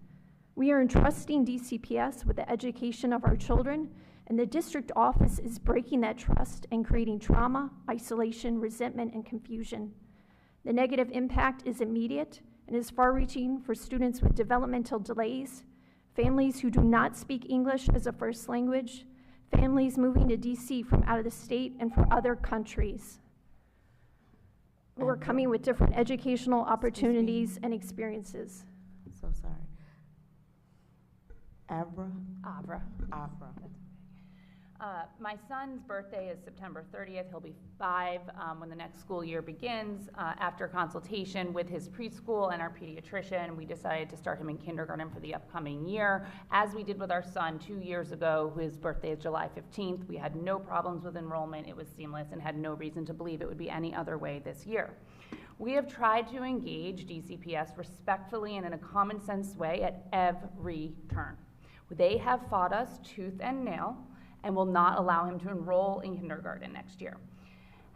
We are entrusting DCPS with the education of our children, and the district office is breaking that trust and creating trauma, isolation, resentment, and confusion. The negative impact is immediate and is far-reaching for students with developmental delays, families who do not speak English as a first language, families moving to DC from out of the state and from other countries who are coming with different educational opportunities and experiences. So sorry. Abra? Abra. Abra. My son's birthday is September 30th. He'll be 5 when the next school year begins. After consultation with his preschool and our pediatrician, we decided to start him in kindergarten for the upcoming year. As we did with our son 2 years ago, whose birthday is July 15th, we had no problems with enrollment. It was seamless and had no reason to believe it would be any other way this year. We have tried to engage DCPS respectfully and in a common sense way at every turn. They have fought us tooth and nail and will not allow him to enroll in kindergarten next year.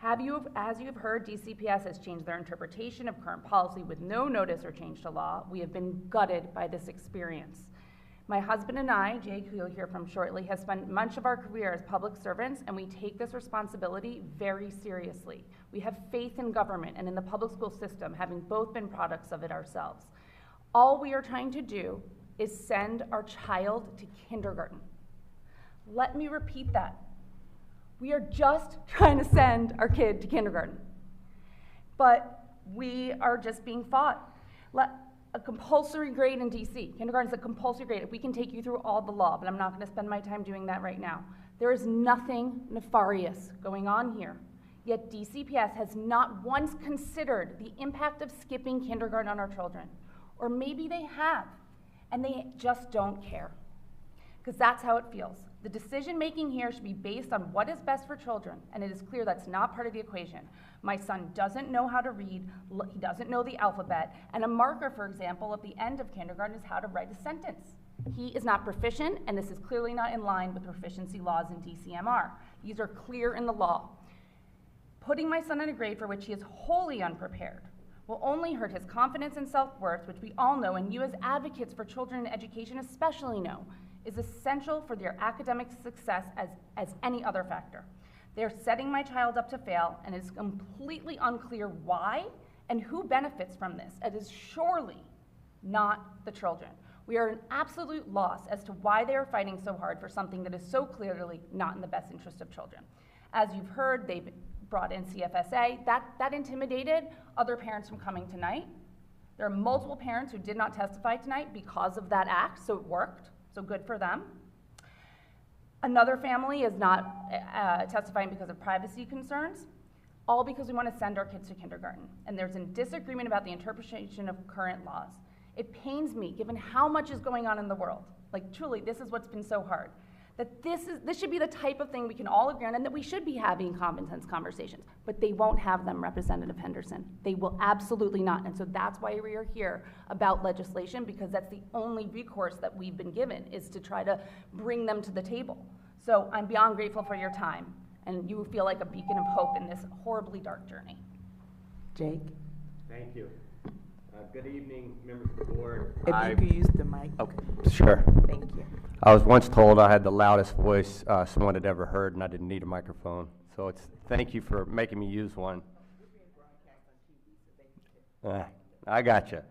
As you have heard, DCPS has changed their interpretation of current policy with no notice or change to law. We have been gutted by this experience. My husband and I, Jake, who you'll hear from shortly, have spent much of our career as public servants, and we take this responsibility very seriously. We have faith in government and in the public school system, having both been products of it ourselves. All we are trying to do is send our child to kindergarten. Let me repeat that. We are just trying to send our kid to kindergarten. But we are just being fought. A compulsory grade in DC. Kindergarten is a compulsory grade. We can take you through all the law, but I'm not going to spend my time doing that right now. There is nothing nefarious going on here. Yet DCPS has not once considered the impact of skipping kindergarten on our children. Or maybe they have, and they just don't care. Because that's how it feels. The decision making here should be based on what is best for children, and it is clear that's not part of the equation. My son doesn't know how to read, he doesn't know the alphabet, and a marker, for example, at the end of kindergarten is how to write a sentence. He is not proficient, and this is clearly not in line with proficiency laws in DCMR. These are clear in the law. Putting my son in a grade for which he is wholly unprepared will only hurt his confidence and self-worth, which we all know, and you as advocates for children in education especially know, is essential for their academic success as any other factor. They're setting my child up to fail, and it's completely unclear why and who benefits from this. It is surely not the children. We are an absolute loss as to why they are fighting so hard for something that is so clearly not in the best interest of children. As you've heard, they've brought in CFSA. That intimidated other parents from coming tonight. There are multiple parents who did not testify tonight because of that act, so it worked. So good for them. Another family is not testifying because of privacy concerns, all because we want to send our kids to kindergarten. And there's a disagreement about the interpretation of current laws. It pains me, given how much is going on in the world. Like truly, this is what's been so hard. That this should be the type of thing we can all agree on and that we should be having common sense conversations. But they won't have them, Representative Henderson. They will absolutely not. And so that's why we are here about legislation, because that's the only recourse that we've been given, is to try to bring them to the table. So I'm beyond grateful for your time, and you feel like a beacon of hope in this horribly dark journey. Jake? Thank you. Good evening, members of the board. If you could use the mic. Okay, sure. Thank you. I was once told I had the loudest voice someone had ever heard, and I didn't need a microphone. So thank you for making me use one. I gotcha.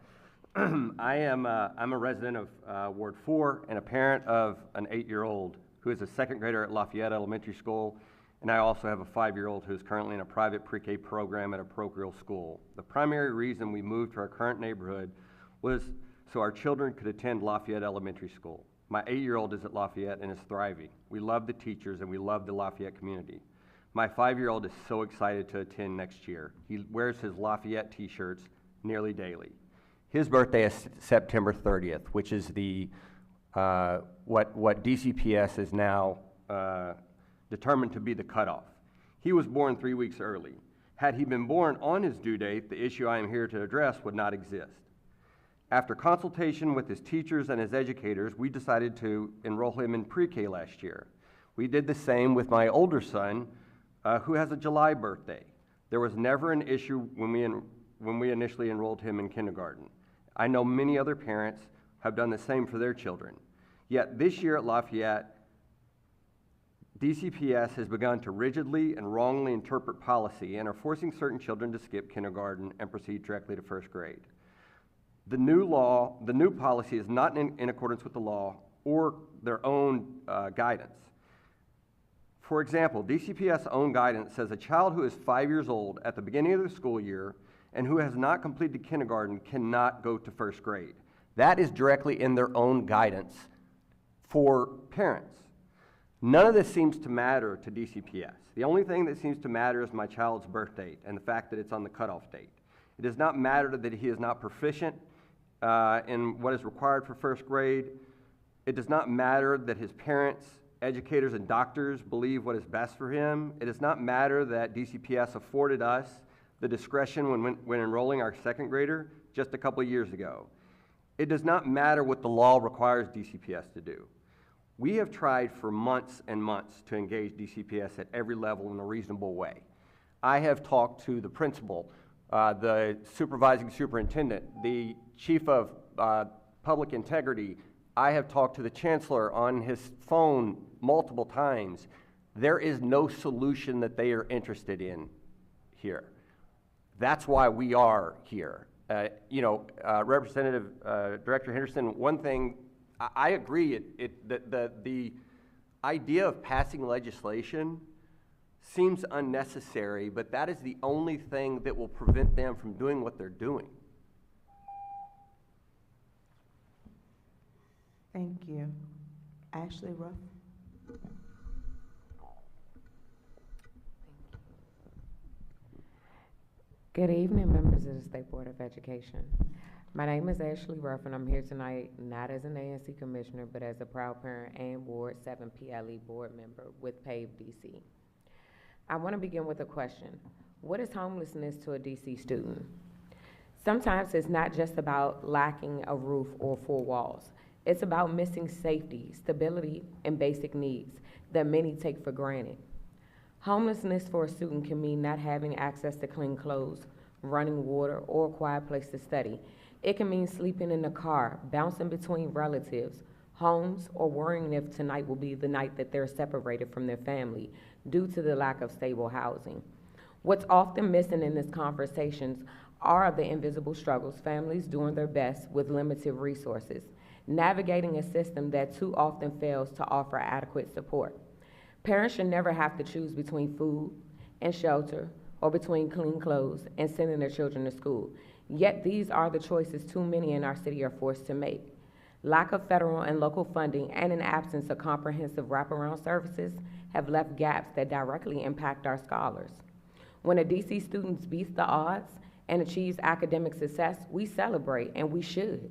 I'm a resident of Ward 4 and a parent of an 8-year-old who is a second grader at Lafayette Elementary School, and I also have a 5-year-old who is currently in a private pre-K program at a parochial school. The primary reason we moved to our current neighborhood was so our children could attend Lafayette Elementary School. My 8-year-old is at Lafayette and is thriving. We love the teachers and we love the Lafayette community. My 5-year-old is so excited to attend next year. He wears his Lafayette t-shirts nearly daily. His birthday is September 30th, which is the what DCPS is now determined to be the cutoff. He was born 3 weeks early. Had he been born on his due date, the issue I am here to address would not exist. After consultation with his teachers and his educators, we decided to enroll him in pre-K last year. We did the same with my older son, who has a July birthday. There was never an issue when we initially enrolled him in kindergarten. I know many other parents have done the same for their children. Yet this year at Lafayette, DCPS has begun to rigidly and wrongly interpret policy and are forcing certain children to skip kindergarten and proceed directly to first grade. The new policy is not in accordance with the law or their own guidance. For example, DCPS' own guidance says a child who is 5 years old at the beginning of the school year and who has not completed kindergarten cannot go to first grade. That is directly in their own guidance for parents. None of this seems to matter to DCPS. The only thing that seems to matter is my child's birth date and the fact that it's on the cutoff date. It does not matter that he is not proficient in what is required for first grade. It does not matter that his parents, educators, and doctors believe what is best for him. It does not matter that DCPS afforded us the discretion when enrolling our second grader just a couple of years ago. It does not matter what the law requires DCPS to do. We have tried for months and months to engage DCPS at every level in a reasonable way. I have talked to the principal, the supervising superintendent, the chief of public integrity. I have talked to the chancellor on his phone multiple times. There is no solution that they are interested in here. That's why we are here. Representative Director Henderson, one thing, I agree, the idea of passing legislation seems unnecessary, but that is the only thing that will prevent them from doing what they're doing. Thank you. Ashley Ruff. Good evening, members of the State Board of Education. My name is Ashley Ruff, and I'm here tonight not as an ANC commissioner, but as a proud parent and Ward 7 PLE board member with PAVE DC. I want to begin with a question. What is homelessness to a DC student? Sometimes it's not just about lacking a roof or four walls. It's about missing safety, stability, and basic needs that many take for granted. Homelessness for a student can mean not having access to clean clothes, running water, or a quiet place to study. It can mean sleeping in the car, bouncing between relatives, homes, or worrying if tonight will be the night that they're separated from their family due to the lack of stable housing. What's often missing in these conversations are the invisible struggles families doing their best with limited resources, navigating a system that too often fails to offer adequate support. Parents should never have to choose between food and shelter or between clean clothes and sending their children to school. Yet these are the choices too many in our city are forced to make. Lack of federal and local funding and an absence of comprehensive wraparound services have left gaps that directly impact our scholars. When a DC student beats the odds and achieves academic success, we celebrate, and we should.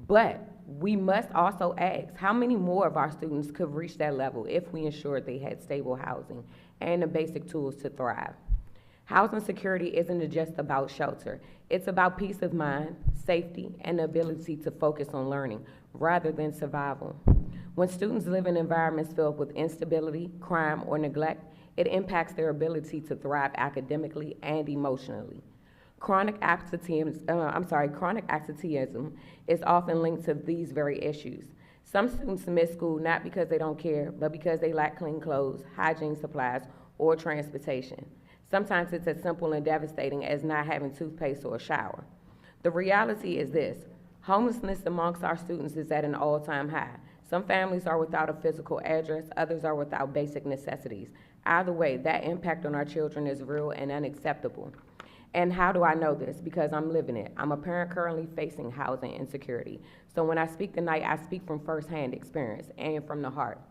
But we must also ask, how many more of our students could reach that level if we ensured they had stable housing and the basic tools to thrive? Housing security isn't just about shelter. It's about peace of mind, safety, and the ability to focus on learning rather than survival. When students live in environments filled with instability, crime, or neglect, it impacts their ability to thrive academically and emotionally. Chronic absenteeism is often linked to these very issues. Some students miss school not because they don't care, but because they lack clean clothes, hygiene supplies, or transportation. Sometimes it's as simple and devastating as not having toothpaste or a shower. The reality is this: homelessness amongst our students is at an all-time high. Some families are without a physical address, others are without basic necessities. Either way, that impact on our children is real and unacceptable. And how do I know this? Because I'm living it. I'm a parent currently facing housing insecurity. So when I speak tonight, I speak from firsthand experience and from the heart.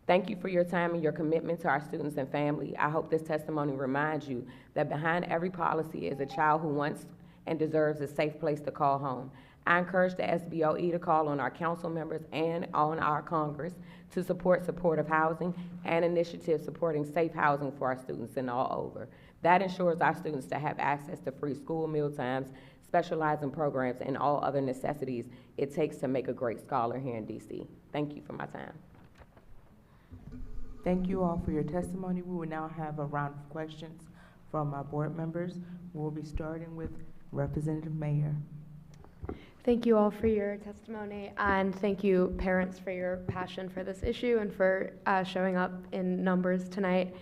Thank you for your time and your commitment to our students and family. I hope this testimony reminds you that behind every policy is a child who wants and deserves a safe place to call home. I encourage the SBOE to call on our council members and on our Congress to support supportive housing and initiatives supporting safe housing for our students and all over. That ensures our students to have access to free school meal times, specializing programs, and all other necessities it takes to make a great scholar here in DC. Thank you for my time. Thank you all for your testimony. We will now have a round of questions from our board members. We'll be starting with Representative Mayer. Thank you all for your testimony, and thank you, parents, for your passion for this issue and for showing up in numbers tonight.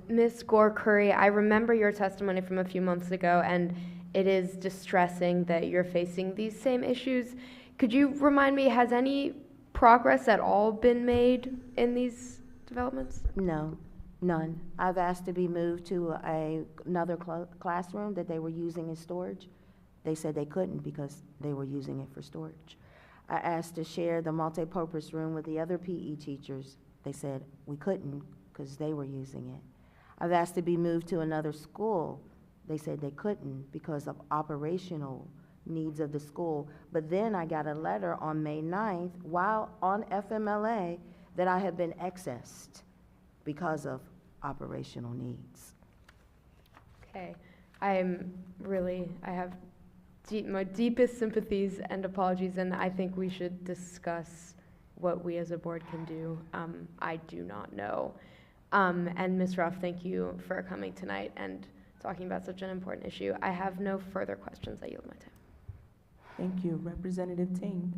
Ms. Gore-Curry, I remember your testimony from a few months ago, and it is distressing that you're facing these same issues. Could you remind me, has any progress at all been made in these developments? No, none. I've asked to be moved to another classroom that they were using as storage. They said they couldn't because they were using it for storage. I asked to share the multi-purpose room with the other PE teachers. They said we couldn't because they were using it. I've asked to be moved to another school. They said they couldn't because of operational needs of the school. But then I got a letter on May 9th while on FMLA that I have been accessed because of operational needs. Okay. I have my deepest sympathies and apologies, and I think we should discuss what we as a board can do. I do not know. And Ms. Ruff, thank you for coming tonight and talking about such an important issue. I have no further questions. I yield my time. Thank you. Representative Ting.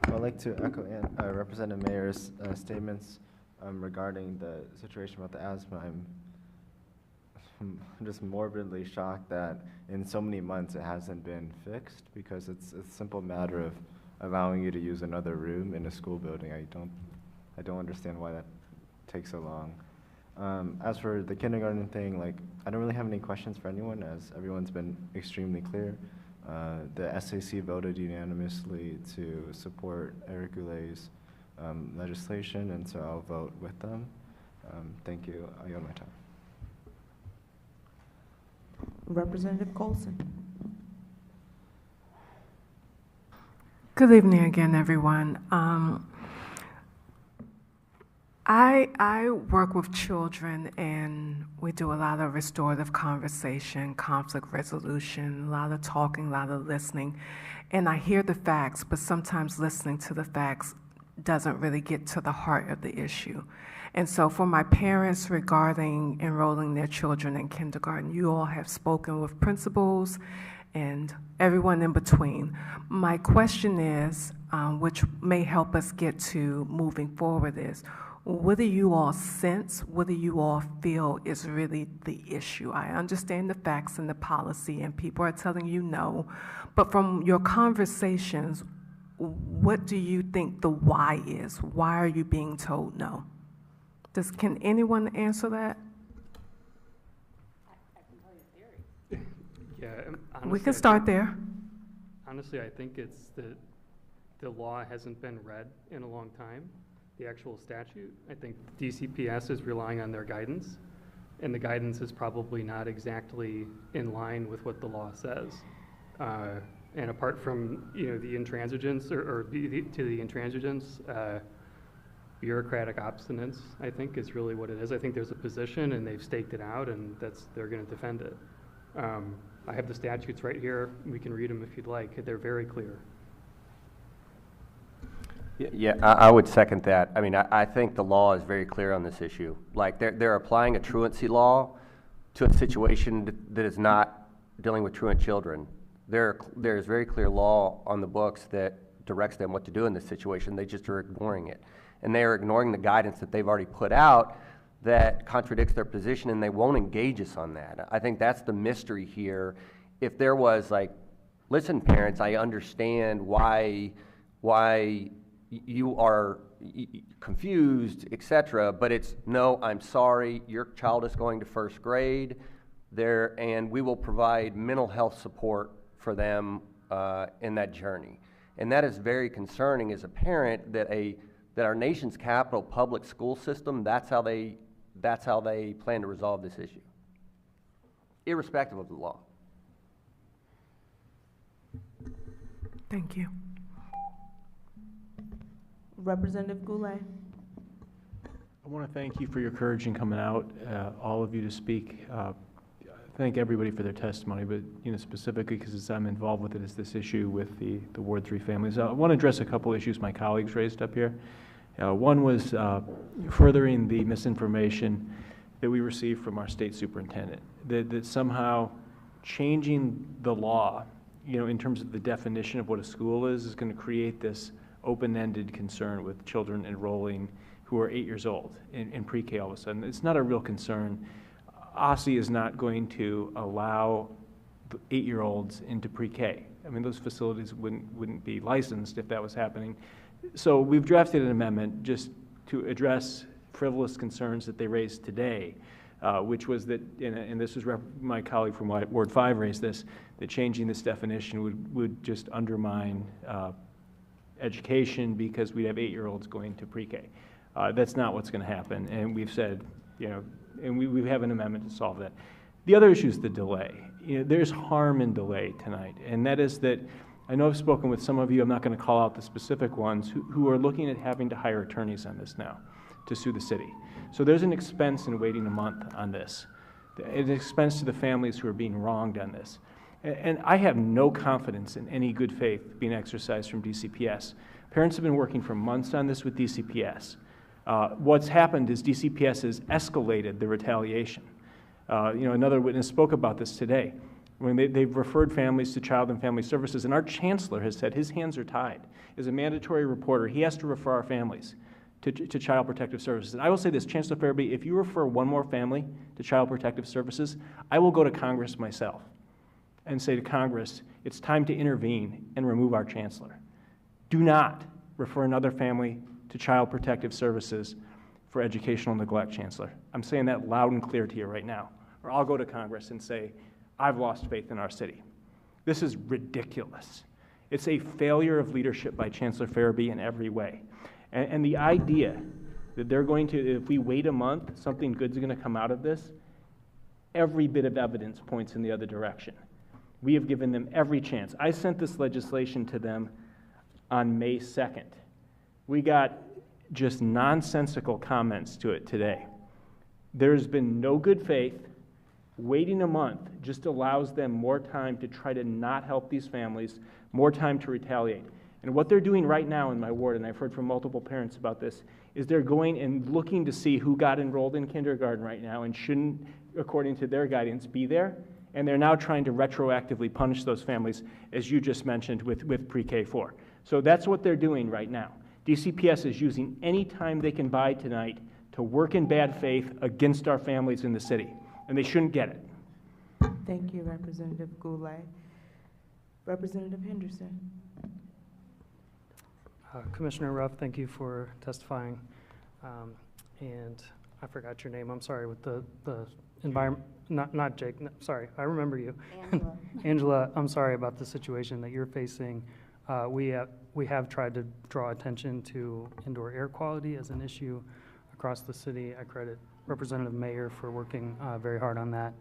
I'd like to echo Representative Mayor's statements regarding the situation about the asthma. I'm just morbidly shocked that in so many months it hasn't been fixed, because it's a simple matter of allowing you to use another room in a school building. I don't understand why that takes so long. As for the kindergarten thing, I don't really have any questions for anyone, as everyone's been extremely clear. The SAC voted unanimously to support Eric Goulet's legislation, and so I'll vote with them. Thank you. I yield my time. Representative Colson. Good evening again, everyone. I work with children, and we do a lot of restorative conversation, conflict resolution, a lot of talking, a lot of listening. And I hear the facts, but sometimes listening to the facts doesn't really get to the heart of the issue. And so for my parents regarding enrolling their children in kindergarten, you all have spoken with principals and everyone in between. My question is, which may help us get to moving forward, is what do you all sense, what do you all feel is really the issue? I understand the facts and the policy, and people are telling you no, but from your conversations, what do you think the why is? Why are you being told no? Can anyone answer that? Yeah, We can start there. Honestly, I think it's that the law hasn't been read in a long time, the actual statute. I think DCPS is relying on their guidance, and the guidance is probably not exactly in line with what the law says. And apart from, the intransigence to the intransigence, bureaucratic obstinance, I think, is really what it is. I think there's a position, and they've staked it out, and they're going to defend it. I have the statutes right here. We can read them if you'd like. They're very clear. Yeah, I would second that. I mean, I think the law is very clear on this issue. Like, they're applying a truancy law to a situation that is not dealing with truant children. There's very clear law on the books that directs them what to do in this situation. They just are ignoring it. And they are ignoring the guidance that they've already put out that contradicts their position, and they won't engage us on that. I think that's the mystery here. If there was listen, parents, I understand why you are confused, etc., but it's, no, I'm sorry, your child is going to first grade there, and we will provide mental health support for them in that journey. And that is very concerning as a parent, that our nation's capital public school system, that's how they plan to resolve this issue, irrespective of the law. Thank you. Representative Goulet. I want to thank you for your courage in coming out, all of you, to speak. Thank everybody for their testimony, but specifically because I'm involved with it, is this issue with the Ward 3 families. I want to address a couple issues my colleagues raised up here. One was furthering the misinformation that we received from our state superintendent, that somehow changing the law, in terms of the definition of what a school is going to create this open-ended concern with children enrolling who are 8 years old in pre-K all of a sudden. It's not a real concern. OSSI is not going to allow 8-year-olds into pre-K. I mean, those facilities wouldn't be licensed if that was happening. So we've drafted an amendment just to address frivolous concerns that they raised today, which was that, and this was my colleague from Ward 5 raised this, that changing this definition would just undermine education, because we'd have 8-year-olds going to pre-K. That's not what's going to happen, and we've said, and we have an amendment to solve that. The other issue is the delay. There's harm in delay tonight, and that is that I know I've spoken with some of you, I'm not going to call out the specific ones, who are looking at having to hire attorneys on this now to sue the city. So there's an expense in waiting a month on this. an expense to the families who are being wronged on this. And I have no confidence in any good faith being exercised from DCPS. Parents have been working for months on this with DCPS. What's happened is DCPS has escalated the retaliation. Another witness spoke about this today. When they've referred families to Child and Family Services, and our chancellor has said his hands are tied. As a mandatory reporter, he has to refer our families to Child Protective Services. And I will say this, Chancellor Farabee, if you refer one more family to Child Protective Services, I will go to Congress myself and say to Congress, it's time to intervene and remove our chancellor. Do not refer another family to Child Protective Services for educational neglect, Chancellor. I'm saying that loud and clear to you right now. Or I'll go to Congress and say, I've lost faith in our city. This is ridiculous. It's a failure of leadership by Chancellor Farabee in every way. And the idea that they're going to, if we wait a month, something good's going to come out of this, every bit of evidence points in the other direction. We have given them every chance. I sent this legislation to them on May 2nd. We got just nonsensical comments to it today. There's been no good faith. Waiting a month just allows them more time to try to not help these families, more time to retaliate. And what they're doing right now in my ward, and I've heard from multiple parents about this, is they're going and looking to see who got enrolled in kindergarten right now and shouldn't, according to their guidance, be there. And they're now trying to retroactively punish those families, as you just mentioned, with pre-K4. So that's what they're doing right now. DCPS is using any time they can buy tonight to work in bad faith against our families in the city, and they shouldn't get it. Thank you, Representative Goulet. Representative Henderson. Commissioner Ruff, thank you for testifying. And I forgot your name, I'm sorry, with the environment, not Jake, no, sorry, I remember you. Angela. Angela, I'm sorry about the situation that you're facing. We have tried to draw attention to indoor air quality as an issue across the city. I credit Representative Mayer for working very hard on that.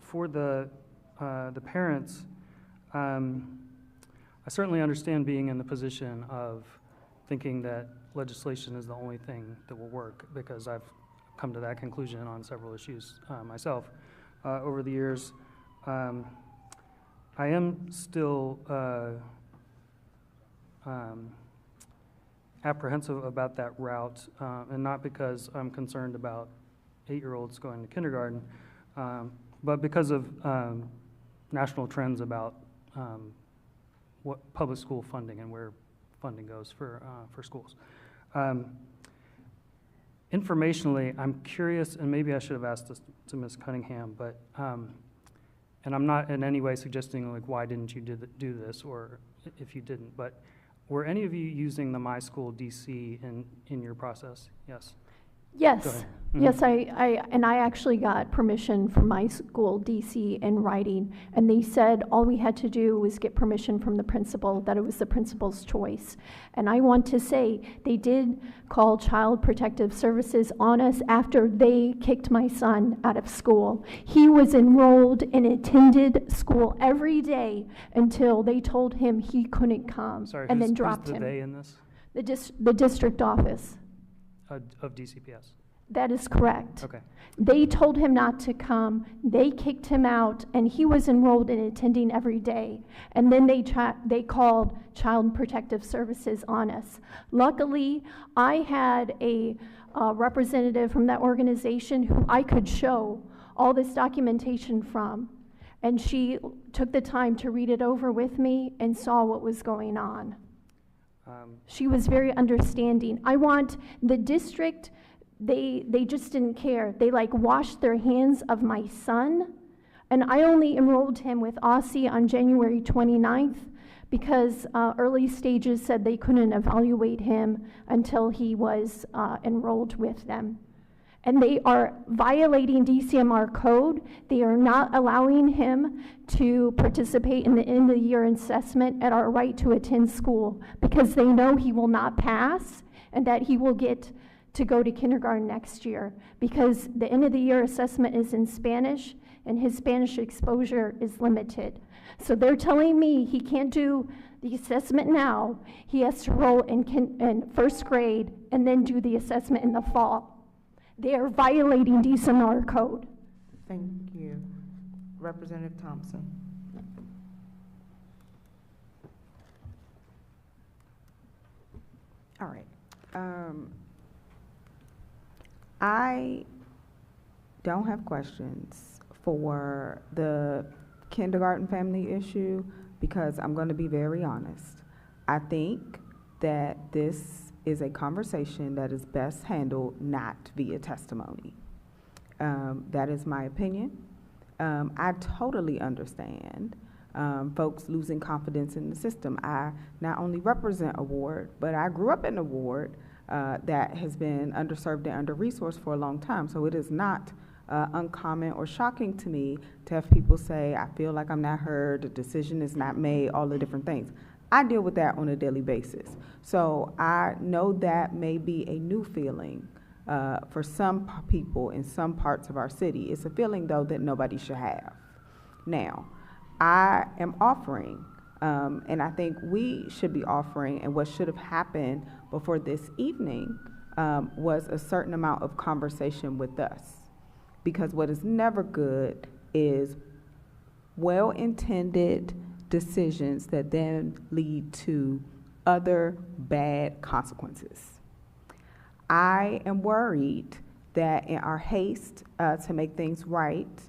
For the parents, I certainly understand being in the position of thinking that legislation is the only thing that will work, because I've come to that conclusion on several issues myself over the years. I am still apprehensive about that route, and not because I'm concerned about 8-year-olds going to kindergarten, but because of national trends about what public school funding and where funding goes for schools. Informationally, I'm curious, and maybe I should have asked this to Ms. Cunningham, but and I'm not in any way suggesting like why didn't you do this, or if you didn't, but were any of you using the My School DC in your process? Yes. Yes. Go ahead. Yes, I actually got permission from my school DC in writing, and they said all we had to do was get permission from the principal, that it was the principal's choice. And I want to say they did call Child Protective Services on us after they kicked my son out of school. He was enrolled and attended school every day until they told him he couldn't come. Sorry, and who's, then dropped who's the him. they in this? The district office. Of DCPS. That is correct. Okay. They told him not to come. They kicked him out, and he was enrolled and attending every day. And then they called Child Protective Services on us. Luckily, I had a representative from that organization who I could show all this documentation from, and she took the time to read it over with me and saw what was going on. She was very understanding. I want the district, they just didn't care. They like washed their hands of my son, and I only enrolled him with Aussie on January 29th because early stages said they couldn't evaluate him until he was enrolled with them. And they are violating DCMR code. They are not allowing him to participate in the end of the year assessment at our right to attend school because they know he will not pass and that he will get to go to kindergarten next year because the end of the year assessment is in Spanish and his Spanish exposure is limited. So they're telling me he can't do the assessment now. He has to roll in first grade and then do the assessment in the fall. They are violating DCMR code. Thank you. Representative Thompson. All right. I don't have questions for the kindergarten family issue because I'm going to be very honest. I think that this is a conversation that is best handled not via testimony. That is my opinion. I totally understand folks losing confidence in the system. I not only represent a ward, but I grew up in a ward that has been underserved and under-resourced for a long time. So it is not uncommon or shocking to me to have people say, I feel like I'm not heard, a decision is not made, all the different things. I deal with that on a daily basis. So I know that may be a new feeling for some people in some parts of our city. It's a feeling, though, that nobody should have. Now, I am offering, and I think we should be offering, and what should have happened before this evening was a certain amount of conversation with us. Because what is never good is well-intended decisions that then lead to other bad consequences. I am worried that in our haste to make things right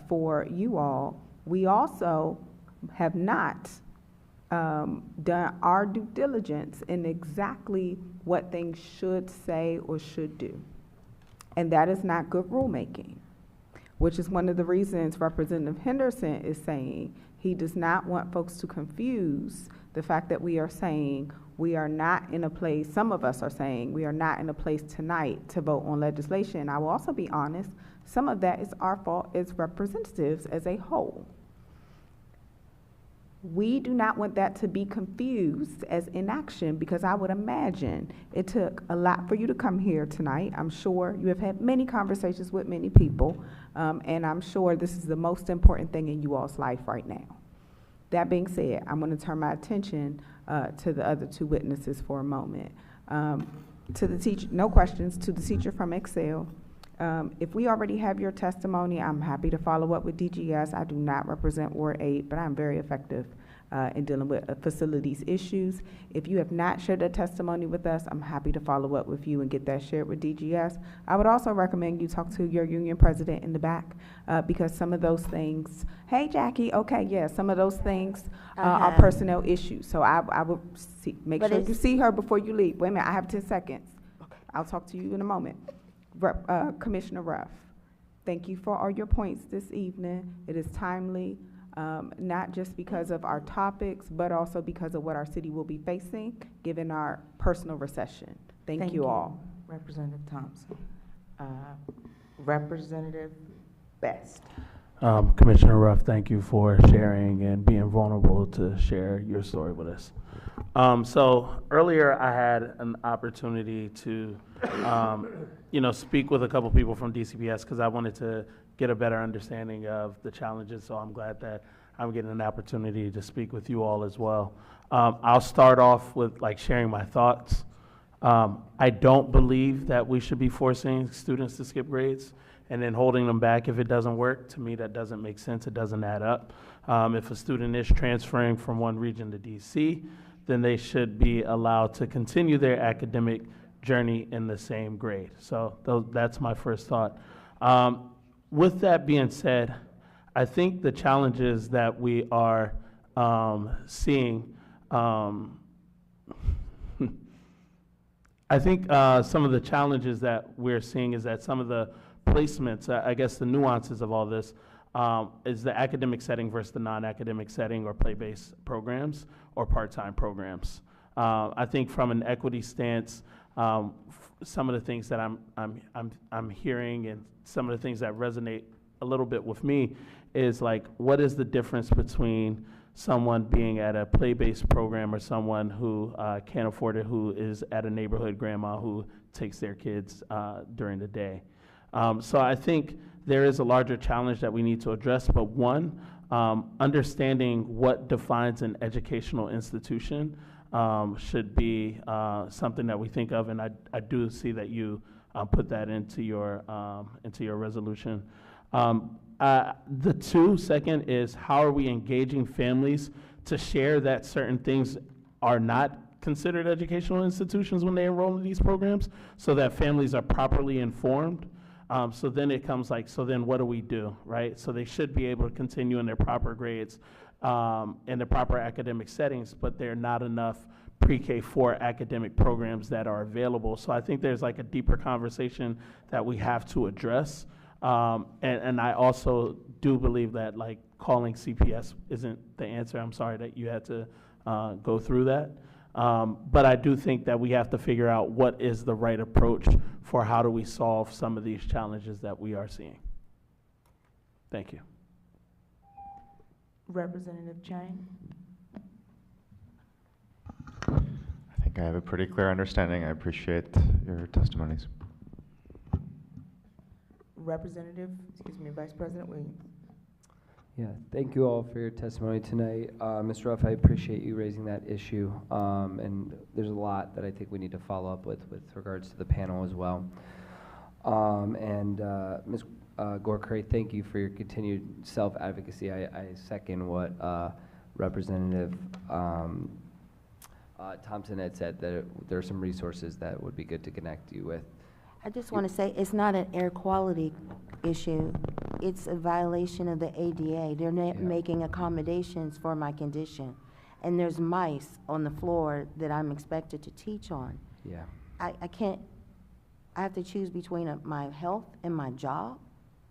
for you all, we also have not done our due diligence in exactly what things should say or should do. And that is not good rulemaking, which is one of the reasons Representative Henderson is saying he does not want folks to confuse the fact that we are saying we are not in a place, some of us are saying we are not in a place tonight to vote on legislation. I will also be honest, some of that is our fault as representatives as a whole. We do not want that to be confused as inaction, because I would imagine it took a lot for you to come here tonight. I'm sure you have had many conversations with many people, and I'm sure this is the most important thing in you all's life right now. That being said, I'm going to turn my attention to the other two witnesses for a moment. To the teacher, no questions, to the teacher from Excel. If we already have your testimony, I'm happy to follow up with DGS. I do not represent Ward 8, but I'm very effective in dealing with facilities issues. If you have not shared that testimony with us, I'm happy to follow up with you and get that shared with DGS. I would also recommend you talk to your union president in the back because some of those things, hey Jackie, okay, yeah, some of those things are personnel issues. So I would make sure you see her before you leave. Wait a minute, I have 10 seconds. I'll talk to you in a moment. Commissioner Ruff, thank you for all your points this evening. It is timely, not just because of our topics, but also because of what our city will be facing given our personal recession. Thank you all. Representative Thompson. Representative Best. Commissioner Ruff, thank you for sharing and being vulnerable to share your story with us. So earlier I had an opportunity to, speak with a couple people from DCPS because I wanted to get a better understanding of the challenges. So I'm glad that I'm getting an opportunity to speak with you all as well. I'll start off with sharing my thoughts. I don't believe that we should be forcing students to skip grades and then holding them back if it doesn't work. To me, that doesn't make sense. It doesn't add up. If a student is transferring from one region to DC, then they should be allowed to continue their academic journey in the same grade. So that's my first thought. With that being said, I think the challenges that we are seeing, some of the challenges that we're seeing is that some of the placements, I guess the nuances of all this, is the academic setting versus the non-academic setting or play-based programs or part-time programs. I think from an equity stance, some of the things that I'm hearing and some of the things that resonate a little bit with me is what is the difference between someone being at a play-based program or someone who can't afford it, who is at a neighborhood grandma who takes their kids during the day. So I think there is a larger challenge that we need to address, but one, understanding what defines an educational institution should be something that we think of, and I do see that you put that into your resolution. The second is how are we engaging families to share that certain things are not considered educational institutions when they enroll in these programs, so that families are properly informed. So then it comes like, so then what do we do, right? So they should be able to continue in their proper grades, in the proper academic settings, but there are not enough pre-K4 academic programs that are available. So I think there's like a deeper conversation that we have to address. And I also do believe that like calling CPS isn't the answer. I'm sorry that you had to go through that. But I do think that we have to figure out what is the right approach for how do we solve some of these challenges that we are seeing. Thank you. Representative Chang. I think I have a pretty clear understanding. I appreciate your testimonies. Vice President Williams. Yeah, thank you all for your testimony tonight. Mr. Ruff, I appreciate you raising that issue. And there's a lot that I think we need to follow up with regards to the panel as well. Ms. Gore-Curry, thank you for your continued self-advocacy. I second what Representative Thompson had said, that there are some resources that would be good to connect you with. I just want to say, it's not an air quality issue. It's a violation of the ADA. They're not making accommodations for my condition. And there's mice on the floor that I'm expected to teach on. Yeah. I can't, I have to choose between my health and my job.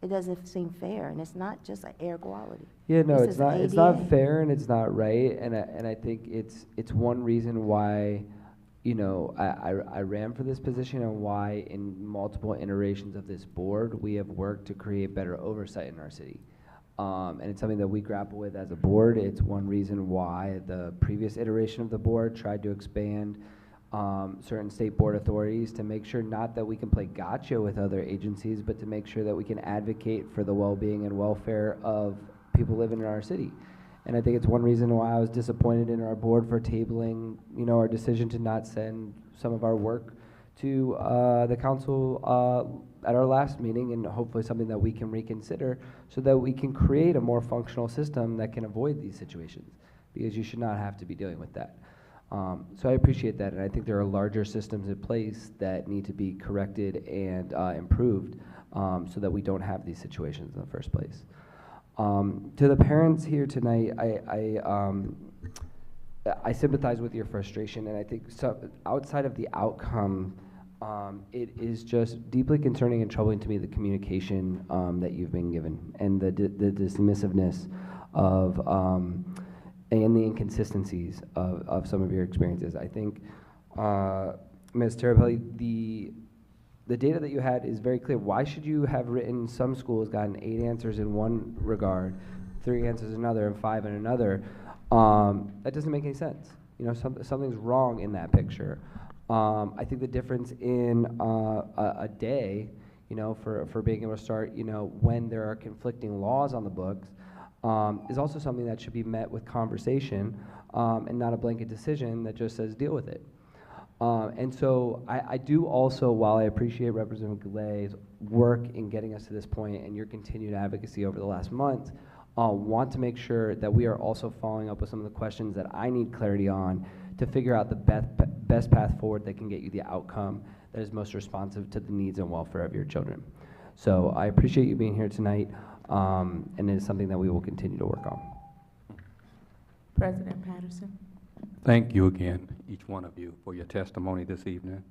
It doesn't seem fair, and it's not just an air quality. Yeah, no, This it's is not. ADA. It's not fair, and it's not right. And I think it's one reason why, you know, I ran for this position, and why in multiple iterations of this board we have worked to create better oversight in our city. And it's something that we grapple with as a board. It's one reason why the previous iteration of the board tried to expand certain state board authorities to make sure not that we can play gotcha with other agencies, but to make sure that we can advocate for the well-being and welfare of people living in our city. And I think it's one reason why I was disappointed in our board for tabling, you know, our decision to not send some of our work to the council at our last meeting, and hopefully something that we can reconsider so that we can create a more functional system that can avoid these situations, because you should not have to be dealing with that. So I appreciate that, and I think there are larger systems in place that need to be corrected and improved so that we don't have these situations in the first place. To the parents here tonight, I sympathize with your frustration, and I think outside of the outcome, it is just deeply concerning and troubling to me, the communication that you've been given, and the dismissiveness of and the inconsistencies of some of your experiences. I think, Ms. Terapelli, the data that you had is very clear. Why should you have written some schools gotten 8 answers in one regard, 3 answers in another, and 5 in another? That doesn't make any sense. You know, something's wrong in that picture. I think the difference in a day, you know, for being able to start, you know, when there are conflicting laws on the books, is also something that should be met with conversation and not a blanket decision that just says deal with it. And so I do also, while I appreciate Representative Goulet's work in getting us to this point and your continued advocacy over the last month, want to make sure that we are also following up with some of the questions that I need clarity on to figure out the best path forward that can get you the outcome that is most responsive to the needs and welfare of your children. So I appreciate you being here tonight, and it is something that we will continue to work on. President Patterson. Thank you again, each one of you, for your testimony this evening.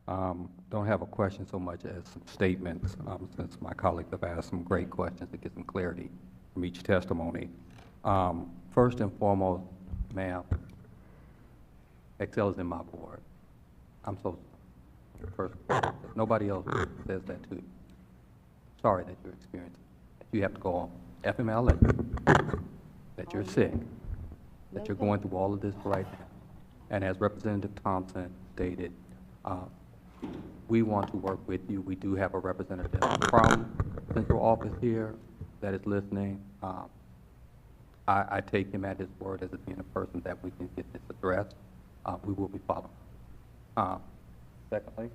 Don't have a question so much as some statements, since my colleagues have asked some great questions to get some clarity from each testimony. First and foremost, ma'am, Excel is in my board. I'm so first. Nobody else says that to you. Sorry that you're experiencing. You have to go on FMLA, that you're sick, that you're going through all of this right now. And as Representative Thompson stated, we want to work with you. We do have a representative from central office here that is listening. I take him at his word as being a person that we can get this addressed. We will be following. Secondly,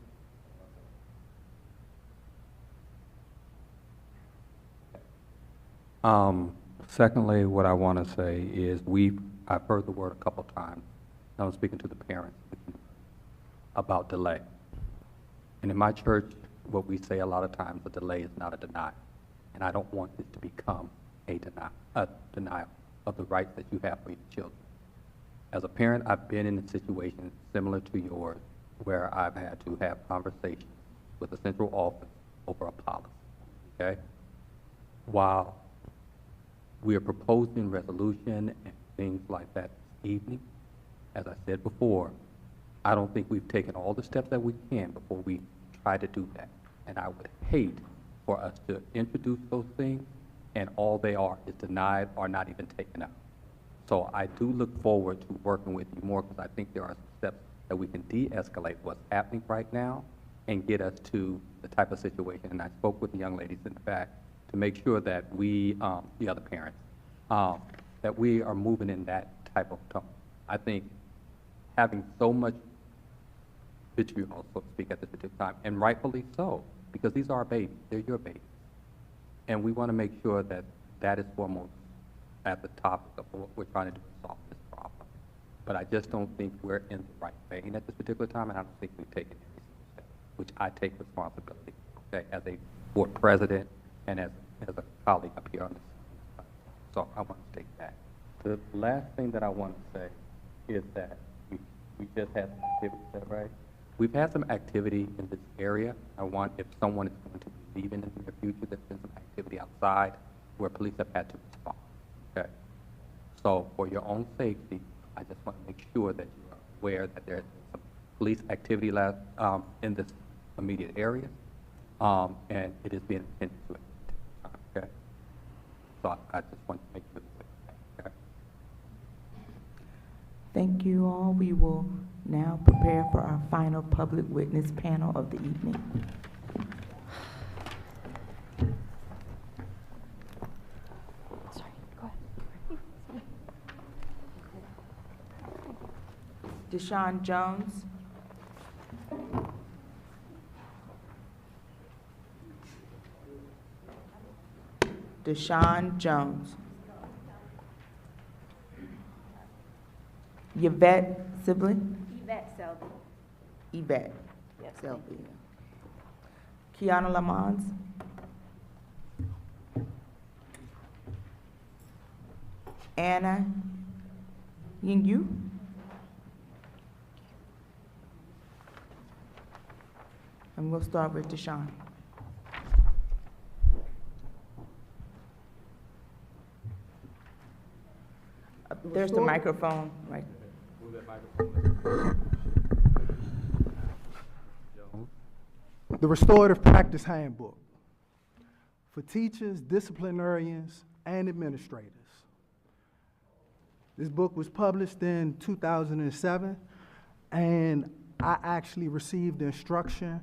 Secondly, what I want to say is I've heard the word a couple times. I was speaking to the parents about delay. And in my church, what we say a lot of times, a delay is not a denial. And I don't want this to become a denial of the rights that you have for your children. As a parent, I've been in a situation similar to yours where I've had to have conversations with the central office over a policy, okay? While we are proposing resolution and things like that this evening, as I said before, I don't think we've taken all the steps that we can before we try to do that. And I would hate for us to introduce those things and all they are is denied or not even taken up. So I do look forward to working with you more because I think there are some steps that we can de-escalate what's happening right now and get us to the type of situation. And I spoke with the young ladies in the back to make sure that we, the other parents, that we are moving in that type of tone. I think having so much vitriol, so to speak, at this particular time, and rightfully so, because these are our babies, they're your babies. And we want to make sure that that is foremost at the top of what we're trying to do to solve this problem. But I just don't think we're in the right vein at this particular time, and I don't think we've taken any step, which I take responsibility, okay, as a board president and as a colleague up here on this. So I want to take that. The last thing that I want to say is that we just had some activity, is that right? We've had some activity in this area. I want, if someone is going to be leaving in the near future, there's been some activity outside where police have had to respond, okay? So for your own safety, I just want to make sure that you are aware that there's some police activity in this immediate area, and it is being attended to at this time, okay? So I just want to make sure that, okay? Thank you all. We will now prepare for our final public witness panel of the evening. Sorry, go ahead. Deshaun Jones. Deshaun Jones. Yvette Sibley? Yvette Selby. Yvette Yes, Selby. Kiana Lamons? Anna Yingyu? And we'll start with Deshaun. There's the microphone, right? Move that microphone. The Restorative Practice Handbook for teachers, disciplinarians, and administrators. This book was published in 2007, and I actually received instruction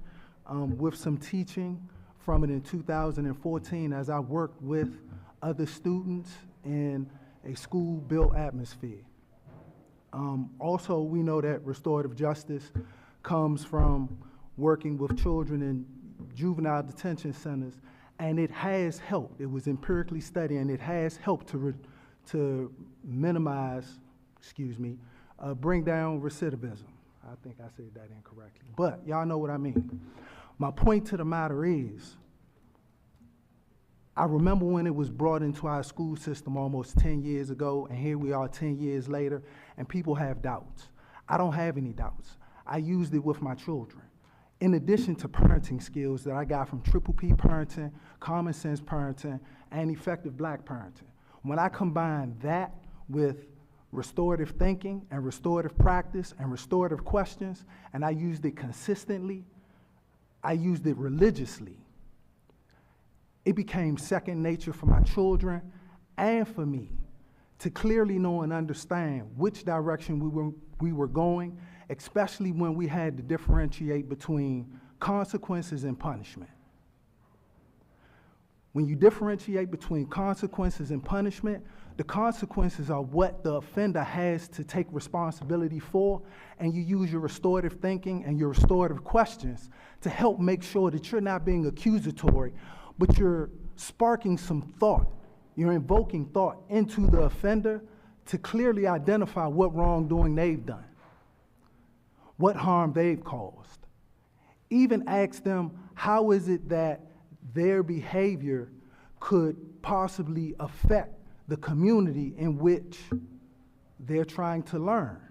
with some teaching from it in 2014 as I worked with other students in a school-built atmosphere. Also, we know that restorative justice comes from working with children in juvenile detention centers, and it has helped. It was empirically studied, and it has helped to minimize, bring down recidivism. I think I said that incorrectly, but y'all know what I mean. My point to the matter is, I remember when it was brought into our school system almost 10 years ago, and here we are 10 years later, and people have doubts. I don't have any doubts. I used it with my children. In addition to parenting skills that I got from Triple P parenting, common sense parenting, and effective black parenting. When I combine that with restorative thinking and restorative practice and restorative questions, and I used it consistently, I used it religiously, it became second nature for my children and for me to clearly know and understand which direction we were going, especially when we had to differentiate between consequences and punishment. When you differentiate between consequences and punishment, the consequences are what the offender has to take responsibility for, and you use your restorative thinking and your restorative questions to help make sure that you're not being accusatory, but you're sparking some thought You're invoking thought into the offender to clearly identify what wrongdoing they've done, what harm they've caused. Even ask them, how is it that their behavior could possibly affect the community in which they're trying to learn?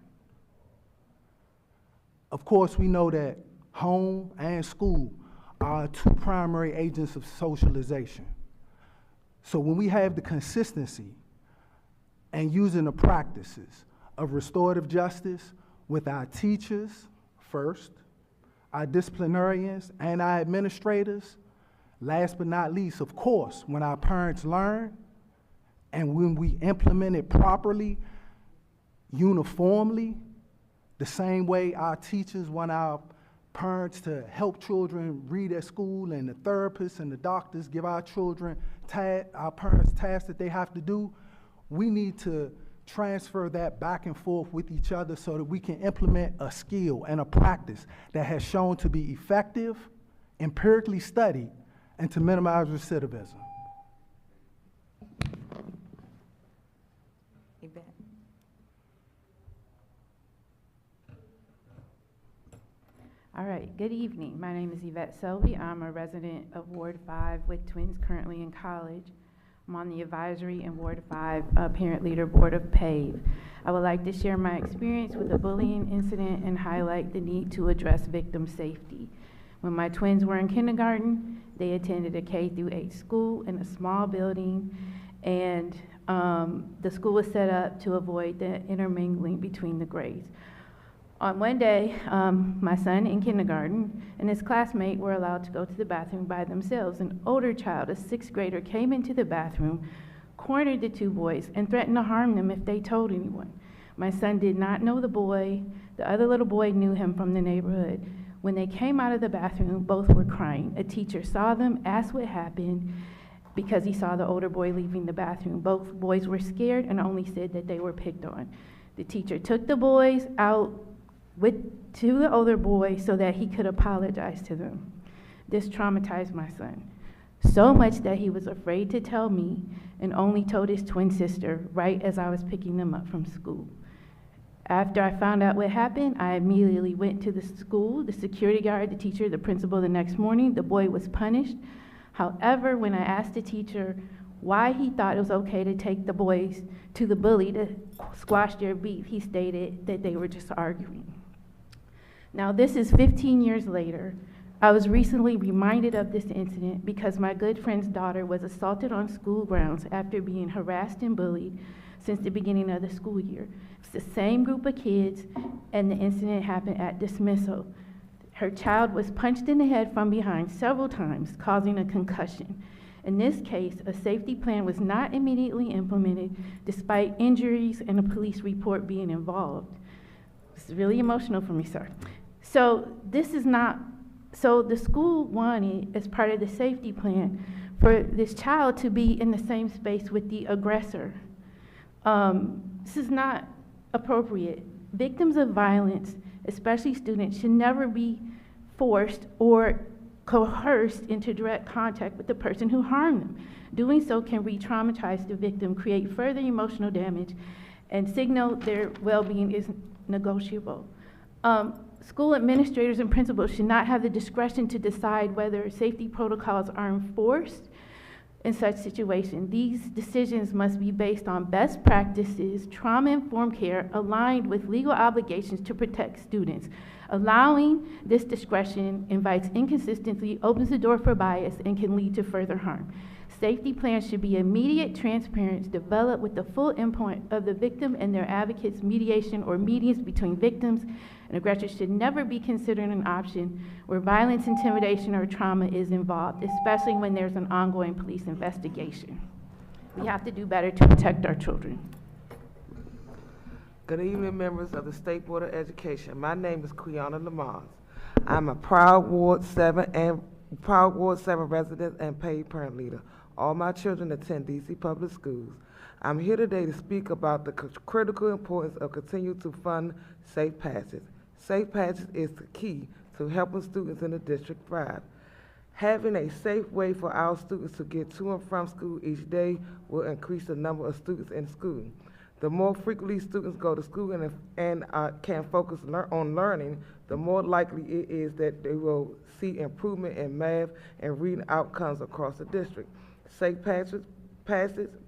Of course, we know that home and school are two primary agents of socialization. So when we have the consistency and using the practices of restorative justice with our teachers first, our disciplinarians, and our administrators, last but not least, of course, when our parents learn and when we implement it properly, uniformly, the same way our teachers want our parents to help children read at school, and the therapists and the doctors give our children, our parents tasks that they have to do, we need to transfer that back and forth with each other so that we can implement a skill and a practice that has shown to be effective, empirically studied, and to minimize recidivism. All right, good evening. My name is Yvette Selby. I'm a resident of Ward 5 with twins currently in college. I'm on the advisory and Ward 5 Parent Leader Board of PAVE. I would like to share my experience with a bullying incident and highlight the need to address victim safety. When my twins were in kindergarten, they attended a K-8 school in a small building, and the school was set up to avoid the intermingling between the grades. On one day, my son in kindergarten and his classmate were allowed to go to the bathroom by themselves. An older child, a 6th grader, came into the bathroom, cornered the two boys, and threatened to harm them if they told anyone. My son did not know the boy. The other little boy knew him from the neighborhood. When they came out of the bathroom, both were crying. A teacher saw them, asked what happened, because he saw the older boy leaving the bathroom. Both boys were scared and only said that they were picked on. The teacher took the boys out to the older boy so that he could apologize to them. This traumatized my son so much that he was afraid to tell me and only told his twin sister right as I was picking them up from school. After I found out what happened, I immediately went to the school, the security guard, the teacher, the principal the next morning. The boy was punished. However, when I asked the teacher why he thought it was okay to take the boys to the bully to squash their beef, he stated that they were just arguing. Now, this is 15 years later. I was recently reminded of this incident because my good friend's daughter was assaulted on school grounds after being harassed and bullied since the beginning of the school year. It's the same group of kids, and the incident happened at dismissal. Her child was punched in the head from behind several times, causing a concussion. In this case, a safety plan was not immediately implemented despite injuries and a police report being involved. It's really emotional for me, sir. So the school wanted, as part of the safety plan, for this child to be in the same space with the aggressor. This is not appropriate. Victims of violence, especially students, should never be forced or coerced into direct contact with the person who harmed them. Doing so can re-traumatize the victim, create further emotional damage, and signal their well-being is negotiable. School administrators and principals should not have the discretion to decide whether safety protocols are enforced in such situations. These decisions must be based on best practices, trauma-informed care, aligned with legal obligations to protect students. Allowing this discretion invites inconsistency, opens the door for bias, and can lead to further harm. Safety plans should be immediate, transparent, developed with the full input of the victim and their advocates. Mediation or meetings between victims and aggressors should never be considered an option where violence, intimidation, or trauma is involved, especially when there's an ongoing police investigation. We have to do better to protect our children. Good evening, members of the State Board of Education. My name is Quiana Lamont. I'm a proud Ward 7 resident and paid parent leader. All my children attend DC Public Schools. I'm here today to speak about the critical importance of continuing to fund Safe Passage. Safe Passage is the key to helping students in the district thrive. Having a safe way for our students to get to and from school each day will increase the number of students in school. The more frequently students go to school and can focus on learning, the more likely it is that they will see improvement in math and reading outcomes across the district. Safe Passage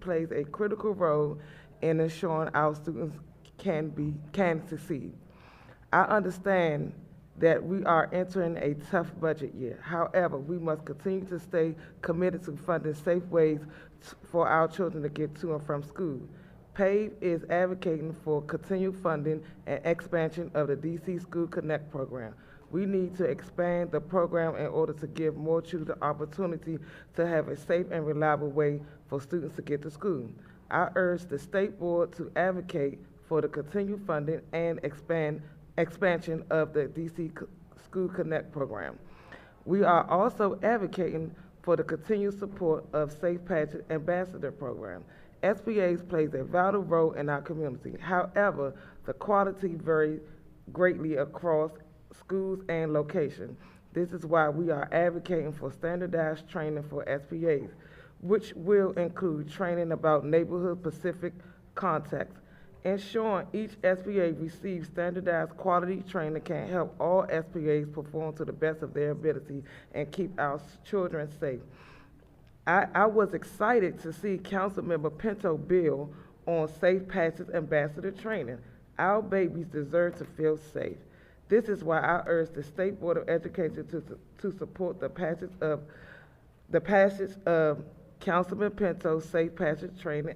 plays a critical role in ensuring our students can succeed. I understand that we are entering a tough budget year. However, we must continue to stay committed to funding safe ways for our children to get to and from school. PAVE is advocating for continued funding and expansion of the DC School Connect program. We need to expand the program in order to give more children the opportunity to have a safe and reliable way for students to get to school. I urge the State Board to advocate for the continued funding and expansion of the DC School Connect program. We are also advocating for the continued support of Safe Passage Ambassador program. SBAs plays a vital role in our community. However, the quality varies greatly across schools and locations. This is why we are advocating for standardized training for SBAs, which will include training about neighborhood-specific context. Ensuring each SBA receives standardized quality training can help all SBAs perform to the best of their ability and keep our children safe. I was excited to see Councilmember Pinto bill on Safe Passage Ambassador training. Our babies deserve to feel safe. This is why I urge the State Board of Education to support the passage of Councilman Pinto's Safe Passage Training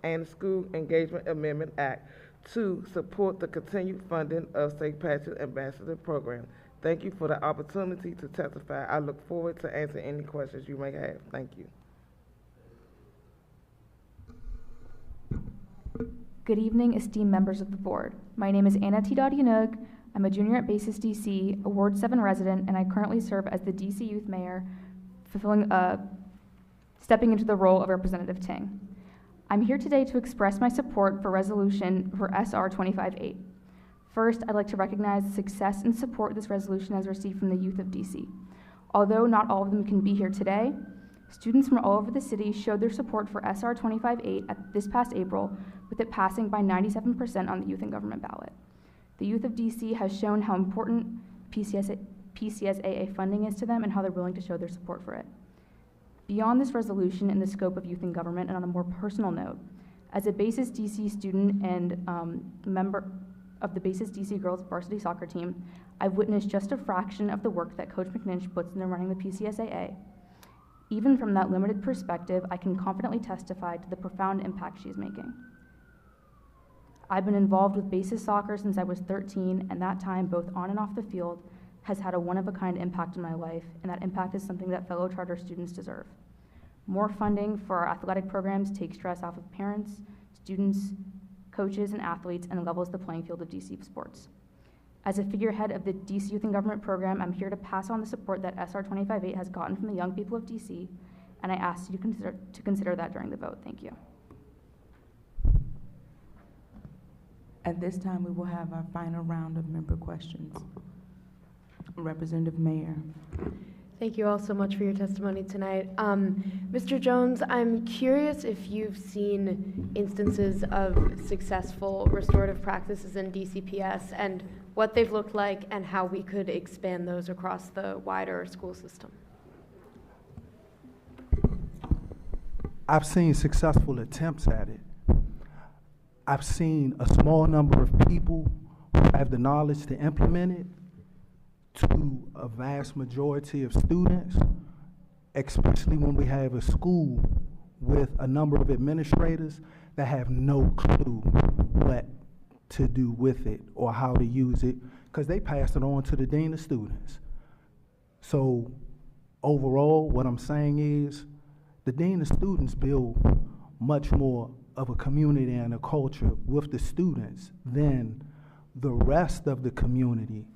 and School Engagement Amendment Act to support the continued funding of Safe Passage Ambassador program. Thank you for the opportunity to testify. I look forward to answering any questions you may have. Thank you. Good evening, esteemed members of the board. My name is Anna T. Dadianug. I'm a junior at Basis DC, a Ward 7 resident, and I currently serve as the DC Youth Mayor, stepping into the role of Representative Ting. I'm here today to express my support for resolution for SR 25-8. First, I'd like to recognize the success and support this resolution has received from the youth of DC. Although not all of them can be here today, students from all over the city showed their support for SR 25-8 this past April, with it passing by 97% on the Youth and Government ballot. The youth of DC has shown how important PCSAA funding is to them and how they're willing to show their support for it. Beyond this resolution and the scope of youth and government, and on a more personal note, as a Basis DC student and member of the Basis DC girls varsity soccer team, I've witnessed just a fraction of the work that Coach McNinch puts into running the PCSAA. Even from that limited perspective, I can confidently testify to the profound impact she is making. I've been involved with Basis soccer since I was 13, and that time, both on and off the field, has had a one-of-a-kind impact in my life, and that impact is something that fellow charter students deserve. More funding for our athletic programs takes stress off of parents, students, coaches, and athletes, and levels the playing field of DC sports. As a figurehead of the DC Youth and Government program, I'm here to pass on the support that SR 25-8 has gotten from the young people of DC, and I ask you to consider that during the vote. Thank you. At this time, we will have our final round of member questions. Representative Mayer. Thank you all so much for your testimony tonight. Mr. Jones, I'm curious if you've seen instances of successful restorative practices in DCPS and what they've looked like and how we could expand those across the wider school system. I've seen successful attempts at it. I've seen a small number of people who have the knowledge to implement it to a vast majority of students, especially when we have a school with a number of administrators that have no clue what to do with it or how to use it, because they pass it on to the dean of students. So overall, what I'm saying is the dean of students build much more of a community and a culture with the students than the rest of the community,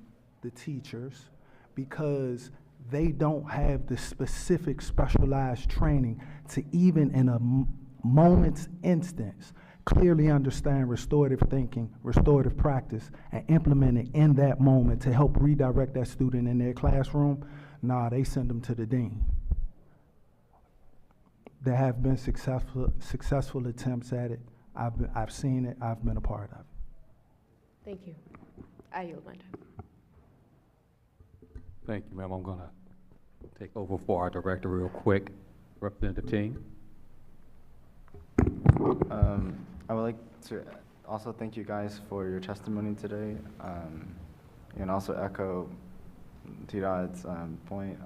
the teachers, because they don't have the specific specialized training to even in a moment's instance clearly understand restorative thinking, restorative practice, and implement it in that moment to help redirect that student in their classroom. Nah, they send them to the dean. There have been successful attempts at it. I've seen it. I've been a part of it. Thank you. I yield my time. Thank you, ma'am. I'm going to take over for our director real quick. Representative Ting. I would like to also thank you guys for your testimony today, and also echo T-Rod's point.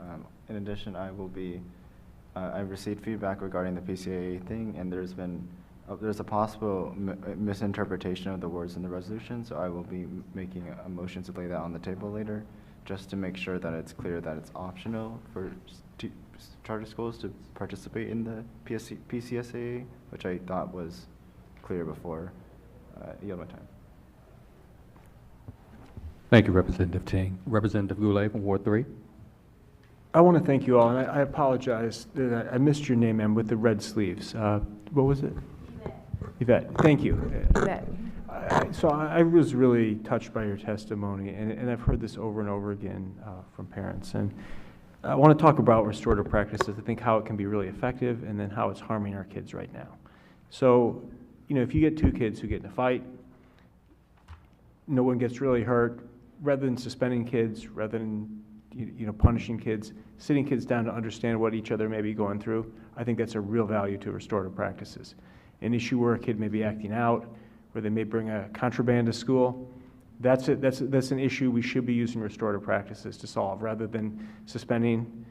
In addition, I received feedback regarding the PCAA thing, and there's a possible misinterpretation of the words in the resolution, so I will be making a motion to lay that on the table later, just to make sure that it's clear that it's optional for charter schools to participate in the PCSAA, which I thought was clear before. Yield my time. Thank you, Representative Ting. Representative Goulet from Ward 3. I want to thank you all, and I apologize that I missed your name, ma'am, with the red sleeves. What was it? Yvette. Thank you. Yvette. So I was really touched by your testimony, and I've heard this over and over again from parents. And I want to talk about restorative practices. I think how it can be really effective, and then how it's harming our kids right now. So, if you get two kids who get in a fight, no one gets really hurt, rather than suspending kids, rather than punishing kids, sitting kids down to understand what each other may be going through, I think that's a real value to restorative practices. An issue where a kid may be acting out, where they may bring a contraband to school, that's an issue we should be using restorative practices to solve, rather than suspending,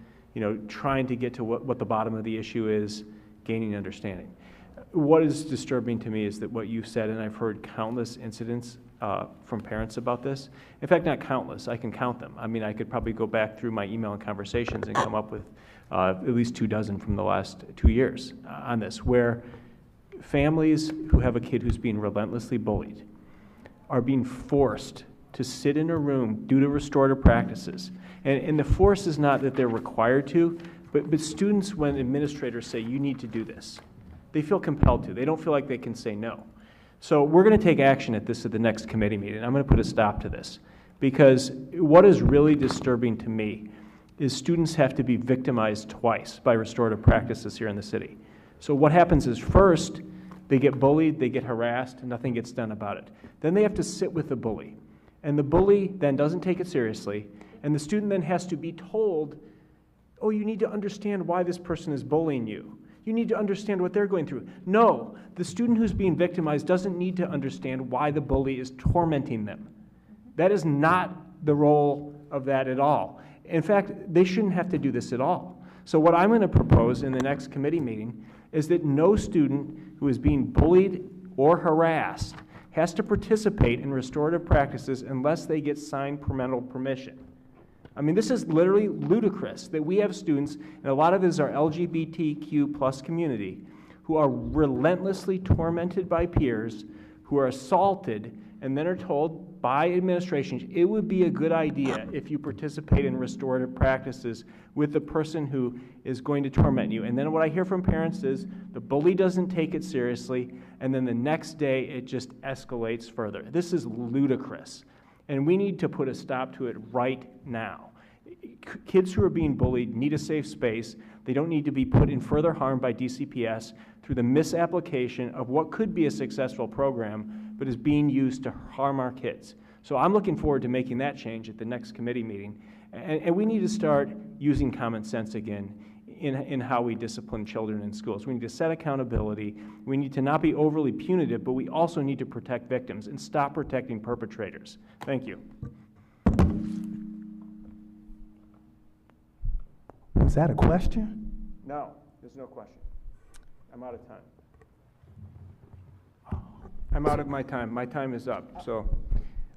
trying to get to what the bottom of the issue is, gaining understanding. What is disturbing to me is that what you said, and I've heard countless incidents from parents about this. In fact, not countless, I can count them. I mean, I could probably go back through my email and conversations and come up with at least 24 from the last 2 years on this, where families who have a kid who's being relentlessly bullied are being forced to sit in a room due to restorative practices. And the force is not that they're required to, but students, when administrators say, you need to do this, they feel compelled to. They don't feel like they can say no. So we're going to take action at the next committee meeting. I'm going to put a stop to this, because what is really disturbing to me is students have to be victimized twice by restorative practices here in the city. So what happens is, first, they get bullied, they get harassed, and nothing gets done about it. Then they have to sit with the bully, and the bully then doesn't take it seriously, and the student then has to be told, oh, you need to understand why this person is bullying you. You need to understand what they're going through. No, the student who's being victimized doesn't need to understand why the bully is tormenting them. That is not the role of that at all. In fact, they shouldn't have to do this at all. So what I'm going to propose in the next committee meeting is that no student who is being bullied or harassed has to participate in restorative practices unless they get signed parental permission. I mean, this is literally ludicrous that we have students, and a lot of it is our LGBTQ plus community, who are relentlessly tormented by peers, who are assaulted, and then are told by administrations, it would be a good idea if you participate in restorative practices with the person who is going to torment you. And then what I hear from parents is the bully doesn't take it seriously, and then the next day it just escalates further. This is ludicrous, and we need to put a stop to it right now. Kids who are being bullied need a safe space. They don't need to be put in further harm by DCPS through the misapplication of what could be a successful program, but is being used to harm our kids. So I'm looking forward to making that change at the next committee meeting. And we need to start using common sense again in how we discipline children in schools. We need to set accountability. We need to not be overly punitive, but we also need to protect victims and stop protecting perpetrators. Thank you. Is that a question? No, there's no question. I'm out of time. I'm out of my time. My time is up. So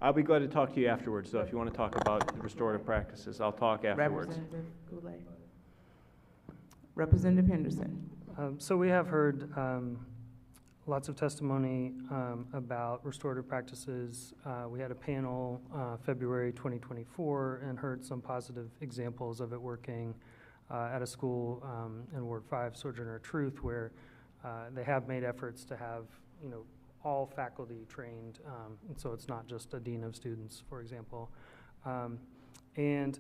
I'll be glad to talk to you afterwards, though. If you want to talk about restorative practices, I'll talk afterwards. Representative Goulet. Representative Henderson. So we have heard lots of testimony about restorative practices. We had a panel February 2024 and heard some positive examples of it working at a school in Ward 5, Sojourner Truth, where they have made efforts to have, all faculty trained, and so it's not just a dean of students, for example. And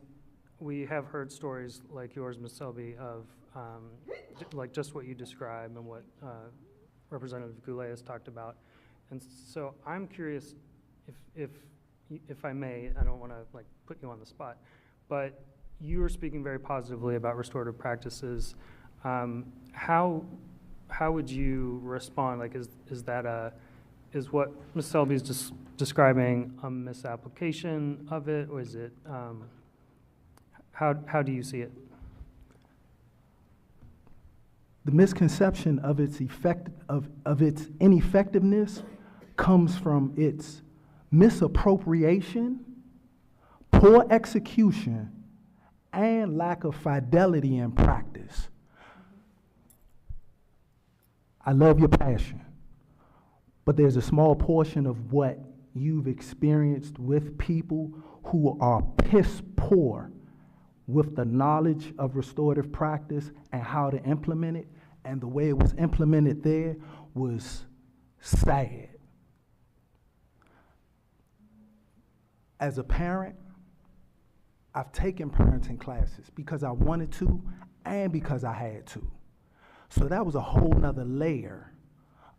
we have heard stories like yours, Ms. Selby, of like just what you described and what Representative Goulet has talked about. And so I'm curious if I may, I don't want to like put you on the spot, but you were speaking very positively about restorative practices. How would you respond? Like, is what Ms. Selby is just describing a misapplication of it, or is it, how do you see it? The misconception of its its ineffectiveness comes from its misappropriation, poor execution, and lack of fidelity in practice. I love your passion, but there's a small portion of what you've experienced with people who are piss poor with the knowledge of restorative practice and how to implement it, and the way it was implemented there was sad. As a parent, I've taken parenting classes because I wanted to and because I had to. So that was a whole nother layer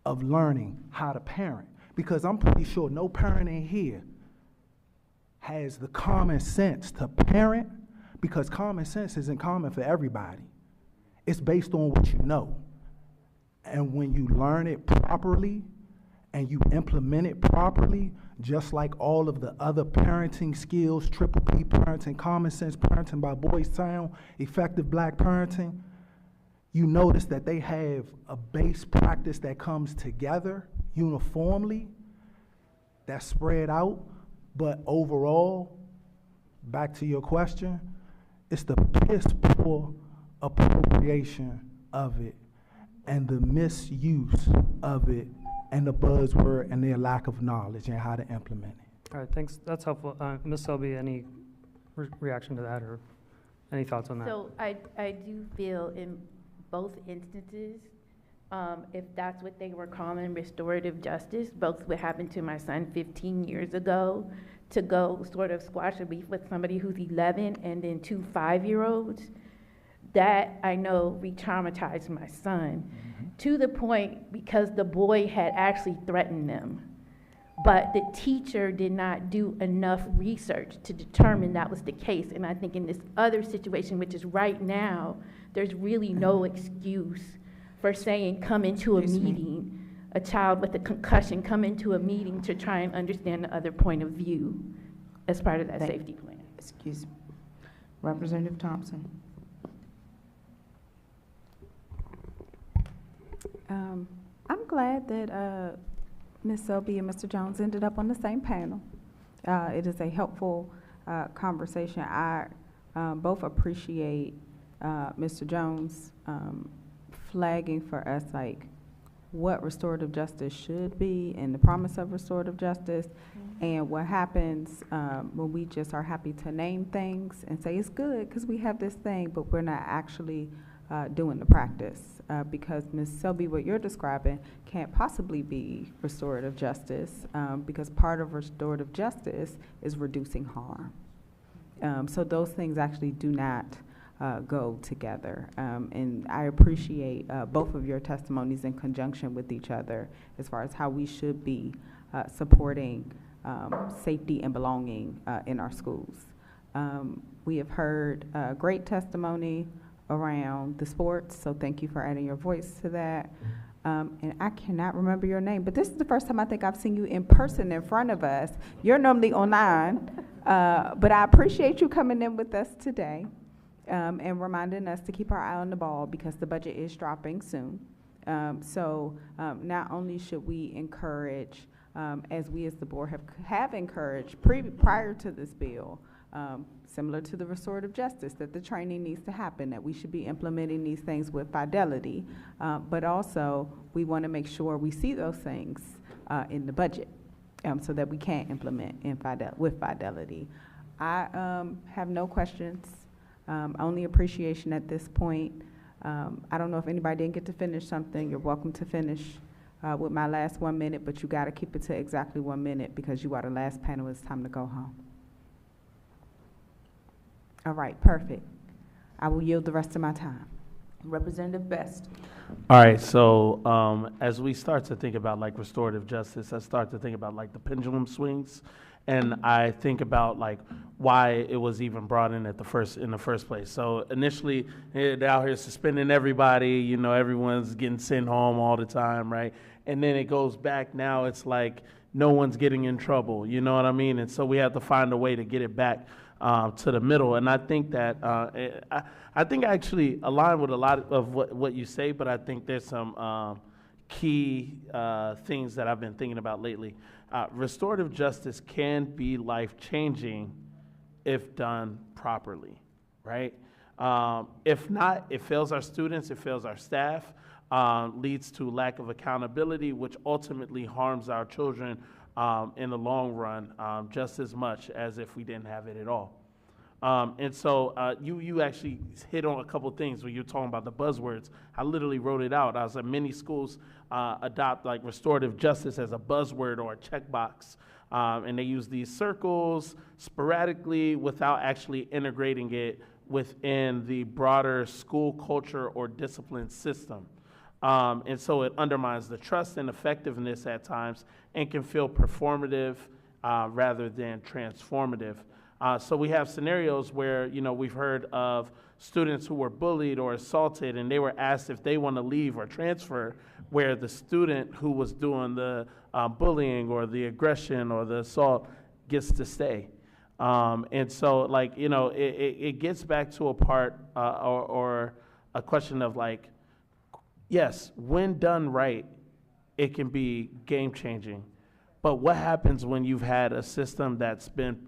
of learning how to parent, because I'm pretty sure no parent in here has the common sense to parent, because common sense isn't common for everybody. It's based on what you know. And when you learn it properly and you implement it properly, just like all of the other parenting skills, triple P parenting, common sense parenting by Boys Town, effective black parenting, you notice that they have a base practice that comes together uniformly, that's spread out, but overall, back to your question, it's the piss poor appropriation of it and the misuse of it and the buzzword and their lack of knowledge and how to implement it. All right, thanks. That's helpful. Ms. Selby, any reaction to that or any thoughts on that? So I do feel in both instances, if that's what they were calling restorative justice, both what happened to my son 15 years ago, to go sort of squash a beef with somebody who's 11 and then 2 5-year-olds, that I know re-traumatized my son to the point because the boy had actually threatened them. But the teacher did not do enough research to determine that was the case. And I think in this other situation, which is right now, there's really no excuse for saying come into a meeting, a child with a concussion, come into a meeting to try and understand the other point of view as part of that safety plan. Excuse me. Representative Thompson. I'm glad that Ms. Selby and Mr. Jones ended up on the same panel. It is a helpful conversation. I both appreciate Mr. Jones flagging for us like what restorative justice should be and the promise of restorative justice, and what happens when we just are happy to name things and say it's good because we have this thing, but we're not actually doing the practice. Because Ms. Selby, what you're describing can't possibly be restorative justice because part of restorative justice is reducing harm. So those things actually do not go together. And I appreciate both of your testimonies in conjunction with each other as far as how we should be supporting safety and belonging in our schools. We have heard great testimony around the sports, so thank you for adding your voice to that. And I cannot remember your name, but this is the first time I think I've seen you in person in front of us. You're normally online, but I appreciate you coming in with us today and reminding us to keep our eye on the ball because the budget is dropping soon. So not only should we encourage, as we as the board have encouraged prior to this bill, similar to the restorative justice, that the training needs to happen, that we should be implementing these things with fidelity, but also we want to make sure we see those things in the budget so that we can implement with fidelity. I have no questions, only appreciation at this point. I don't know if anybody didn't get to finish something. You're welcome to finish with my last 1 minute, but you got to keep it to exactly 1 minute because you are the last panel. It's time to go home. All right, perfect. I will yield the rest of my time. Representative Best. All right, so as we start to think about like restorative justice, I start to think about like the pendulum swings, and I think about like why it was even brought in in the first place. So initially, they're out here suspending everybody, you know, everyone's getting sent home all the time, right? And then it goes back. Now it's like no one's getting in trouble, you know what I mean? And so we have to find a way to get it back to the middle. And I think that I think I actually align with a lot of what you say, but I think there's some key things that I've been thinking about lately. Restorative justice can be life-changing if done properly, right? If not, it fails our students, it fails our staff, leads to lack of accountability, which ultimately harms our children in the long run just as much as if we didn't have it at all. And so you actually hit on a couple things when you're talking about the buzzwords. I literally wrote it out. I was like, many schools adopt like restorative justice as a buzzword or a checkbox. And they use these circles sporadically without actually integrating it within the broader school culture or discipline system. And so it undermines the trust and effectiveness at times and can feel performative rather than transformative. So we have scenarios where, you know, we've heard of students who were bullied or assaulted and they were asked if they want to leave or transfer, where the student who was doing the bullying or the aggression or the assault gets to stay. And so, like, you know, it gets back to a part or a question of like, yes, when done right, it can be game-changing. But what happens when you've had a system that's been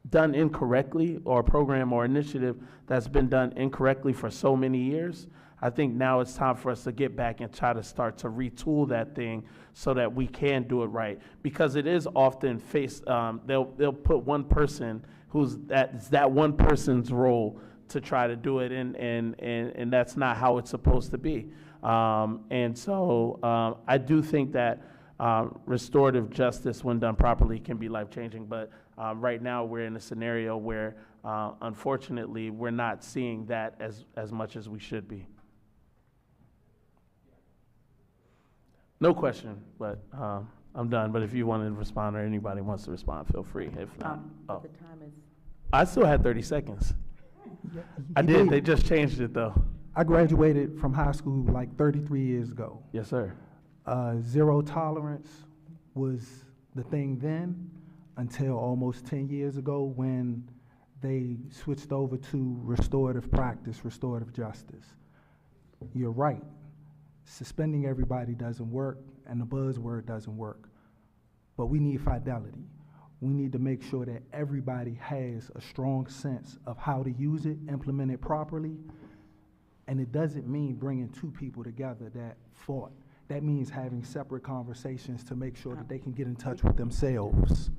done incorrectly, or a program or initiative that's been done incorrectly for so many years? I think now it's time for us to get back and try to start to retool that thing so that we can do it right. Because it is often they'll put one person it's that one person's role to try to do it, and that's not how it's supposed to be. And so I do think that restorative justice, when done properly, can be life-changing. But right now we're in a scenario where, unfortunately, we're not seeing that as much as we should be. No question, but I'm done. But if you want to respond or anybody wants to respond, feel free. If not, The time is. I still had 30 seconds. I did. They just changed it, though. I graduated from high school like 33 years ago. Yes, sir. Zero tolerance was the thing then until almost 10 years ago when they switched over to restorative practice, restorative justice. You're right. Suspending everybody doesn't work, and the buzzword doesn't work. But we need fidelity. We need to make sure that everybody has a strong sense of how to use it, implement it properly. And it doesn't mean bringing two people together that fought. That means having separate conversations to make sure that they can get in touch with themselves.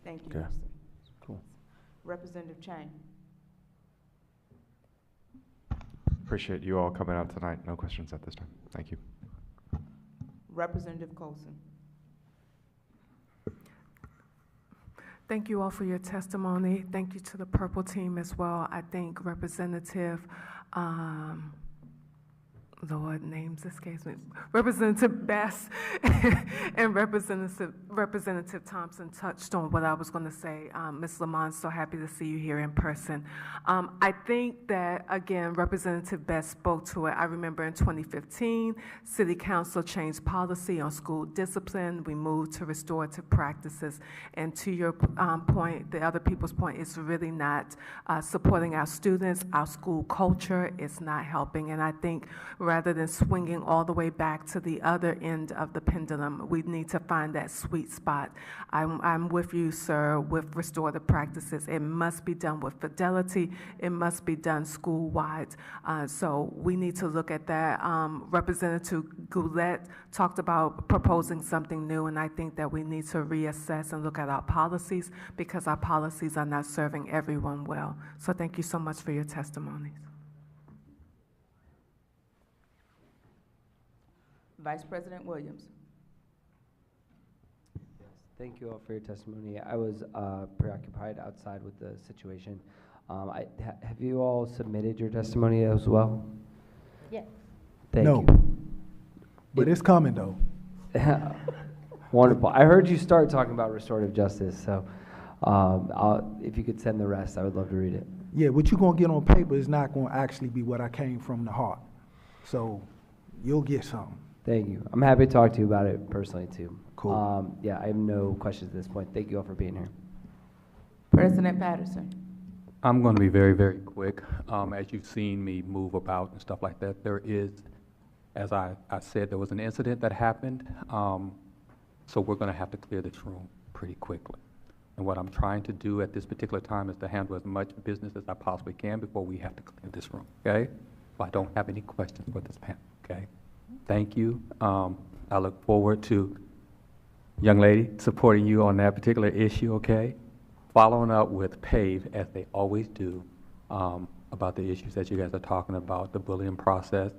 Thank you, Okay. Mr. Cool. Representative Chang. Appreciate you all coming out tonight. No questions at this time. Thank you. Representative Colson. Thank you all for your testimony. Thank you to the Purple Team as well. I think Representative, Lord, names escapes me. Representative Best and Representative Thompson touched on what I was going to say. Ms. Lamont, so happy to see you here in person. I think that, again, Representative Best spoke to it. I remember in 2015, City Council changed policy on school discipline. We moved to restorative practices. And to your point, the other people's point, it's really not supporting our students. Our school culture is not helping. And I think rather than swinging all the way back to the other end of the pendulum, we need to find that sweet spot. I'm with you, sir, with restorative practices. It must be done with fidelity. It must be done school-wide. So we need to look at that. Representative Goulet talked about proposing something new, and I think that we need to reassess and look at our policies because our policies are not serving everyone well. So thank you so much for your testimonies. Vice President Williams. Thank you all for your testimony. I was preoccupied outside with the situation. Have you all submitted your testimony as well? Yes. Thank No. you. But it's coming, though. Wonderful. I heard you start talking about restorative justice, so if you could send the rest, I would love to read it. Yeah, what you're gonna get on paper is not gonna actually be what I came from the heart. So you'll get something. Thank you. I'm happy to talk to you about it personally, too. Cool. Yeah, I have no questions at this point. Thank you all for being here. President Patterson. I'm going to be very, very quick. As you've seen me move about and stuff like that, there is, as I said, there was an incident that happened. So we're going to have to clear this room pretty quickly. And what I'm trying to do at this particular time is to handle as much business as I possibly can before we have to clear this room, okay? But I don't have any questions for this panel, okay? Thank you. I look forward to, young lady, supporting you on that particular issue, okay? Following up with PAVE, as they always do, about the issues that you guys are talking about, the bullying process.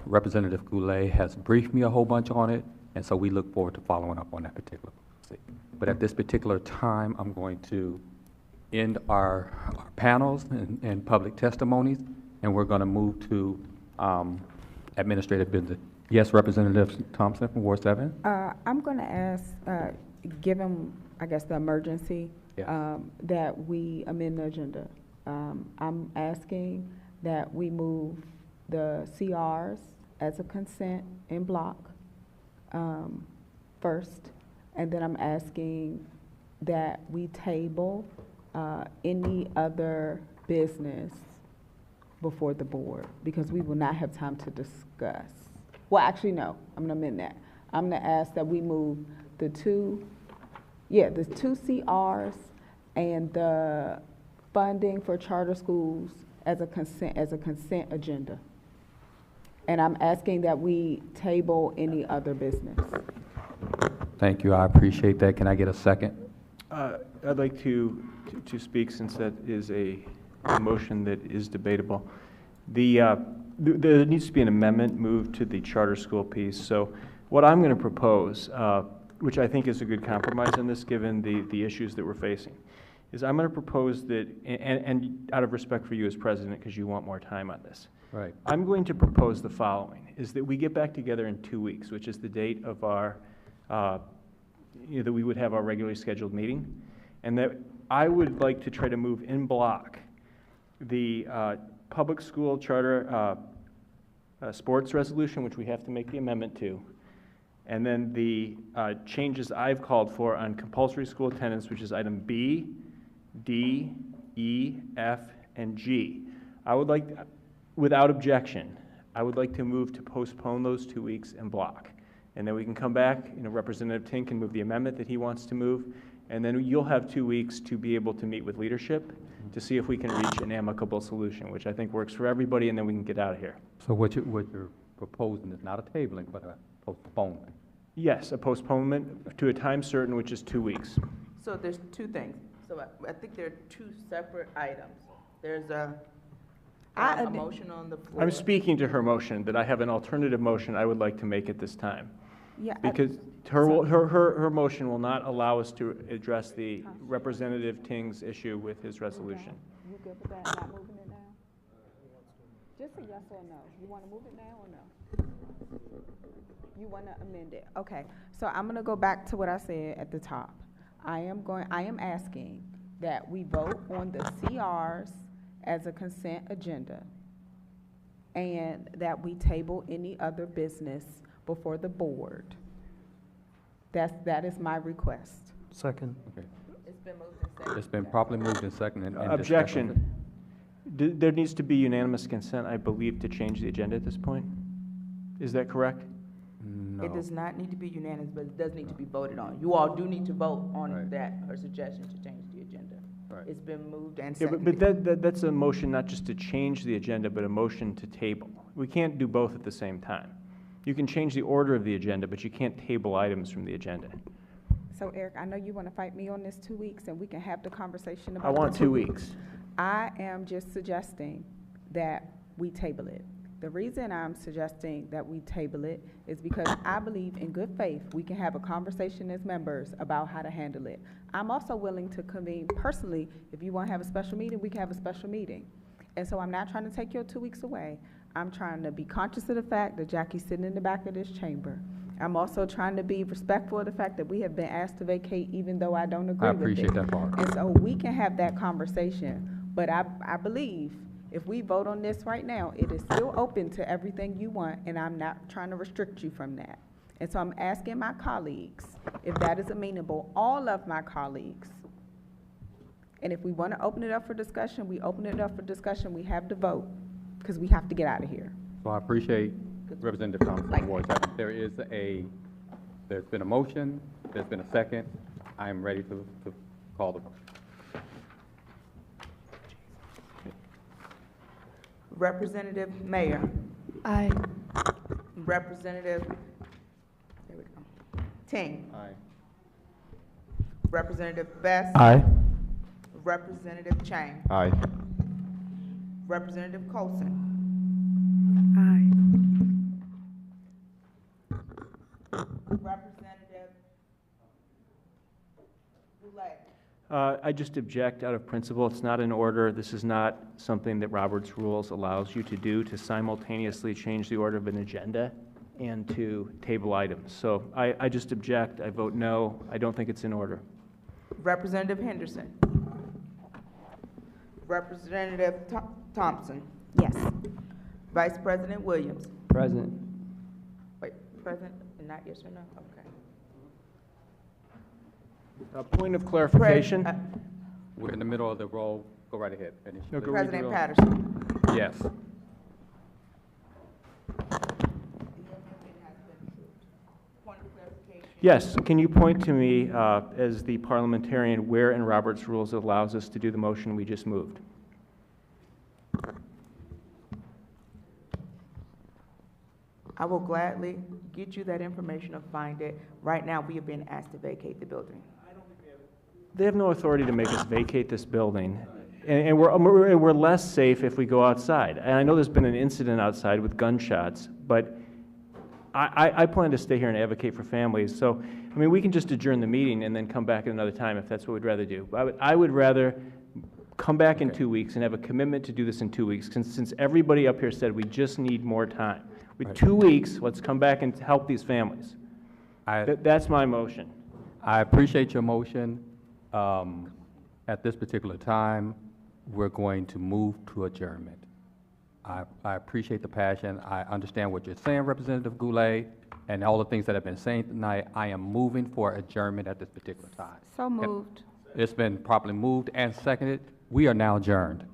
Representative Goulet has briefed me a whole bunch on it, and so we look forward to following up on that particular. But at this particular time, I'm going to end our panels and public testimonies, and we're going to move to administrative business. Yes, Representative Thompson from Ward 7. I'm going to ask, given, I guess, the emergency, that we amend the agenda. I'm asking that we move the CRs as a consent in block first, and then I'm asking that we table any other business before the board, because we will not have time to discuss. Well, actually, no, I'm gonna amend that. I'm gonna ask that we move the two CRs and the funding for charter schools as a consent agenda. And I'm asking that we table any other business. Thank you, I appreciate that. Can I get a second? I'd like to speak, since that is a motion that is debatable. There needs to be an amendment moved to the charter school piece. So what I'm going to propose, which I think is a good compromise on this, given the issues that we're facing, is I'm going to propose that, and out of respect for you as president, because you want more time on this, right? I'm going to propose the following: is that we get back together in 2 weeks, which is the date of our that we would have our regularly scheduled meeting, and that I would like to try to move in block the public school charter sports resolution, which we have to make the amendment to, and then the changes I've called for on compulsory school attendance, which is item B, D, E, F, and G. I would like, without objection, I would like to move to postpone those 2 weeks in block. And then we can come back, Representative Ting can move the amendment that he wants to move, and then you'll have 2 weeks to be able to meet with leadership to see if we can reach an amicable solution, which I think works for everybody, and then we can get out of here. So what you're proposing is not a tabling, but a postponement? Yes, a postponement to a time certain, which is 2 weeks. So there's two things. So I think there are two separate items. There's a motion on the floor. I'm speaking to her motion, that I have an alternative motion I would like to make at this time. Yeah. Because her motion will not allow us to address the Representative Ting's issue with his resolution. You good with that, not moving it now? Just a yes or no. You want to move it now or no? You want to amend it? Okay. So I'm going to go back to what I said at the top. I am asking that we vote on the CRs as a consent agenda, and that we table any other business before the board. That is my request. Second. Okay. It's been moved and seconded. It's been properly moved and seconded. and Objection. There needs to be unanimous consent, I believe, to change the agenda at this point. Is that correct? No. It does not need to be unanimous, but it does need to be voted on. You all do need to vote on that, her suggestion to change the agenda. Right. It's been moved and Yeah, seconded. but that's a motion not just to change the agenda, but a motion to table. We can't do both at the same time. You can change the order of the agenda, but you can't table items from the agenda. So Eric, I know you want to fight me on this 2 weeks, and we can have the conversation about I want the 2 weeks. I am just suggesting that we table it. The reason I'm suggesting that we table it is because I believe in good faith, we can have a conversation as members about how to handle it. I'm also willing to convene personally, if you want to have a special meeting, we can have a special meeting. And so I'm not trying to take your 2 weeks away. I'm trying to be conscious of the fact that Jackie's sitting in the back of this chamber. I'm also trying to be respectful of the fact that we have been asked to vacate even though I don't agree I with it. appreciate that part. And so we can have that conversation, but I believe if we vote on this right now, it is still open to everything you want, and I'm not trying to restrict you from that. And so I'm asking my colleagues if that is amenable, all of my colleagues. And if we want to open it up for discussion, we open it up for discussion, we have to vote, because we have to get out of here. So I appreciate Representative Thompson's voice. There's been a motion, there's been a second. I am ready to call the vote. Representative Mayor. Aye. Representative, there we go. Ting. Aye. Representative Best. Aye. Representative Chang. Aye. Representative Colson. Aye. Representative Goulet. I just object out of principle. It's not an order. This is not something that Robert's Rules allows you to do, to simultaneously change the order of an agenda and to table items. So I just object. I vote no. I don't think it's in order. Representative Henderson. Representative Thompson. Yes. Vice President Williams. Present. Wait, President, not yes or no? Okay. Point of clarification. We're in the middle of the roll. Go right ahead. Finish. No, go President read the roll. Patterson. Yes. Yes, can you point to me, as the parliamentarian, where in Robert's Rules it allows us to do the motion we just moved? I will gladly get you that information or find it. Right now, we have been asked to vacate the building. They have no authority to make us vacate this building, and we're less safe if we go outside. And I know there's been an incident outside with gunshots, but I plan to stay here and advocate for families. So, I mean, we can just adjourn the meeting and then come back at another time if that's what we'd rather do. I would rather come back in 2 weeks and have a commitment to do this in 2 weeks, since everybody up here said we just need more time. With 2 weeks, let's come back and help these families. That's my motion. I appreciate your motion. At this particular time, we're going to move to adjournment. I appreciate the passion. I understand what you're saying, Representative Goulet, and all the things that have been saying tonight. I am moving for adjournment at this particular time. So moved. It's been properly moved and seconded. We are now adjourned.